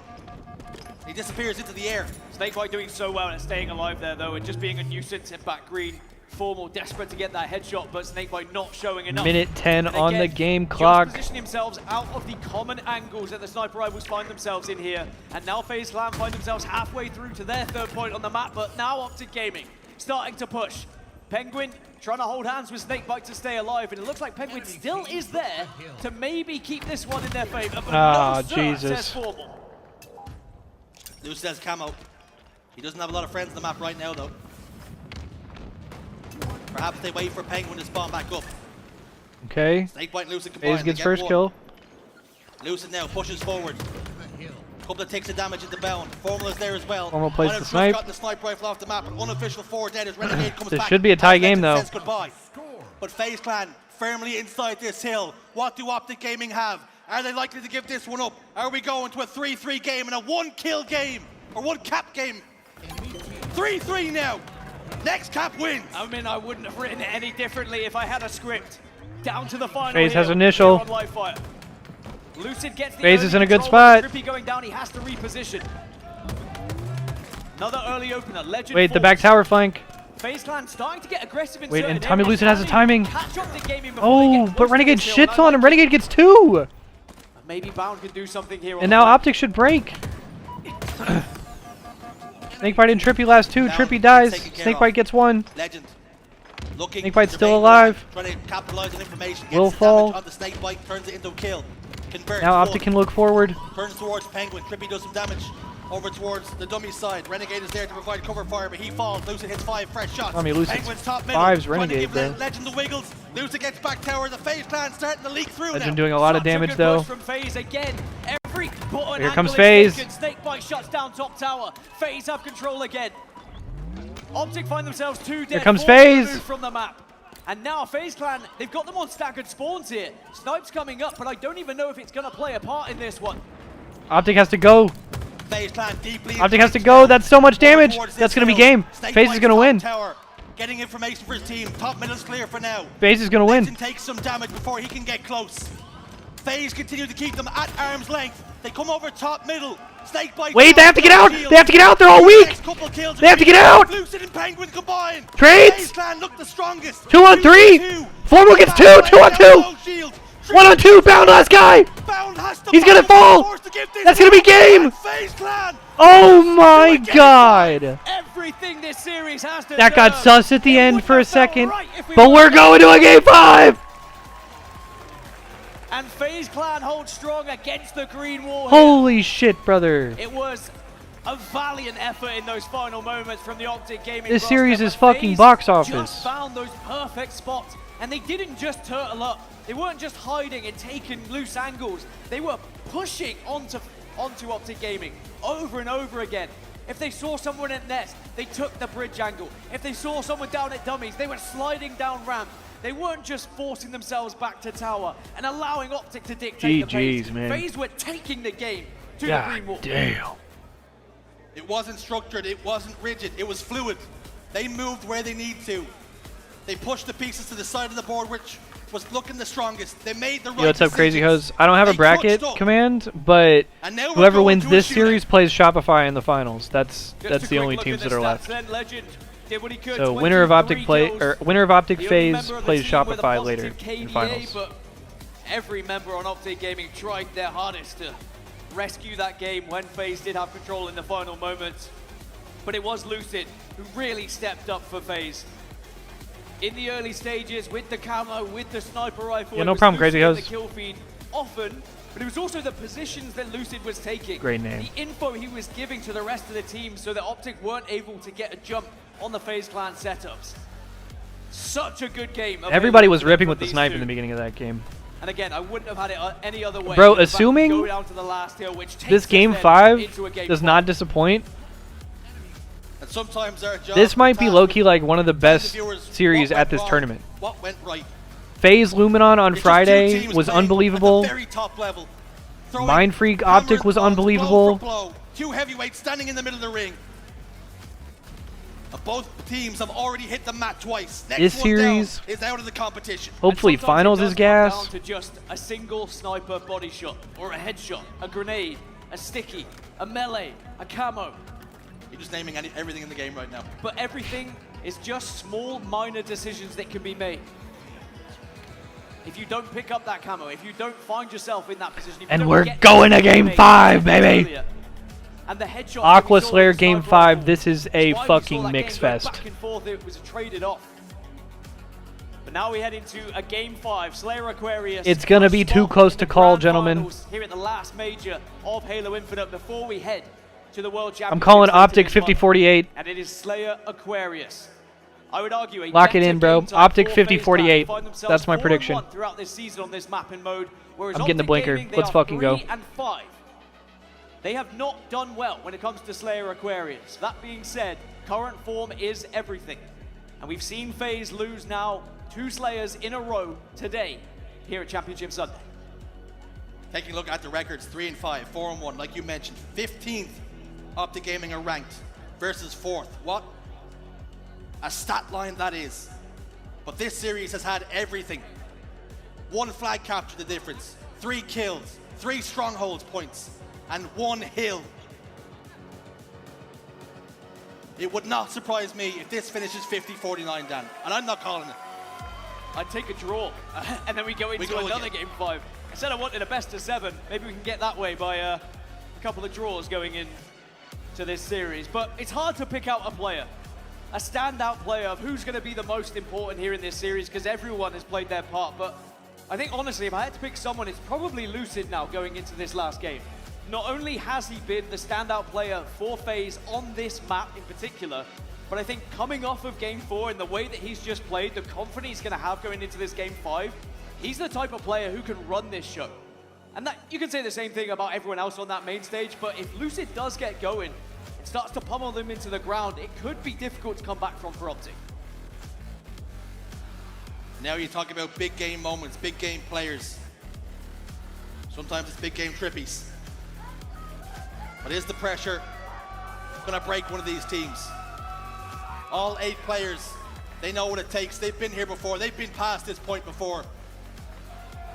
He disappears into the air. Snakebite doing so well at staying alive there, though, and just being a nuisance in back green. Formal desperate to get that headshot, but Snakebite not showing enough. Minute 10 on the game clock. Position themselves out of the common angles that the sniper rivals find themselves in here, and now FaZe Clan find themselves halfway through to their 3rd point on the map. But now Optic Gaming starting to push. Penguin trying to hold hands with Snakebite to stay alive, and it looks like Penguin still is there to maybe keep this one in their favor. But no, sir, Jesus. says Formal. Lucid has camo. He doesn't have a lot of friends on the map right now, though. Perhaps they wait for Penguin to spawn back up. Okay. Snakebite and Lucid combined. FaZe gets first kill. Lucid now pushes forward. Couple of takes of damage at the bound. Formula's there as well. Formal plays the snipe. Got the snipe rifle off the map. An unofficial 4 dead as Renegade comes This back. should be a tie game though. Says goodbye. But FaZe Clan firmly inside this hill. What do Optic Gaming have? Are they likely to give this one up? Are we going to a 3-3 game and a 1-kill game? Or 1-cap game? 3-3 now. Next cap wins. I mean, I wouldn't have written it any differently if I had a script. Down to the final. FaZe has here, initial. here on live fire. Lucid gets the FaZe is in a good spot. Trippy going down, he has to reposition. Another early opener. Legend Wait, the falls. back tower flank. FaZe Clan starting to get aggressive in Wait, certain and Tommy areas. Lucid has a timing. Catch up the gaming before they Oh, get but close Renegade to this hill, shits and I on him. like Renegade gets 2. Maybe Bound can do something here. on And the now flank. Optic should break. Snakebite and Trippy last 2. Trippy dies. Snakebite gets 1. Legend. Looking Snakebite's to still remain alive. Trying to capitalize on information. Will Gets the fall. damage on the Snakebite, turns it into a kill. Converts. Now Optic can look forward. Turns towards Penguin. Trippy does some damage over towards the dummy side. Renegade is there to provide cover fire, but he falls. Lucid hits 5 fresh shots. I mean, Lucid's Penguin's top middle. 5's trying to Renegade, give bro. Legend the wiggles. Lucid gets back tower. The FaZe Clan starting to leak through Legend now. doing a lot of Such a damage good though. push from FaZe again. Every button Here comes angle FaZe. is taken. Snakebite shuts down top tower. FaZe have control again. Optic find themselves 2 dead. Here comes forced to FaZe. move from the map. And now FaZe Clan, they've got them on staggered spawns here. Snipe's coming up, but I don't even know if it's going to play a part in this one. Optic has to go. FaZe Clan deeply Optic has to go. That's so much damage. That's going to be game. FaZe is going to win. Tower, getting information for his team. Top middle's clear for now. FaZe is going to win. Legend takes some damage before he can get close. FaZe continue to keep them at arm's length. They come over top middle. Snakebite. Wait, they have to get out. They have to get out. They're all weak. They have to get out. Lucid and Penguin combined. Trades. FaZe Clan look the strongest. 2 on 3. Formal gets 2. 2 on 2. 1 on 2. Bound last guy. He's going to fall. That's going to be game. Oh my god. Everything this series has to That got serve. sus at the end for a second. right if we But were we're going to a game 5. And FaZe Clan holds strong against the green wall here. Holy shit, brother. It was a valiant effort in those final moments from the Optic Gaming This roster, series is but fucking FaZe box office. Just found those perfect spots, and they didn't just turtle up. They weren't just hiding and taking loose angles. They were pushing onto Optic Gaming over and over again. If they saw someone at nest, they took the bridge angle. If they saw someone down at dummies, they were sliding down ramp. They weren't just forcing themselves back to tower and allowing Optic to dictate the pace. GGs, man. FaZe were taking the game to the God green wall. damn. It wasn't structured, it wasn't rigid, it was fluid. They moved where they need to. They pushed the pieces to the side of the board, which was looking the strongest. They made the right Yo, what's up, Crazy decisions. Hose? I don't have a They bracket clutched up. command, but And now we're whoever going wins to a this shootout. series plays Shopify in the finals. That's Just a the quick only look teams at that the are stats left. then. Legend did what he could, So winner of Optic 23 play kills. winner of Optic The only FaZe member of the plays team with a Shopify later positive in KDA, finals. But every member on Optic Gaming tried their hardest to rescue that game when FaZe did have control in the final moments. But it was Lucid who really stepped up for FaZe. In the early stages, with the camo, with the sniper rifle, Yeah, it no was problem, Lucid Crazy in Hose. the kill feed often, but it was also the positions that Lucid was taking. Great name. The info he was giving to the rest of the team so that Optic weren't able to get a jump on the FaZe Clan setups. Such a good game. Everybody was available ripping from with the these snipe two. in the beginning of that game. And again, I wouldn't have had it any other way. Bro, In fact, assuming go down to the last hill, which takes This us game then 5 into a game does 5. not disappoint. And sometimes our job This might to be task low-key like one of the tell best viewers series what at went this wrong, tournament. What went right. FaZe Luminon on It's just two Friday teams was playing unbelievable. At the very top level. Throwing Mind Freak hammer Optic and was tongs, unbelievable. Blow for blow. Two heavyweights standing in the middle of the ring. Both teams have already hit the mat twice. Next This one series- down is out of the competition. Hopefully And sometimes finals it is does come down gas. to just a single sniper body shot, or a headshot, a grenade, a sticky, a melee, a camo. You're just naming everything in the game right now. But everything is just small, minor decisions that can be made. If you don't pick up that camo, if you don't find yourself in that position, if you And don't we're get going that to game grenade 5, baby. earlier, and the headshot Aqua that we saw Slayer with game sniper 5. rifle, This is a that's why we saw fucking that mix game go fest. Back and forth, it was traded off. But now we head into a Game 5. Slayer Aquarius. It's going to be too close to call, gentlemen. Here at the last major of Halo Infinite before we head to the World Championship. I'm calling Optic 50-48. And it is Slayer Aquarius. I would argue a Lock it in, bro. Optic 50-48. That's my prediction. Throughout this season on this map and mode, I'm getting the blinker. Let's fucking go. 3 and 5. They have not done well when it comes to Slayer Aquarius. That being said, current form is everything. And we've seen FaZe lose now 2 Slayers in a row today here at Championship Sunday. Taking a look at the records, 3 and 5, 4 and 1, like you mentioned. 15th Optic Gaming are ranked versus 4th. What a stat line that is. But this series has had everything. 1 flag capture the difference, 3 kills, 3 strongholds points, and 1 hill. It would not surprise me if this finishes 50-49, Dan, and I'm not calling it. I'd take a draw, and then we go into another Game 5. I said I wanted a best of 7. Maybe we can get that way by a couple of draws going into this series. But it's hard to pick out a player, a standout player of who's going to be the most important here in this series, because everyone has played their part. But I think, honestly, if I had to pick someone, it's probably Lucid now going into this last game. Not only has he been the standout player for FaZe on this map in particular, but I think coming off of Game 4 and the way that he's just played, the confidence he's going to have going into this Game 5, he's the type of player who can run this show. And that you can say the same thing about everyone else on that main stage, but if Lucid does get going, it starts to pummel them into the ground, it could be difficult to come back from for Optic. Now you talk about big game moments, big game players. Sometimes it's big game trippies. But is the pressure going to break one of these teams? All 8 players, they know what it takes. They've been here before. They've been past this point before.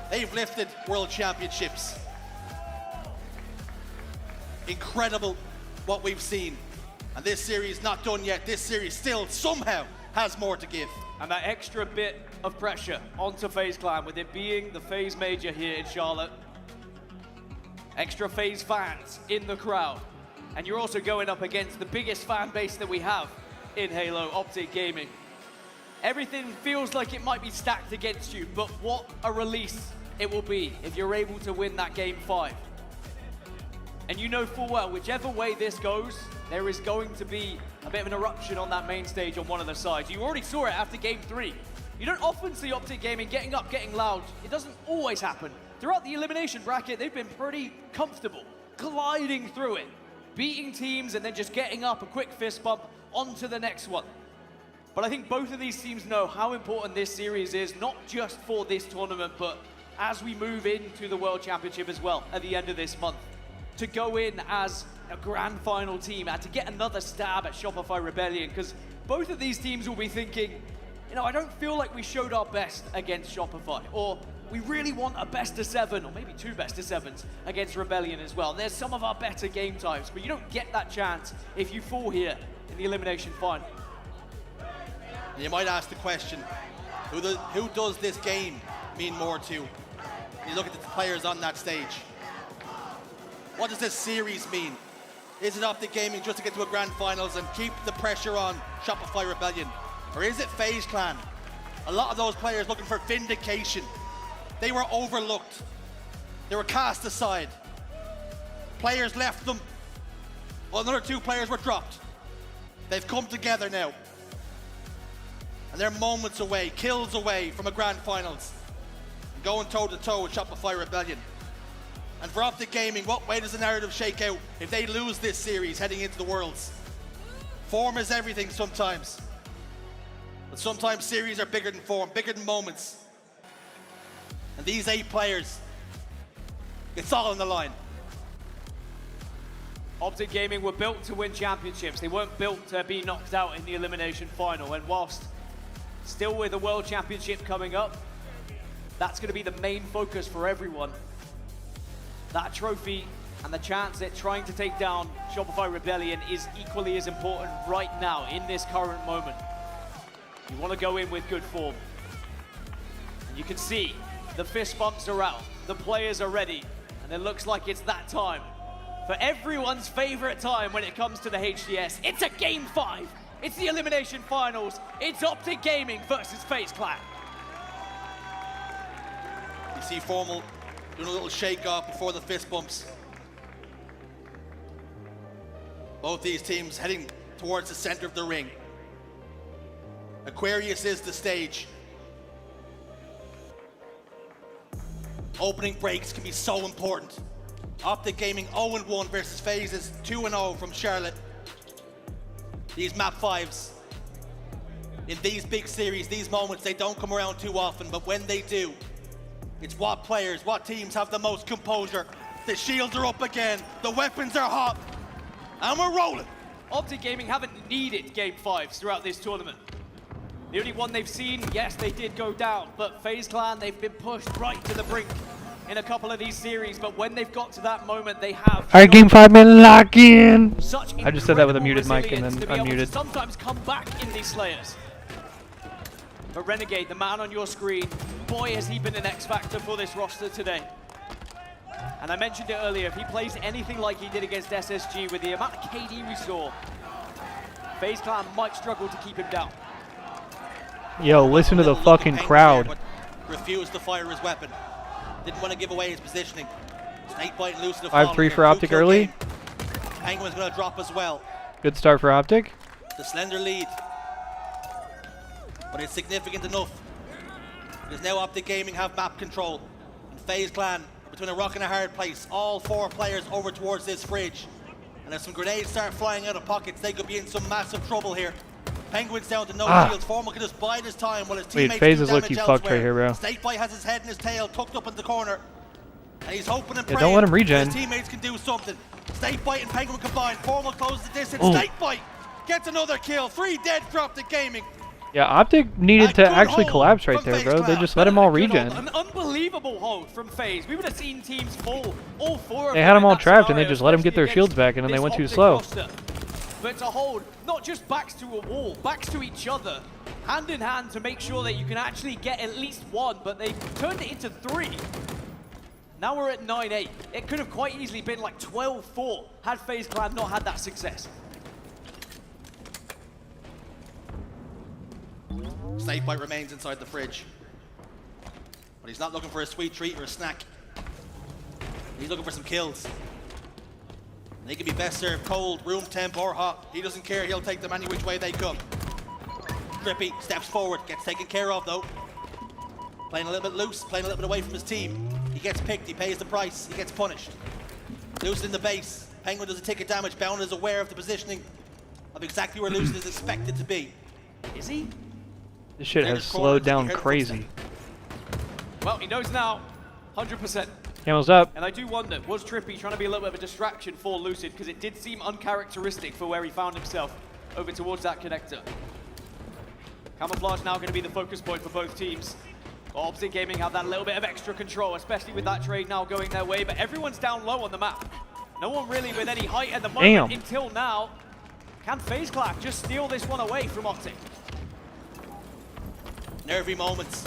They've lifted world championships. Incredible what we've seen. And this series not done yet. This series still somehow has more to give. And that extra bit of pressure onto FaZe Clan with it being the FaZe Major here in Charlotte. Extra FaZe fans in the crowd. And you're also going up against the biggest fan base that we have in Halo, Optic Gaming. Everything feels like it might be stacked against you, but what a release it will be if you're able to win that Game 5. And you know full well, whichever way this goes, there is going to be a bit of an eruption on that main stage on one of the sides. You already saw it after Game 3. You don't often see Optic Gaming getting up, getting loud. It doesn't always happen. Throughout the elimination bracket, they've been pretty comfortable, gliding through it, beating teams and then just getting up a quick fist bump onto the next one. But I think both of these teams know how important this series is, not just for this tournament, but as we move into the World Championship as well at the end of this month. To go in as a grand final team and to get another stab at Shopify Rebellion, because both of these teams will be thinking, you know, I don't feel like we showed our best against Shopify, or we really want a best of 7, or maybe 2 best of 7s against Rebellion as well. There's some of our better game types, but you don't get that chance if you fall here in the elimination final. And you might ask the question, who does this game mean more to? You look at the players on that stage. What does this series mean? Is it Optic Gaming just to get to a grand finals and keep the pressure on Shopify Rebellion? Or is it FaZe Clan? A lot of those players looking for vindication. They were overlooked. They were cast aside. Players left them. Well, another 2 players were dropped. They've come together now. And they're moments away, kills away from a grand finals. And going toe-to-toe with Shopify Rebellion. And for Optic Gaming, what way does the narrative shake out if they lose this series heading into the Worlds? Form is everything sometimes. But sometimes series are bigger than form, bigger than moments. And these 8 players, it's all on the line. Optic Gaming were built to win championships. They weren't built to be knocked out in the elimination final. And whilst still with the World Championship coming up, that's going to be the main focus for everyone. That trophy and the chance at trying to take down Shopify Rebellion is equally as important right now in this current moment. You want to go in with good form. And you can see the fist bumps are out, the players are ready, and it looks like it's that time. For everyone's favorite time when it comes to the HCS, it's a Game 5. It's the elimination finals. It's Optic Gaming versus FaZe Clan. see Formal doing a little shake-off before the fist bumps. Both these teams heading towards the center of the ring. Aquarius is the stage. Opening breaks can be so important. Optic Gaming 0-1 versus FaZe's 2-0 from Charlotte. These map 5s. In these big series, these moments, they don't come around too often, but when they do, it's what players, what teams have the most composure. The shields are up again, the weapons are hot, and we're rolling. Optic Gaming haven't needed Game 5s throughout this tournament. The only one they've seen, yes, they did go down, but FaZe Clan, they've been pushed right to the brink in a couple of these series, but when they've got to that moment, they have. All right, Game 5, man, lock in. Such I just said that with a muted mic and then to be able to unmuted. sometimes come back in these Slayers. But Renegade, the man on your screen, boy, has he been an X factor for this roster today. And I mentioned it earlier, if he plays anything like he did against SSG with the amount of KD we saw, FaZe Clan might struggle to keep him down. Yo, listen to the fucking crowd. There, refused to fire his weapon. Didn't want to give away his positioning. Snakebite and Lucid 5-3 for Optic early. Penguin's going to drop as well. Good start for Optic. The slender lead. But it's significant enough. Because now Optic Gaming have map control. And FaZe Clan are between a rock and a hard place. All 4 players over towards this fridge. And if some grenades start flying out of pockets, they could be in some massive trouble here. Penguin's down to no shields. Formal can just bide his time while his teammates Wait, FaZe do is damage looking elsewhere. fucked right here, bro. Snakebite has his head and his tail tucked up in the corner. And he's hoping and Yeah, praying don't let him regen. his teammates can do something. Snakebite and Penguin combined. Formal closes the distance. Ooh. Snakebite gets another kill. 3 dead for Optic Gaming. Yeah, Optic needed to actually collapse right there, bro. They just let him all regen. An unbelievable hold from FaZe. We would have seen teams fall, all 4 of They had them in all that trapped and they scenario, just let them get their especially shields back and then they this went too Optic slow. roster. But to hold, not just backs to a wall, backs to each other, hand in hand to make sure that you can actually get at least 1, but they turned it into 3. Now we're at 9-8. It could have quite easily been like 12-4 had FaZe Clan not had that success. Snakebite remains inside the fridge. But he's not looking for a sweet treat or a snack. He's looking for some kills. And they can be best served cold, room temp, or hot. He doesn't care, he'll take them any which way they come. Drippy steps forward, gets taken care of though. Playing a little bit loose, playing a little bit away from his team. He gets picked, he pays the price, he gets punished. Lucid in the base. Penguin does a tick of damage. Bound is aware of the positioning of exactly where Lucid is expected to be. Is he? This shit has slowed down crazy. Well, he knows now, 100%. Camel's up. And I do wonder, was Trippy trying to be a little bit of a distraction for Lucid? Because it did seem uncharacteristic for where he found himself over towards that connector. Camouflage now going to be the focus point for both teams. Optic Gaming have that little bit of extra control, especially with that trade now going their way, but everyone's down low on the map. No one really with any height at the moment until now. Can FaZe Clan just steal this one away from Optic? Nervy moments.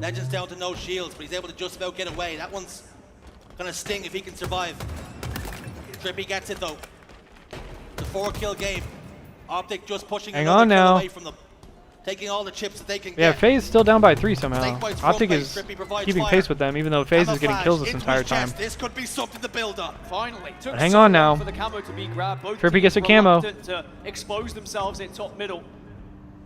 Legends down to no shields, but he's able to just about get away. That one's gonna sting if he can survive. Trippy gets it though. The 4-kill game. Optic just pushing another kill away from them. Taking all the chips that they can Yeah, get. FaZe still down by 3 somehow. Snakebite's Optic front is base. Trippy provides keeping fire. pace with them, even though FaZe is getting kills this Into entire his time. chest. This could be something to build on. Finally, took Hang so on long now. for the camo to be grabbed. Both Trippy teams gets a camo. reluctant to expose themselves in top middle.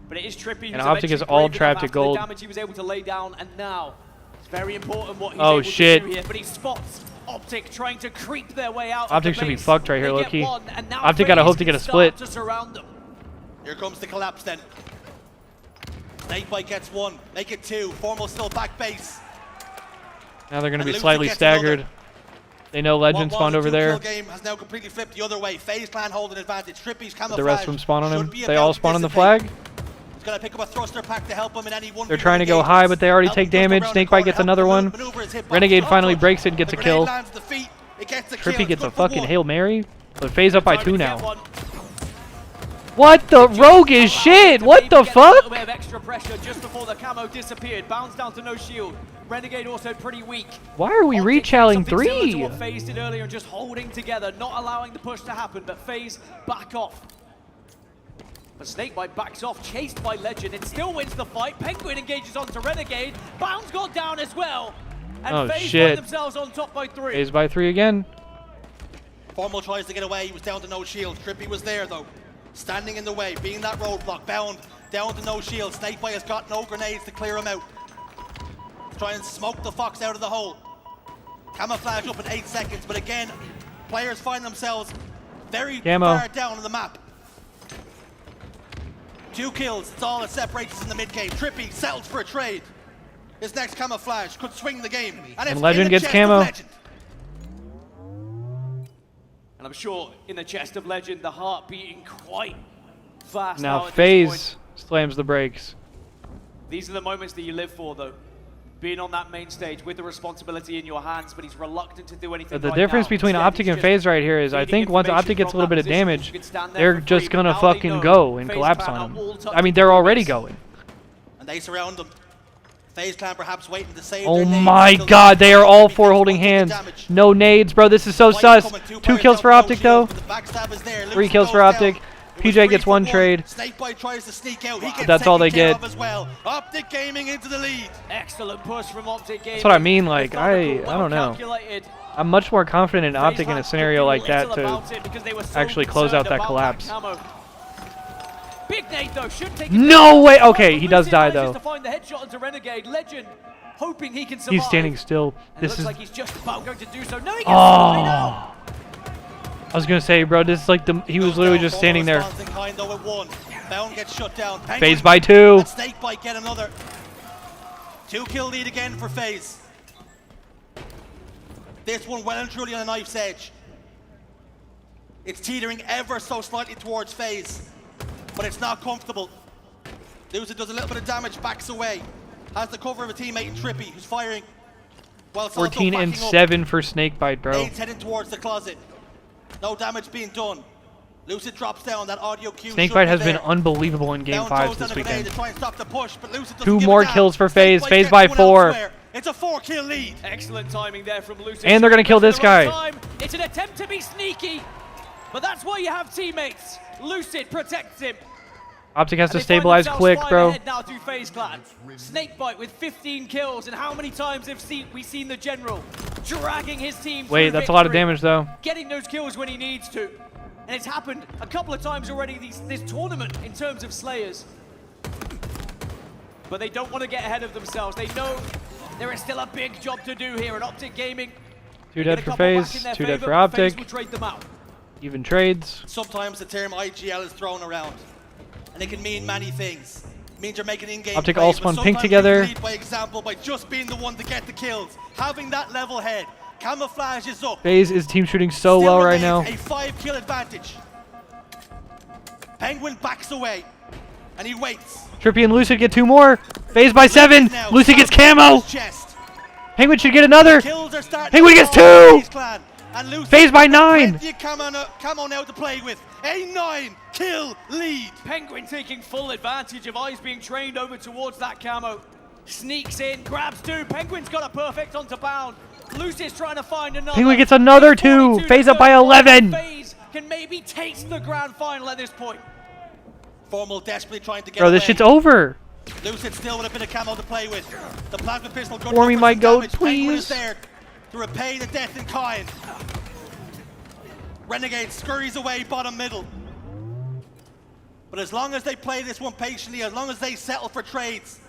But it is Trippy And who's Optic is eventually all brave trapped enough to after gold. the damage he was able to lay down, and now it's very important what he's Oh, able shit. to do here. But he spots Optic trying to creep their way out. Optic of the should be base. fucked right here, They low-key. get one, and now Optic gotta FaZe hope to can get a start split. to surround them. Here comes the collapse then. Snakebite gets 1, make it 2. Formal still back base. Now they're going to be Lucid slightly gets staggered. another. They know Legend spawned over there. The game has now completely flipped the other way. FaZe Clan holding advantage. Trippy's camouflage. The rest of them spawn on him. should be They about all to spawn on the dissipate. flag. He's going to pick up a thruster pack to help him in any one. They're trying to go high, but they already take damage. Snakebite gets another one. Renegade finally breaks it and gets a kill. Trippy gets a fucking Hail Mary. But FaZe up by 2 now. What the rogue is shit? What the A fuck? little bit of extra pressure just before the camo disappeared. Bounds down to no shield. Renegade also pretty weak. Why are we rechalling Something similar to 3? what FaZe did earlier and just holding together, not allowing the push to happen, but FaZe back off. But Snakebite backs off, chased by Legend. It still wins the fight. Penguin engages onto Renegade. Bound's got down as well. And Oh, FaZe shit. find themselves on top by 3. FaZe by 3 again. Formal tries to get away. He was down to no shield. Trippy was there though, standing in the way, being that roadblock. Bound down to no shield. Snakebite has got no grenades to clear him out. Try and smoke the Fox out of the hole. Camouflage up in 8 seconds, but again, players find themselves very far down on the map. 2 kills, it's all that separates us in the mid game. Trippy settles for a trade. His next camouflage could swing the game. And Legend gets camo. And I'm sure in the chest of Legend, the heart beating quite fast. Now at this FaZe point. slams the brakes. These are the moments that you live for, though. Being on that main stage with the responsibility in your hands, but he's reluctant to do anything. But the right difference now. between Instead, Optic he's and just FaZe right here is I think once Optic gets a little bit of damage, they're just going to fucking go and collapse on him. I mean, they're already going. And they surround them. FaZe Clan perhaps waiting to save Oh their nades my until god, the they are all Optic 4 holding hands. No nades, bro. This is so sus. 2 kills for Optic, though. 3 kills for Optic. PJ gets 1 trade. Snakebite tries to sneak out. He gets That's all they taken care get. of as well. Optic Gaming into the lead. Excellent push from Optic Gaming. That's what I mean. Like, I don't know. I'm much more confident in Optic in a scenario like that to actually close out that collapse. Big nade though, should take No way. Okay, he does die though. to find the headshot into Renegade. Legend hoping he can survive. He's standing still. And This looks is. like he's just about going to do so. No, he gets Oh. I was gonna say, bro, this is like he was literally just standing there. Bound gets shut down. FaZe by 2. And Snakebite get another 2 kill lead again for FaZe. This one well and truly on a knife's edge. It's teetering ever so slightly towards FaZe, but it's not comfortable. Loser does a little bit of damage, backs away. Has the cover of a teammate in Trippy, who's firing. While it's 14 also and backing up. 7 for Snakebite, bro. Nade's heading towards the closet. No damage being done. Lucid drops down. That audio cue. Snakebite has been unbelievable in Game Down 5 throws this down a grenade weekend. to try and stop the push, but Lucid doesn't 2 give more a damn. kills for FaZe. Snakebite FaZe gets by one 4. elsewhere. It's a 4-kill lead. Excellent timing there from Lucid. And they're gonna kill this guy. It's an attempt to be sneaky, but that's why you have teammates. Lucid protects him. Optic has And to they find stabilize themselves quick, 5 bro. ahead now through FaZe Clan. Snakebite with 15 kills, and how many times have we seen the General dragging his team Wait, through that's a lot of victory, damage, though. getting those kills when he needs to. And it's happened a couple of times already this tournament in terms of Slayers. But they don't want to get ahead of themselves. They know there is still a big job to do here at Optic Gaming. 2 dead for FaZe, 2 dead for Optic. Will trade them out. Even trades. Sometimes the term IGL is thrown around, and it can mean many things. It means you're making in-game Optic plays, all but spawn pink sometimes together. you lead by example by just being the one to get the kills. Having that level head. Camouflage is up. FaZe is team shooting so Still well right now. remains a 5-kill advantage. Penguin backs away, and he waits. Trippy and Lucid get 2 more. FaZe by 7. Lucid gets camo. Penguin should get another. Penguin gets 2. FaZe by 9. Camo now to play with. A 9-kill lead. Penguin taking full advantage of eyes being trained over towards that camo. Sneaks in, grabs 2. Penguin's got a perfect onto Bound. Lucid's trying to find another. Penguin gets another 2. FaZe up by 11. FaZe can maybe taste the grand final at this point. Formal desperately trying to get Bro, this away. shit's over. Lucid still with a bit of camo to play with. The plasma pistol good For me, for my some goat, damage. Penguin is please. there to repay the death in kind. Renegade scurries away bottom middle. But as long as they play this one patiently, as long as they settle for trades,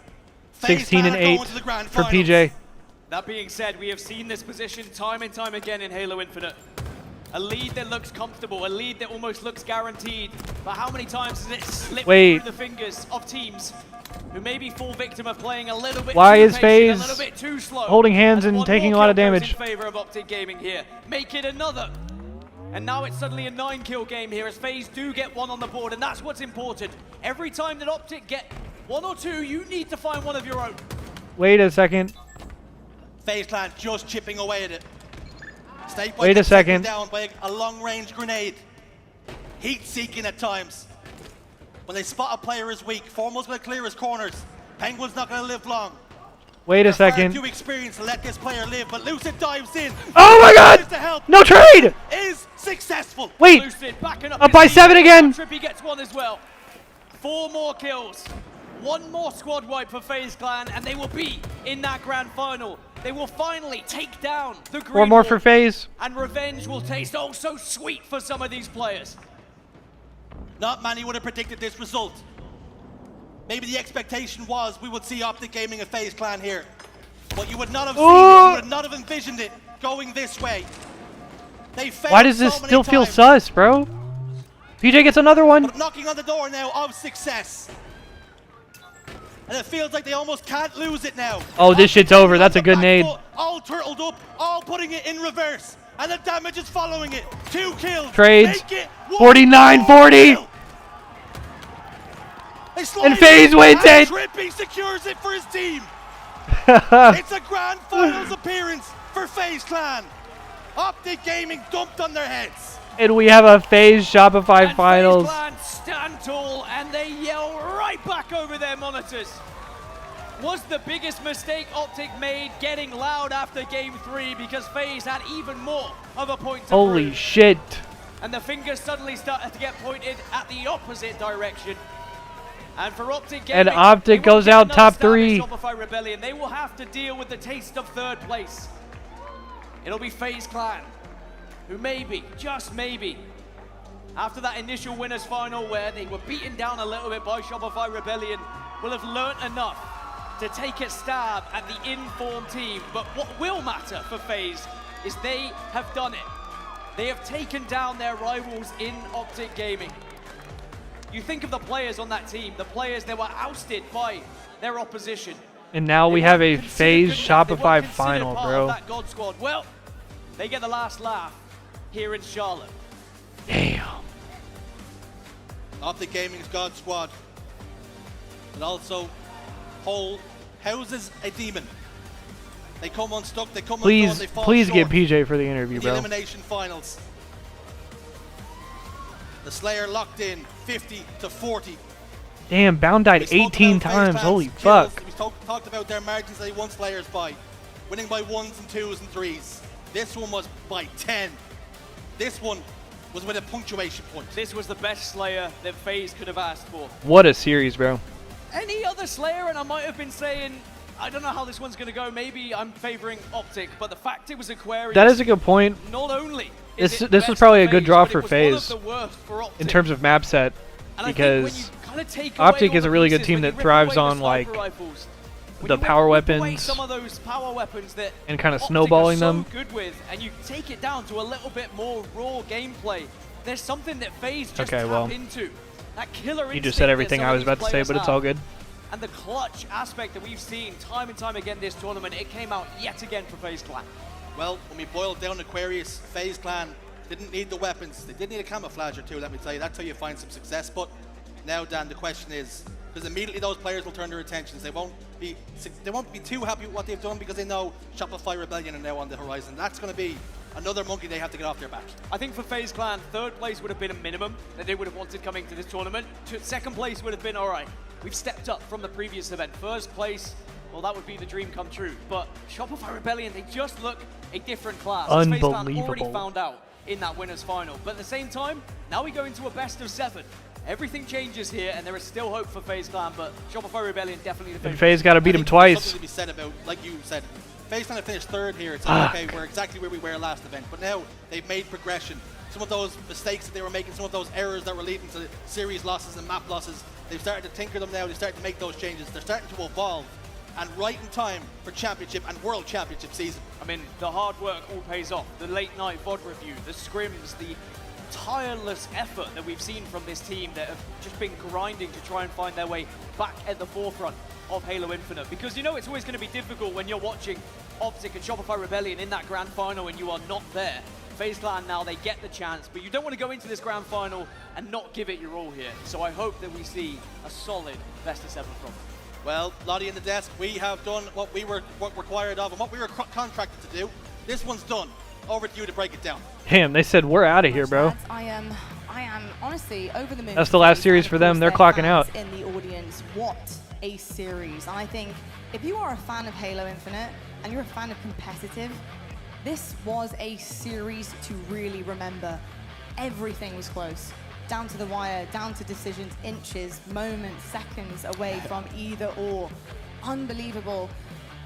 16 and 8 for PJ. That being said, we have seen this position time and time again in Halo Infinite. A lead that looks comfortable, a lead that almost looks guaranteed. But how many times has it slipped through the fingers of teams who maybe fall victim of playing a little bit Why too is patient, FaZe a little bit too slow? holding hands As and one taking a more lot of kill goes damage? in favor of Optic Gaming here. Make it another. And now it's suddenly a 9-kill game here as FaZe do get 1 on the board, and that's what's important. Every time that Optic get 1 or 2, you need to find one of your own. Wait a second. FaZe Clan just chipping away at it. Snakebite Wait a gets taken second. down by a long-range grenade. Heat-seeking at times. When they spot a player as weak, Formal's going to clear his corners. Penguin's not going to live long. Wait a They're far second. too experienced to let this player live, but Lucid dives in. Oh my god! Tries to help. No trade! Is successful. Wait! Lucid backing Up by his 7 team. again! Trippy gets 1 as well. 4 more kills. 1 more squad wipe for FaZe Clan, and they will be in that grand final. They will finally take down the green 4 more wall, for FaZe. and revenge will taste oh so sweet for some of these players. Not many would have predicted this result. Maybe the expectation was we would see Optic Gaming and FaZe Clan here. But you would not have seen it, you would not have envisioned it going this way. They failed. Why does this still feel sus, bro? PJ gets another one. But knocking on the door now of success. And it feels like they almost can't lose it now. Oh, this shit's over. That's a good nade. All turtled up, all putting it in reverse. And the damage is following it. 2 kills. Trades. 49-40. And FaZe wins it. Trippy secures it for his team. It's a grand finals appearance for FaZe Clan. Optic Gaming dumped on their heads. And we have a FaZe Shopify finals. FaZe Clan stand tall and they yell right back over their monitors. Was the biggest mistake Optic made getting loud after game 3 because FaZe had even more of a point to Holy prove. shit. And the fingers suddenly started to get pointed at the opposite direction. And for Optic Gaming, And Optic goes out top 3. Shopify Rebellion. They will have to deal with the taste of 3rd place. It'll be FaZe Clan, who maybe, just maybe, after that initial winners final where they were beaten down a little bit by Shopify Rebellion, will have learnt enough to take a stab at the in-form team. But what will matter for FaZe is they have done it. They have taken down their rivals in Optic Gaming. You think of the players on that team, the players that were ousted by their opposition. And now we have a FaZe Shopify final, bro. That God Squad. Well, they get the last laugh here in Charlotte. Damn. Optic Gaming's God Squad. And also houses a demon. They come unstuck, they come undone, they fall Please short get PJ for the interview, in the bro. elimination finals. The Slayer locked in 50-40. Damn, Bound died 18 times. Holy fuck. We talked about their margins they won Slayers by. Winning by 1s and 2s and 3s. This one was by 10. This one was with a punctuation point. This was the best Slayer that FaZe could have asked for. What a series, bro. Any other Slayer, and I might have been saying, I don't know how this one's going to go. Maybe I'm favoring Optic, but the fact it was Aquarius. That is a good point. Not only This was probably a good draw for FaZe in terms of map set, and because Optic is a really good team that thrives on like the power weapons some of those power weapons that and kind of Optic snowballing are so them. good with, and you take it down to a little bit more raw gameplay. There's something that FaZe just tap into. That killer You just said everything I was about to say, but it's all good. And the clutch aspect that we've seen time and time again this tournament, it came out yet again for FaZe Clan. Well, when we boiled down Aquarius, FaZe Clan didn't need the weapons. They did need a camouflage or two, let me tell you. That's how you find some success. But now, Dan, the question is, because immediately those players will turn their attentions. They won't be too happy with what they've done because they know Shopify Rebellion are now on the horizon. That's going to be another monkey they have to get off their back. I think for FaZe Clan, 3rd place would have been a minimum that they would have wanted coming to this tournament. 2nd place would have been, all right, we've stepped up from the previous event. 1st place, well, that would be the dream come true. But Shopify Rebellion, they just look a different class. Unbelievable. FaZe Clan already found out in that winners final. But at the same time, now we go into a best of 7. Everything changes here, and there is still hope for FaZe Clan, but Shopify Rebellion definitely the favorite. And FaZe got to beat him twice. Something to be said about, like you said, FaZe Clan finished 3rd here. It's like, okay, we're exactly where we were last event, but now they've made progression. Some of those mistakes that they were making, some of those errors that were leading to series losses and map losses, they've started to tinker them now. They started to make those changes. They're starting to evolve, and right in time for championship and world championship season. I mean, the hard work all pays off. The late night VOD review, the scrims, the tireless effort that we've seen from this team that have just been grinding to try and find their way back at the forefront of Halo Infinite. Because you know it's always going to be difficult when you're watching Optic and Shopify Rebellion in that grand final and you are not there. FaZe Clan now, they get the chance, but you don't want to go into this grand final and not give it your all here. So I hope that we see a solid best of 7 from them. Well, Lottie in the desk, we have done what we were required of and what we were contracted to do. This one's done. Over to you to break it down. Damn, they said we're out of here, bro. I am honestly over the moon. That's the last series for them. They're clocking out. In the audience, what a series! And I think if you are a fan of Halo Infinite and you're a fan of competitive, this was a series to really remember. Everything was close. down to the wire, down to decisions, inches, moments, seconds away from either or. Unbelievable.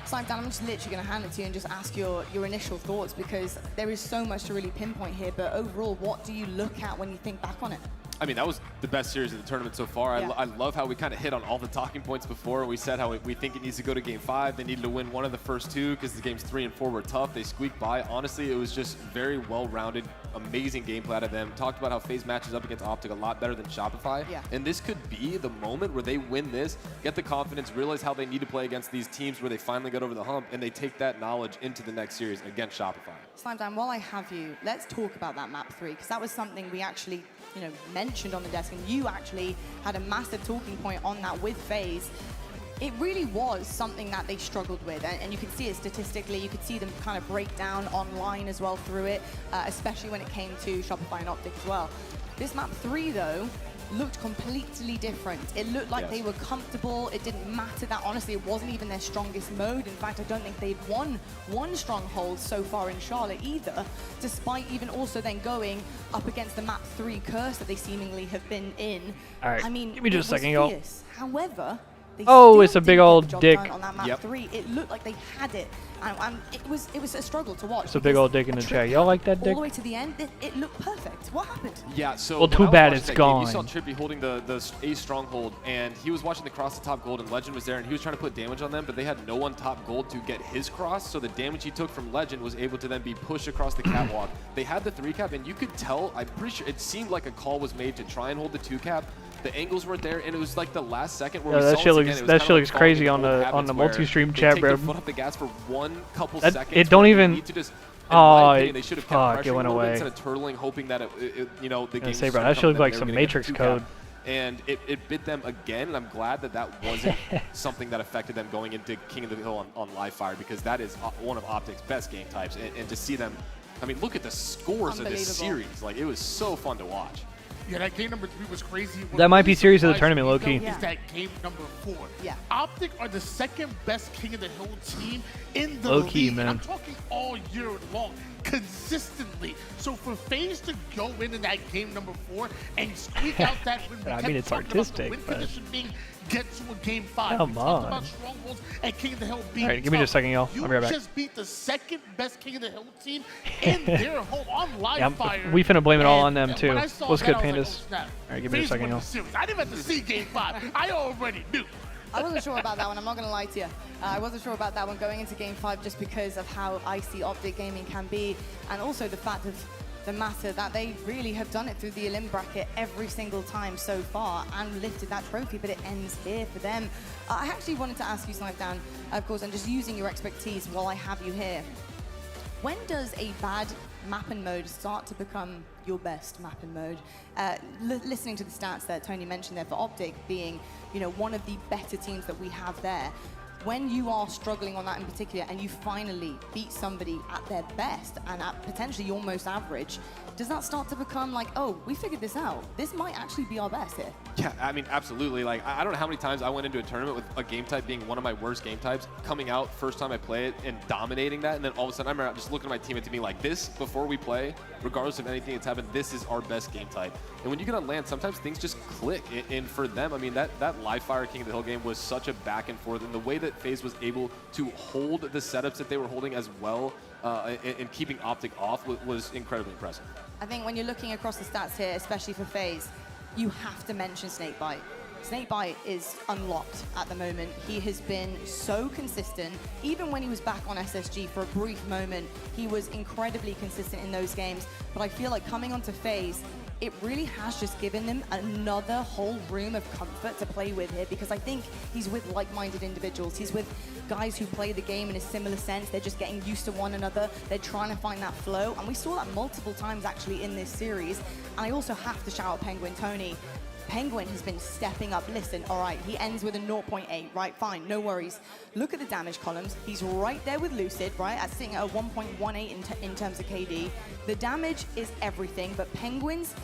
Slime Dan, I'm just literally going to hand it to you and just ask your initial thoughts, because there is so much to really pinpoint here. But overall, what do you look at when you think back on it? I mean, that was the best series of the tournament so far. Yeah. I love how we kind of hit on all the talking points before. We said how we think it needs to go to Game 5. They needed to win one of the first two because the games 3 and 4 were tough. They squeaked by. Honestly, it was just very well-rounded, amazing gameplay out of them. Talked about how FaZe matches up against Optic a lot better than Shopify. Yeah. And this could be the moment where they win this, get the confidence, realize how they need to play against these teams where they finally get over the hump, and they take that knowledge into the next series against Shopify. Slime Dan, while I have you, let's talk about that map 3, because that was something we actually mentioned on the desk, and you actually had a massive talking point on that with FaZe. It really was something that they struggled with, and you could see it statistically. You could see them kind of break down online as well through it, especially when it came to Shopify and Optic as well. This map 3, though, looked completely different. It looked like they were comfortable. It didn't matter that, honestly, it wasn't even their strongest mode. In fact, I don't think they've won one stronghold so far in Charlotte either, despite even also then going up against the map 3 curse that they seemingly have been in. All right, I mean, give me just a second, y'all. However, they it's a big old dick. on that map 3. It looked like they had it, and it was a struggle to watch. It's a big old dick in the chat. Y'all like that dick? All the way to the end, it looked perfect. What happened? Yeah, so well, too when I was bad watching it's that gone. Game, you saw Trippy holding the ace stronghold, and he was watching the cross to top gold, and Legend was there, and he was trying to put damage on them, but they had no one top gold to get his cross, so the damage he took from Legend was able to then be pushed across the catwalk. They had the 3 cap, and you could tell, I'm pretty sure, it seemed like a call was made to try and hold the 2 cap. The angles weren't there, and it was like the last second where we saw that shit looks crazy on the multi-stream chat, bro. Foot up the gas for one couple seconds. It don't even. They should have kept it went away. Instead of turtling, hoping that the game. Say, bro, that should look like some Matrix code. And it bit them again, and I'm glad that wasn't something that affected them going into King of the Hill on live fire, because that is one of Optic's best game types. And to see them, I mean, look at the scores of this series. Like, it was so fun to watch. Yeah, that game number 3 was crazy. That might be series of the tournament, low-key. Is that game number 4. Yeah. Optic are the second best King of the Hill team in the low-key, league. man. I'm talking all year long, consistently. So for FaZe to go into that game number 4 and squeak out that win, I mean, it's artistic, win but condition being get to a game 5. Come we talked on. about strongholds and King of the Hill being All right, give me just a second, y'all. I'll be right back. You just beat the second best King of the Hill team in their home on live fire. We finna blame it all on them too. What's good, that, Pandas? Like, All right, give me a second, y'all. I didn't have to see game 5. I already knew. I wasn't sure about that one, I'm not going to lie to you. I wasn't sure about that one going into Game 5 just because of how icy Optic Gaming can be, and also the fact of the matter that they really have done it through the Elim bracket every single time so far and lifted that trophy, but it ends here for them. I actually wanted to ask you, Slime Dan, of course, and just using your expertise while I have you here. When does a bad mapping mode start to become your best mapping mode? Listening to the stats that Tony mentioned there for Optic being, one of the better teams that we have there, when you are struggling on that in particular and you finally beat somebody at their best and at potentially almost average, does that start to become like, oh, we figured this out. This might actually be our best here. Yeah, I mean, absolutely. Like, I don't know how many times I went into a tournament with a game type being one of my worst game types, coming out first time I play it and dominating that, and then all of a sudden I remember just looking at my team and being like, this, before we play, regardless of anything that's happened, this is our best game type. And when you get on LAN, sometimes things just click. And for them, I mean, that live fire King of the Hill game was such a back and forth, and the way that FaZe was able to hold the setups that they were holding as well, and keeping Optic off was incredibly impressive. I think when you're looking across the stats here, especially for FaZe, you have to mention Snakebite. Snakebite is unlocked at the moment. He has been so consistent. Even when he was back on SSG for a brief moment, he was incredibly consistent in those games. But I feel like coming onto FaZe, it really has just given them another whole room of comfort to play with here, because I think he's with like-minded individuals. He's with guys who play the game in a similar sense. They're just getting used to one another. They're trying to find that flow. And we saw that multiple times actually in this series. And I also have to shout out Penguin Tony. Penguin has been stepping up. Listen, all right, he ends with a 0.8, right? Fine, no worries. Look at the damage columns. He's right there with Lucid, right? At sitting at a 1.18 in terms of KD. The damage is everything, but Penguin's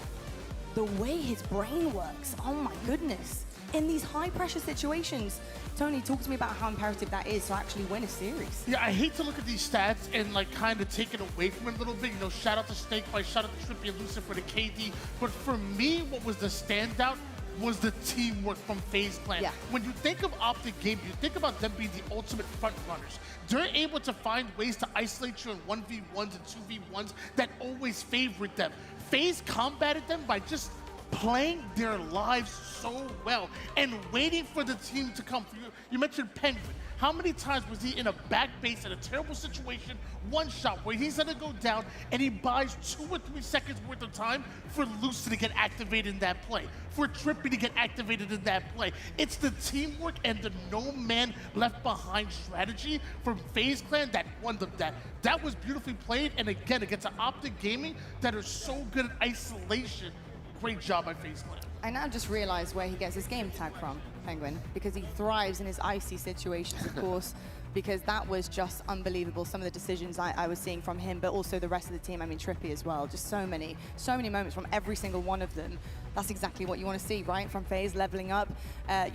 the way his brain works, oh my goodness. In these high-pressure situations, Tony, talk to me about how imperative that is to actually win a series. Yeah, I hate to look at these stats and like kind of take it away from it a little bit. You know, shout out to Snakebite, shout out to Trippy and Lucid for the KD. But for me, what was the standout was the teamwork from FaZe Clan. Yeah. When you think of Optic Gaming, you think about them being the ultimate front runners. They're able to find ways to isolate you in 1v1s and 2v1s that always favored them. FaZe combated them by just playing their lives so well and waiting for the team to come through. You mentioned Penguin. How many times was he in a back base in a terrible situation, one shot where he's gonna go down and he buys 2 or 3 seconds worth of time for Lucid to get activated in that play, for Trippy to get activated in that play. It's the teamwork and the no man left behind strategy from FaZe Clan that won them that. That was beautifully played, and again, against an Optic Gaming that are so good at isolation. Great job by FaZe Clan. I now just realized where he gets his game tag from, Penguin, because he thrives in his icy situations, of course, because that was just unbelievable. Some of the decisions I was seeing from him, but also the rest of the team. I mean, Trippy as well. Just so many moments from every single one of them. That's exactly what you want to see, right? From FaZe leveling up.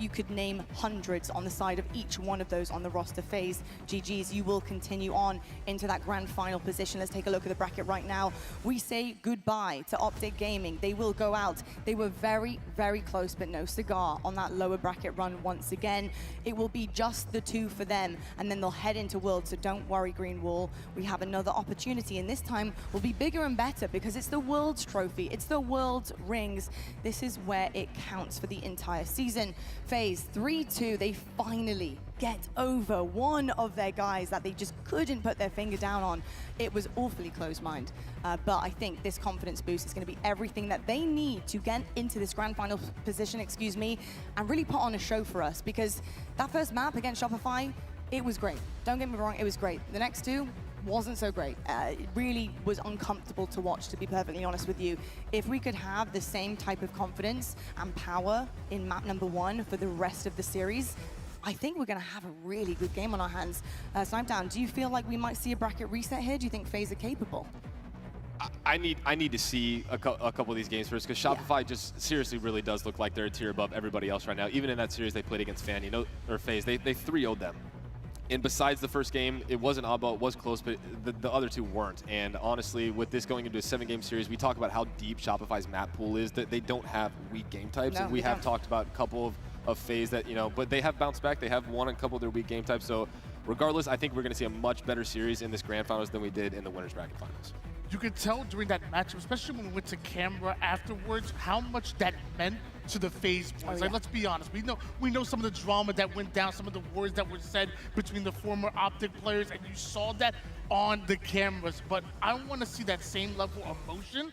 You could name hundreds on the side of each one of those on the roster. FaZe, GG's, you will continue on into that grand final position. Let's take a look at the bracket right now. We say goodbye to Optic Gaming. They will go out. They were very, very close, but no cigar on that lower bracket run once again. It will be just the 2 for them, and then they'll head into Worlds, so don't worry, Green Wall. We have another opportunity, and this time will be bigger and better because it's the Worlds trophy. It's the Worlds rings. This is where it counts for the entire season. FaZe 3-2, they finally get over one of their guys that they just couldn't put their finger down on. It was awfully close-minded, but I think this confidence boost is going to be everything that they need to get into this grand final position, and really put on a show for us, because that first map against Shopify, it was great. Don't get me wrong, it was great. The next 2 wasn't so great. It really was uncomfortable to watch, to be perfectly honest with you. If we could have the same type of confidence and power in map number 1 for the rest of the series, I think we're going to have a really good game on our hands. Snipedown, do you feel like we might see a bracket reset here? Do you think FaZe are capable? I need to see a couple of these games first, because Shopify just seriously really does look like they're a tier above everybody else right now. Even in that series they played against Fan, or FaZe, they 3-0'd them. And besides the first game, it wasn't oddball, it was close, but the other 2 weren't. And honestly, with this going into a 7-game series, we talk about how deep Shopify's map pool is, that they don't have weak game types. No, and we have talked about a couple of FaZe that, but they have bounced back. They have won a couple of their weak game types. So regardless, I think we're going to see a much better series in this grand finals than we did in the winners bracket finals. You could tell during that matchup, especially when we went to camera afterwards, how much that meant to the FaZe boys. Like, let's be honest, we know some of the drama that went down, some of the words that were said between the former Optic players, and you saw that on the cameras. But I want to see that same level of emotion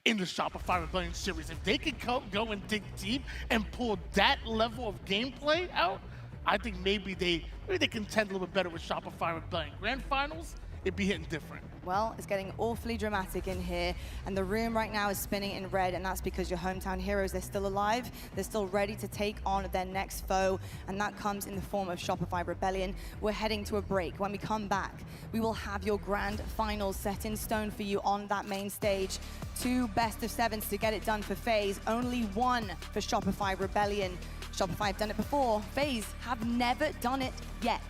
in the Shopify Rebellion series. If they could go and dig deep and pull that level of gameplay out, I think maybe they contend a little bit better with Shopify Rebellion. Grand finals, it'd be hitting different. Well, it's getting awfully dramatic in here, and the room right now is spinning in red, and that's because your hometown heroes, they're still alive, they're still ready to take on their next foe, and that comes in the form of Shopify Rebellion. We're heading to a break. When we come back, we will have your grand finals set in stone for you on that main stage. 2 best-of-7s to get it done for FaZe, only 1 for Shopify Rebellion. Shopify have done it before. FaZe have never done it yet.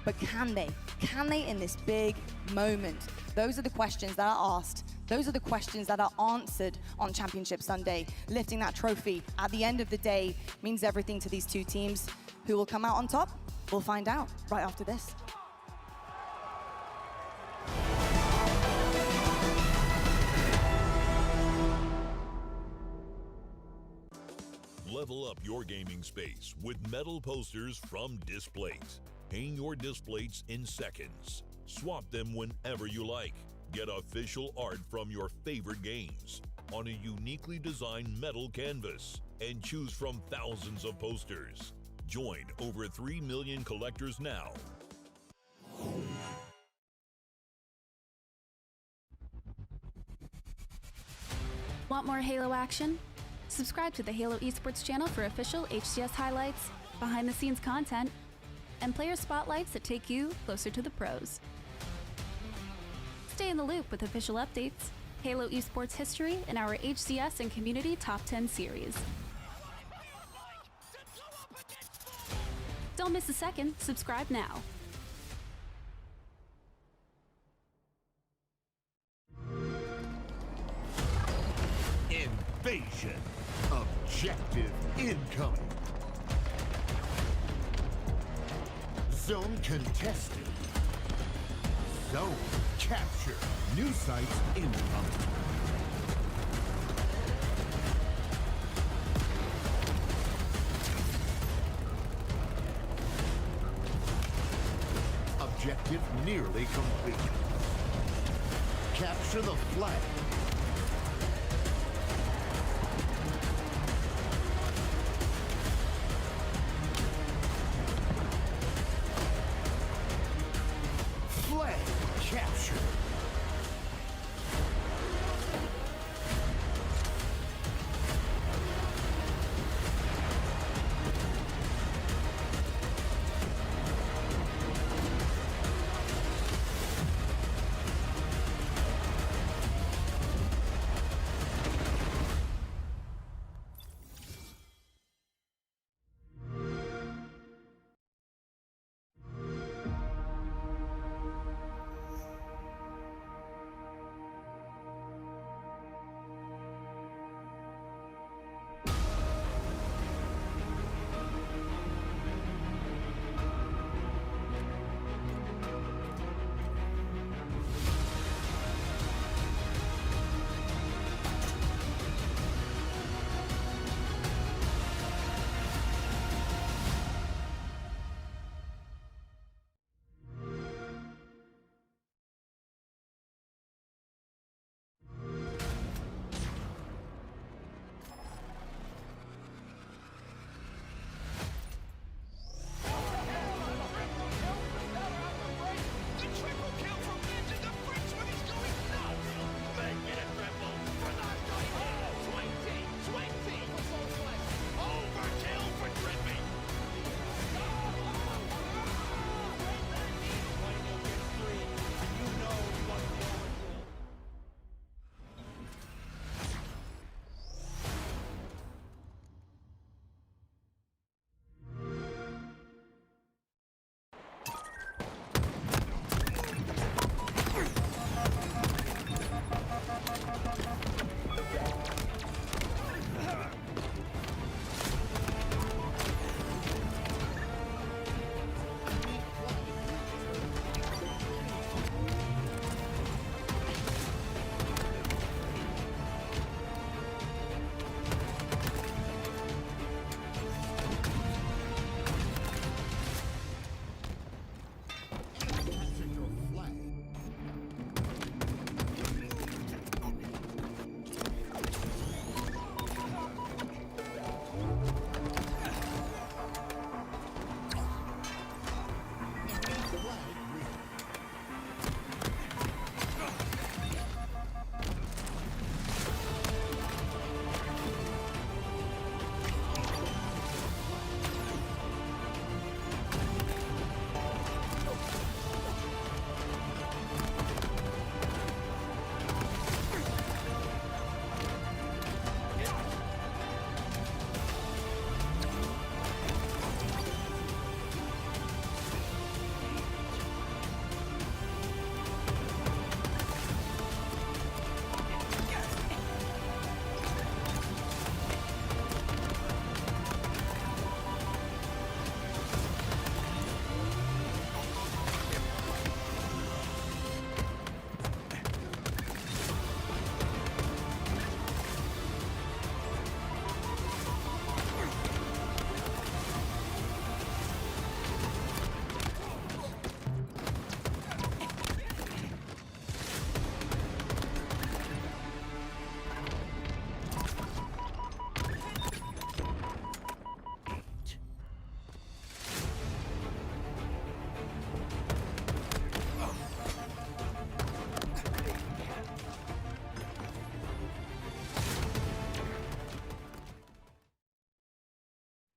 But can they? Can they in this big moment? Those are the questions that are asked. Those are the questions that are answered on Championship Sunday. Lifting that trophy at the end of the day means everything to these 2 teams. Who will come out on top? We'll find out right after this. Level up your gaming space with metal posters from Displate. Hang your displates in seconds. Swap them whenever you like. Get official art from your favorite games on a uniquely designed metal canvas and choose from thousands of posters. Join over 3 million collectors now. Want more Halo action? Subscribe to the Halo Esports channel for official HCS highlights, behind-the-scenes content, and player spotlights that take you closer to the pros. Stay in the loop with official updates Halo Esports history in our HCS and Community Top 10 series. Don't miss a second. Subscribe now. Invasion. Objective incoming. Zone contested. Zone capture. New sites incoming. Objective nearly complete. Capture the flag. Flag capture.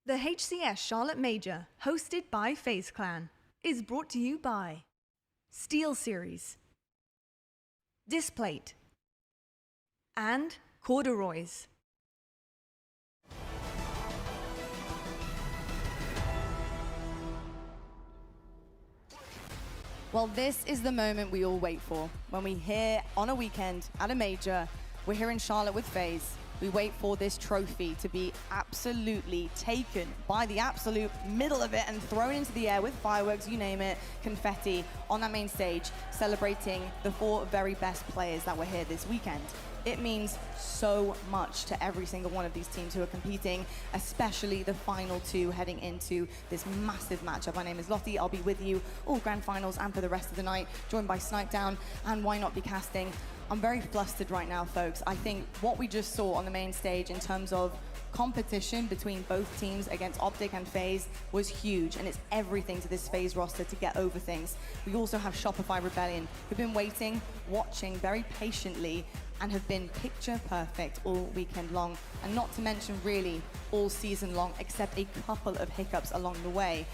The HCS Charlotte Major, hosted by FaZe Clan, is brought to you by Steel Series, Displate, and corduroys. Well, this is the moment we all wait for. When we hear on a weekend at a major, we're here in Charlotte with FaZe. We wait for this trophy to be absolutely taken by the absolute middle of it and thrown into the air with fireworks, you name it, confetti on that main stage, celebrating the 4 very best players that were here this weekend. It means so much to every single one of these teams who are competing, especially the final 2 heading into this massive matchup. My name is Lottie. I'll be with you all grand finals and for the rest of the night, joined by Snipedown and Why Not Be Casting. I'm very flustered right now, folks. I think what we just saw on the main stage in terms of competition between both teams against Optic and FaZe was huge, and it's everything to this FaZe roster to get over things. We also have Shopify Rebellion, who've been waiting, watching very patiently, and have been picture perfect all weekend long, and not to mention really all season long, except a couple of hiccups along the way.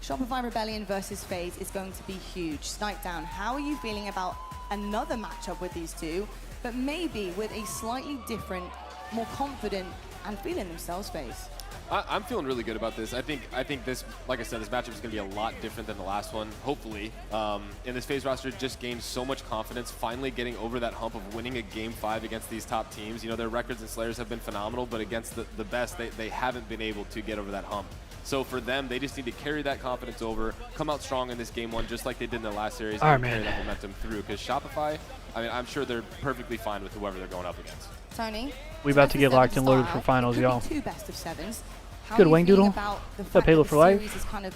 Shopify Rebellion versus FaZe is going to be huge. Snipedown, how are you feeling about another matchup with these two, but maybe with a slightly different, more confident and feeling themselves FaZe? I'm feeling really good about this. I think this, like I said, this matchup is going to be a lot different than the last one, hopefully. And this FaZe roster just gained so much confidence, finally getting over that hump of winning a Game 5 against these top teams. You know, their records and Slayers have been phenomenal, but against the best, they haven't been able to get over that hump. So for them, they just need to carry that confidence over, come out strong in this Game 1, just like they did in the last series, and carry that momentum through. Because Shopify, I mean, I'm sure they're perfectly fine with whoever they're going up against. Tony? We about to get locked and loaded for finals, y'all. 2 best of 7s. Good, Wayne Doodle. What's up, Halo for Life?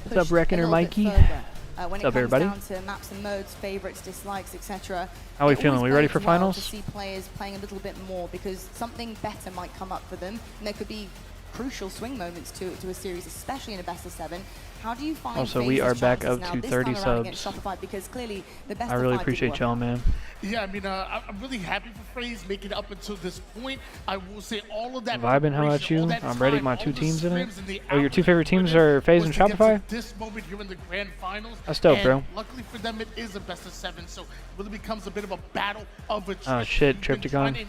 What's up, Reckoner Mikey? What's up, everybody? Down to maps and modes, favorites, dislikes, etc. How are we feeling? We ready for finals? To see players playing a little bit more because something better might come up for them, and there could be crucial swing moments to a series, especially in a best of 7. How do you find also, we are back up to 30 subs. Because clearly the best I really appreciate y'all, man. Yeah, I mean, I'm really happy for FaZe making it up until this point. I will say all of that. Vibing, how about you? I'm ready. My 2 teams in it. Oh, your 2 favorite teams are FaZe and Shopify? This moment here in the grand finals. That's dope, bro. Luckily for them, it is a best of 7, so it really becomes a bit of a battle of attrition. Oh shit, Triptychon.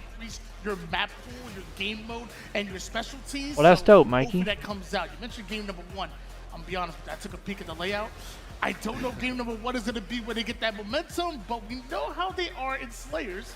Your map pool, your game mode, and your specialties. Well, that's dope, Mikey. That comes out. You mentioned game number 1. I'm gonna be honest with you, I took a peek at the layout. I don't know game number 1 is gonna be when they get that momentum, but we know how they are in Slayers.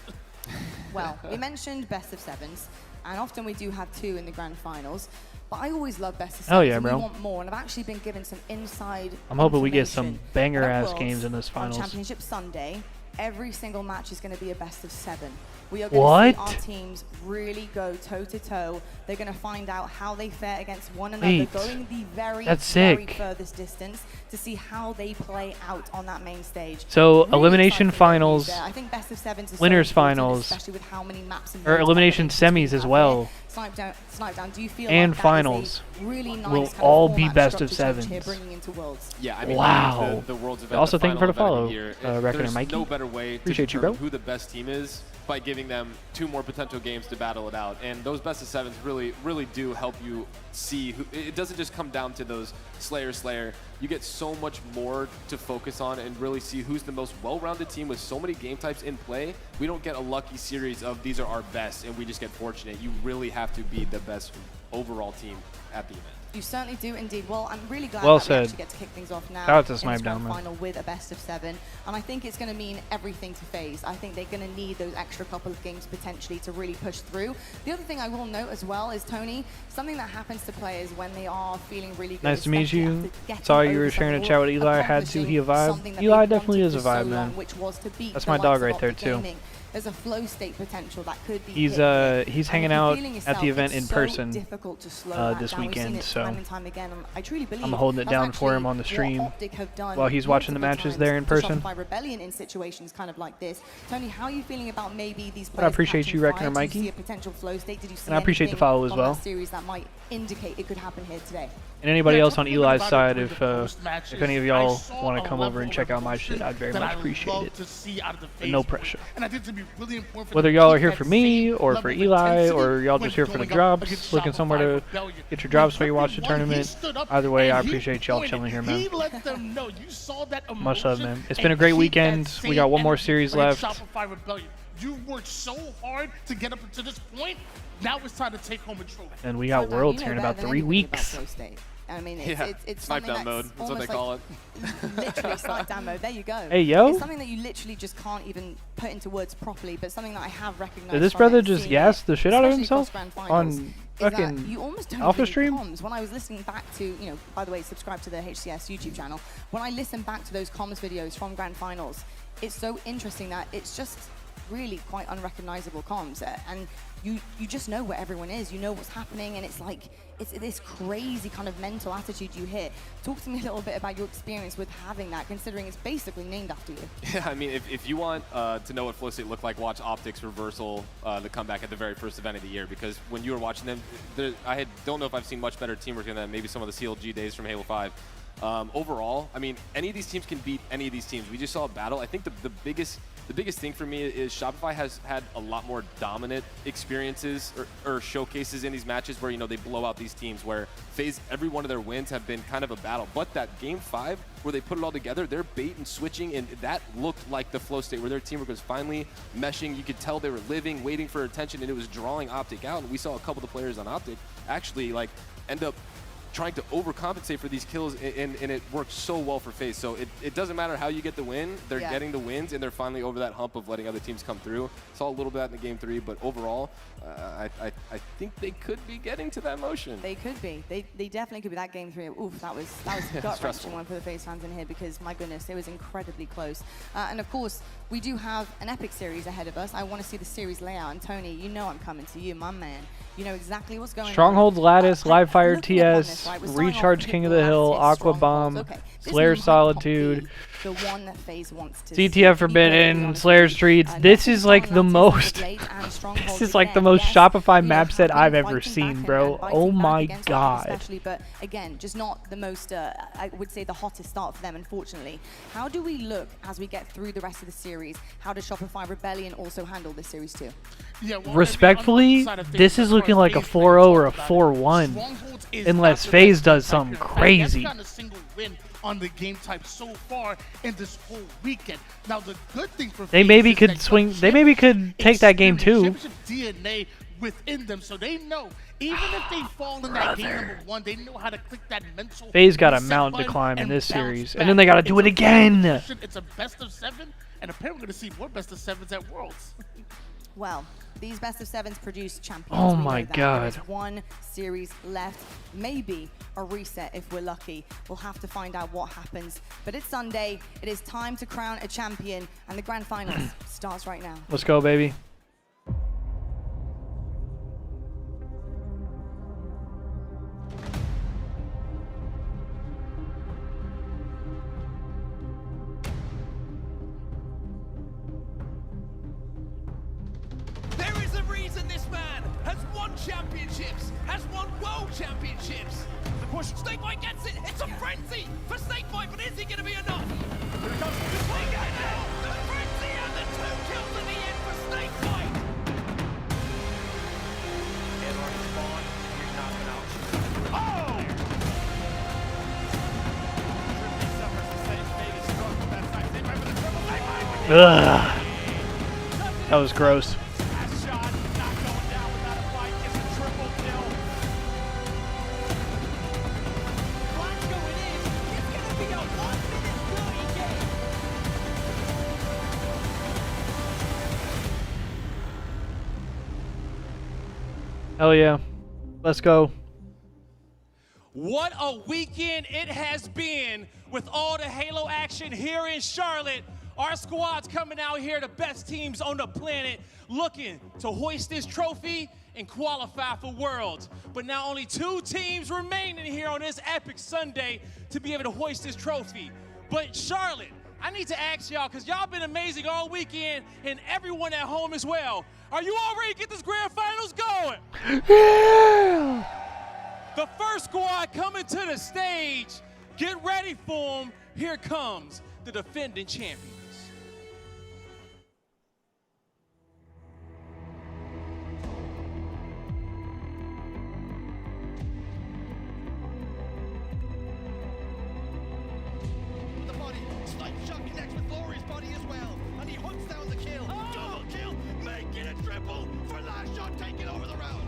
Well, we mentioned best of 7s, and often we do have 2 in the grand finals. But I always love best of 7s. Hell yeah, bro. We want more, and I've actually been given some inside. I'm hoping we get some banger-ass games in this finals. On Championship Sunday, every single match is going to be a best of 7. We are going to see our teams really go toe-to-toe. They're going to find out how they fare against one another, going the very furthest distance to see how they play out on that main stage. So, really elimination finals, I think best of 7s is winners so finals, especially with how many maps and or elimination semis as well. Snipedown, do you feel and like finals really nice will all be best of 7s. Yeah, I mean, wow. The Worlds event, Also, thank you for the follow, Reckoner Mikey. No better way to appreciate you, bro. who the best team is by giving them 2 more potential games to battle it out. And those best of 7s really do help you see who. It doesn't just come down to those Slayer. You get so much more to focus on and really see who's the most well-rounded team with so many game types in play. We don't get a lucky series of these are our best and we just get fortunate. You really have to be the best overall team at the event. You certainly do indeed. Well, I'm really glad well that said. we actually get to kick things off now Shout out to in this Snipedown, grand man. final with a best of 7. And I think it's going to mean everything to FaZe. I think they're going to need those extra couple of games potentially to really push through. The other thing I will note as well is, Tony, something that happens to players when they are feeling really good. Nice to meet you. Saw you were sharing a chat with Eli. Had to. He a vibe. Eli definitely is a vibe, man. That's my dog right there, too. There's a flow state potential that could be. He's hanging out at the event in person this weekend, so I'm holding it down for him on the stream while he's watching the matches there in person. Rebellion in situations kind of like this. Tony, how are you feeling about maybe these players? I appreciate you, Reckoner Mikey. Did you see a potential flow state? Did you see and I appreciate the follow as well. Series that might indicate it could happen here today. And anybody else on Eli's side, if any of y'all want to come over and check out my shit, I'd very much appreciate it. But no pressure. Whether y'all are here for me, or for Eli, or y'all just here for the drops, looking somewhere to get your drops while you watch the tournament, either way, I appreciate y'all chilling here, man. Much love, man. It's been a great weekend. We got one more series left. You've worked so hard to get up to this point. Now it's time to take home a trophy. And we got Worlds here in about 3 weeks. I mean, it's snipe something down mode. That's what they call it. Literally snipe down mode. There you go. Hey, yo. It's something that you literally just can't even put into words properly, but something that I have recognized. Did this brother just gas the shit out of himself on fucking you almost don't Alpha really stream? comms. When I was listening back to, you know, by the way, subscribe to the HCS YouTube channel. When I listen back to those comms videos from Grand Finals, it's so interesting that it's just really quite unrecognizable comms, and you just know where everyone is, you know what's happening, and it's like it's this crazy kind of mental attitude you hit. Talk to me a little bit about your experience with having that, considering it's basically named after you. Yeah, I mean, if you want to know what Flow State looked like, watch Optics Reversal, the comeback at the very first event of the year, because when you were watching them, don't know if I've seen much better teamwork than maybe some of the CLG days from Halo 5. Overall, I mean, any of these teams can beat any of these teams. We just saw a battle. I think the biggest thing for me is Shopify has had a lot more dominant experiences or showcases in these matches where, you know, they blow out these teams, where FaZe, every one of their wins have been kind of a battle. But that Game 5 where they put it all together, they're bait and switching, and that looked like the Flow State, where their teamwork was finally meshing. You could tell they were living, waiting for attention, and it was drawing Optic out. And we saw a couple of the players on Optic actually like end up trying to overcompensate for these kills, and it worked so well for FaZe. So it doesn't matter how you get the win, they're getting the wins, and they're finally over that hump of letting other teams come through. Saw a little bit of that in the Game 3, but overall, I think they could be getting to that motion. They could be. They definitely could be. That Game 3, oof, that was gut-wrenching one for the FaZe fans in here, because my goodness, it was incredibly close. And of course, we do have an epic series ahead of us. I want to see the series layout, and Tony, you know I'm coming to you, my man. You know exactly what's going on. Strongholds, Lattice, Live Fire TS, Recharge King of the Hill, Aqua Bomb, Slayer Solitude, the one that FaZe wants to CTF Forbidden, Slayer Streets. This is like the most this is like the most Shopify map set I've ever seen, bro. Oh my god. Especially, but again, just not the most I would say the hottest start for them, unfortunately. How do we look as we get through the rest of the series? How does Shopify Rebellion also handle this series too? Yeah, well, respectfully, this is looking like a 4-0 or a 4-1, unless FaZe does something crazy. Not a single win on the game type so far in this whole weekend. Now the good thing for they maybe could swing. They maybe could take that game too. DNA within them, so they know even if they fall in that game number 1, they know how to click that mental. FaZe got a mountain to climb in this series, and then they got to do it again. It's a best of 7, and apparently we're going to see more best of 7s at Worlds. Well, these best of 7s produce champions. Oh my god. There's one series left, maybe a reset if we're lucky. We'll have to find out what happens. But it's Sunday, it is time to crown a champion, and the grand finals starts right now. Let's go, baby. Championships, has won world championships. The push, Snakeboy gets it. It's a frenzy for Snakeboy, but is he going to be enough? Here comes the frenzy and the 2 kills at the end for Snakeboy. Oh! Ugh. That was gross. Hell yeah. Let's go. What a weekend it has been with all the Halo action here in Charlotte. Our squad's coming out here, the best teams on the planet, looking to hoist this trophy and qualify for Worlds. But now only 2 teams remaining here on this epic Sunday to be able to hoist this trophy. But Charlotte, I need to ask y'all, because y'all been amazing all weekend, and everyone at home as well. Are you all ready to get this grand finals going? Yeah! The first squad coming to the stage. Get ready for them. Here comes the defending champions. The body, slight shot connects with Laurie's body as well, and He hunts down the kill. Double kill, making a triple for last shot, taking over the round.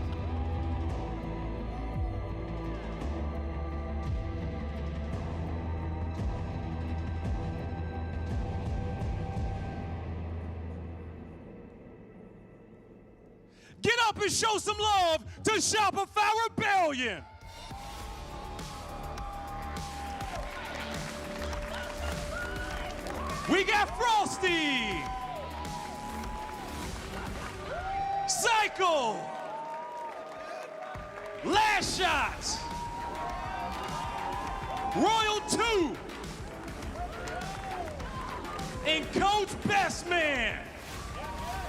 Get up and show some love to Shopify Rebellion. We got Frosty, Cycle, Last Shot, Royal 2, and Coach Best Man.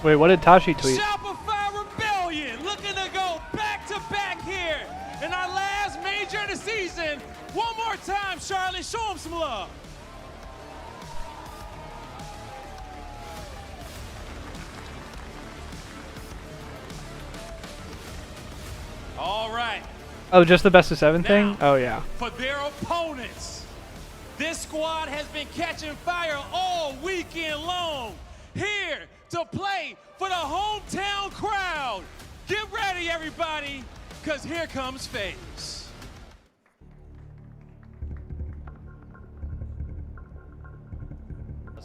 Wait, what did Tashi tweet? Shopify Rebellion looking to go back to back here in our last major of the season. One more time, Charlotte, show them some love. All right. Oh, just the best of 7 thing? Oh, yeah. For their opponents, this squad has been catching fire all weekend long. Here to play for the hometown crowd. Get ready, everybody, because here comes FaZe.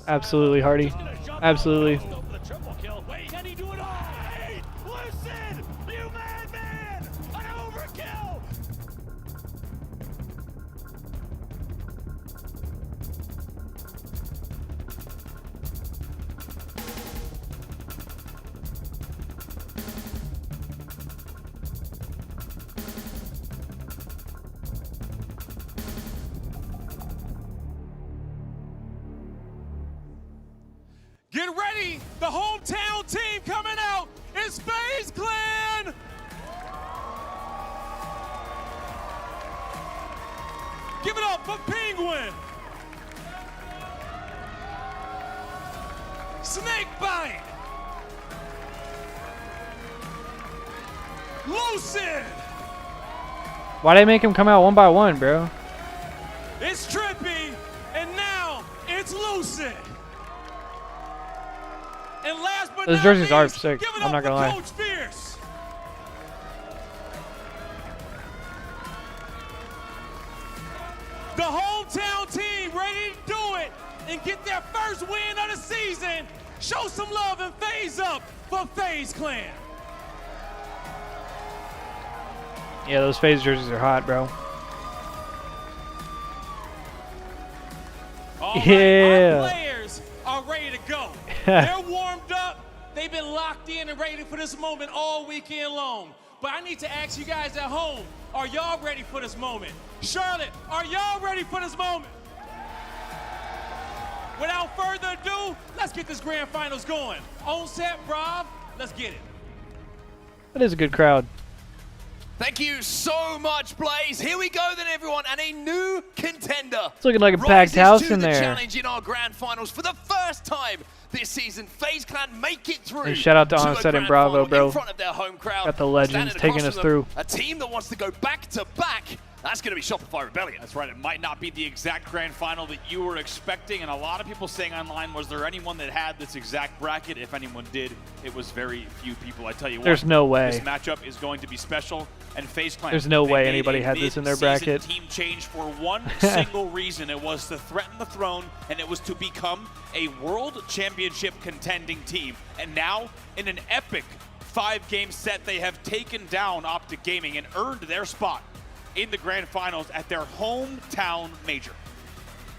Absolutely, Hardy. Absolutely. Wait, can he do it all? Hey, listen, you madman! An overkill! Get ready, the hometown team coming out is FaZe Clan. Give it up for Penguin, Snakebite, Lucid. Why'd I make him come out 1 by 1, bro? It's Trippy, and now it's Lucid. And last but Those not jerseys are least, sick. give it I'm up not gonna for lie. Coach Fierce. The hometown team ready to do it and get their first win of the season. Show some love and FaZe up for FaZe Clan. Yeah, those FaZe jerseys are hot, bro. All right, Yeah. our players are ready to go. They're warmed up. They've been locked in and ready for this moment all weekend long. But I need to ask you guys at home, are y'all ready for this moment? Charlotte, are y'all ready for this moment? Without further ado, let's get this grand finals going. On set, Rob, let's get it. That is a good crowd. Thank you so much, Blaze. Here we go then, everyone, and a new contender. It's looking like a packed house to in the there. challenge in our grand finals for the first time this season. FaZe Clan make it through. And shout out to a Onset and grand Bravo, final bro. in front of their home crowd. Got the legends Standing taking across us from through. them, a team that wants to go back to back. That's going to be Shopify Rebellion. That's right. It might not be the exact grand final that you were expecting, and a lot of people saying online, was there anyone that had this exact bracket? If anyone did, it was very few people. I tell you what. There's no way. This matchup is going to be special, and FaZe Clan. There's no they way made anybody a had this in their mid-season bracket. Team change for one single reason. It was to threaten the throne, and it was to become a world championship contending team. And now, in an epic 5-game set, they have taken down Optic Gaming and earned their spot in the grand finals at their hometown major.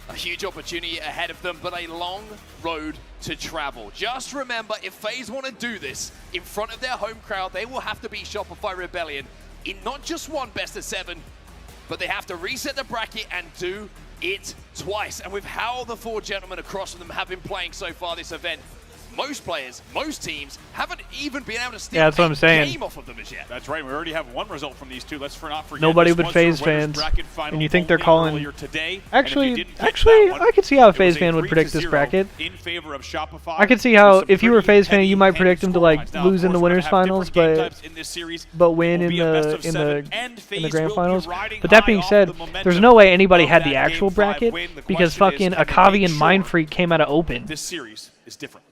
A huge opportunity ahead of them, but a long road to travel. Just remember, if FaZe want to do this in front of their home crowd, they will have to beat Shopify Rebellion in not just one best of 7, but they have to reset the bracket and do it twice. And with how the 4 gentlemen across from them have been playing so far this event, most players, most teams haven't even been able to steal that's what I'm saying. game off of them as yet. That's right. We already have one result from these two. Let's not forget. Nobody this but was FaZe their winners fans. bracket final And you think they're only calling... earlier today. Actually, I could see how a FaZe fan would predict this bracket. In favor of Shopify. I could see how, if you were a FaZe fan, you might predict them to like lose in the winners finals, but win in the grand finals. But that being said, there's no way anybody had the actual bracket because fucking Akavi and Mindfreak came out of open. This series is different.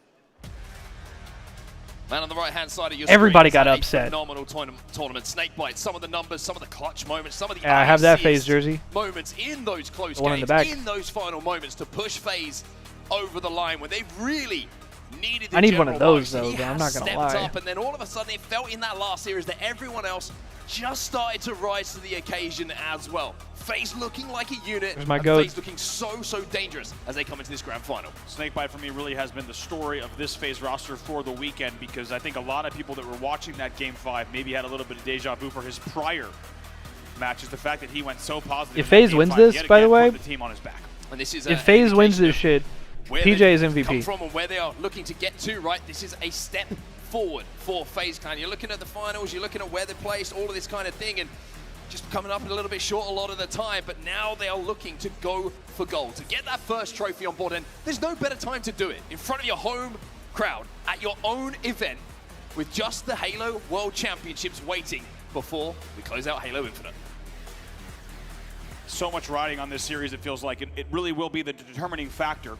Man on the right-hand side of your Everybody screen, got it's a upset. Phenomenal tournament. Snakebite, some of the numbers, some of the clutch moments, some of the I have that iciest FaZe jersey. moments in those close The one in games, the back. in those final moments to push FaZe over the line when they really needed the I need one of general those, most. though, He but I'm has not gonna stepped lie. up, and then all of a sudden it felt in that last series that everyone else just started to rise to the occasion as well. FaZe looking like a unit, There's my and goat. FaZe looking so dangerous as they come into this grand final. Snakebite for me really has been the story of this FaZe roster for the weekend, because I think a lot of people that were watching that Game 5 maybe had a little bit of deja vu for his prior matches. The fact that he went so positive. If in that FaZe Game wins 5, this, yet by the again, way, put the team on his back. And this is if FaZe wins this shit, where PJ they've is come MVP. from and where they are looking to get to, right? This is a step forward for FaZe Clan. You're looking at the finals, you're looking at where they're placed, all of this kind of thing, and just coming up a little bit short a lot of the time, but now they are looking to go for gold, to get that first trophy on board, and there's no better time to do it in front of your home crowd at your own event with just the Halo World Championships waiting before we close out Halo Infinite. So much riding on this series, it feels like it really will be the determining factor.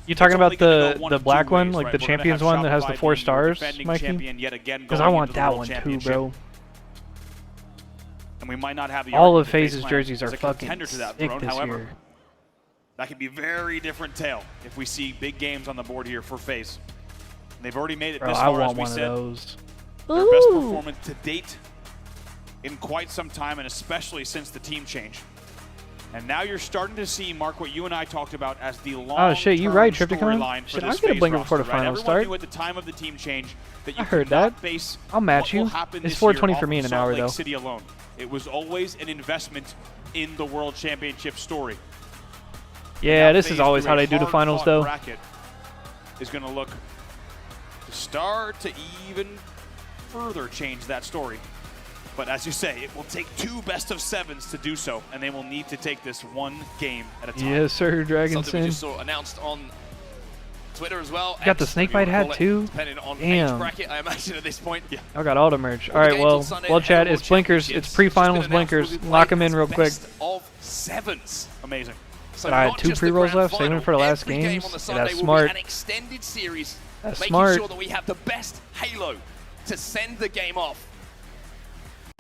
You talking about It's only gonna go one the of black two one, ways, like right? the We're gonna Champions have one that has the Shopify 4 being your stars, defending Mikey? champion yet again Because I going want into the that World one too, Championship. bro. And we might not have the All argument of that FaZe's FaZe Clan jerseys is are a fucking contender to that sick throne. this However, year. that can be a very different tale if we see big games on the board here for FaZe. And they've already made it Bro, this I far, want as we one of said. those. Their best Ooh. performance to date in quite some time, and especially since the team change. And now you're starting to see, Mark, what you and I talked about as the long-term Oh shit, you right, Tripticon. storyline for Shit, this I'll get a FaZe blinker roster, before the right? finals Everyone start. knew at the time of the team change that you I heard could not that. base I'll match what you. will happen It's this 420 year for me off in of an hour, Salt Lake though. City alone. It was always an investment in the World Championship story. Yeah, And now this is FaZe, always through how a they do the finals, hard-fought though. bracket, is going to look to start to even further change that story. But as you say, it will take 2 best-of-7s to do so, and they will need to take this one game at a time. Yes, sir, Dragon Something we Sin. just saw announced on Twitter as well. You got the X, whatever Snakebite you hat wanna call it, too? Depending on Damn. age bracket, I imagine at this point. Yeah. I got all the merch. All All the right, games well, on Sunday well, at chat, Halo it's blinkers. Championships. It's pre-finals Just been announced blinkers. we'll be Lock them playing in real quick. best of 7s. Amazing. So But I had not 2 just the pre-rolls grand left, saving final, for the last every game games. on the Yeah, Sunday that's will smart. be an extended series, That's making smart. sure that we have the best Halo to send the game off.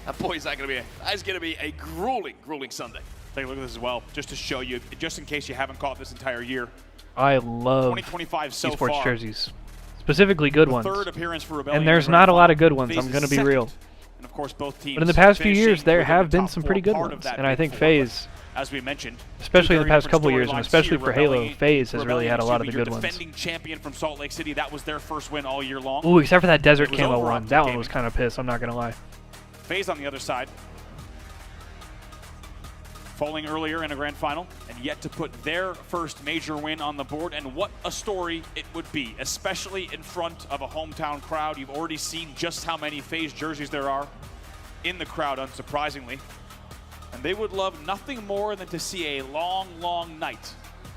And boy, is that going to be a grueling Sunday. Take a look at this as well, just to show you, just in case you haven't caught this entire year. I love 2025 so esports far. jerseys. Specifically good The ones. third appearance for Rebellion And there's in the grand not a lot of final. good ones, FaZe I'm going to is be second. real. And of course, both teams But in the past few finishing years, there within have the been top some pretty 4 good part of ones. that And I big think 4. FaZe, As we mentioned, especially in the very past couple different years, and storylines especially here. for Halo, Rebellion- FaZe has really Rebellion had a lot of the used to be good your ones. defending champion from Salt Lake City. That was their first win all year long. Ooh, except for that Desert It was Camo over one. Optic That one Gaming. was kind of pissed, I'm not going to lie. FaZe on the other side, falling earlier in a grand final, and yet to put their first major win on the board. And what a story it would be, especially in front of a hometown crowd. You've already seen just how many FaZe jerseys there are in the crowd, unsurprisingly. And they would love nothing more than to see a long, long night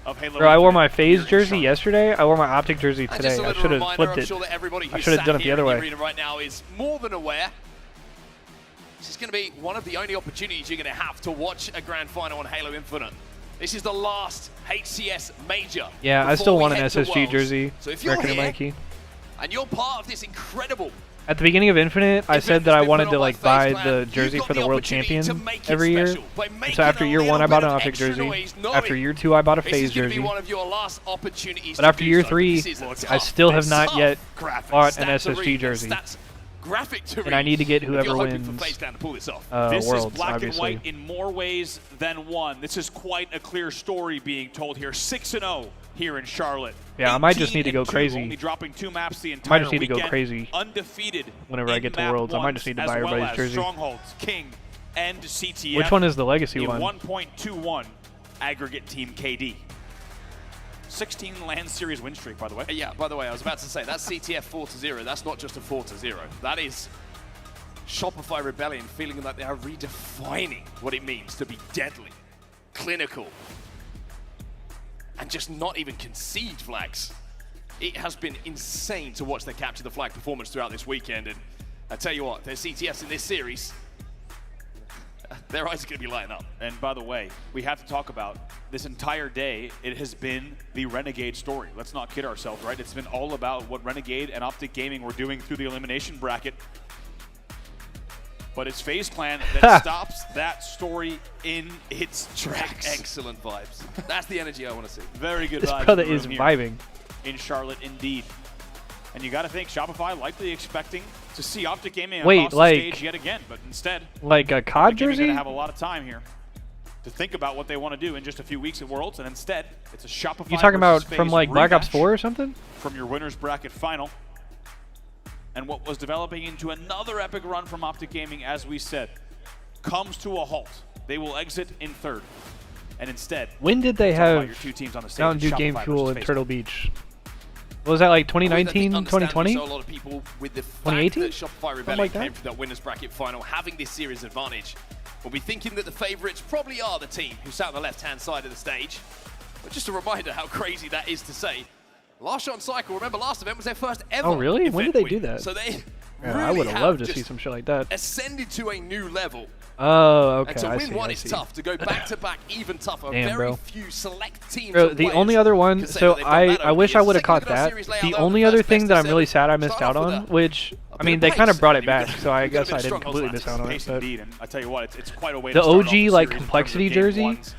of Halo. Bro, I wore my Infinite FaZe here in jersey Charlotte. yesterday. I wore my Optic jersey And today. just a I little should have reminder, flipped I'm it. sure that everybody I who's should have sat done it the here other in the way. arena right now is more than aware. This is going to be one of the only opportunities you're going to have to watch a grand final on Halo Infinite. This is the last HCS major. Yeah, I before still we want an head to SSG Worlds. jersey. So if you're Reckon here Mikey. and you're part of this incredible At the beginning of Infinite, I said that I wanted to like buy the You've jersey got for the the World opportunity to Champion make it every year. special by And making so after a year 1, little I bought bit an of Optic extra jersey. noise, knowing After year 2, I bought a this FaZe is going to jersey. be one of your last opportunities But to after do year so. 3, This is a I tough, still have not tough yet graphics. bought an Stats to SSG read, jersey. stats graphic to And I need to get read if whoever you're hoping wins for FaZe Clan to pull this off. This Worlds, is black obviously. and white in more ways than one. This is quite a clear story being told here. 6-0 here in Charlotte. Yeah, I might just need to go 18-2, crazy. Only dropping 2 maps the I entire might just need to go weekend. crazy Undefeated whenever I get to Worlds. I might just need to buy everybody's jersey. Strongholds, King, and CTF. Which one is the legacy a one? 1.21 aggregate team KD. 16 LAN series win streak, by the way. Yeah, by the way, I was about to say, that's CTF 4-0. That's not just a 4-0. That is Shopify Rebellion feeling like they are redefining what it means to be deadly, clinical, and just not even concede flags. It has been insane to watch their capture the flag performance throughout this weekend, and I tell you what, their CTFs in this series, their eyes are going to be lighting up. And by the way, we have to talk about this entire day, it has been the Renegade story. Let's not kid ourselves, right? It's been all about what Renegade and Optic Gaming were doing through the elimination bracket. But it's FaZe Clan that stops that story in its tracks. Excellent vibes. That's the energy I want to see. Very good This vibes. brother is vibing. In Charlotte, indeed. And you got to think Shopify likely expecting to see Optic Gaming Wait, across the like, stage yet again, but instead, like a COD They're jersey? going to have a lot of time here to think about what they want to do in just a few weeks at Worlds, and instead, it's a Shopify. You talking about versus from FaZe like Black Ops rematch 4 or something? from your winners bracket final. And what was developing into another epic run from Optic Gaming, as we said, comes to a halt. They will exit in third. And instead, When did they let's talk about have your two teams on the stage, Mountain Dew Shopify Game Fuel versus in FaZe Turtle Clan. Beach? What was that, like I mean, I think 2019, understandably 2020? So a lot of people with the fact 2018? that Shopify Something Rebellion like came that? through that winners bracket final, having this series advantage, will be thinking that the favourites probably are the team who sat on the left-hand side of the stage. But just a reminder how crazy that is to say. Last Shot on Cycle, remember last event was their first ever Oh, really? When did they do win. that? So they Yeah, really I would have loved to just see some shit like that. ascended to a new level. Oh, okay. And to I win see, one I is see. tough. To go back-to-back even tougher. Damn, Very bro. few select teams. Bro, or the players only other one, can say so that they've done that I over wish the I years. would have Second caught look at our that. series layout The there, only the other first thing best that of I'm really seven. sad I missed Start out off with on, a- which, I bit mean, of they kind of pace. brought it You gotta- back, so I you gotta guess I be didn't strong completely on miss that. out on it. Pace But indeed, and I tell you what, it's quite a way the to start off OG, the like, series in terms of Complexity game jersey, ones.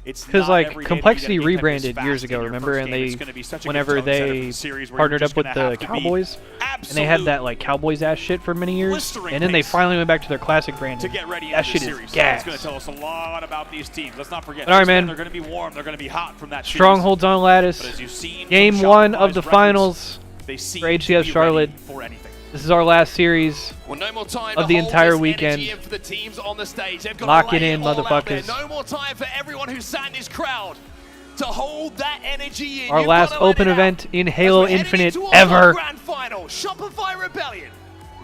It's because not like every day that you Complexity get anything rebranded this years fast ago, in your remember? first And game. they, It's gonna be such a good whenever tone setter for they the series where partnered you're up just with gonna the have to be Cowboys, and they had that like Cowboys ass shit for many years, blistering and then they pace finally went back to their classic brand. to get ready That into shit the is series. gas. It's going to tell us a lot about these teams. Let's not forget. But all right, FaZe Clan, man. They're going to be warm. They're going to be hot from that series. Strongholds on Lattice. But as you've seen Game from 1 of Shopify's the records, finals they seem for to HCS be Charlotte. ready for anything. This is our last series Well, no more time of to the hold entire this weekend. energy in for the teams on the stage. They've got Lock to it lay in, all out there. motherfuckers. No more time for everyone who sat in this crowd to hold that energy in. Our You've last got to let open it out. event in As Halo we're heading Infinite towards our ever. Grand final, Shopify Rebellion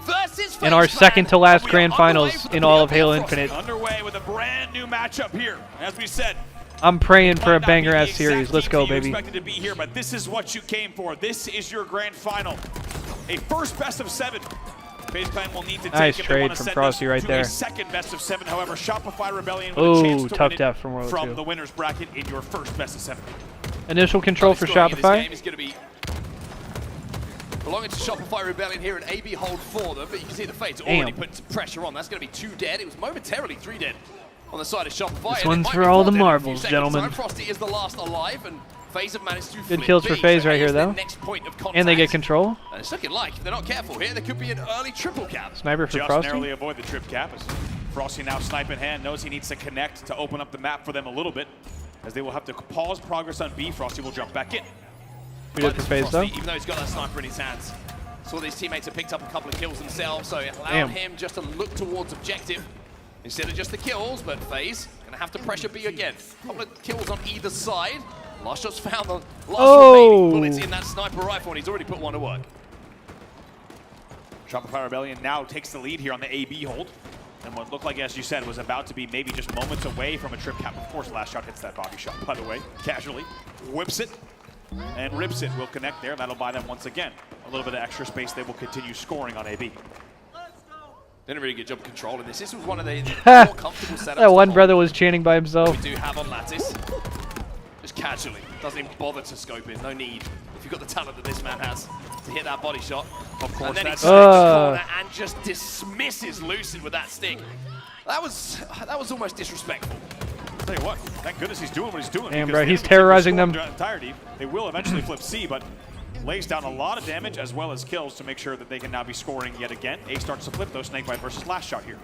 versus In our FaZe second to last Clan. grand We are underway finals for the in all of PLP Halo Frosty. Infinite. Underway with a brand new matchup here. As we said, I'm praying for a might not be banger the ass exact series. Let's teams go, that you baby. expected to be here, but this is what you came for. This is your grand final. A first best of 7. FaZe Clan will need to Nice take if trade they want to from send Frosty us right to there. a second best of 7. However, Shopify Rebellion with a chance Ooh, to tough win def from World from 2. the winners bracket in your first best of 7. Initial control for Scoring in this Shopify. game is going to be belonging to Shopify Rebellion here, an AB hold for them, but you can see the FaZe already Damn. putting some pressure on. That's going to be 2 dead. It was momentarily 3 dead on the side of Shopify. This and it one's might for be all 4 the dead in a few marbles, seconds. gentlemen. Time Frosty is the last alive, and FaZe have managed to Good flip kills for B. FaZe So right here, here's their though. next point of And they get contact. control. And it's looking like, if they're not careful here, there could be an early triple cap. Sniper for Just Frosty. narrowly avoid the trip cap as Frosty now snipe in hand, knows he needs to connect to open up the map for them a little bit, as they will have to pause progress on B. Frosty will jump back in. We did for FaZe, though. Frosty, even though he's got that sniper in his hands. Saw these teammates have picked up a couple of kills themselves, so it allowed Damn. him just to look towards objective instead of just the kills, but FaZe gonna have to pressure B again. Couple of kills on either side. Last shot's found the last remaining bullets in that sniper rifle, and he's already put one to work. Shopify Rebellion now takes the lead here on the AB hold. And what looked like, as you said, was about to be maybe just moments away from a trip cap. Of course, last shot hits that body shot, by the way, casually. Whips it and rips it. Will connect there. That'll buy them once again a little bit of extra space. They will continue scoring on AB. Did a really good job of controlling this. This was one of the more comfortable setups. That one to brother was chanting by himself. we do have on Lattice. Just casually. Doesn't even bother to scope in. No need. If you've got the talent that this man has to hit that body shot. Of course, and then he that's takes the corner and just dismisses Lucid with that stick. That was almost disrespectful. I'll tell you what, thank goodness he's doing what he's doing. Damn, because bro, the he's enemy terrorizing scoring them. in entirety. They will eventually flip C, but lays down a lot of damage as well as kills to make sure that they can now be scoring yet again. A starts to flip though, Snakebite versus last shot here.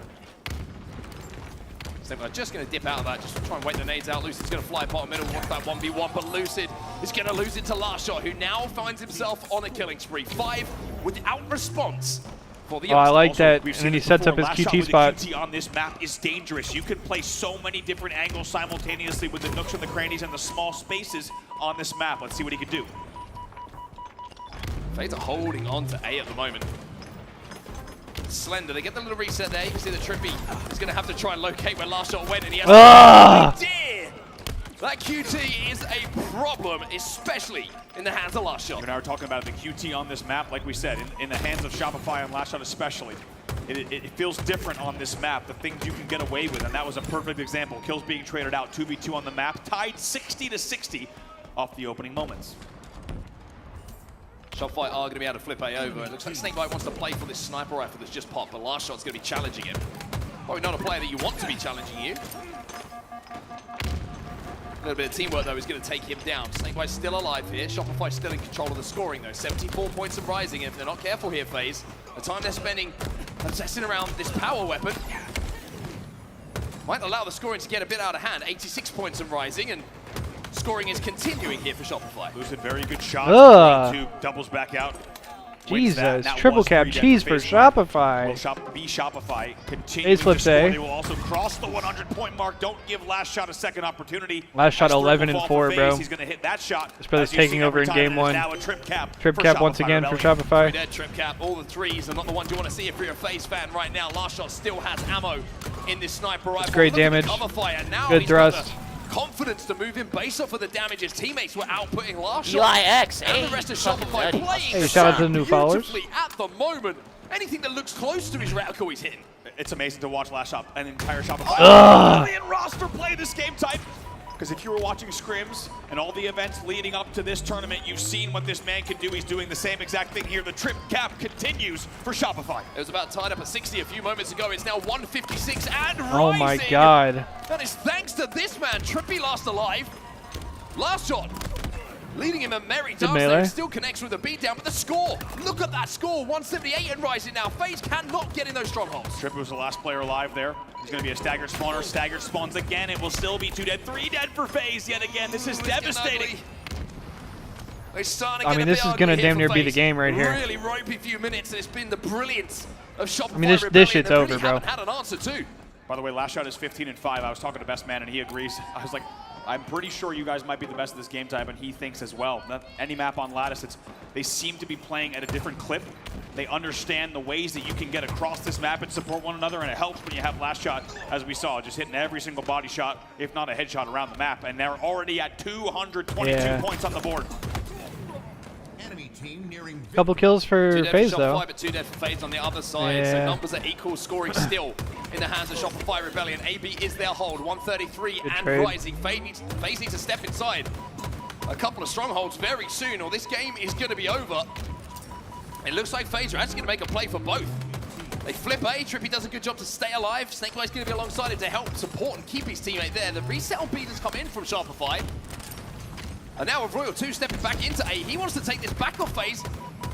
Snakebite just going to dip out of that, just try and wait the nades out. Lucid's going to fly bottom middle, wants that 1v1, but Lucid is going to lose it to last shot, who now finds himself on a killing spree. 5 without response. For the Oh, I like Also, that. we've And seen then he it sets up before. his Last shot QT with the spot. QT on this map is dangerous. You can play so many different angles simultaneously with the nooks and the crannies and the small spaces on this map. Let's see what he can do. FaZe are holding on to A at the moment. Slender, they get the little reset there. You can see the Trippy is going to have to try and locate where last shot went, and he has Ah! to. That QT is a problem, especially in the hands of Last Shot. And I were talking about the QT on this map, like we said, in the hands of Shopify and Last Shot especially. It feels different on this map, the things you can get away with, and that was a perfect example. Kills being traded out, 2v2 on the map, tied 60-60 off the opening moments. Shopify are going to be able to flip A over. It looks like Snakebite wants to play for this sniper rifle that's just popped, but Last Shot's going to be challenging him. Probably not a player that you want to be challenging you. A little bit of teamwork, though, is going to take him down. Snakebite's still alive here. Shopify still in control of the scoring, though. 74 points and rising. If they're not careful here, FaZe, the time they're spending obsessing around this power weapon might allow the scoring to get a bit out of hand. 86 points and rising, and scoring is continuing here for Shopify. Lose a very good shot. 2 doubles back out. Jesus, triple cap cheese for Shopify. Will be Shopify continuing to flips score. A. They will also cross the 100-point mark. Don't give Last Shot a second opportunity. Last Shot 11 and 4, bro. He's going to hit that shot. This brother's taking over in game 1. Now a trip cap once again for Shopify. Dead trip cap. All the threes are not the ones you want to see if you're a FaZe fan right now. Last Shot still has ammo in this sniper rifle. That's great damage. Good thrust. Confidence to move in base up for the damage. His teammates were outputting Last Shot. Eli X, and the rest of Shopify playing Hey, shout out to the new followers. At the moment, anything that looks close to his reticle he's hitting. It's amazing to watch Last Shot, an entire Shopify brilliant roster play this game type. Because if you were watching scrims and all the events leading up to this tournament, you've seen what this man can do. He's doing the same exact thing here. The trip cap continues for Shopify. It was about tied up at 60 a few moments ago. It's now 156 and rising. Oh my god. That is thanks to this man, Trippy last alive. Last Shot leading him a merry dance there. Still connects with a beatdown, but the score, look at that score, 178 and rising now. FaZe cannot get in those strongholds. Trippy was the last player alive there. He's going to be a staggered spawner. Staggered spawns again. It will still be 2 dead, 3 dead for FaZe yet again. This is devastating. I mean, this is going to damn near be the game right here. Really ropey few minutes, and it's been the brilliance of Shopify. I mean, this shit's over, bro. Had an answer too. By the way, Last Shot is 15 and 5. I was talking to Best Man, and he agrees. I was like, I'm pretty sure you guys might be the best of this game type, and he thinks as well. Any map on Lattice, they seem to be playing at a different clip. They understand the ways that you can get across this map and support one another, and it helps when you have Last Shot, as we saw, just hitting every single body shot, if not a headshot around the map, and they're already at 222 points on the board. Couple kills for FaZe though. But 2 dead for FaZe on the other side, so numbers are equal, scoring still in the hands of Shopify Rebellion. AB is their hold, 133 and rising. FaZe needs to step inside a couple of strongholds very soon, or this game is going to be over. It looks like FaZe are actually going to make a play for both. They flip A, Trippy does a good job to stay alive. Snakebite's going to be alongside him to help support and keep his teammate there. The reset on B has come in from Shopify. And now with Royal 2 stepping back into A, he wants to take this back off FaZe,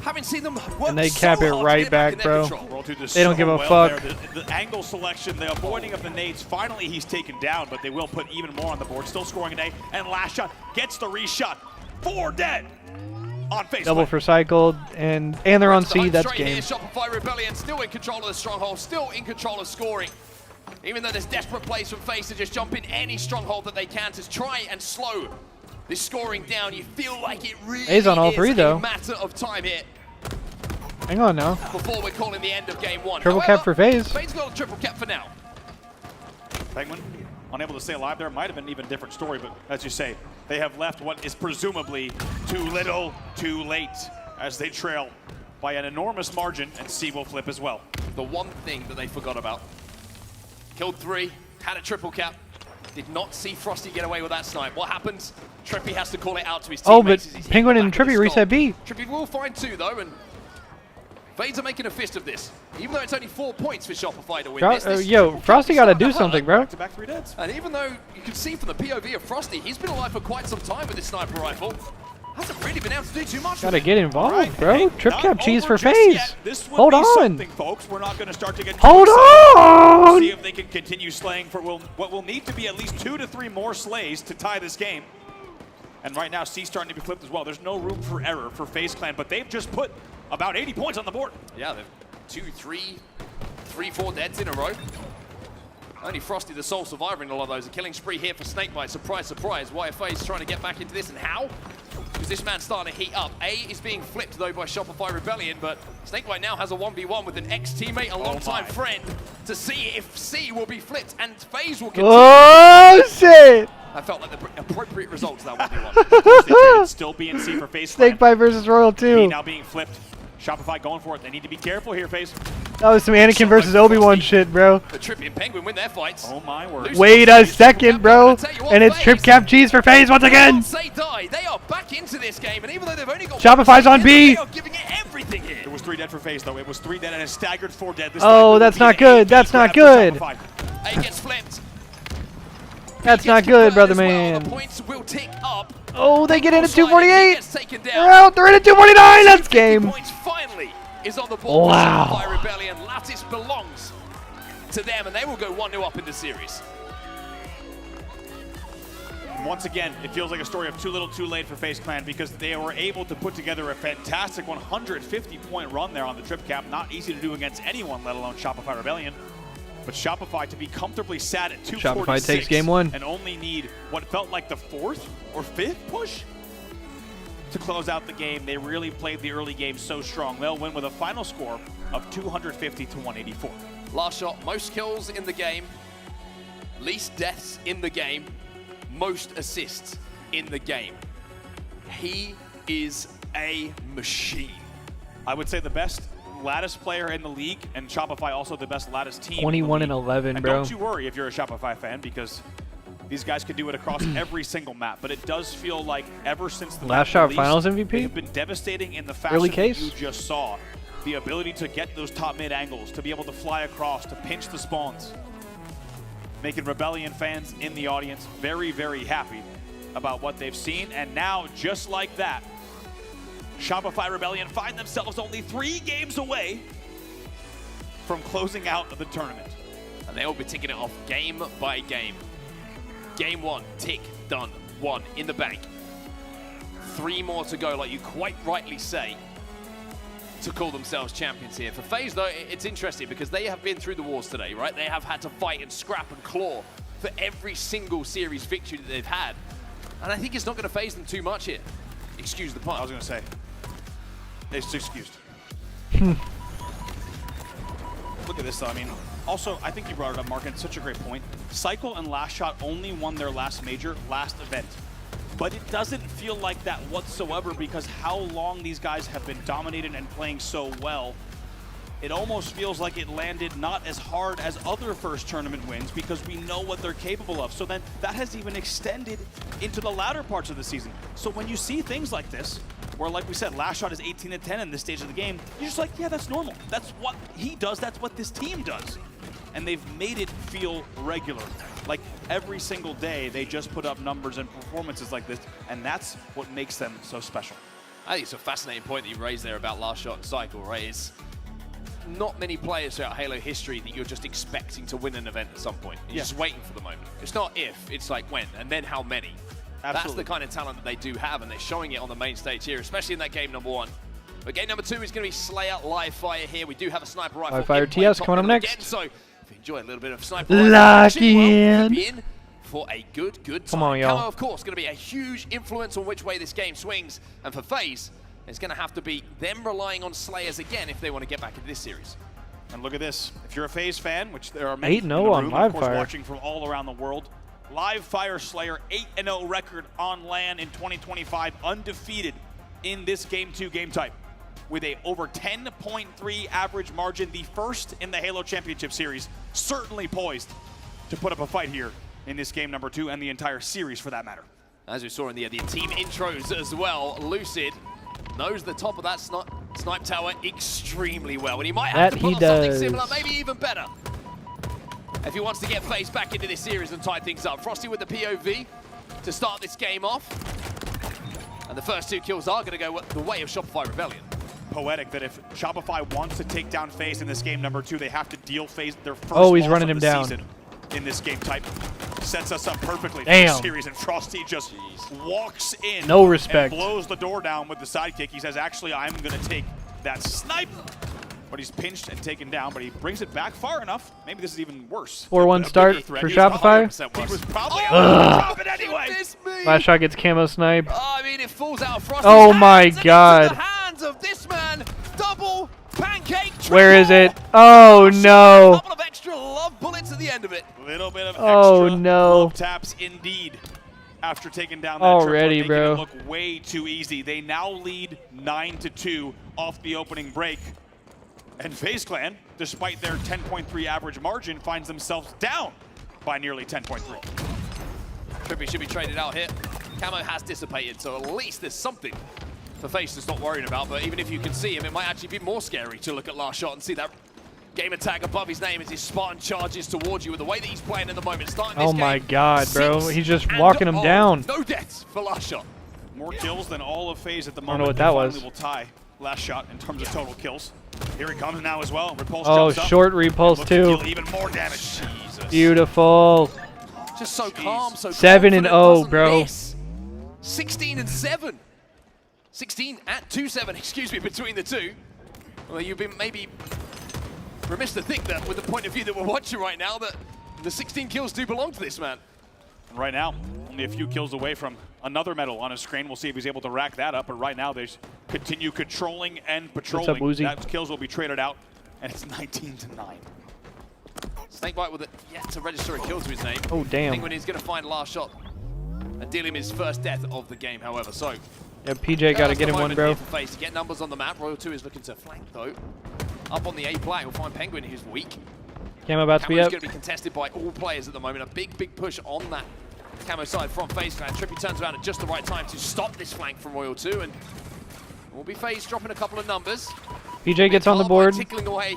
having seen them work and they cap it right back, bro. They don't give a fuck. The angle selection, the avoiding of the nades, finally he's taken down, but they will put even more on the board. Still scoring an A, and Last Shot gets the reshot. 4 dead on FaZe. Double for cycled, and they're on C, that's game. Here, Shopify Rebellion still in control of the stronghold, still in control of scoring. Even though there's desperate plays from FaZe to just jump in any stronghold that they can to try and slow this scoring down, you feel like it really A's on all 3 is though. A matter of time here. Hang on now. Before we're calling the end of game 1. Triple cap for FaZe. FaZe got a triple cap for now. Penguin, unable to stay alive there. Might have been an even different story, but as you say, they have left what is presumably too little, too late, as they trail by an enormous margin, and C will flip as well. The one thing that they forgot about. Killed 3, had a triple cap. Did not see Frosty get away with that snipe. What happens? Trippy has to call it out to his teammates. Oh, but Penguin and Trippy reset B. Trippy will find 2 though, and FaZe are making a fist of this. Even though it's only 4 points for Shopify to win this. Yo, Frosty got to do something, bro. Back 3 deads. And even though you can see from the POV of Frosty, he's been alive for quite some time with this sniper rifle. Hasn't really been able to do too much. Gotta get involved, bro. Hey, Trip cap cheese for FaZe. Hold on. Folks. We're not going to start to get Hold on. See if they can continue slaying for what will need to be at least 2 to 3 more slays to tie this game. And right now, C's starting to be flipped as well. There's no room for error for FaZe Clan, but they've just put about 80 points on the board. Yeah, they've 2, 3, 4 deads in a row. Only Frosty the sole survivor in a lot of those. A killing spree here for Snakebite. Surprise, surprise. YFA is trying to get back into this, and how? Because this man's starting to heat up. A is being flipped, though, by Shopify Rebellion, but Snakebite now has a 1v1 with an ex-teammate, a long-time friend, to see if C will be flipped, and FaZe will continue. Oh, shit! That felt like the appropriate result to that 1v1. Of course, they traded still BNC for FaZe Clan. Snakebite versus Royal 2. Now being flipped. Shopify going for it. They need to be careful here, FaZe. That was some Anakin versus Obi-Wan shit, bro. The Trippy and Penguin win their fights. Oh my word. Wait a second, bro. And it's Trip Cap Cheese for FaZe once again. Say die. They are back into this game, and even though they've only got Shopify's on B. they are giving it everything here. It was 3 dead for FaZe, though. It was 3 dead and a staggered 4 dead. This Oh, that's not good. That's not good. A gets flipped. That's not good, brother man. The points will tick up. Oh, they get in at 248. They're out. They're in at 249. That's game. Points finally is on the board. Wow. Shopify Rebellion. Lattice belongs to them, and they will go 1-0 up in the series. Once again, it feels like a story of too little too late for FaZe Clan because they were able to put together a fantastic 150-point run there on the Trip Cap. Not easy to do against anyone, let alone Shopify Rebellion. But Shopify to be comfortably sat at 246 Shopify takes game 1. And only need what felt like the 4th or 5th push to close out the game. They really played the early game so strong. They'll win with a final score of 250 to 184. Last shot, most kills in the game, least deaths in the game, most assists in the game. He is a machine. I would say the best Lattice player in the league, and Shopify also the best Lattice team. 21 and 11, and bro. Don't you worry if you're a Shopify fan, because these guys could do it across every single map. But it does feel like ever since the Last map shot released, finals MVP? they've been devastating in the fashion Early that case? you just saw. The ability to get those top mid angles, to be able to fly across, to pinch the spawns, making Rebellion fans in the audience very, very happy about what they've seen. And now, just like that, Shopify Rebellion find themselves only 3 games away from closing out the tournament. And they will be ticking it off game by game. Game 1, tick, done, 1 in the bank. 3 more to go, like you quite rightly say, to call themselves champions here. For FaZe, though, it's interesting because they have been through the wars today, right? They have had to fight and scrap and claw for every single series victory that they've had. And I think it's not going to faze them too much here. Excuse the pun. I was going to say, it's excused. Look at this, though. I mean, also, I think you brought it up, Mark, and it's such a great point. Cycle and Last Shot only won their last major, last event. But it doesn't feel like that whatsoever because how long these guys have been dominated and playing so well. It almost feels like it landed not as hard as other first tournament wins because we know what they're capable of. So then that has even extended into the latter parts of the season. So when you see things like this, where like we said, Last Shot is 18-10 in this stage of the game, you're just like, yeah, that's normal. That's what he does, that's what this team does. And they've made it feel regular. Like every single day, they just put up numbers and performances like this, and that's what makes them so special. I think it's a fascinating point that you raised there about Last Shot and Cycle, right? It's not many players throughout Halo history that you're just expecting to win an event at some point. You're just waiting for the moment. It's not if, it's like when, and then how many. Absolutely. That's the kind of talent that they do have, and they're showing it on the main stage here, especially in that game number 1. But game number 2 is going to be Slayer Live Fire here. We do have a sniper rifle. Live Fire TS coming up next. Again, so if you enjoy a little bit of sniper rifle Lock action, well, in. keep in for a good time. Come on, y'all. Camo, of course, going to be a huge influence on which way this game swings, and for FaZe, it's going to have to be them relying on Slayers again if they want to get back into this series. And look at this. If you're a FaZe fan, which there are many 8-0 in the on room, Live of course, Fire. watching from all around the world, Live Fire Slayer 8-0 record on LAN in 2025, undefeated in this Game 2 game type, with a over 10.3 average margin, the first in the Halo Championship Series, certainly poised to put up a fight here in this game number 2 and the entire series for that matter. As we saw in the team intros as well, Lucid knows the top of that snipe tower extremely well, and he might have to pull off something similar, maybe even better, if he wants to get FaZe back into this series and tie things up. Frosty with the POV to start this game off, and the first 2 kills are going to go the way of Shopify Rebellion. Poetic that if Shopify wants to take down FaZe in this game number 2, they have to deal FaZe their first he's loss running of him the down. season in this game type. Sets us up perfectly for Damn. the series, and Frosty just walks in. No respect. And blows the door down with the sidekick. He says, actually, I'm going to take that snipe. But he's pinched and taken down, but he brings it back far enough. Maybe this is even worse. 4-1 start for Shopify. He was probably going to drop it anyway. Last Shot gets camo snipe. I mean, it falls out of Frosty's Oh hands, my and into God. the hands of this man. Double pancake triple. Where is it? Oh no. A couple of extra love bullets at the end of it. A little bit of Oh, extra no. love taps indeed. after taking down that already, triplet, making bro. it look way too easy. They now lead 9-2 off the opening break. And FaZe Clan, despite their 10.3 average margin, finds themselves down by nearly 10.3. Trippy should be traded out here. Camo has dissipated, so at least there's something for FaZe to stop worrying about. But even if you can see him, it might actually be more scary to look at last shot and see that game attack above his name as his Spartan charges towards you with the way that he's playing at the moment. Starting this Oh my game, God, bro. 6 He's just and walking him 0. down. No deaths for last shot. More kills than all of FaZe at the I moment. don't know what that They was. finally will tie last shot in terms of total kills. Here he comes now as well. Repulse Oh, jumps up. short repulse Looks to too. deal even more damage. Jesus. Beautiful. Just so calm, so 7 and 0, confident, bro. doesn't miss. 16 and 7. 16 at 2-7, excuse me, between the two. Well, you've been maybe remiss to think that with the point of view that we're watching right now that the 16 kills do belong to this man. And right now, only a few kills away from another medal on his screen. We'll see if he's able to rack that up. But right now, they continue controlling and patrolling. What's up, Woozy? That kills will be traded out, and it's 19-9. Snakebite with it yet to register a kill to his name. Oh, damn. Penguin is going to find last shot and deal him his first death of the game, however. So, Yeah, PJ got to get him one, bro. Face to get numbers on the map. Royal 2 is looking to flank, though. Up on the A flag, we'll find Penguin, who's weak. Camo about to be Camo's up. going to be contested by all players at the moment. A big, big push on that Camo side from FaZe Clan. Trippy turns around at just the right time to stop this flank from Royal 2, and will be FaZe dropping a couple of numbers. PJ gets on the board. Tickling away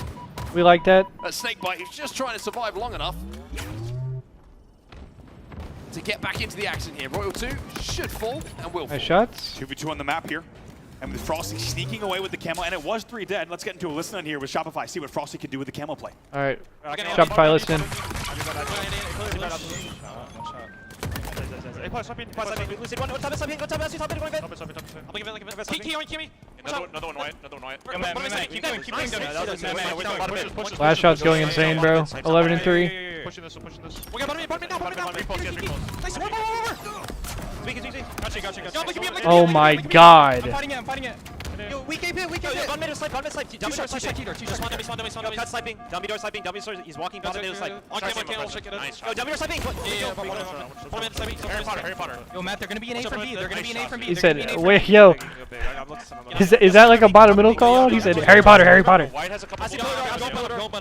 We like that. at Snakebite, who's just trying to survive long enough to get back into the action here. Royal 2 should fall and will fall. Nice shots. 2v2 on the map here. And with Frosty sneaking away with the camo, and it was 3 dead. Let's get into a listen in here with Shopify, see what Frosty can do with the camo play. All right. Shopify listening. Another one white. Last shot's going insane, bro. 11 and 3. Pushing this. Oh my God. I'm fighting it. Yo, weak AP. One mid snipe. Two shots. Just one dummy. Yo, cut sniping. Dummy door sniping. He's walking past the middle snipe. On camera, check it out. Yo, dummy door sniping. Harry Potter. Yo, Matt, they're gonna be an A from B. He said, wait, yo. Is that like a bottom middle call out? He said, Harry Potter. White has a couple. I'm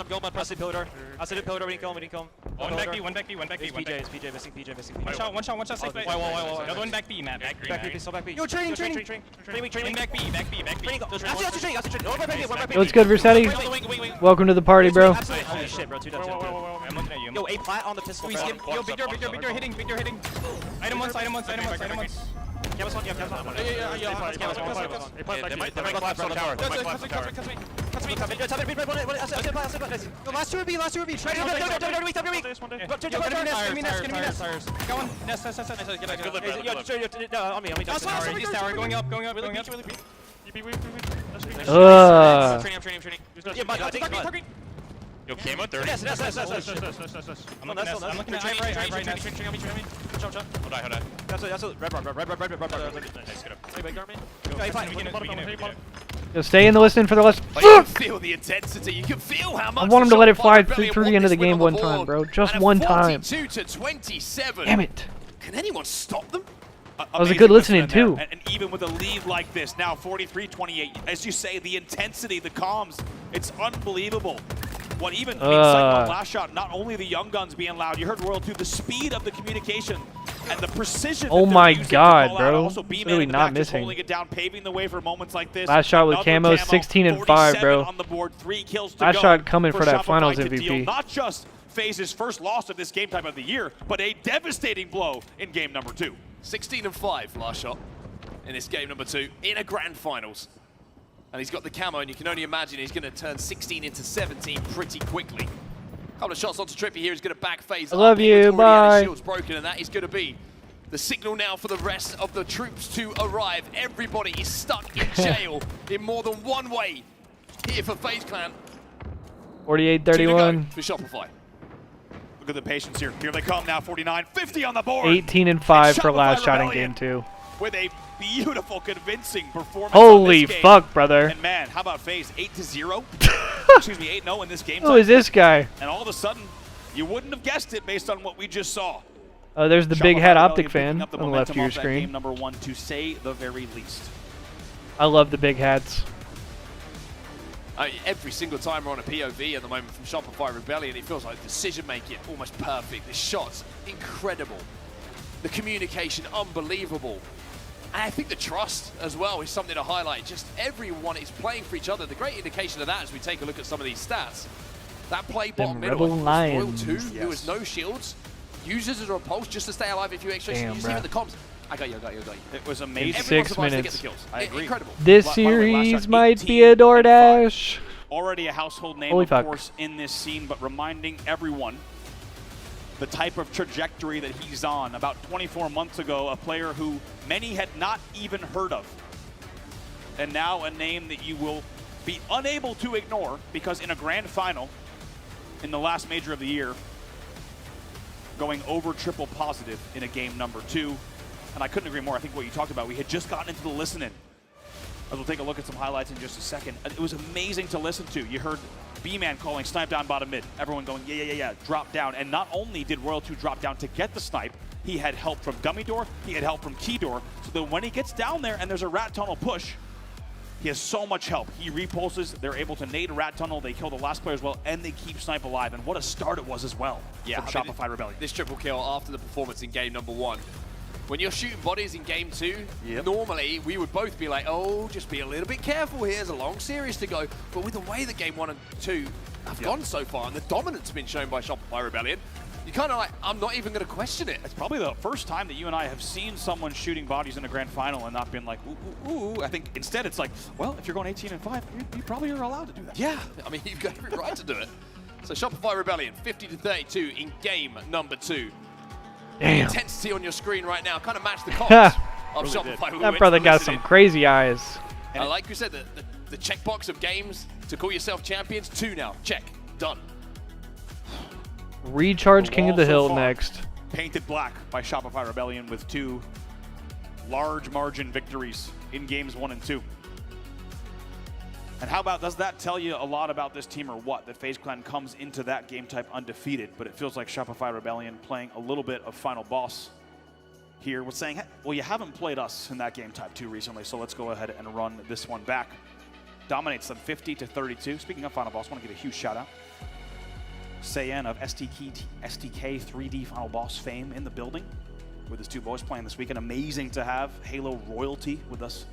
going press the pillar door. I said pillar door. We didn't kill him. One back B. It's PJ missing. One shot. Safe. Why? Another one back B, Matt. Back B. Still back B. Yo, training. Back B. What's good, Versetti? Welcome to the party, bro. Holy shit, bro. 2 dead. I'm looking at you. Yo, A plat on the pistol. Yo, big door hitting. Item once. Camus one. The last two would be. Try Got one. Nest. On me. He's tower. Going up. Training. Yo, camo 30. Yes. I'm looking at right. Hold on. That's a red bar. Nice, get up. Yo, stay in the listening for the last. But you can feel the intensity. You can feel how much. I want him to let it fly through Rebellion the want end of the this win game on one board. time, bro. Just And a one time. 42 to 27. Damn it. Can anyone stop them? That was a good listening, too. And even with a lead like this, now 43-28, as you say, the intensity, the comms, it's unbelievable. What even, I mean, Cyclone last shot, not only the young guns being loud, you heard Royal 2, the speed of the communication and the precision. Oh my God, out. bro. Also, B-Man Literally in the not back missing. holding it down, paving the way for moments like this. Last shot with Another camo, 16 and 5, bro. on the board, 3 kills to Last go shot coming for that Shopify finals to deal MVP. not just FaZe's first loss of this game type of the year, but a devastating blow in game number 2. 16 and 5 last shot in this game number 2 in a grand finals. And he's got the camo, and you can only imagine he's going to turn 16 into 17 pretty quickly. Couple of shots onto Trippy here. He's going to back phase. I love you. Bye. Shield's broken, and that is going to be the signal now for the rest of the troops to arrive. Everybody is stuck in jail in more than one way here for FaZe Clan. 48-31. For Shopify. Look at the patience here. Here they come now, 49-50 on the board. 18 and 5 for Shopify last shot in Rebellion game 2. With a beautiful, convincing performance. Holy on this game. fuck, brother. And man, how about FaZe 8-0? Excuse me, 8-0 in this game. Who is this guy? And all of a sudden, you wouldn't have guessed it based on what we just saw. Oh, there's the big head optic fan on the left of your screen. Game number 1, to say the very least. I love the big hats. Every single time we're on a POV at the moment from Shopify Rebellion, it feels like decision-making almost perfect. The shots, incredible. The communication, unbelievable. And I think the trust as well is something to highlight. Just everyone is playing for each other. The great indication of that as we take a look at some of these stats. That play bottom middle, Rebel Lions. Royal 2, who has no shields, uses as a repulse just to stay alive a few extra. You see him in the comms. I got you. It was amazing. 6 minutes. I agree. Incredible. This series might be a DoorDash. Already a household name, Holy of fuck. course, in this scene, but reminding everyone the type of trajectory that he's on. About 24 months ago, a player who many had not even heard of. And now a name that you will be unable to ignore, because in a grand final, in the last major of the year, going over triple positive in a game number 2. And I couldn't agree more. I think what you talked about, we had just gotten into the listening. As we'll take a look at some highlights in just a second. It was amazing to listen to. You heard B-Man calling snipe down bottom mid. Everyone going, yeah, drop down. And not only did Royal 2 drop down to get the snipe, he had help from dummy door, he had help from key door. So that when he gets down there and there's a rat tunnel push, he has so much help. He repulses, they're able to nade a rat tunnel, they kill the last player as well, and they keep snipe alive. And what a start it was as well from Shopify Rebellion. This triple kill after the performance in game number 1. When you're shooting bodies in game 2, normally we would both be like, oh, just be a little bit careful here. There's a long series to go. But with the way that game 1 and 2 have gone so far and the dominance been shown by Shopify Rebellion, you're kind of like, I'm not even going to question it. It's probably the first time that you and I have seen someone shooting bodies in a grand final and not been like, ooh. I think instead it's like, well, if you're going 18-5, you probably are allowed to do that. Yeah, I mean, you've got every right to do it. So Shopify Rebellion, 50-32 in game number 2. Damn. The intensity on your screen right now kind of matched the comms of Shopify. That brother got some crazy eyes. And like you said, the checkbox of games to call yourself champions, 2 now. Check. Done. Recharge King of the Hill next. Painted black by Shopify Rebellion with 2 large margin victories in games 1 and 2. And how about, does that tell you a lot about this team or what? That FaZe Clan comes into that game type undefeated, but it feels like Shopify Rebellion playing a little bit of final boss here with saying, hey, well, you haven't played us in that game type too recently, so let's go ahead and run this one back. Dominates them 50-32. Speaking of final boss, I want to give a huge shout out. Sayen of STK 3D final boss fame in the building with his 2 boys playing this weekend. Amazing to have Halo royalty with us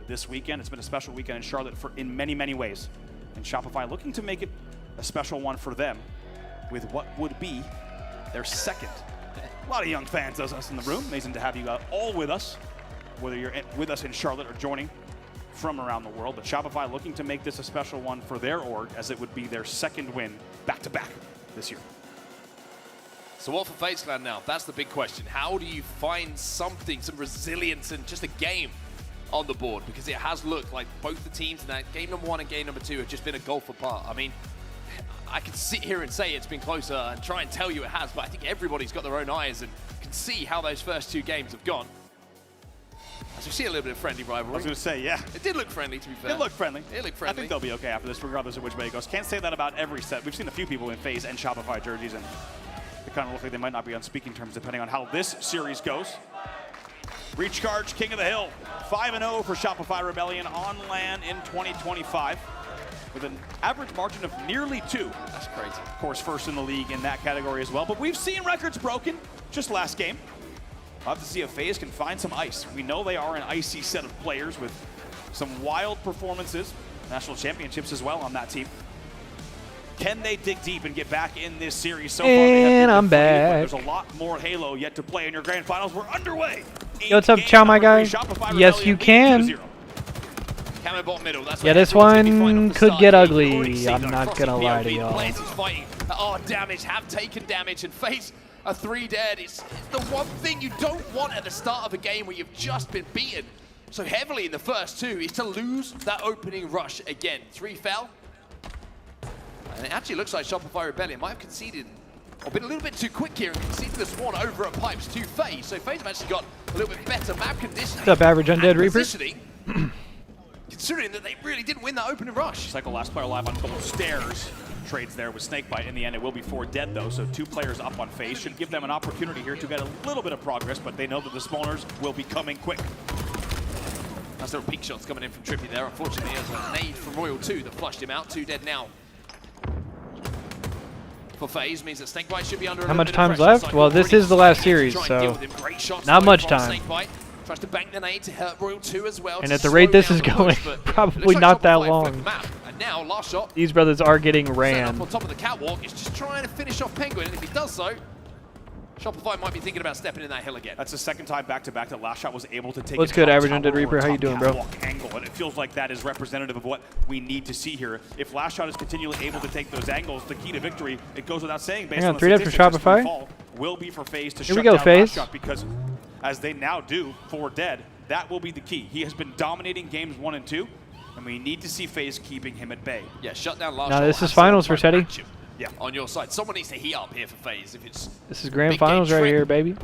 this weekend. It's been a special weekend in Charlotte in many, many ways. And Shopify looking to make it a special one for them with what would be their second. A lot of young fans of us in the room. Amazing to have you all with us, whether you're with us in Charlotte or joining from around the world. But Shopify looking to make this a special one for their org, as it would be their second win back-to-back this year. So what for FaZe Clan now? That's the big question. How do you find something, some resilience and just a game on the board? Because it has looked like both the teams in that game number 1 and game number 2 have just been a gulf apart. I mean, I could sit here and say it's been closer and try and tell you it has, but I think everybody's got their own eyes and can see how those first 2 games have gone. As we see a little bit of friendly rivalry. I was going to say, yeah. It did look friendly, to be fair. It looked friendly. It looked friendly. I think they'll be okay after this, regardless of which way it goes. Can't say that about every set. We've seen a few people in FaZe and Shopify jerseys, and they kind of look like they might not be on speaking terms depending on how this series goes. Recharge King of the Hill, 5-0 for Shopify Rebellion on LAN in 2025 with an average margin of nearly 2. That's crazy. Of course, first in the league in that category as well, but we've seen records broken just last game. We'll have to see if FaZe can find some ice. We know they are an icy set of players with some wild performances, national championships as well on that team. Can they dig deep and get back in this series? So far, and I'm back. There's a lot more Halo yet to play in your grand finals. We're underway. Yo, what's up, Chow, my guy? Yes, you can. Middle. That's Yeah, this one could get ugly. I'm not gonna lie to y'all. Oh, damage, have taken damage, and FaZe are 3 dead. It's the one thing you don't want at the start of a game where you've just been beaten so heavily in the first 2 is to lose that opening rush again. 3 fell. And it actually looks like Shopify Rebellion might have conceded or been a little bit too quick here and conceded the spawn over at Pipes to FaZe. So FaZe have actually got a little bit better map conditioning. What's up, average undead Reaper? Considering that they really didn't win that opening rush. Cycle last player alive on both stairs. trades there with Snakebite. In the end, it will be 4 dead, though, so 2 players up on FaZe should give them an opportunity here to get a little bit of progress, but they know that the spawners will be coming quick. Nice little peak shots coming in from Trippy there. Unfortunately, there's a nade from Royal 2 that flushed him out. 2 dead now. For FaZe means that Snakebite should be under. How much time's left? Well, this is the last series, so not much time. Tries to bank the nade to hurt Royal 2 as well. And at the rate this is going, probably not that long. And now, last shot. These brothers are getting Set ran. up on top of the catwalk. Is just trying to finish off Penguin, and if he does so, Shopify might be thinking about stepping in that hill again. That's the second time back-to-back that Last Shot was able to take What's a good, top Average Undead tower Reaper? or How you top doing, bro? catwalk angle, and it feels like that is representative of what we need to see here. If Last Shot is continually able to take those angles, the key to victory, it goes without saying, based on the 3 dead for statistics, Shopify. fall will be for FaZe to Here shut we go, down FaZe. Last Shot, because as they now do, 4 dead, that will be the key. He has been dominating games 1 and 2, and we need to see FaZe keeping him at bay. Yeah, shut down Last Now Shot. this is finals for Teddy. Yeah, on your side. Someone needs to heat up here for FaZe. If it's This is grand big game finals right trip, here, baby.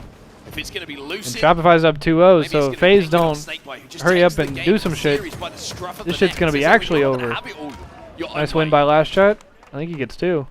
If it's going to be And Lucid, Shopify's up 2-0, maybe so it's gonna FaZe be taken on don't Snakebite, who just hurry takes up the and game do and some shit. series by the scruff of This the shit's neck gonna and be says, actually "We're gonna over. have it all your Nice own win way." by Last Shot. I think he gets 2.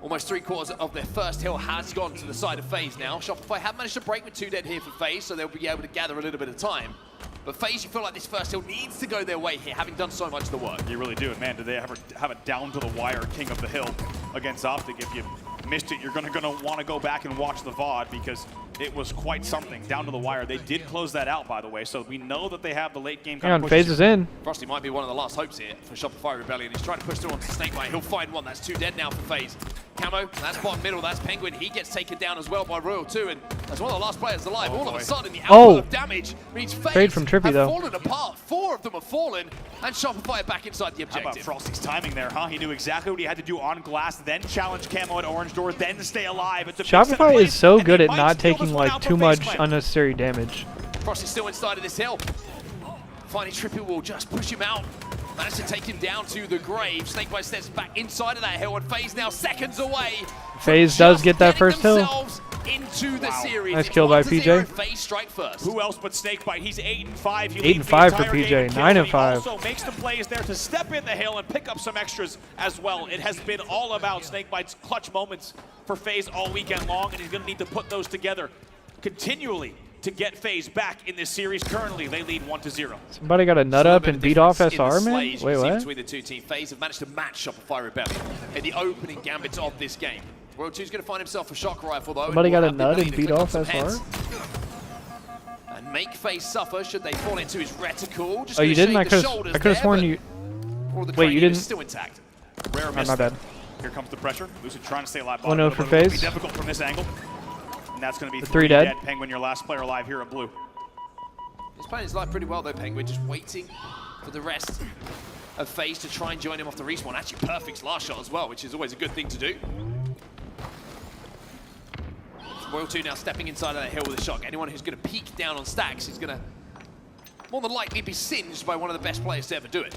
Almost 3/4 of their first hill has gone to the side of FaZe now. Shopify have managed to break with 2 dead here for FaZe, so they'll be able to gather a little bit of time. But FaZe, you feel like this first hill needs to go their way here, having done so much of the work. You really do, and man, do they ever have a down-to-the-wire king of the hill against Optic. If you missed it, you're gonna want to go back and watch the VOD, because it was quite something, down to the wire. They did close that out, by the way, so we know that they have the late game. Hang on, FaZe is in. Frosty might be one of the last hopes here for Shopify Rebellion. He's trying to push through onto Snakebite. He'll find one. That's 2 dead now for FaZe. Camo, that's bottom middle, that's Penguin. He gets taken down as well by Royal 2, and as one of the last players alive, all of a sudden the output of damage means FaZe Trade from Trippy, have though. fallen apart. 4 of them have fallen, and Shopify are back inside the How objective. about Frosty's timing there, huh? He knew exactly what he had to do on glass, then challenge Camo at Orange Door, then stay alive. It's a big set of Shopify plays, is so and good they at might not steal taking this one like out too from much FaZe Clan. unnecessary damage. Frosty's still inside of this hill. Finally, Trippy will just push him out. Managed to take him down to the grave. Snakebite steps back inside of that hill, and FaZe now seconds away. FaZe does get that first hill. Into the series. Nice It's kill by 1-0, PJ. FaZe strike first. Who else but Snakebite? He's 8-5. He 8 and leads the 5 for entire PJ, game in kills, 9 and he 5. also makes the plays there to step in the hill and pick up some extras as well. It has been all about Snakebite's clutch moments for FaZe all weekend long, and he's going to need to put those together continually to get FaZe back in this series. Currently, they lead 1-0. Somebody got a nut up and beat off SR, man? Wait, what? Between the two teams, FaZe have managed to match Shopify Rebellion in the opening gambits of this game. Royal 2's going to find himself a shock rifle, though. Somebody got a and will nut have the and ability beat to off click up some SR? heads and make FaZe suffer should they fall into his reticle. Just Oh, you gonna didn't? I shade the could shoulders have there, sworn but you... all the Wait, you cranium is didn't? still intact. Rare Oh, miss. my bad. Here comes the pressure. Lucid trying to stay alive. 1-0 for It'll be FaZe. difficult from this angle. And that's going to be The 3 3 dead. Penguin, your last player alive here in blue. He's playing his life pretty well, though, Penguin. Just waiting for the rest of FaZe to try and join him off the respawn. Actually, perfect last shot as well, which is always a good thing to do. Royal 2 now stepping inside of that hill with a shock. Anyone who's going to peek down on stacks is going to more than likely be singed by one of the best players to ever do it.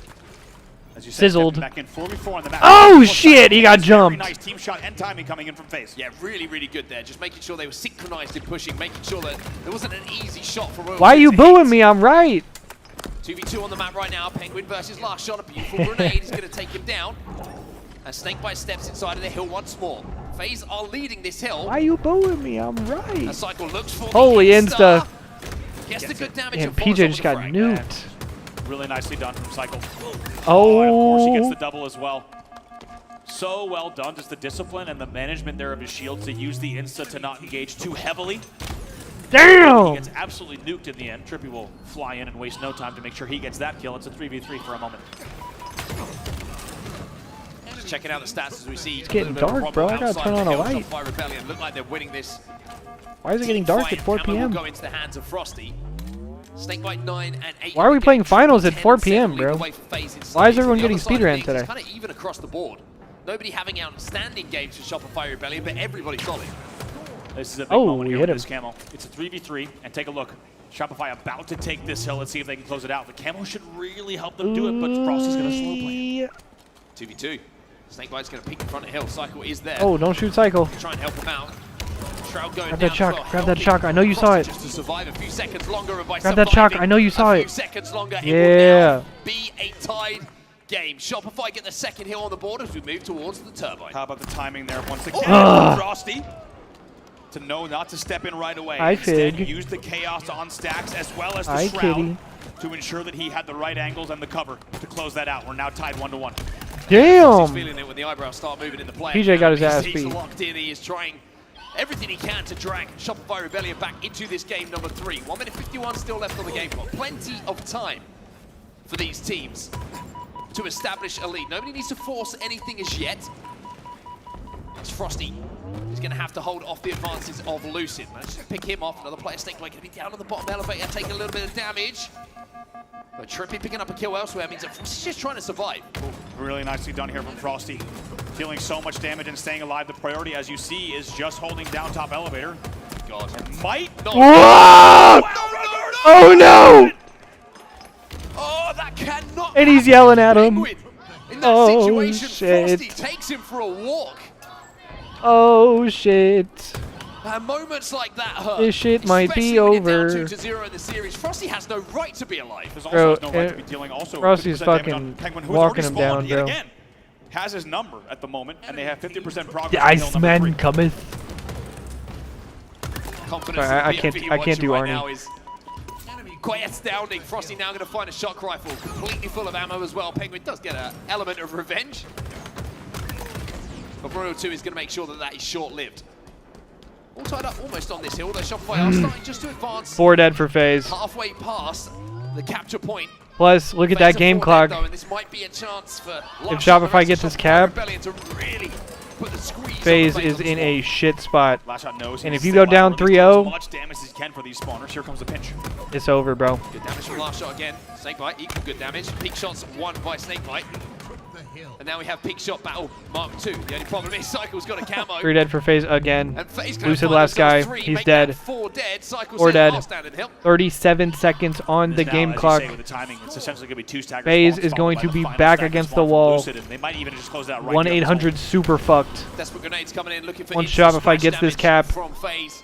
As you said, Sizzled. stepping back in 4v4 on the map. Oh, shit, he got jumped. Very nice team shot and timing coming in from FaZe. Yeah, really, really good there. Just making sure they were synchronized in pushing, making sure that there wasn't an easy shot for Royal 2 Why are you to booing hit. me? I'm right. 2v2 on the map right now. Penguin versus last shot. A beautiful grenade is going to take him down. And Snakebite steps inside of the hill once more. FaZe are leading this hill. Why are you booing me? I'm right. A cycle looks for Holy the insta. Gets the good damage. Damn, and follows PJ up just with got a frag. nuked. Really nicely done from Cycle. Oh. And of course he gets the double as well. So well done, just the discipline and the management there of his shield to use the insta to not engage too heavily. Damn! He gets absolutely nuked in the end. Trippy will fly in and waste no time to make sure he gets that kill. It's a 3v3 for a moment. Just checking out the stats as we see. It's getting dark, bro. I gotta turn on a light. Shopify Rebellion look like they're winning this. Why is it getting dark at 4 Camo will p.m.? go into the hands of Frosty. Snakebite 9 and 8. Why are we playing finals at 4 10-7 p.m., lead bro? away for FaZe in Why is Slays. everyone On the getting other side of speedran things, today? It's kind of even across the board. Nobody having outstanding games for Shopify Rebellion, but everybody solid. This is a big Oh, moment we here hit with him. this Camo. It's a 3v3, and take a look. Shopify about to take this hill. Let's see if they can close it out. The Camo should really help them do it, but Frosty's going to slow play. 2v2. Snakebite's going to peek in front of Hill. Cycle is there. Oh, don't shoot Cycle. Try and help him out. Shroud going Grab down that shock. as well. Grab that Helping shock. I know you saw Frosty it. Just to survive a few seconds longer, and by Grab that shock. surviving I know you saw a few it. seconds longer, it will Yeah. now be a tied game. Shopify get the second hill on the board as we move towards the turbine. How about the timing there once again from Frosty? To know not to step in right away. Hi, Instead, Fig. use the chaos on stacks as well as the Hi, shroud kitty. to ensure that he had the right angles and the cover to close that out. We're now tied 1-1. Damn. He's feeling it when the eyebrows start moving in the play. PJ got his ass He's beat. locked in. He is trying everything he can to drag Shopify Rebellion back into this game number 3. 1 minute 51 still left on the game clock. Plenty of time for these teams to establish a lead. Nobody needs to force anything as yet. It's Frosty. He's going to have to hold off the advances of Lucid. Let's just pick him off. Another player, Snake going to be down on the bottom elevator, taking a little bit of damage. But Trippy picking up a kill elsewhere means that Frosty's just trying to survive. Really nicely done here from Frosty. Dealing so much damage and staying alive. The priority, as you see, is just holding down top elevator. God. And might. Whoa! Oh no! Oh, that cannot. And he's yelling at him. In that situation, shit. Frosty takes him for a walk. Oh shit. Moments like that hurt. This shit might be especially when you're over. down 2-0 in the series. Frosty has no right to be alive. Bro, no right to be dealing also Frosty's 50% damage fucking on Penguin, who's walking already him down, spawned yet bro. again. Has his number at the moment, and they have 50% progress. The on hill number Iceman 3. cometh. Confidence Sorry, I in the can't- PFV I can't do right Arnie. now is quite astounding. Frosty now going to find a shock rifle, completely full of ammo as well. Penguin does get an element of revenge. But Royal 2 is going to make sure that that is short-lived. All tied up almost on this hill. The Shopify are starting just to advance 4 dead for FaZe. halfway past the capture point. Plus, look at FaZe that are game 4 clock. dead, though, and this might be a chance for If Shopify gets his cap, Rebellion to really put the squeeze on FaZe the is in a shit spot. Last shot knows. And He's if you still go down alive. He's doing 3-0, as much damage as he can for these spawners. Here comes the pinch. it's over, bro. Good damage from last shot again. Snakebite, equal good damage. Peak shots won by Snakebite. And now we have peak shot battle Mark 2. The only problem is Cycle's got a camo. 3 dead for FaZe again. And FaZe can Lucid find last guy. themselves 3, He's make dead. that 4 dead. Cycle 4 says, dead. "I'll stand and help." 37 seconds on the Now, game as you clock. say, with the timing, it's essentially going to be 2 staggered FaZe spawns is followed going by to the be final back staggered against spawn the from wall. Lucid, and they might even just close that right 1-800 super fucked. Desperate grenades coming in, looking for Once instant Shopify splash gets this damage cap. from FaZe.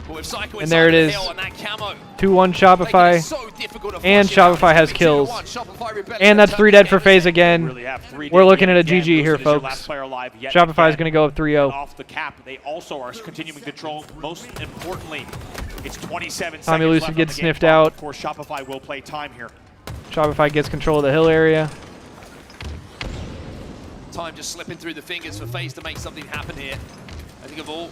But with Cycle And there it inside is. the hill and that camo, 2-1 making it Shopify. so difficult to And flush it out. Shopify has It's gonna be kills. 2-1. Shopify Rebellion And that's turn 3 this dead for game FaZe around. again. Really have 3 We're dead looking at a yet again. GG here, Lucid is your folks. last player alive yet Shopify is again. going to go up 3-0. Off the cap, they also are continuing to control. Most importantly, it's 27 Tommy seconds Lucid left on gets the game sniffed clock out. before Shopify will play time here. Shopify gets control of the hill area. Time just slipping through the fingers for FaZe to make something happen here. I think of all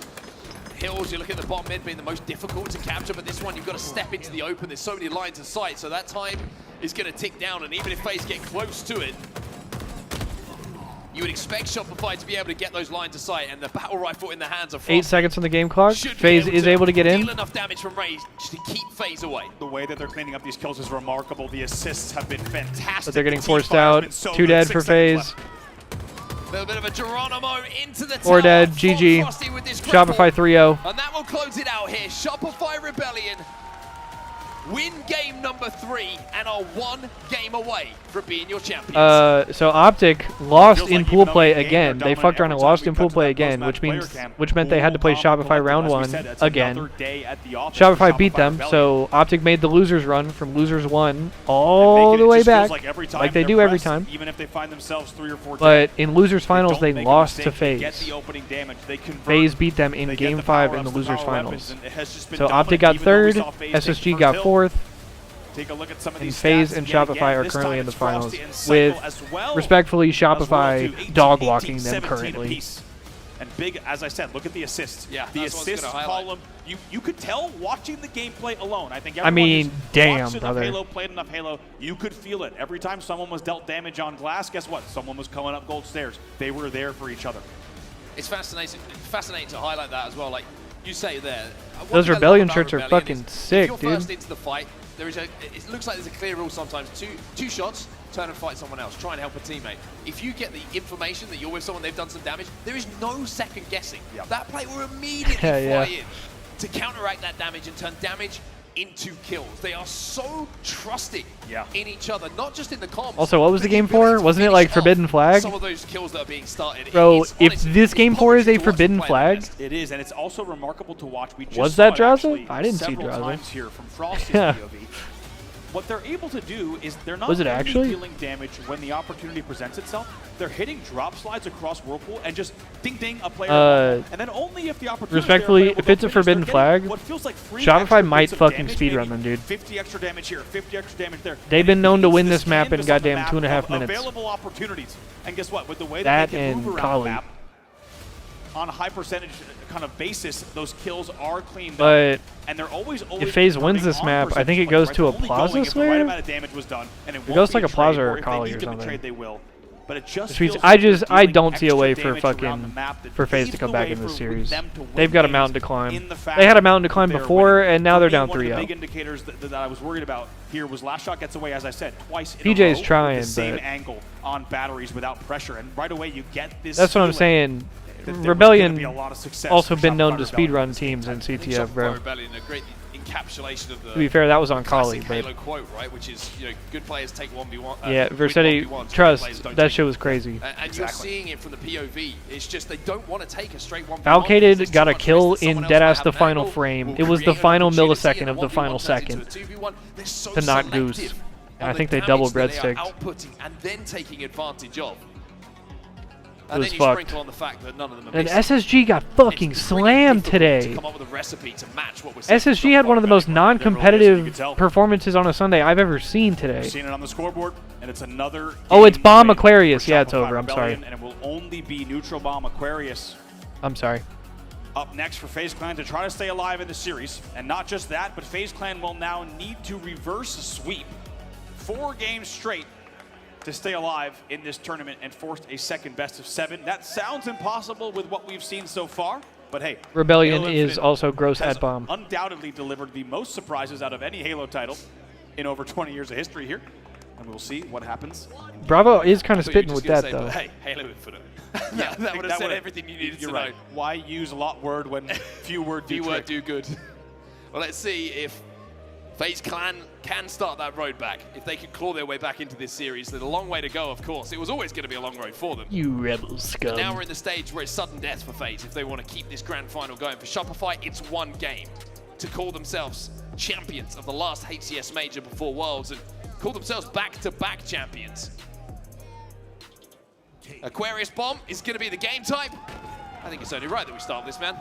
hills, you look at the bottom mid being the most difficult to capture, but this one you've got to step into the open. There's so many lines of sight, so that time is going to tick down, and even if FaZe get close to it, you would expect Shopify to be able to get those lines of sight, and the battle rifle in the hands of Frost 8 seconds on the game clock. should be FaZe is able to get in. deal enough damage from Raze to keep FaZe away. The way that they're cleaning up these kills is remarkable. The assists have been fantastic. But they're getting The team forced fire has out. been so 2 good. dead 6 for seconds FaZe. left. A little bit of a Geronimo into the 4 tower dead. from GG. Frosty with this grapple. Shopify 3-0. And that will close it out here. Shopify Rebellion win game number 3 and are 1 game away from being your champions. So Optic lost Feels in like pool even though play the game again. are They fucked around dominant and every lost time in we pool cut to play that again, post-match which player cam. meant they had to play Cool, calm, Shopify round collective. As 1 we said, it's again. another day at the office Shopify for beat them, Rebellion. so Optic made the losers run from losers 1 all the way back, Like they do every time. Even if they find themselves 3 or 4 But in losers finals, don't they make a lost to mistake, they get FaZe. the opening damage, they convert, FaZe beat them in they get Game the 5 in power-ups, the losers power finals. weapons, and it has just been So Optic dominant, got even though we 3rd, saw FaZe take the SSG first got hill. 4th, Take a look at some of and these FaZe stats and yet Shopify again. are This currently time in the it's Frosty finals, and Cycle with as well. respectfully As well Shopify too. 18, dog walking 18, them 17 currently. apiece. And big, as I said, look at the assists. Yeah, the that's what I was assist gonna highlight. column. You could tell watching the gameplay alone. I think I everyone mean, who's damn, watched enough brother. Halo, played enough Halo, you could feel it. Every time someone was dealt damage on glass, guess what? Someone was coming up gold stairs. They were there for each other. It's fascinating to highlight that as well. Like you say there. Those one thing I love Rebellion about shirts are Rebellion fucking is sick, if you're first dude. into the fight, there is it looks like there's a clear rule sometimes. Two shots, turn and fight someone else. Try and help a teammate. If you get the information that you're with someone, they've done some damage, there is no second guessing. That play will immediately Yeah, fly in to counteract that damage and turn damage into kills. They are so trusting in each other, not just in the comms. Also, what was but the game ability for? to Wasn't it finish like off Forbidden Flag? Some of those kills that are being started. Bro, It's if honestly, this game 4 is a to watch them Forbidden play Flag, It is, and it's also remarkable to watch. We just Was that saw it Draza? actually I didn't see several Draza. times here from Frosty Yeah. POV. what they're able to do is they're not Was it only actually? dealing damage when the opportunity presents itself, they're hitting drop slides across Whirlpool and just ding a player, and then only if the opportunity respectfully, if it's a forbidden flag, Shopify might fucking speedrun them, dude. 50 extra damage here, 50 extra damage there. They've been known to win this map in goddamn 2.5 minutes. Available opportunities. And guess what? With the way That they can move and around Kali. the map, on a high percentage kind of basis, those kills are cleaned But up. And they're always if FaZe wins this map, I think it goes to a Plaza if the right Slayer? amount of damage was done, and It goes to like a Plaza or a if they Kali need or to something. trade, they will. But it just Which means feels like they're I dealing don't see a extra way for damage around the fucking map that for FaZe to paves come the back way in this for series. them to win They've got a games mountain to climb. in the fact They had a mountain to climb that they're before, winning. and now For they're me, down one of the 3-0. big indicators that I was worried about here was last shot gets away, as I said, twice in PJ's a row with trying, the same but- angle on batteries without pressure, and right away you get this. That's what I'm feeling saying. that there was gonna Rebellion be a lot of success also for been known Shopify to Rebellion. speedrun teams in I think CTF, Shopify bro. Rebellion, a great encapsulation of the To be fair, that was on Kali, classic but Halo quote, right? Which is, you know, good players take 1v1. yeah, win Versetti, 1v1s, good trust, players don't that take shit was crazy. And you're seeing it from the POV. It's just they don't want to take a straight 1v1. Falcated got a kill in deadass the final frame. It was the final millisecond of the final second to knock Goose. And I think they double breadsticked. Outputting and then taking advantage of. It And was then you fucked. sprinkle on the fact that none of them are And missing. SSG got fucking slammed today. Come up with a recipe to match what we're seeing. SSG had one of the most non-competitive performances on a Sunday I've ever seen We've today. seen it on the scoreboard, and it's another. Oh, it's game Bomb win Aquarius. for Yeah, it's Shopify over. I'm sorry. Rebellion, and it will only be neutral Bomb Aquarius I'm sorry. up next for FaZe Clan to try to stay alive in the series. And not just that, but FaZe Clan will now need to reverse a sweep 4 games straight to stay alive in this tournament and force a second best of 7. That sounds impossible with what we've seen so far, but hey. Rebellion Halo is Infinite also gross has at bomb. undoubtedly delivered the most surprises out of any Halo title in over 20 years of history here. And we'll see what happens. Bravo is kind of I thought you spitting were with just that, gonna though. say, but hey, Halo Infinite. Yeah, that would have said everything you needed You're to right. know. Why use a lot word when few word do Few word trick? do good. Well, let's see if FaZe Clan can start that road back. If they can claw their way back into this series, there's a long way to go, of course. It was always going to be a long road for them. You rebel scum. But now we're in the stage where it's sudden death for FaZe if they want to keep this grand final going. For Shopify, it's one game to call themselves champions of the last HCS major before Worlds and call themselves back-to-back champions. Aquarius Bomb is going to be the game type. I think it's only right that we start with this, man.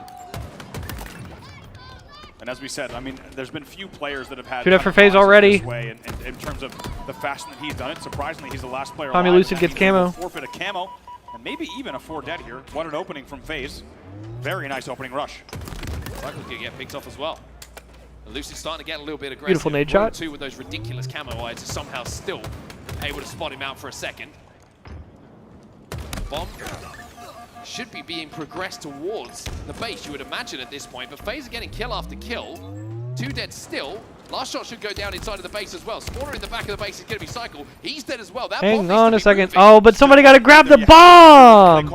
And as we said, I mean, there's been few players that have had Shoot up for kind of FaZe already. this way in terms of the fashion that he's done it. Surprisingly, he's the last player Tommy alive. Lucid That gets means he will camo. Forfeit a camo, and maybe even a 4 dead here. What an opening from FaZe. Very nice opening rush. Cycle's going to get picked off as well. And Lucid's starting to get a little bit aggressive. Beautiful nade Row shot. 2 with those ridiculous camo eyes is somehow still able to spot him out for a second. Bomb should be being progressed towards the base, you would imagine at this point, but FaZe are getting kill after kill. 2 dead still. Last shot should go down inside of the base as well. Spawner in the back of the base is going to be Cycle. He's dead as well. That bomb Hang needs on to a be second. moving. Oh, but somebody got to grab the bomb.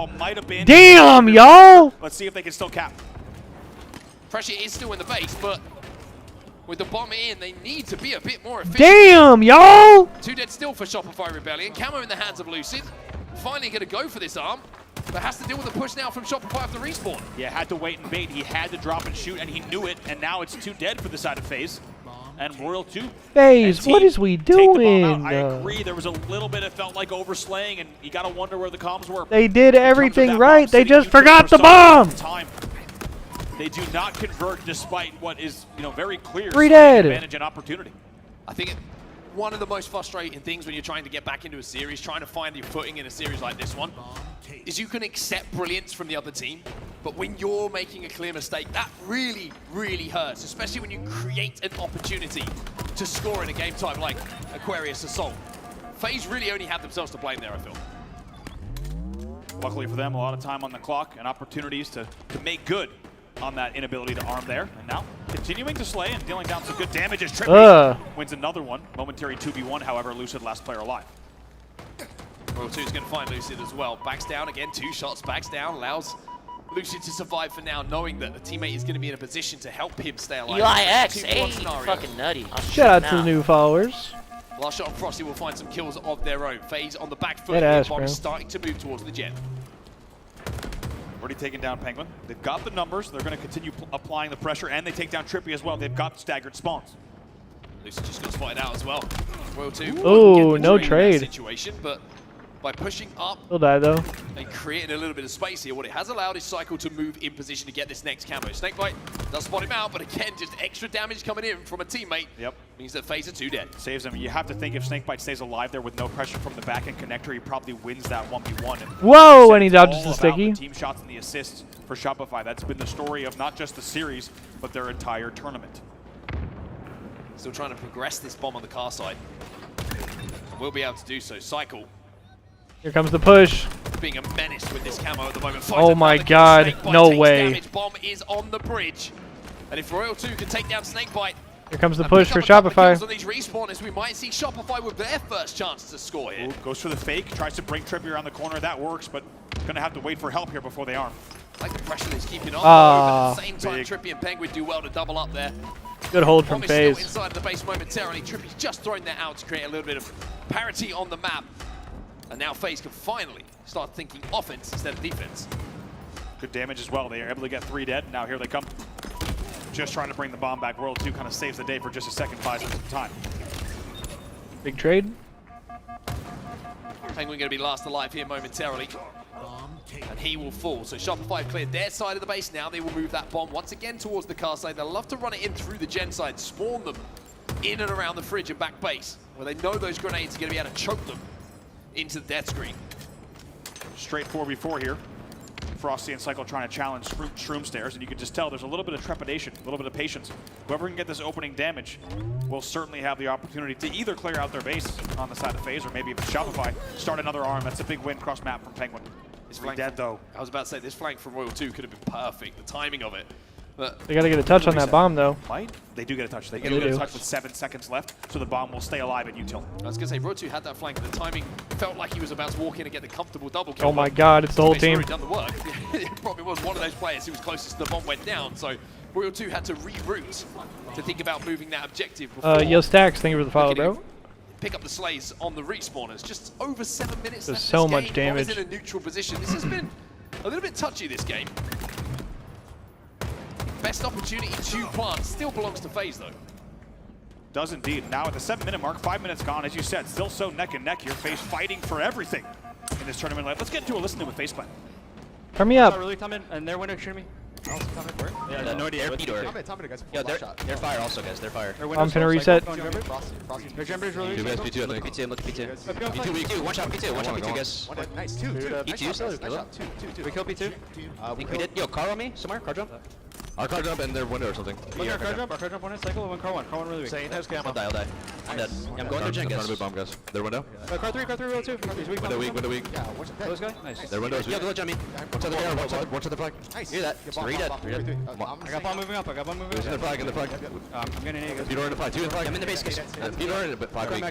Damn, y'all. Let's see if they can still cap. Pressure is still in the base, but with the bomb in, they need to be a bit more efficient. Damn, y'all. 2 dead still for Shopify Rebellion. Camo in the hands of Lucid. Finally going to go for this arm, but has to deal with the push now from Shopify after respawn. Yeah, had to wait and bait. He had to drop and shoot, and he knew it. And now it's 2 dead for the side of FaZe. And Royal 2. FaZe, what is we Take the bomb doing? out. I agree. There was a little bit it felt like overslaying, and you got to wonder where the comms were. They did In terms of everything that right. bomb They sitting just neutral forgot for the such a long bomb. time. They do not convert despite what is, very clear. 3 dead. Advantage and opportunity. I think one of the most frustrating things when you're trying to get back into a series, trying to find your footing in a series like this one, is you can accept brilliance from the other team, but when you're making a clear mistake, that really, really hurts, especially when you create an opportunity to score in a game type like Aquarius Assault. FaZe really only have themselves to blame there, I feel. Luckily for them, a lot of time on the clock and opportunities to make good on that inability to arm there. And now continuing to slay and dealing down some good damage as Trippy wins another one. Momentary 2v1, however, Lucid last player alive. Royal 2 is going to find Lucid as well. Backs down again, 2 shots, backs down, allows Lucid to survive for now, knowing that the teammate is going to be in a position to help him stay alive. Eli X, 2v1 hey, scenario. fucking nutty. Shout out to the new followers. Last shot on Frosty will find some kills of their own. FaZe on the back foot. Dead ass, Bomb bro. starting to move towards the jet. Already taken down Penguin. They've got the numbers. They're going to continue applying the pressure, and they take down Trippy as well. They've got staggered spawns. Lucy just got spotted out as well. Royal 2. Oh, no trade. Situation, but by pushing up He'll die though. and creating a little bit of space here, what it has allowed is Cycle to move in position to get this next camo. Snakebite does spot him out, but again, just extra damage coming in from a teammate. Yep. Means that FaZe are 2 dead. Saves him. You have to think if Snakebite stays alive there with no pressure from the back end connector, he probably wins that 1v1. And Whoa, and he dodges the sticky. The team shots and the assists for Shopify. That's been the story of not just the series, but their entire tournament. Still trying to progress this bomb on the car side. Will be able to do so. Cycle Here comes the push. being a menace with this camo at the moment. Oh my god, Snakebite no takes way. damage. Bomb is on the bridge. And if Royal 2 can take down Snakebite, Here comes the and push pick for up a couple of Shopify. kills on these respawners, we might see Shopify with their first chance to score here. Ooh, goes for the fake, tries to bring Trippy around the corner. That works, but gonna have to wait for help here before they arm. I like the pressure he's keeping on, Ah, but at the same time, big. Trippy and Penguin do well to double up there. Good hold from Bomb is still FaZe. inside of the base momentarily. Trippy's just throwing that out to create a little bit of parity on the map. And now FaZe can finally start thinking offense instead of defense. Good damage as well. They are able to get 3 dead. Now here they come. Just trying to bring the bomb back. World 2 kind of saves the day for just a second, buys them some time. Big trade. Penguin going to be last alive here momentarily. And he will fall. So Shopify have cleared their side of the base. Now they will move that bomb once again towards the car side. They'll love to run it in through the gen side, spawn them in and around the fridge and back base, where they know those grenades are going to be able to choke them into the death screen. Straight 4v4 here. Frosty and Cycle trying to challenge Shroom Stairs, and you can just tell there's a little bit of trepidation, a little bit of patience. Whoever can get this opening damage will certainly have the opportunity to either clear out their base on the side of FaZe, or maybe even Shopify, start another arm. That's a big win cross map from Penguin. It's dead though. I was about to say, this flank from Royal 2 could have been perfect, the timing of it. But They gotta get a touch on that bomb though. Might? They do get a touch. They Yeah, get they a do. touch with 7 seconds left, so the bomb will stay alive at util. I was going to say, Royal 2 had that flank, and the timing felt like he was about to walk in and get the comfortable double kill. Oh my god, it's the whole He's team. already done the work. It probably was one of those players who was closest to the bomb went down, so Royal 2 had to reroute to think about moving that objective before. Yo, Stacks, thank you for the follow, looking bro. to pick up the slays on the respawners. Just over 7 minutes There's left so this much game. Bomb is damage. in a neutral position. This has been a little bit touchy, this game. Best opportunity to plant still belongs to FaZe, though. Does indeed. Now at the 7-minute mark, 5 minutes gone, as you said, still so neck and neck here. FaZe fighting for everything in this tournament. Let's get into a listen to with FaZe Clan. Turn me up. Really coming, and their window shooting me. Yeah, no idea. P-door. Yeah, they're fire also, guys. They're fire. I'm finna reset. Their jumper's really Two guys, P2, I think. P2, look at P2. P2, P2, one shot P2, one shot P2, guys. Nice, P2 still, kill it. We kill P2? I think we did. Yo, car on me, somewhere, car jump. Our car jump and their window or something. Our car jump one is cycle, one car one really weak. I'll die, I'll die. I'm dead. Yeah, I'm going to gen, guys. Bomb, guys. Their window. Car three, row two. Window weak. Yeah, those guys? Nice. Their window is weak. Yeah, go jump me. One side the air, one side the flag. Nice. Hear that. 3 dead. I got bomb moving up, In the flag, in the flag. I'm getting an A. Peter in the flag, 2 in the flag. I'm in the base, guys. Peter in the flag weak.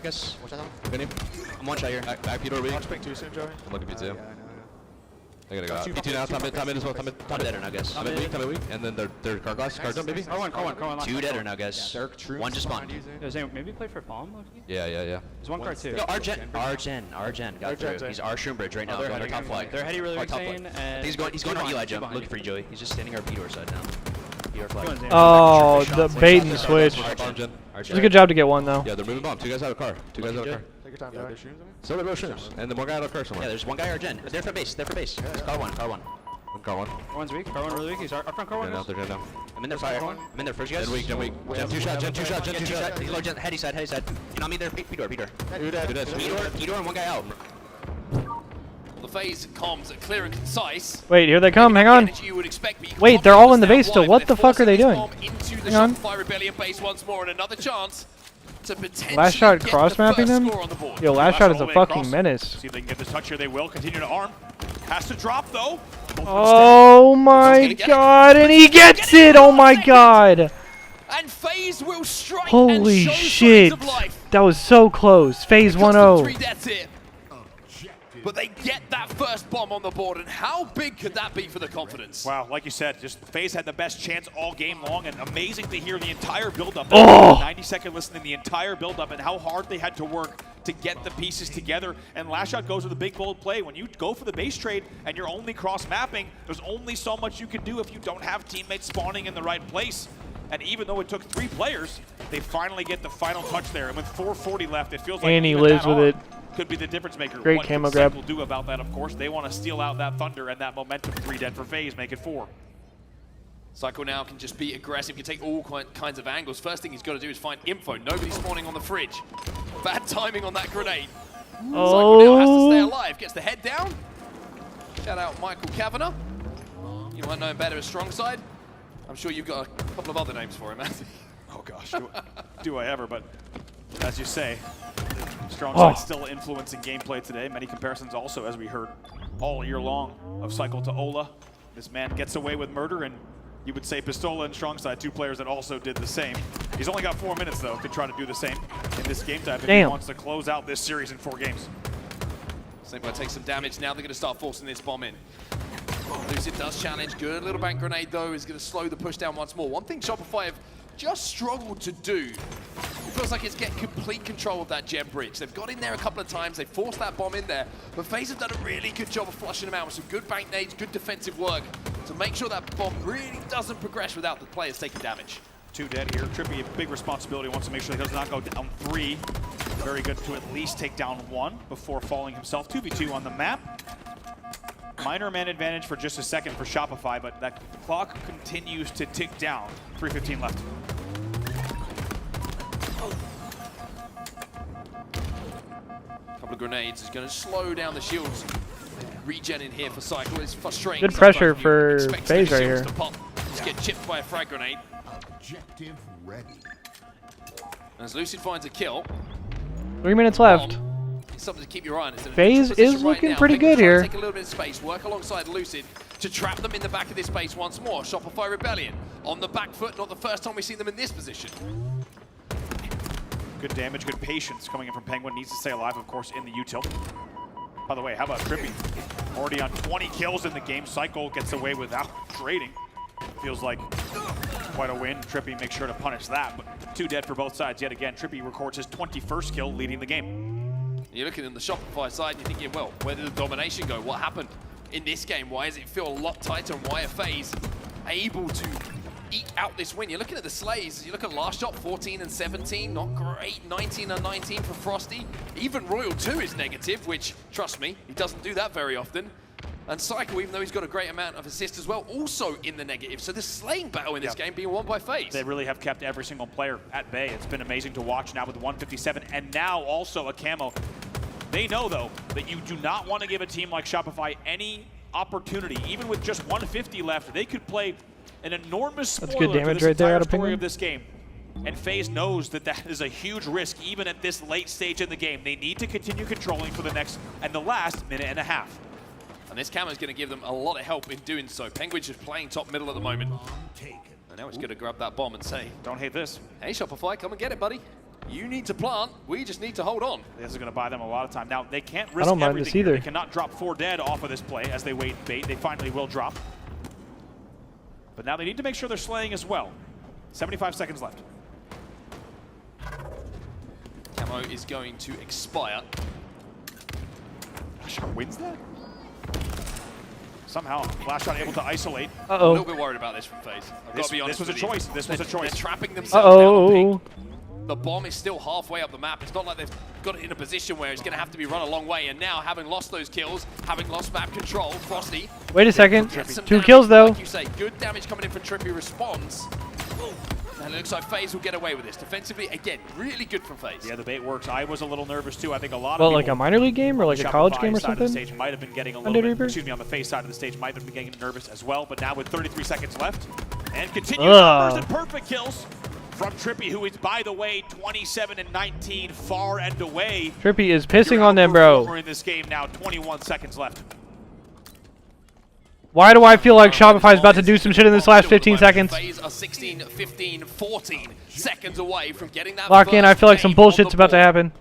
I'm one shot here. Back Peter weak. I'm looking P2. I gotta go out. P2 now, top mid as well, top mid dead now, guys. Top mid weak, and then their car jump maybe? Car one. 2 dead now, guys. One just spawned. Maybe play for bomb? Yeah. There's one car too. Yo, Argen got through. He's our Shroom Bridge right now, going to top flag. They're heady really insane, and he's going on Eli jump. Looking for you, Joey. He's just standing our B-door side now. B-door flag. Oh, the bait and switch. It was a good job to get one though. Yeah, they're moving bomb. 2 guys out of car. Take your time. Yeah, still there are shrooms. And then one guy out of car somewhere. Yeah, there's one guy Argen. They're for base. Car one. Car one. One's weak. Car one really weak. He's our front car one. They're dead now. I'm in their fire. I'm in their first, you guys. Gen weak. Gen 2 shot. He's low gen. Heady side. You know me there. Peter. Peter and one guy out. The FaZe comms are clear and concise. Wait, here they come. Hang on. You would expect, but you Wait, can't they're all in the understand base still. why, What but the they're fuck are they forcing doing? this bomb into the Hang on. Shopify Rebellion base once more, and another chance to potentially Last shot get cross the mapping first them? score on the board. Yo, last shot is a fucking menace. See if they can get this touch here. They will continue to arm. Has to drop though. Oh my god, and he gets it! Oh my god! And FaZe will strike Holy and show shit! signs of life. That was so close. FaZe 1-0. 3 deaths here. But they get that first bomb on the board, and how big could that be for the confidence? Wow, like you said, just FaZe had the best chance all game long, and amazing to hear the entire build-up. Oh! 90-second listening, the entire build-up, and how hard they had to work to get the pieces together. And Last Shot goes with a big, bold play. When you go for the base trade and you're only cross-mapping, there's only so much you can do if you don't have teammates spawning in the right place. And even though it took 3 players, they finally get the final touch there. And with 4:40 left, it feels like And he even lives that with arm it. could be the difference maker. Great What camo can grab. Cycle do about that, of course? They want to steal out that Thunder and that momentum. 3 dead for FaZe, make it 4. Cycle now can just be aggressive, can take all kinds of angles. First thing he's got to do is find info. Nobody's spawning on the fridge. Bad timing on that grenade. Cycle now has to stay alive. Gets the head down. Shout out Michael Kavanagh. You might know him better as Strong Side. I'm sure you've got a couple of other names for him, Andy. Oh gosh, do I ever, but as you say, Strong Side still influencing gameplay today. Many comparisons also, as we heard all year long, of Cycle to Ola. This man gets away with murder, and you would say Pistola and Strong Side, 2 players that also did the same. He's only got 4 minutes, though, to try to do the same in this game type if he wants to close out this series in 4 games. Saintbow takes some damage. Now they're going to start forcing this bomb in. Lucid does challenge. Good little bank grenade, though, is going to slow the push down once more. One thing Shopify have just struggled to do, it feels like it's getting complete control of that gem bridge. They've got in there a couple of times. They forced that bomb in there. But FaZe have done a really good job of flushing them out with some good bank nades, good defensive work to make sure that bomb really doesn't progress without the players taking damage. 2 dead here. Trippy, a big responsibility, wants to make sure he does not go down 3. Very good to at least take down 1 before falling himself. 2v2 on the map. Minor man advantage for just a second for Shopify, but that clock continues to tick down. 3:15 left. Couple of grenades is going to slow down the shields. Regen in here for Cycle is frustrating. Good pressure for FaZe right here. To pop. Just get chipped by a frag grenade. Objective ready. As Lucid finds a kill. 3 minutes left. It's something to keep your eye on. FaZe is looking pretty good here. Take a little bit of space, work alongside Lucid to trap them in the back of this base once more. Shopify Rebellion on the back foot. Not the first time we've seen them in this position. Good damage, good patience coming in from Penguin. Needs to stay alive, of course, in the util. By the way, how about Trippy? Already on 20 kills in the game. Cycle gets away without trading. Feels like quite a win. Trippy makes sure to punish that, but 2 dead for both sides yet again. Trippy records his 21st kill, leading the game. You're looking at the Shopify side and you're thinking, well, where did the domination go? What happened in this game? Why does it feel a lot tighter, and why are FaZe able to eke out this win? You're looking at the Slays. You look at last shot, 14 and 17, not great. 19 and 19 for Frosty. Even Royal 2 is negative, which, trust me, he doesn't do that very often. And Cycle, even though he's got a great amount of assists as well, also in the negative. So the slaying battle in this game being won by FaZe. They really have kept every single player at bay. It's been amazing to watch now with 157 and now also a camo. They know, though, that you do not want to give a team like Shopify any opportunity. Even with just 150 left, they could play an enormous spoiler That's good damage to this right there entire out of story Penguin. of this game. And FaZe knows that that is a huge risk even at this late stage in the game. They need to continue controlling for the next and the last minute and a half. And this camo is going to give them a lot of help in doing so. Penguin's just playing top middle at the moment. And now he's going to grab that bomb and say, don't hate this. Hey, Shopify, come and get it, buddy. You need to plant. We just need to hold on. This is going to buy them a lot of time. Now, they can't risk I don't mind everything this here. either. They cannot drop 4 dead off of this play as they wait bait. They finally will drop. But now they need to make sure they're slaying as well. 75 seconds left. Camo is going to expire. Flashshot wins that? Somehow, Flashshot able to isolate. Uh-oh. I'm a little bit worried about this from FaZe. I've got to be honest This was a with you. choice. This was a choice. They're trapping themselves down on pink. The bomb is still halfway up the map. It's not like they've got it in a position where it's going to have to be run a long way. And now, having lost those kills, having lost map control, Frosty. Wait a second. gets some 2 damage, kills though. Like you say, good damage coming in from Trippy responds. And it looks like FaZe will get away with this. Defensively, again, really good from FaZe. Yeah, the bait works. I was a little nervous too. I think a lot Well, of people, like a minor league game or like a college game or side of the something? stage might have been getting a Under little bit, Reaper? excuse me, on the FaZe side of the stage might have been getting nervous as well. But now with 33 seconds left and continued numbers and perfect kills from Trippy, who is, by the way, 27 and 19, far and away. Trippy is pissing on them, bro. We're in this game now. 21 seconds left. Why do I feel like Shopify is about to do some shit in this last 15 seconds? FaZe are 16, 15, 14 seconds away from getting that. Lock in. I feel like some bullshit's about to happen.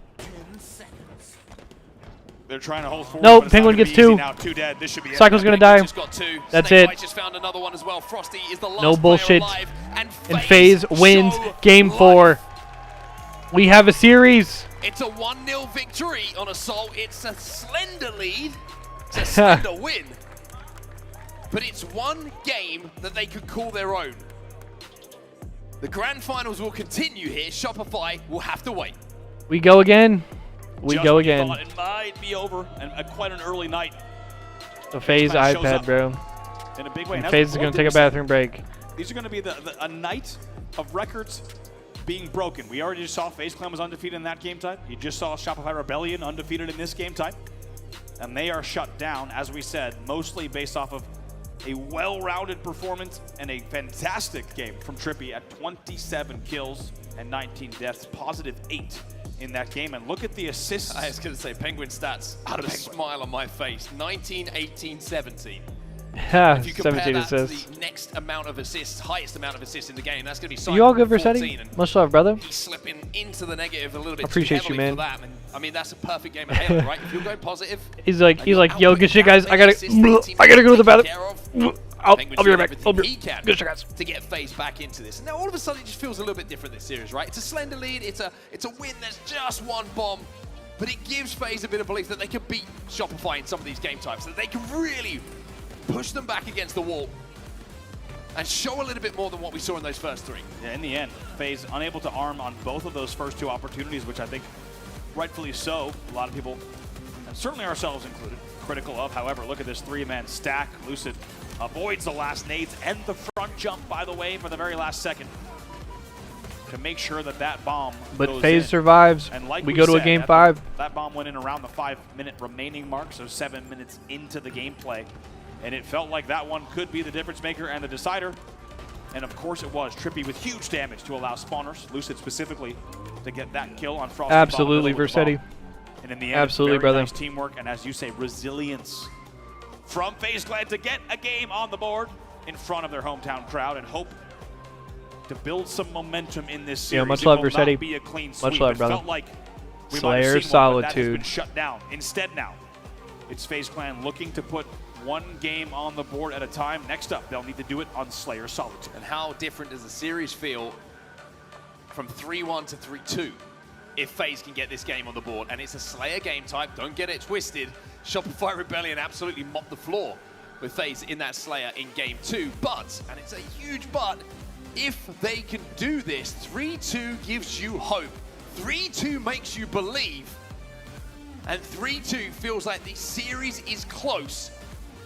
They're trying to hold forward. Nope, but it's Penguin not gets gonna be 2. easy now. 2 dead. This should be it. Cycle's gonna die. Just got 2. That's Snake it. Bite just found another one as well. Frosty is the last No player bullshit. alive, and FaZe wins show game 4. We have a series. It's a 1-0 victory on Assault. It's a slender lead. It's a slender win. But it's one game that they could call their own. The grand finals will continue here. Shopify will have to wait. We go again. We Just go when you again. thought it might be over, and quite an early night. The FaZe Kind of shows iPad, up bro. In a big way. And And FaZe that's is the going one to thing take a we said. bathroom break. These are going to be a night of records being broken. We already saw FaZe Clan was undefeated in that game type. You just saw Shopify Rebellion undefeated in this game type. And they are shut down, as we said, mostly based off of a well-rounded performance and a fantastic game from Trippy at 27 kills and 19 deaths, positive 8 in that game. And look at the assists. I was going to say, Penguin stats, out of a smile on my face. 19, 18, 17. If you compare 17 that assists. to the next amount of assists, highest amount of assists in the game, that's going to be You Simon all good, with 14, Versetti? and Much love, brother. He's slipping into the negative a little bit Appreciate too you, heavily man. for that. And, I mean, that's a perfect game of Halo, right? If you're going positive, He's like, yo, good shit, guys. I gotta go to the bathroom. I'll be right back. I'll be good shit, guys. To get FaZe back into this. And now all of a sudden it just feels a little bit different this series, right? It's a slender lead, it's a win that's just one bomb, but it gives FaZe a bit of belief that they can beat Shopify in some of these game types, that they can really push them back against the wall and show a little bit more than what we saw in those first three. Yeah, in the end, FaZe unable to arm on both of those first two opportunities, which I think rightfully so, a lot of people, and certainly ourselves included, critical of. However, look at this three-man stack. Lucid avoids the last nades and the front jump, by the way, for the very last second to make sure that that bomb But goes FaZe in. survives. And like We go to a said, game 5. That bomb went in around the 5-minute remaining mark, so 7 minutes into the gameplay. And it felt like that one could be the difference maker and the decider. And of course it was. Trippy with huge damage to allow spawners, Lucid specifically, to get that kill on Frosty. Absolutely, Versetti. And in the end, absolutely, very brother. nice teamwork and, as you say, resilience from FaZe Clan to get a game on the board in front of their hometown crowd and hope to build some momentum in this series. Yeah, much It love, will Versetti. not be a clean sweep. Much love, it brother. felt like we Slayer might have seen one, but that has Solitude. been shut down. Instead now, it's FaZe Clan looking to put one game on the board at a time. Next up, they'll need to do it on Slayer Solitude. And how different does the series feel from 3-1 to 3-2 if FaZe can get this game on the board? And it's a Slayer game type, don't get it twisted. Shopify Rebellion absolutely mopped the floor with FaZe in that Slayer in game 2. But, and it's a huge but, if they can do this, 3-2 gives you hope. 3-2 makes you believe. And 3-2 feels like the series is close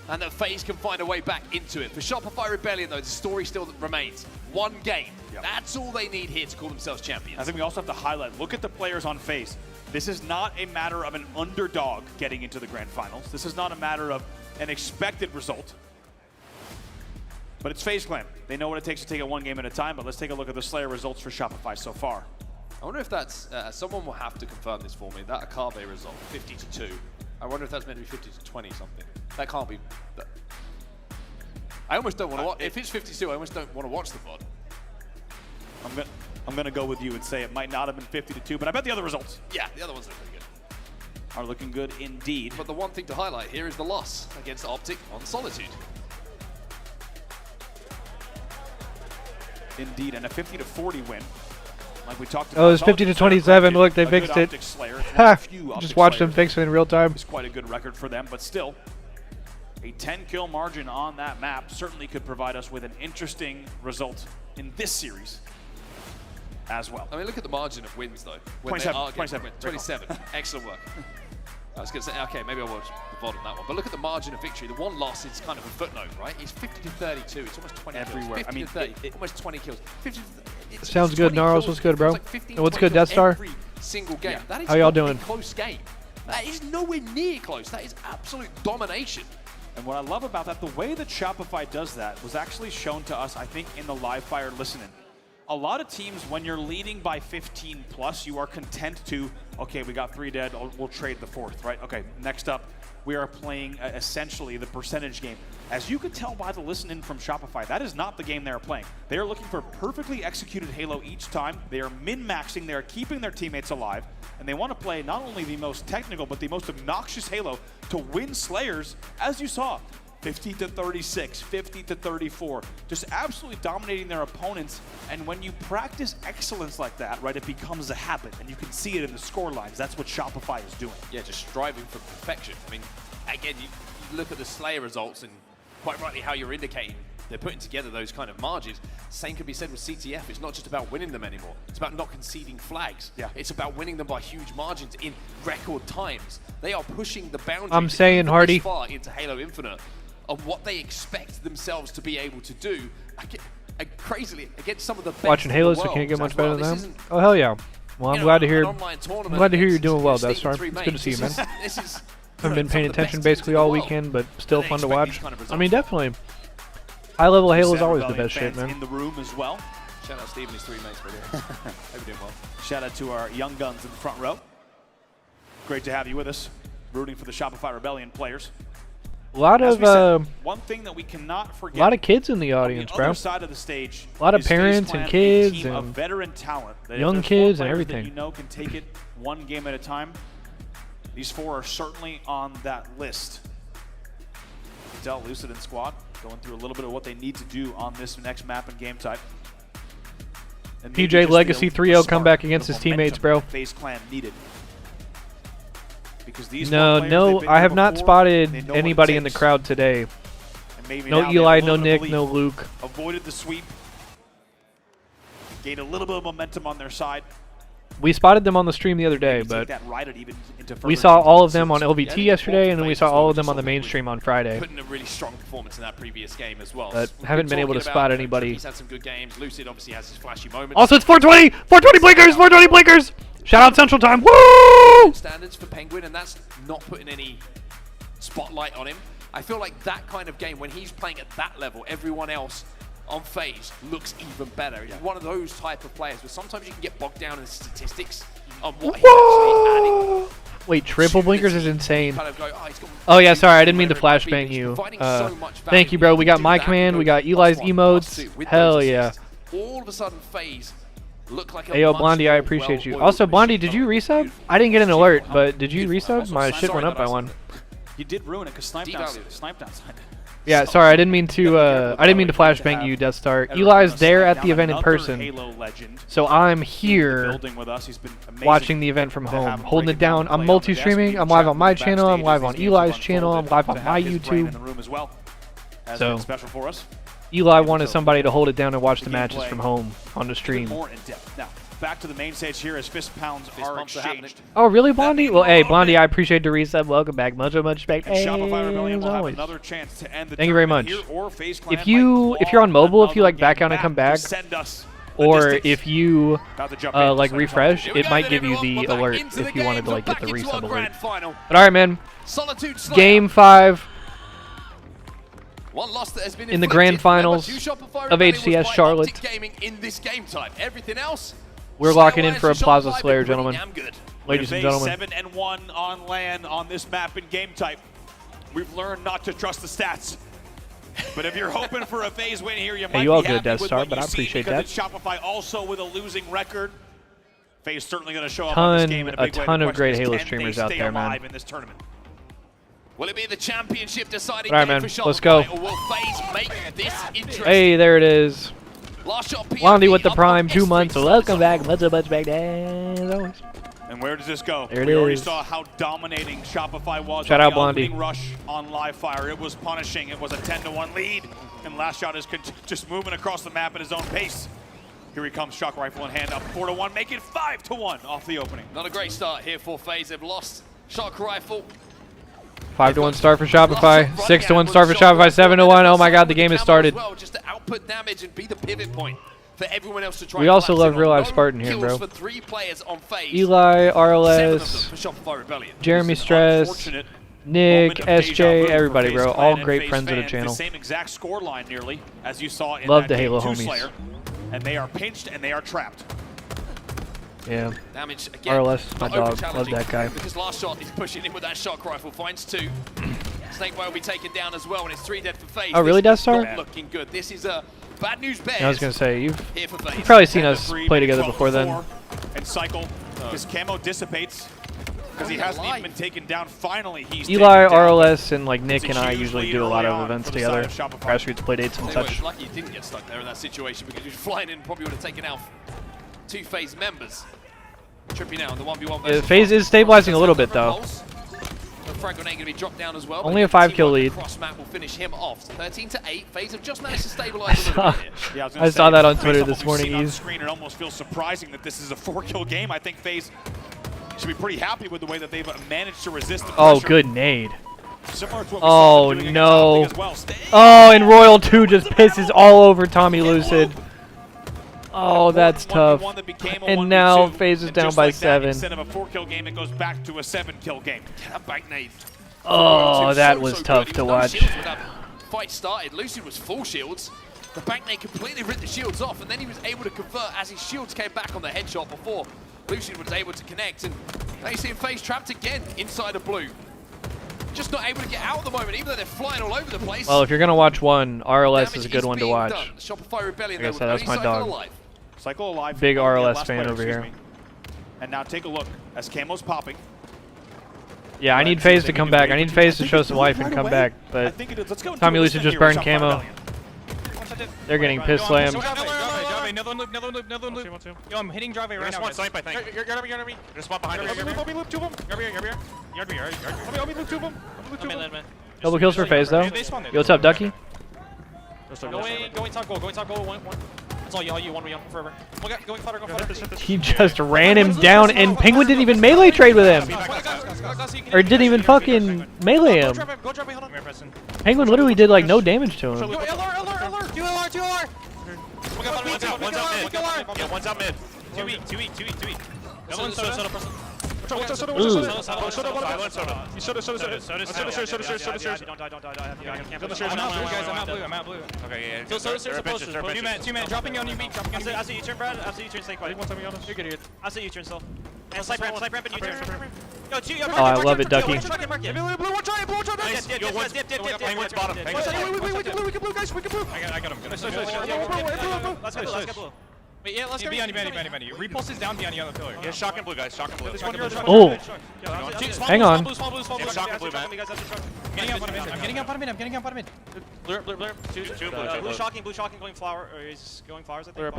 and that FaZe can find a way back into it. For Shopify Rebellion, though, the story still remains. One game. Yep. That's all they need here to call themselves champions. I think we also have to highlight, look at the players on FaZe. This is not a matter of an underdog getting into the grand finals. This is not a matter of an expected result. But it's FaZe Clan. They know what it takes to take it one game at a time, but let's take a look at the Slayer results for Shopify so far. I wonder if that's, someone will have to confirm this for me, that Akabe result, 50-2. I wonder if that's meant to be 50-20 something. That can't be. I almost don't want to watch. If it's 52, I almost don't want to watch the VOD. I'm gonna go with you and say it might not have been 50-2, but I bet the other results. Yeah, the other ones are pretty good. Are looking good indeed. But the one thing to highlight here is the loss against Optic on Solitude. Indeed, and a 50-40 win. Like we talked Oh, about. it's 50-27. Look, they fixed it. Ha! Just watched them fix it in real time. It's quite a good record for them, but still, a 10-kill margin on that map certainly could provide us with an interesting result in this series as well. I mean, look at the margin of wins, though. When 27. 27. Excellent work. I was going to say, okay, maybe I'll watch the VOD on that one. But look at the margin of victory. The one loss is kind of a footnote, right? It's 50-32. It's almost 20 everywhere. kills. 50-30, almost 20 kills. 50 Sounds good, Gnarls. What's good, bro? Like 15, and what's good, Death Star? Every single game. Yeah. That is How y'all not doing? a close game. That is nowhere near close. That is absolute domination. And what I love about that, the way that Shopify does that was actually shown to us, I think, in the live fire listening. A lot of teams, when you're leading by 15 plus, you are content to, okay, we got 3 dead, we'll trade the 4th, right? Okay, next up, we are playing essentially the percentage game. As you could tell by the listening from Shopify, that is not the game they're playing. They are looking for perfectly executed Halo each time. They are min-maxing, they are keeping their teammates alive, and they want to play not only the most technical, but the most obnoxious Halo to win Slayers, as you saw. 50-36, 50-34, just absolutely dominating their opponents. And when you practice excellence like that, right, it becomes a habit, and you can see it in the score lines. That's what Shopify is doing. Yeah, just striving for perfection. I mean, again, you look at the Slayer results, and quite rightly how you're indicating, they're putting together those kind of margins. Same could be said with CTF. It's not just about winning them anymore. It's about not conceding flags. Yeah. It's about winning them by huge margins in record times. They are pushing the boundaries I'm saying, even Hardy. this far into Halo Infinite of what they expect themselves to be able to do. Crazily against some of the best Watching in Halo, the so world can't get much better as well. than This them. isn't, Oh hell yeah! Well, I'm you know, glad to an hear. online I'm tournament glad to hear you're against doing well, Steve Death Star. and three It's good to see you, man. mates. This is Haven't been paying some of the attention best basically teams in all the world. weekend, but still They fun to expect watch. these kind of I results. mean, definitely. High level Halo is Sad always the Rebellion best shit, fans man. in the room as well. Shout out Steve and his three mates, brother. Hope you're doing well. Shout out to our young guns in the front row. Great to have you with us, rooting for the Shopify Rebellion players. A lot As of we said, one thing that we cannot forget. a lot of kids in the audience, on the bro. other side of the stage, A lot of is parents FaZe and Clan, kids a team of and veteran talent. That if young there's kids 4 and players that everything. you know can take it one game at a time. These 4 are certainly on that list. Del, Lucid, and Squad going through a little bit of what they need to do on this next map and game type. And maybe PJ just Legacy the 3-0 spark, comeback against the his teammates, momentum bro. that FaZe Clan needed. Because these No, 4 players, no, they've been I here have not before, they spotted know what it anybody in the takes. crowd today. And maybe No now they have Eli, a no little bit of Nick, no belief. Luke. Avoided the sweep. Gained a little bit of momentum on their side. We spotted them on the stream the other day, Maybe take but that right at even into we further saw all of details. them on LVT yesterday, and then we saw all of them on the mainstream on Friday. Putting a really strong performance in that previous game as well. But We've haven't been able to talking spot about, anybody. He's had some good games. Lucid obviously has his flashy moments. Also, it's 420! 420 blinkers! 420 blinkers! Shout out Central Time! Woo! Standards for Penguin, and that's not putting any spotlight on him. I feel like that kind of game, when he's playing at that level, everyone else on FaZe looks even better. He's one of those type of players, but sometimes you can get bogged down in statistics on what he's actually adding. Wait, triple blinkers is insane. Kind of go, oh, he's got Oh yeah, sorry, I didn't mean to flashbang you. providing so much Thank you, bro. We got my command, we got Eli's emotes. Hell yeah. All of a sudden, FaZe look like a Hey, yo, much Blondie, I more appreciate you. well-oiled Also, machine. Blondie, did you resub? I didn't get an alert, but did you resub? My shit went up by 1. You did ruin it because Snipe Down signed it. Yeah, sorry, I didn't mean to flashbang you, Death Star. Eli's there at the event in person, so I'm here watching the event from home, holding it down. I'm multi-streaming. I'm live on my channel. I'm live on Eli's channel. I'm live on my YouTube. So special for us. Eli wanted somebody to hold it down and watch the matches from home on the stream. More in depth. Now, back to the main stage here as fist pounds are exchanged. Oh, really, Blondie? Well, hey, Blondie, I appreciate the resub. Welcome back. Much respect. And Hey, Shopify Rebellion as will have always. another chance to end the Thank you very tournament much. here, or FaZe Clan If you're on mobile, if you like back out and come back, send us or if you About to jump in, like second refresh, Here we it go might then, give you everyone. the We're back alert into the if you wanted games. to like We're get the back into our resub alert. grand final. But all right, man. Solitude Slayer. Game 5 One loss that has been in the inflicted. grand finals Number 2 Shopify of Rebellion was HCS by Charlotte. Optic Gaming in this game type. Everything else, We're locking in for a Plaza Slayer, gentlemen. Ladies and Phase gentlemen. 7-1 on land on this map and game type. We've learned not to trust the stats. But if you're hoping for a FaZe win here, you might you all be good, happy Death with Star, what but you I see appreciate because that. it's Shopify also with a losing record. FaZe certainly going to show up on this game in a big way. ton The of great question is, Halo can streamers they out stay there, man. alive in this tournament? Will it be the championship deciding All right, game man. for Shopify, Let's go. or will FaZe make this interesting? Hey, there it is. Last shot Blondie with the up prime, on 2 S3. months. Welcome back. Much back as always. And where does this go? There it we already is. saw how dominating Shopify was Shout on out the Blondie. opening rush on live fire. It was punishing. It was a 10-1 lead. And last shot is just moving across the map at his own pace. Here he comes, shock rifle in hand up, 4-1, make it 5-1 off the opening. Not a great start here for FaZe. They've lost shock rifle. 5-1 start for Shopify. 6-1 start for Shopify. 7-1. Oh my God, the game has started. Well, just to output damage and be the pivot point for everyone else to try. We and also collapse love in Real on. Life No Spartan here, kills bro. For 3 players on FaZe. Eli, 7 of them RLS, for Shopify Rebellion. Jeremy Stress, Nick, SJ, everybody, bro. All great friends of the channel. The same exact score line nearly as you saw in Love that the game Halo 2 homies. Slayer. And they are pinched and they are trapped. Yeah. Damage again. RLS, my Not dog. over-challenging, Love that guy. Because last shot is pushing in with that shock rifle. Finds 2. Snakebite will be taken down as well, and it's 3 dead for FaZe. Oh, really, This Death is Star? not looking good. This is a bad news bears. I was gonna say you've here for FaZe. probably seen us 10-3, play together before 12-4, then. And cycle. His camo dissipates because he hasn't even been taken down. Finally, he's Eli, taken down. RLS, and like Nick It's a and I huge usually lead do a lot early of on events for the side together, of Shopify. grassroots play dates and Tell you what, such. it's lucky you didn't get stuck there in that situation because you're flying in, probably would have taken out 2 FaZe members. Trippy now in the 1v1 versus FaZe is stabilizing a little bit though. frag grenade going to be dropped down as well. Only a 5-kill lead. Cross map will finish him off. 13 to 8. FaZe have just managed to stabilize a little bit here. Yeah, I saw that on Twitter based this on what we've morning. seen on the screen, it almost feels surprising that this is a 4-kill game. I think FaZe should be pretty happy with the way that they've managed to resist the Oh, pressure. good nade. Similar to what we saw them doing no. against Optic as well. Oh, and Royal 2 just pisses all over Tommy Lucid. Oh, that's tough. And now FaZe is down by 7. Instead of a 4-kill game, it goes back to a 7-kill game. That back nade. Oh, that was tough to watch. Fight started. Lucid was full shields. The back nade completely ripped the shields off, and then he was able to convert as his shields came back on the headshot before Lucid was able to connect. And now you see him FaZe trapped again inside of blue. Just not able to get out at the moment, even though they're flying all over the place. Well, if you're going to watch one, RLS is a good one to watch. Shopify Rebellion, Like I said, that's my dog. Cycle alive. Big RLS last fan player, over here. me. And now take a look as Camo's popping. Yeah, I need FaZe to come back. I need FaZe to show some life and come back. But Tommy Lucid just burned Camo. They're getting piss slammed. Another loop. Yo, I'm hitting drive right now. One snipe, I think. You're gonna be. Just spot behind us. Let me loop 2 of them. Yard me. Let me loop 2 of them. Double kills for FaZe though. Yo, what's up, Ducky? Going top goal. One. That's all you want me on forever. Going flutter. He just ran him down, and Penguin didn't even melee trade with him. Or didn't even fucking melee him. Penguin literally did like no damage to him. LR. 2 LR. One's out mid. 2E. Another one soda. I'm out blue. Okay, yeah. Two man. Dropping on you, beat. I see you turn, Brad. I see you turn, stay quiet. You're good. I see you turn still. And snipe ramp, and you turn. Oh, I love it, Ducky. Blue guys. We can blue. I got him. Let's get blue. Wait, yeah, let's go. Behind you. Repulse is down behind you on the pillar. Yeah, shock and blue, guys. Oh. Hang on. Small blue. Shock and blue, man. I'm getting out bottom mid. Blur. Blue shocking, going flower, or he's going flowers, I think.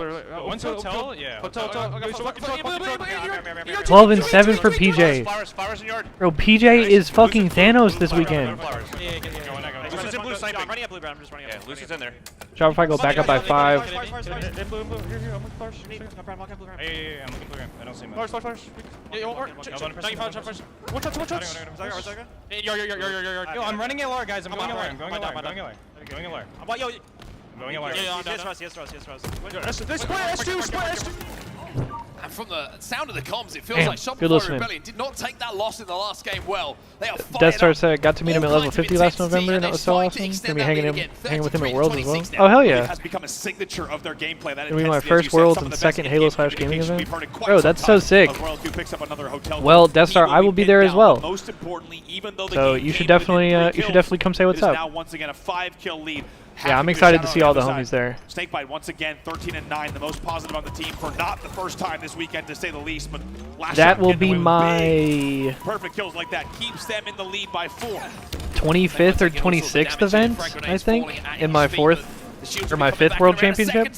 One's hotel, yeah. Hotel. 12 and 7 for PJ. Flowers in yard. Bro, PJ is fucking Thanos this weekend. Lucid's in blue sniping. I'm running up blue, but I'm just running up. Yeah, Lucid's in there. Shopify go back up by 5. I'm looking blue. I don't see him. Flowers. Yo, I'm running LR, guys. I'm going LR. I'm going LR. And from the sound of the comms, it feels like Shopify Rebellion did not take that loss in the last game well. They are Death Star said got to meet him at level 50 last November, and that was so awesome. Gonna be hanging with him at Worlds as well. Oh hell yeah! Has become a signature of their gameplay. That Gonna be my first Worlds and second Halo/gaming event. Bro, that's so sick. Well, Death Star, I will be there as well. Most importantly, even though so you should definitely come say what's up. Now once again a 5-kill lead. Yeah, I'm excited to see all the homies there. Snakebite once again 13 and 9, the most positive on the team for not the first time this weekend to say the least. But last that will be my perfect kills like that keeps them in the lead by 4. 25th or 26th event, I think, in my 4th or my 5th World Championship.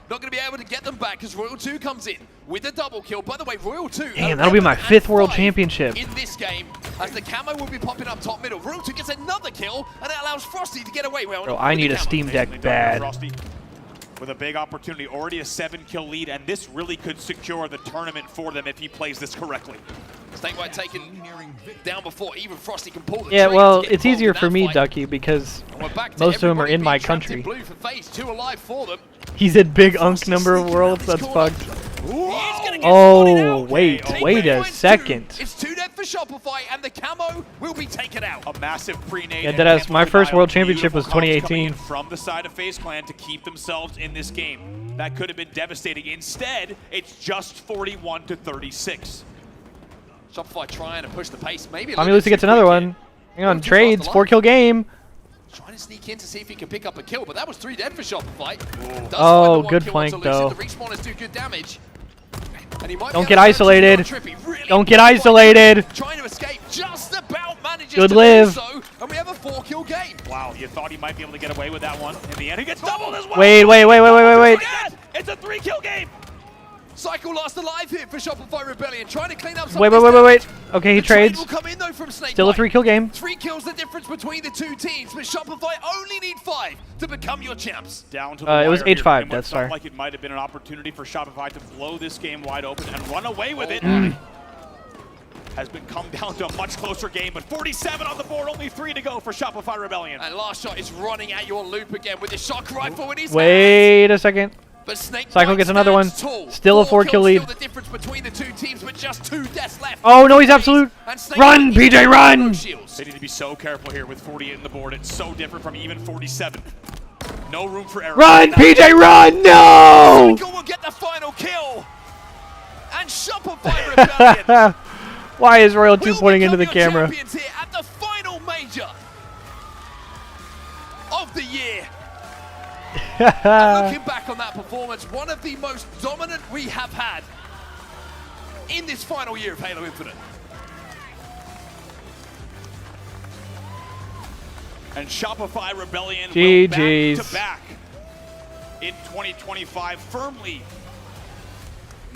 Not going to be able to get them back as Royal 2 comes in with a double kill. By the way, Royal 2... Damn, that'll be my 5th World Championship. In this game, as the camo will be popping up top middle. Royal 2 gets another kill, and it allows Frosty to get away. Well, bro, I need a Steam Deck bad. Frosty with a big opportunity, already a 7-kill lead, and this really could secure the tournament for them if he plays this correctly. Snakebite taken down before even Frosty can pull the yeah, trigger well, to get it's easier involved for in me, that Ducky, because fight. most of them are in my country. Blue for FaZe, 2 alive for them. He said big unk number of worlds, that's fucked. Oh, wait a second. It's 2 dead for Shopify, and the camo will be taken out. A massive pre-nade. Yeah, deadass, my first World Championship was 2018. From the side of FaZe Clan to keep themselves in this game. That could have been devastating. Instead, it's just 41 to 36. Shopify trying to push the pace. Maybe Tommy Lucy gets another one. Hang on, trades, 4-kill game. Trying to sneak in to see if he can pick up a kill, but that was 3 dead for Shopify. Oh, good flank though. The respawners do good damage. Don't get isolated. Don't get isolated. Trying to escape, just about manages good to live. do so, and we have a 4-kill game. Wow, you thought he might be able to get away with that one. In the end, he gets doubled as well. Wait. It's a 3-kill game. cycle last alive here for Shopify Rebellion, trying to clean up some Wait. Okay, he The trade trades. will come in, though, from Snake Still a Bite. 3-kill game. 3 kills the difference between the two teams, but Shopify only need 5 to become your champs. Down to the It was wire here, H5, and what Death felt Star. like it might have been an opportunity for Shopify to blow this game wide open and run away with it. Has been come down to a much closer game, but 47 on the board, only 3 to go for Shopify Rebellion. And last shot is running at you on loop again with the shock rifle in his hand. Wait a second. But Snake Cycle Bite gets another one. stands tall. Still a 4 4-kill kills, lead. Still the difference between the two teams, but just 2 deaths left. Oh no, he's absolute. Run, PJ, run! They need to be so careful here with 48 in the board. It's so different from even 47. No room for error. Run, PJ, run! No! Cycle will get the final kill. And Shopify Rebellion Why is Royal 2 pointing into the camera? champions here at the final major of the year. And looking back on that performance, one of the most dominant we have had in this final year of Halo Infinite. And Shopify Rebellion will GG's. back-to-back in 2025 firmly.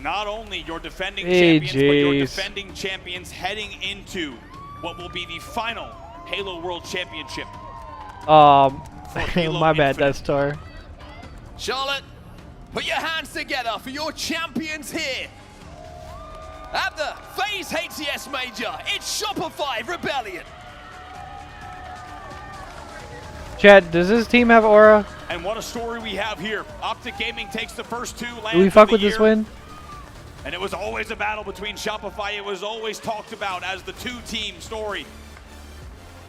Not only your defending champions, but your defending champions heading into what will be the final Halo World Championship. My bad, Death Star. Charlotte, put your hands together for your champions here at the FaZe HCS Major. It's Shopify Rebellion. Chad, does this team have aura? And what a story we have here. Optic Gaming takes the first 2 lands Do we of fuck the with this year. win? And it was always a battle between Shopify. It was always talked about as the 2-team story.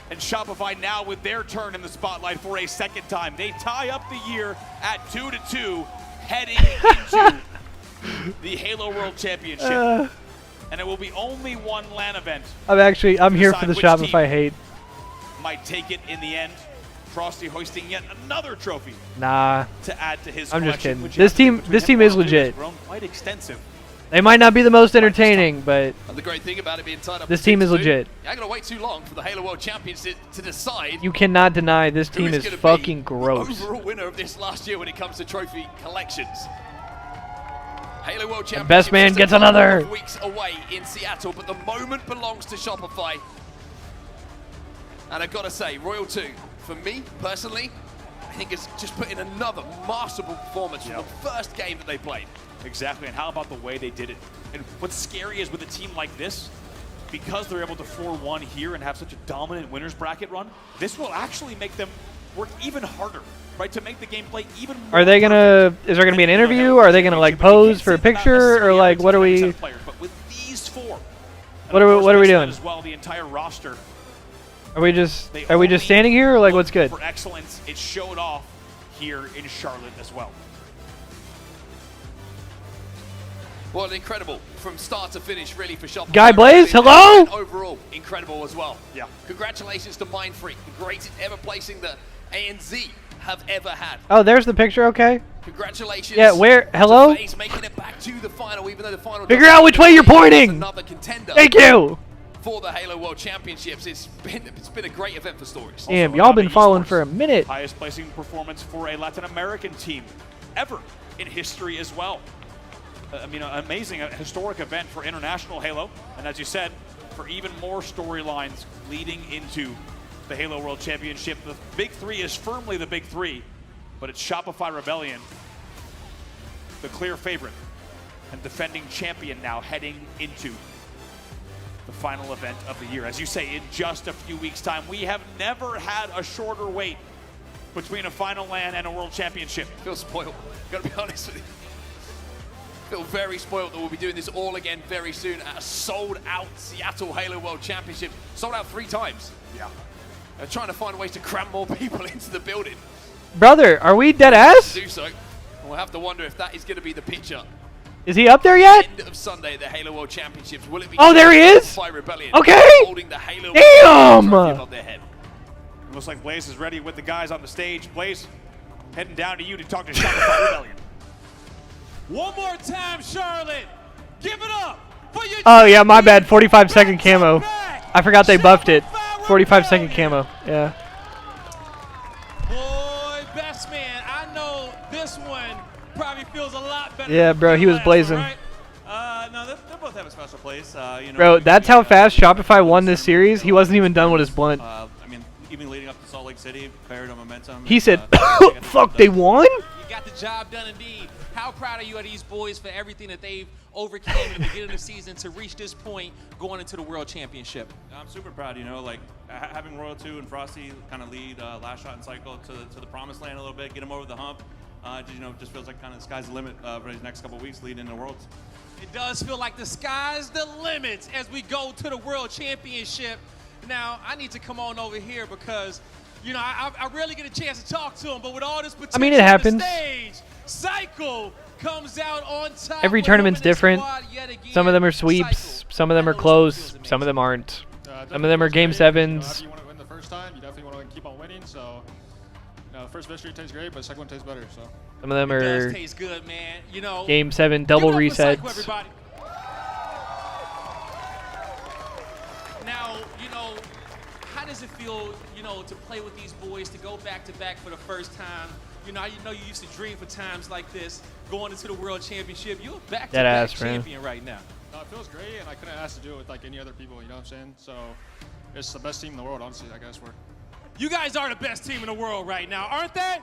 And Shopify now with their turn in the spotlight for a second time. They tie up the year at 2-2, heading into the Halo World Championship. And it will be only one LAN event. I'm here for the decide which Shopify team hate. Might take it in the end. Frosty hoisting yet another trophy Nah. to add to his I'm just collection, kidding. which This between team him is and Royal 2 has legit. grown quite extensive. They might not be the most entertaining, but And the great thing about it being tied up this at team is 6-2, legit. You ain't gonna wait too long for the Halo World Champions to decide You cannot deny this who team is is gonna fucking be gross. the overall winner of this last year when it comes to trophy collections. Halo World The Championships best man just a gets couple another. of weeks away in Seattle, but the moment belongs to Shopify. And I gotta say, Royal 2, for me personally, I think it's just put in another masterful performance from the first game that they played. Exactly, and how about the way they did it? And what's scary is with a team like this, because they're able to 4-1 here and have such a dominant winners bracket run, this will actually make them work even harder, right? To make the gameplay even more. Are they gonna? Is there gonna be an interview? Are they gonna like pose for a picture, or like what are we? But with these 4, What are we doing? as well, the entire roster. Are we just standing here, or like what's good? For excellence, it showed off here in Charlotte as well. Well, incredible from start to finish, really, for Shopify. Guy Blaze, hello? And overall, incredible as well. Yeah. Congratulations to Mindfreak, the greatest ever placing that ANZ have ever had. Oh, there's the picture. Okay. Congratulations. Yeah, where? Hello? to FaZe making it back to the final, even though the final. Figure out which way you're pointing. Another contender. Thank you. For the Halo World Championships, it's been a great event for Stories. Damn, y'all been following for a minute. Highest placing performance for a Latin American team ever in history as well. I mean, an amazing, historic event for international Halo. And as you said, for even more storylines leading into the Halo World Championship. The Big 3 is firmly the Big 3, but it's Shopify Rebellion, the clear favorite and defending champion now heading into the final event of the year. As you say, in just a few weeks' time, we have never had a shorter wait between a final LAN and a World Championship. Feel spoiled, gotta be honest with you. Feel very spoiled that we'll be doing this all again very soon at a sold-out Seattle Halo World Championship. Sold out 3 times. Yeah. They're trying to find ways to cram more people into the building. Brother, are we dead ass? To do so. We'll have to wonder if that is going to be the picture. Is he up there yet? End of Sunday, the Halo World Championships. Will it be? Oh, there he is. Rebellion, okay. Holding the Halo Damn. World on their head. It looks like Blaze is ready with the guys on the stage. Blaze, heading down to you to talk to Shopify Rebellion. One more time, Charlotte. Give it up for your Oh yeah, my bad. 45-second camo. I forgot they buffed it. 45-second camo. Yeah. Boy, best man, I know this one probably feels a lot better. Yeah, than bro, the he was last blazing. one, right? special place. You know, Bro, that's how fast Shopify won this series. He wasn't even done with his blunt. I mean, even leading up to Salt Lake City, carried on momentum. He and, said, "Fuck, they won." You got the job done indeed. How proud are you of these boys for everything that they've overcame in the beginning of the season to reach this point going into the World Championship? I'm super proud, you know, like having Royal 2 and Frosty kind of lead last shot and cycle to the promised land a little bit, get him over the hump. You know, just feels like kind of the sky's the limit for these next couple of weeks leading into Worlds. It does feel like the sky's the limit as we go to the World Championship. Now, I need to come on over here because, you know, I rarely get a chance to talk to him, but with all this potential I mean, it happens. on the stage, Cycle comes out on top. Every tournament's different. Some of them are sweeps. Some of them are close. Some of them aren't. Some of them are game 7s. You want to win the first time, you definitely want to keep on winning. So, you know, the first victory tastes great, but the second one tastes better. So. Some of them It are does taste good, man. You know, game 7 double give it up for Cycle, resets. everybody. Now, you know, how does it feel, you know, to play with these boys, to go back-to-back for the first time? You know you used to dream for times like this, going into the World Championship. You're a back-to-back champion right now. No, it feels great, and I couldn't ask to do it with like any other people. You know what I'm saying? So, it's the best team in the world, honestly. I guess we're. You guys are the best team in the world right now, aren't they?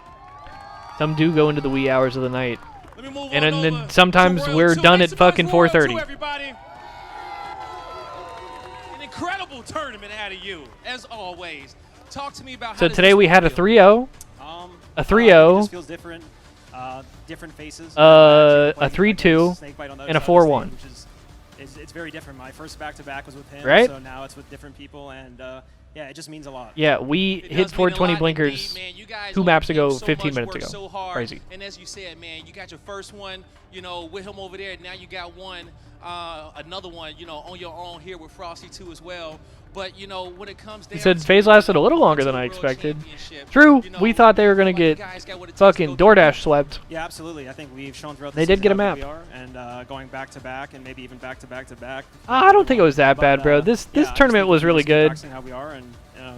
Some do go into the wee hours of the night. Let me move And on then over sometimes to we're World 2. done Make at some noise fucking for World 2, 4:30. everybody. An incredible tournament out of you, as always. Talk to me about how So does today this we had a feel? 3-0. A 3-0. It feels different. Different faces. A 3-2 and a 4-1. It's very different. My first back-to-back was with him, Right? so now it's with different people, and yeah, it just means a lot. Yeah, we hit 420 blinkers 2 maps ago, 15 minutes ago. So hard. Crazy. And as you said, man, you got your first one, you know, with him over there. Now you got one, another one, you know, on your own here with Frosty too as well. But you know, when it comes down, He said phase lasted a little longer than I expected. True, we thought they were gonna get fucking DoorDash swept. Yeah, absolutely. I think we've shown throughout the They did season get a how good map. we are, and going back-to-back, and maybe even back-to-back-to-back. I don't think it was that bad, bro. This tournament was really good. How we are, and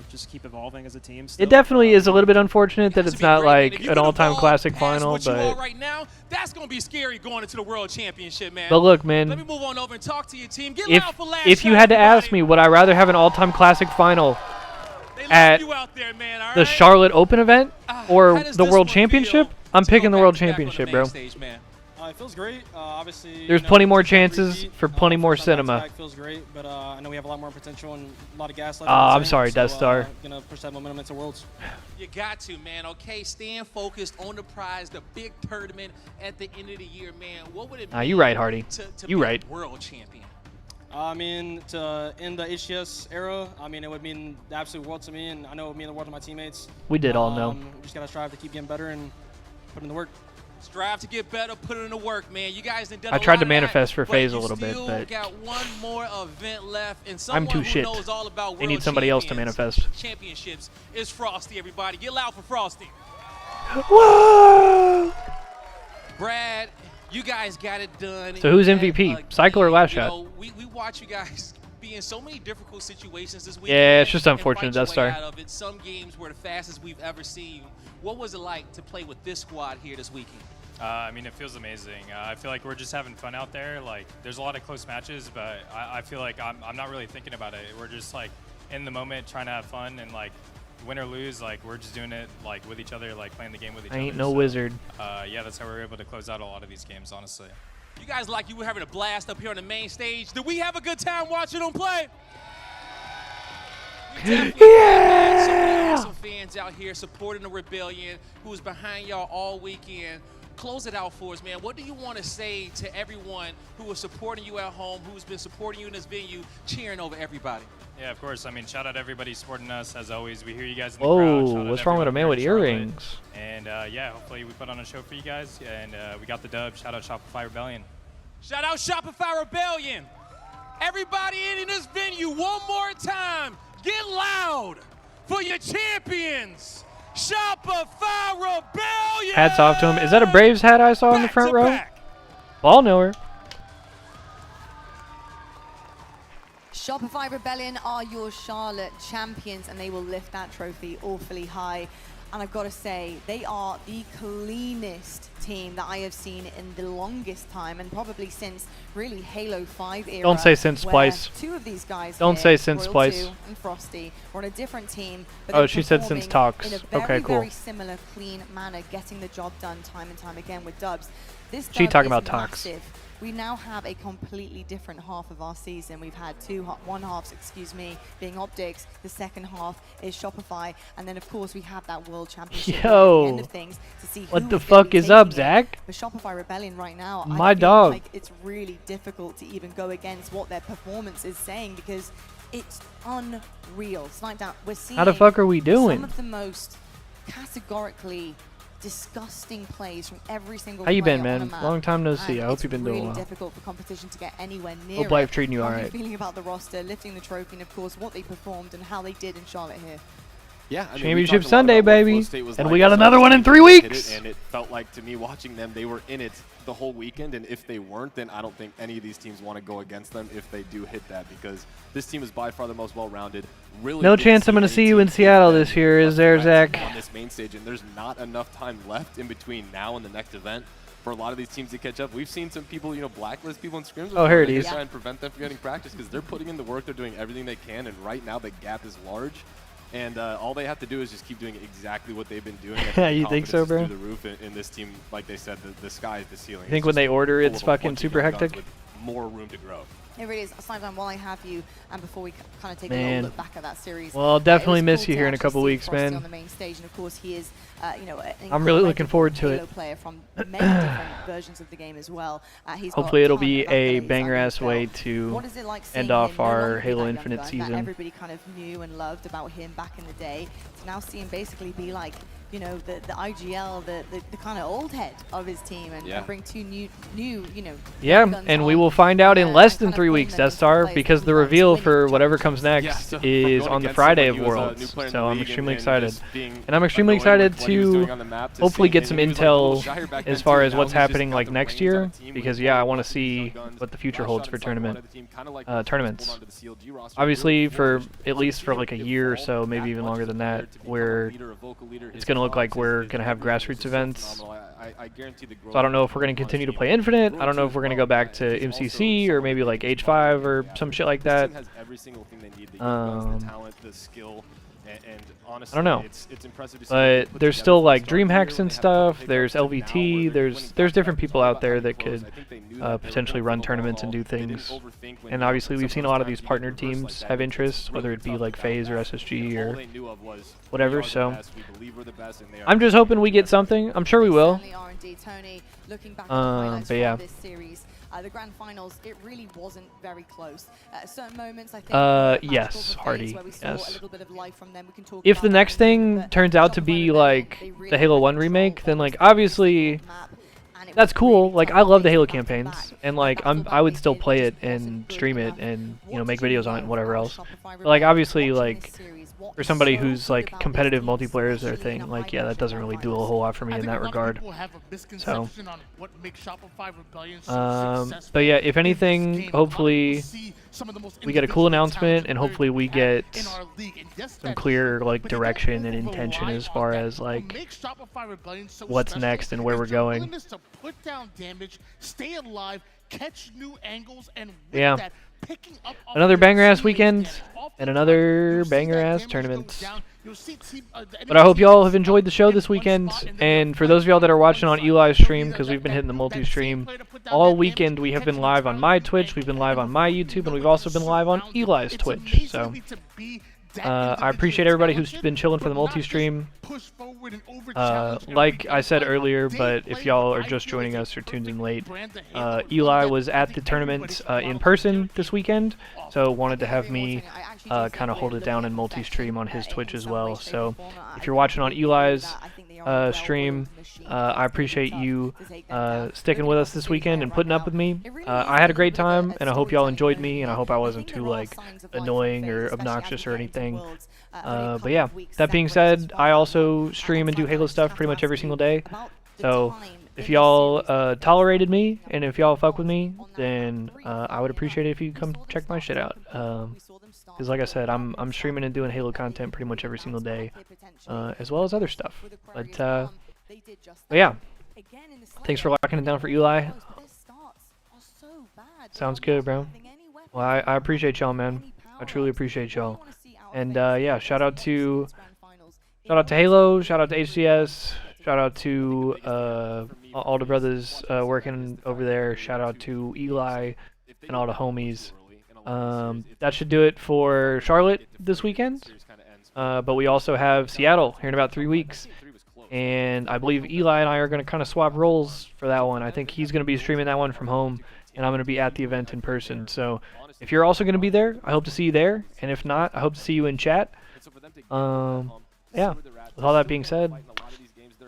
just keep evolving as a team. It definitely is a little bit unfortunate that it's not like an all-time classic final, what you are but right now, that's gonna be scary going into the World Championship, man. But look, man, Let me move on over and talk to your team. Get if loud for last if you shot, had to everybody. ask me, would I rather have an all-time classic final at you out there, man, all the right? Charlotte Open event or how does the this World one Championship? I'm picking the World Championship, bro. Stage, man. It feels great. Obviously, There's plenty more chances for plenty more cinema. Feels great, but I know we have a lot more potential and a lot of gas left. I'm sorry, Death Star. Gonna push that momentum into Worlds. You got to, man. Okay, staying focused on the prize, the big tournament at the end of the year, man. What would it mean You right, Hardy. to You be right. a world champion? I mean, to end the HCS era, I mean, it would mean the absolute world to me, and I know it would mean the world to my teammates. We did all know. We just gotta strive to keep getting better and put in the work. Strive to get better, put it in the work, man. You guys have done I a tried lot to of manifest that, for but FaZe a you little bit, still but got one more event left, and I'm someone too who shit. knows all about They need world somebody else to champions- manifest. Championships is Frosty, everybody. Get loud for Frosty. Whoa! Brad, you guys got it done. So who's You MVP? had a Cycle or game. last You shot? know, we watch you guys be in so many difficult situations this week. Yeah, it's just unfortunate, Death Star. Out of it. Some games were the fastest we've ever seen. What was it like to play with this squad here this weekend? I mean, it feels amazing. I feel like we're just having fun out there. Like, there's a lot of close matches, but I feel like I'm not really thinking about it. We're just like in the moment, trying to have fun, and like win or lose, like we're just doing it like with each other, like playing the game with each I other. ain't no wizard. Yeah, that's how we're able to close out a lot of these games, honestly. You guys like you were having a blast up here on the main stage. Did we have a good time watching them play? Yeah! So many awesome fans out here supporting the Rebellion, who was behind y'all all weekend. Close it out for us, man. What do you want to say to everyone who was supporting you at home, who's been supporting you in this venue, cheering over everybody? Yeah, of course. I mean, shout out everybody supporting us. As always, we hear you guys in the crowd. Shout out Whoa, what's wrong with a man everyone with here in Charlotte. earrings? And yeah, hopefully we put on a show for you guys, and we got the dub. Shout out Shopify Rebellion. Shout out Shopify Rebellion. Everybody in this venue, one more time, get loud for your champions, Shopify Rebellion. Hats off to him. Is that a Braves hat I saw in the front row? Ball knower. Shopify Rebellion are your Charlotte champions, and they will lift that trophy awfully high. And I've got to say, they are the cleanest team that I have seen in the longest time, and probably since really Halo 5 era. Don't say since Splice. Two of these guys Don't here, say since Royal Splice. 2 and Frosty, were on a different team. But Oh, they're she said since performing talks. in a very, Okay, cool. very similar, clean manner, getting the job done time and time again with dubs. This She dub talking is about talks. massive. We now have a completely different half of our season. We've had one halves, excuse me, being Optics. The second half is Shopify, and then of course we have that World Championship at the end of things to see what who the is gonna fuck be is up, taking it. Zach? For Shopify Rebellion right now, My I feel dog. like it's really difficult to even go against what their performance is saying, because it's unreal. SmackDown, we're seeing How the fuck are we doing? some of the most categorically disgusting plays from every single How you player been, on man? a map, Long time no see. and I hope it's you've been doing really well. difficult for competition to get anywhere near Hope it. life treating you How are alright. you feeling about the roster, lifting the trophy, and of course what they performed and how they did in Charlotte here? Yeah, I mean, Championship we talked a lot Sunday, about what baby. Flow State was And like we got as another I one in hit 3 it, weeks. and it felt like to me watching them, they were in it the whole weekend. And if they weren't, then I don't think any of these teams want to go against them if they do hit that, because this team is by far the most well-rounded. Really, No didn't chance I'm see going to any see you team in give Seattle them this year, is a there, threat Zach? on this main stage, and there's not enough time left in between now and the next event for a lot of these teams to catch up. We've seen some people, blacklist people in scrims. Oh, here it to is. try and prevent them from getting practice, because they're putting in the work, they're doing everything they can, and right now the gap is large. And all they have to do is just keep doing exactly what they've been doing. Yeah, you think so, bro? Through the roof in this team, like they said, the sky is the ceiling. You think when they order it's fucking super hectic? With more room to grow. It really is. Slimedown, while I have you, and before we kind of take a Man. little look back at that series. Well, I'll definitely it was miss cool you to here in a actually couple see weeks, Frosty man. on the main stage, and of course he is, an I'm really looking incredible forward to Halo it. player from many different versions of the game as well. He's got Hopefully it'll ton be of a accolades under banger-ass his way belt. to What is it like seeing end him off no our longer be Halo that Infinite young guy that season. everybody kind of knew and loved about him back in the day, to now see him basically be like, the IGL, the kind of old head of his team, and, and bring two new, Yeah, guns and we on, will find out in less and than kind of 3 bring weeks, them Death into Star, place because that the we want to reveal win for each whatever other. comes next Yeah, so is from on the going Friday against of him when he was a Worlds. new player in So the I'm league extremely and excited. just being And I'm extremely annoyed with excited what he was to doing on the map to hopefully see, get and some he was, like, a little intel shy here back as then, far too. as Now what's he's just happening got like the next reins year, on the team with because full yeah, I want to focus see on guns. what the future Last holds shot for is like one tournament of the team, kinda like Hold tournaments. on to the CLG roster. Obviously, Really for forward, at least for like a year or so, maybe even longer than that, where it's going to look like we're going to have grassroots events. I guarantee the growth. So I don't know if we're going to continue to play Infinite. I don't know if we're going to go back to MCC or maybe like H5 or some shit like that. Has every single thing they need, the guns, the talent, the skill, and honestly, I don't know. It's impressive to see But there's still like DreamHacks and stuff. There's LVT. There's different people out there that could potentially run tournaments and do things. And obviously we've seen a lot of these partnered teams have interests, whether it be like FaZe or SSG or whatever. So I'm just hoping we get something. I'm sure we will. But yeah. The grand finals, it really wasn't very close. At certain moments, I think. Yes, Hardy. Where we saw a Yes. little bit of life from them. We can talk If about the that next in a minute, thing but turns out to be like the Halo 1 remake, then like obviously that's cool. Like I love the Halo campaigns, and like I would still play it and stream it and make videos on it and whatever else. But like obviously like for somebody who's like competitive multiplayer is their thing, like yeah, that doesn't really do a whole lot for me in that regard. So, but yeah, if anything, hopefully we get a cool announcement, and hopefully we get some clear like direction and intention as far as like what's next and where we're going. Put down damage, stay alive, catch new angles, and Yeah. that picking up Another banger ass weekend and another banger ass tournament. But I hope y'all have enjoyed the show this weekend. And for those of y'all that are watching on Eli's stream, because we've been hitting the multi-stream all weekend, we have been live on my Twitch, we've been live on my YouTube, and we've also been live on Eli's Twitch. So I appreciate everybody who's been chilling for the multi-stream. Like I said earlier, but if y'all are just joining us or tuned in late, Eli was at the tournament in person this weekend, so wanted to have me kind of hold it down in multi-stream on his Twitch as well. So if you're watching on Eli's stream, I appreciate you sticking with us this weekend and putting up with me. I had a great time, and I hope y'all enjoyed me, and I hope I wasn't too like annoying or obnoxious or anything. But yeah, that being said, I also stream and do Halo stuff pretty much every single day. So if y'all tolerated me and if y'all fuck with me, then I would appreciate it if you come check my shit out. Because like I said, I'm streaming and doing Halo content pretty much every single day, as well as other stuff. But yeah, thanks for locking it down for Eli. Sounds good, bro. Well, I appreciate y'all, man. I truly appreciate y'all. And yeah, shout out to Halo, shout out to HCS, shout out to all the brothers working over there. Shout out to Eli and all the homies. That should do it for Charlotte this weekend. But we also have Seattle here in about 3 weeks. And I believe Eli and I are going to kind of swap roles for that one. I think he's going to be streaming that one from home, and I'm going to be at the event in person. So if you're also going to be there, I hope to see you there. And if not, I hope to see you in chat. Yeah, with all that being said,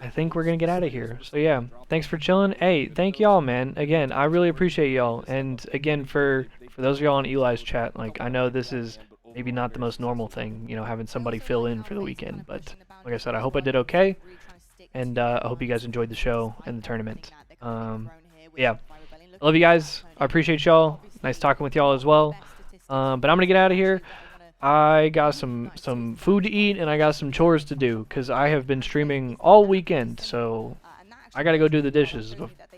I think we're going to get out of here. So yeah, thanks for chilling. Hey, thank y'all, man. Again, I really appreciate y'all. And again, for those of y'all on Eli's chat, like, I know this is maybe not the most normal thing, you know, having somebody fill in for the weekend. But like I said, I hope I did okay. And I hope you guys enjoyed the show and the tournament. Yeah, I love you guys. I appreciate y'all. Nice talking with y'all as well. But I'm going to get out of here. I got some food to eat and I got some chores to do because I have been streaming all weekend. So I got to go do the dishes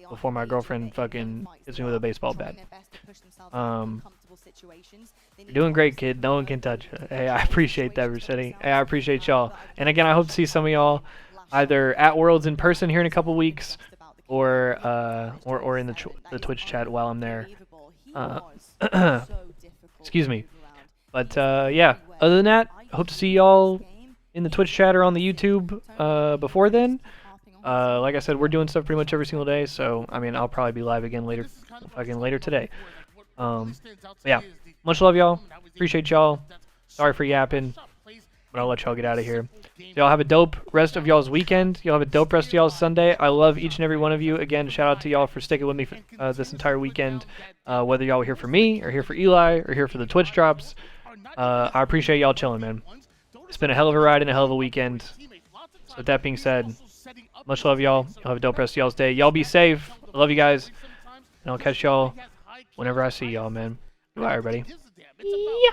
before my girlfriend fucking hits me with a baseball bat. You're doing great, kid. No one can touch you. Hey, I appreciate that, Rossetti. Hey, I appreciate y'all. And again, I hope to see some of y'all either at Worlds in person here in a couple weeks or in the Twitch chat while I'm there. Excuse me. But yeah, other than that, I hope to see y'all in the Twitch chat or on the YouTube before then. Like I said, we're doing stuff pretty much every single day, so I mean, I'll probably be live again later today. But yeah, much love, y'all. Appreciate y'all. Sorry for yapping, but I'll let y'all get out of here. Y'all have a dope rest of y'all's weekend. Y'all have a dope rest of y'all's Sunday. I love each and every one of you. Again, shout out to y'all for sticking with me for, this entire weekend. Whether y'all were here for me, or here for Eli, or here for the Twitch drops. I appreciate y'all chilling, man. It's been a hell of a ride and a hell of a weekend. So with that being said, much love, y'all. Y'all have a dope rest of y'all's day. Y'all be safe. I love you guys. And I'll catch y'all whenever I see y'all, man. Goodbye, everybody. Yeah.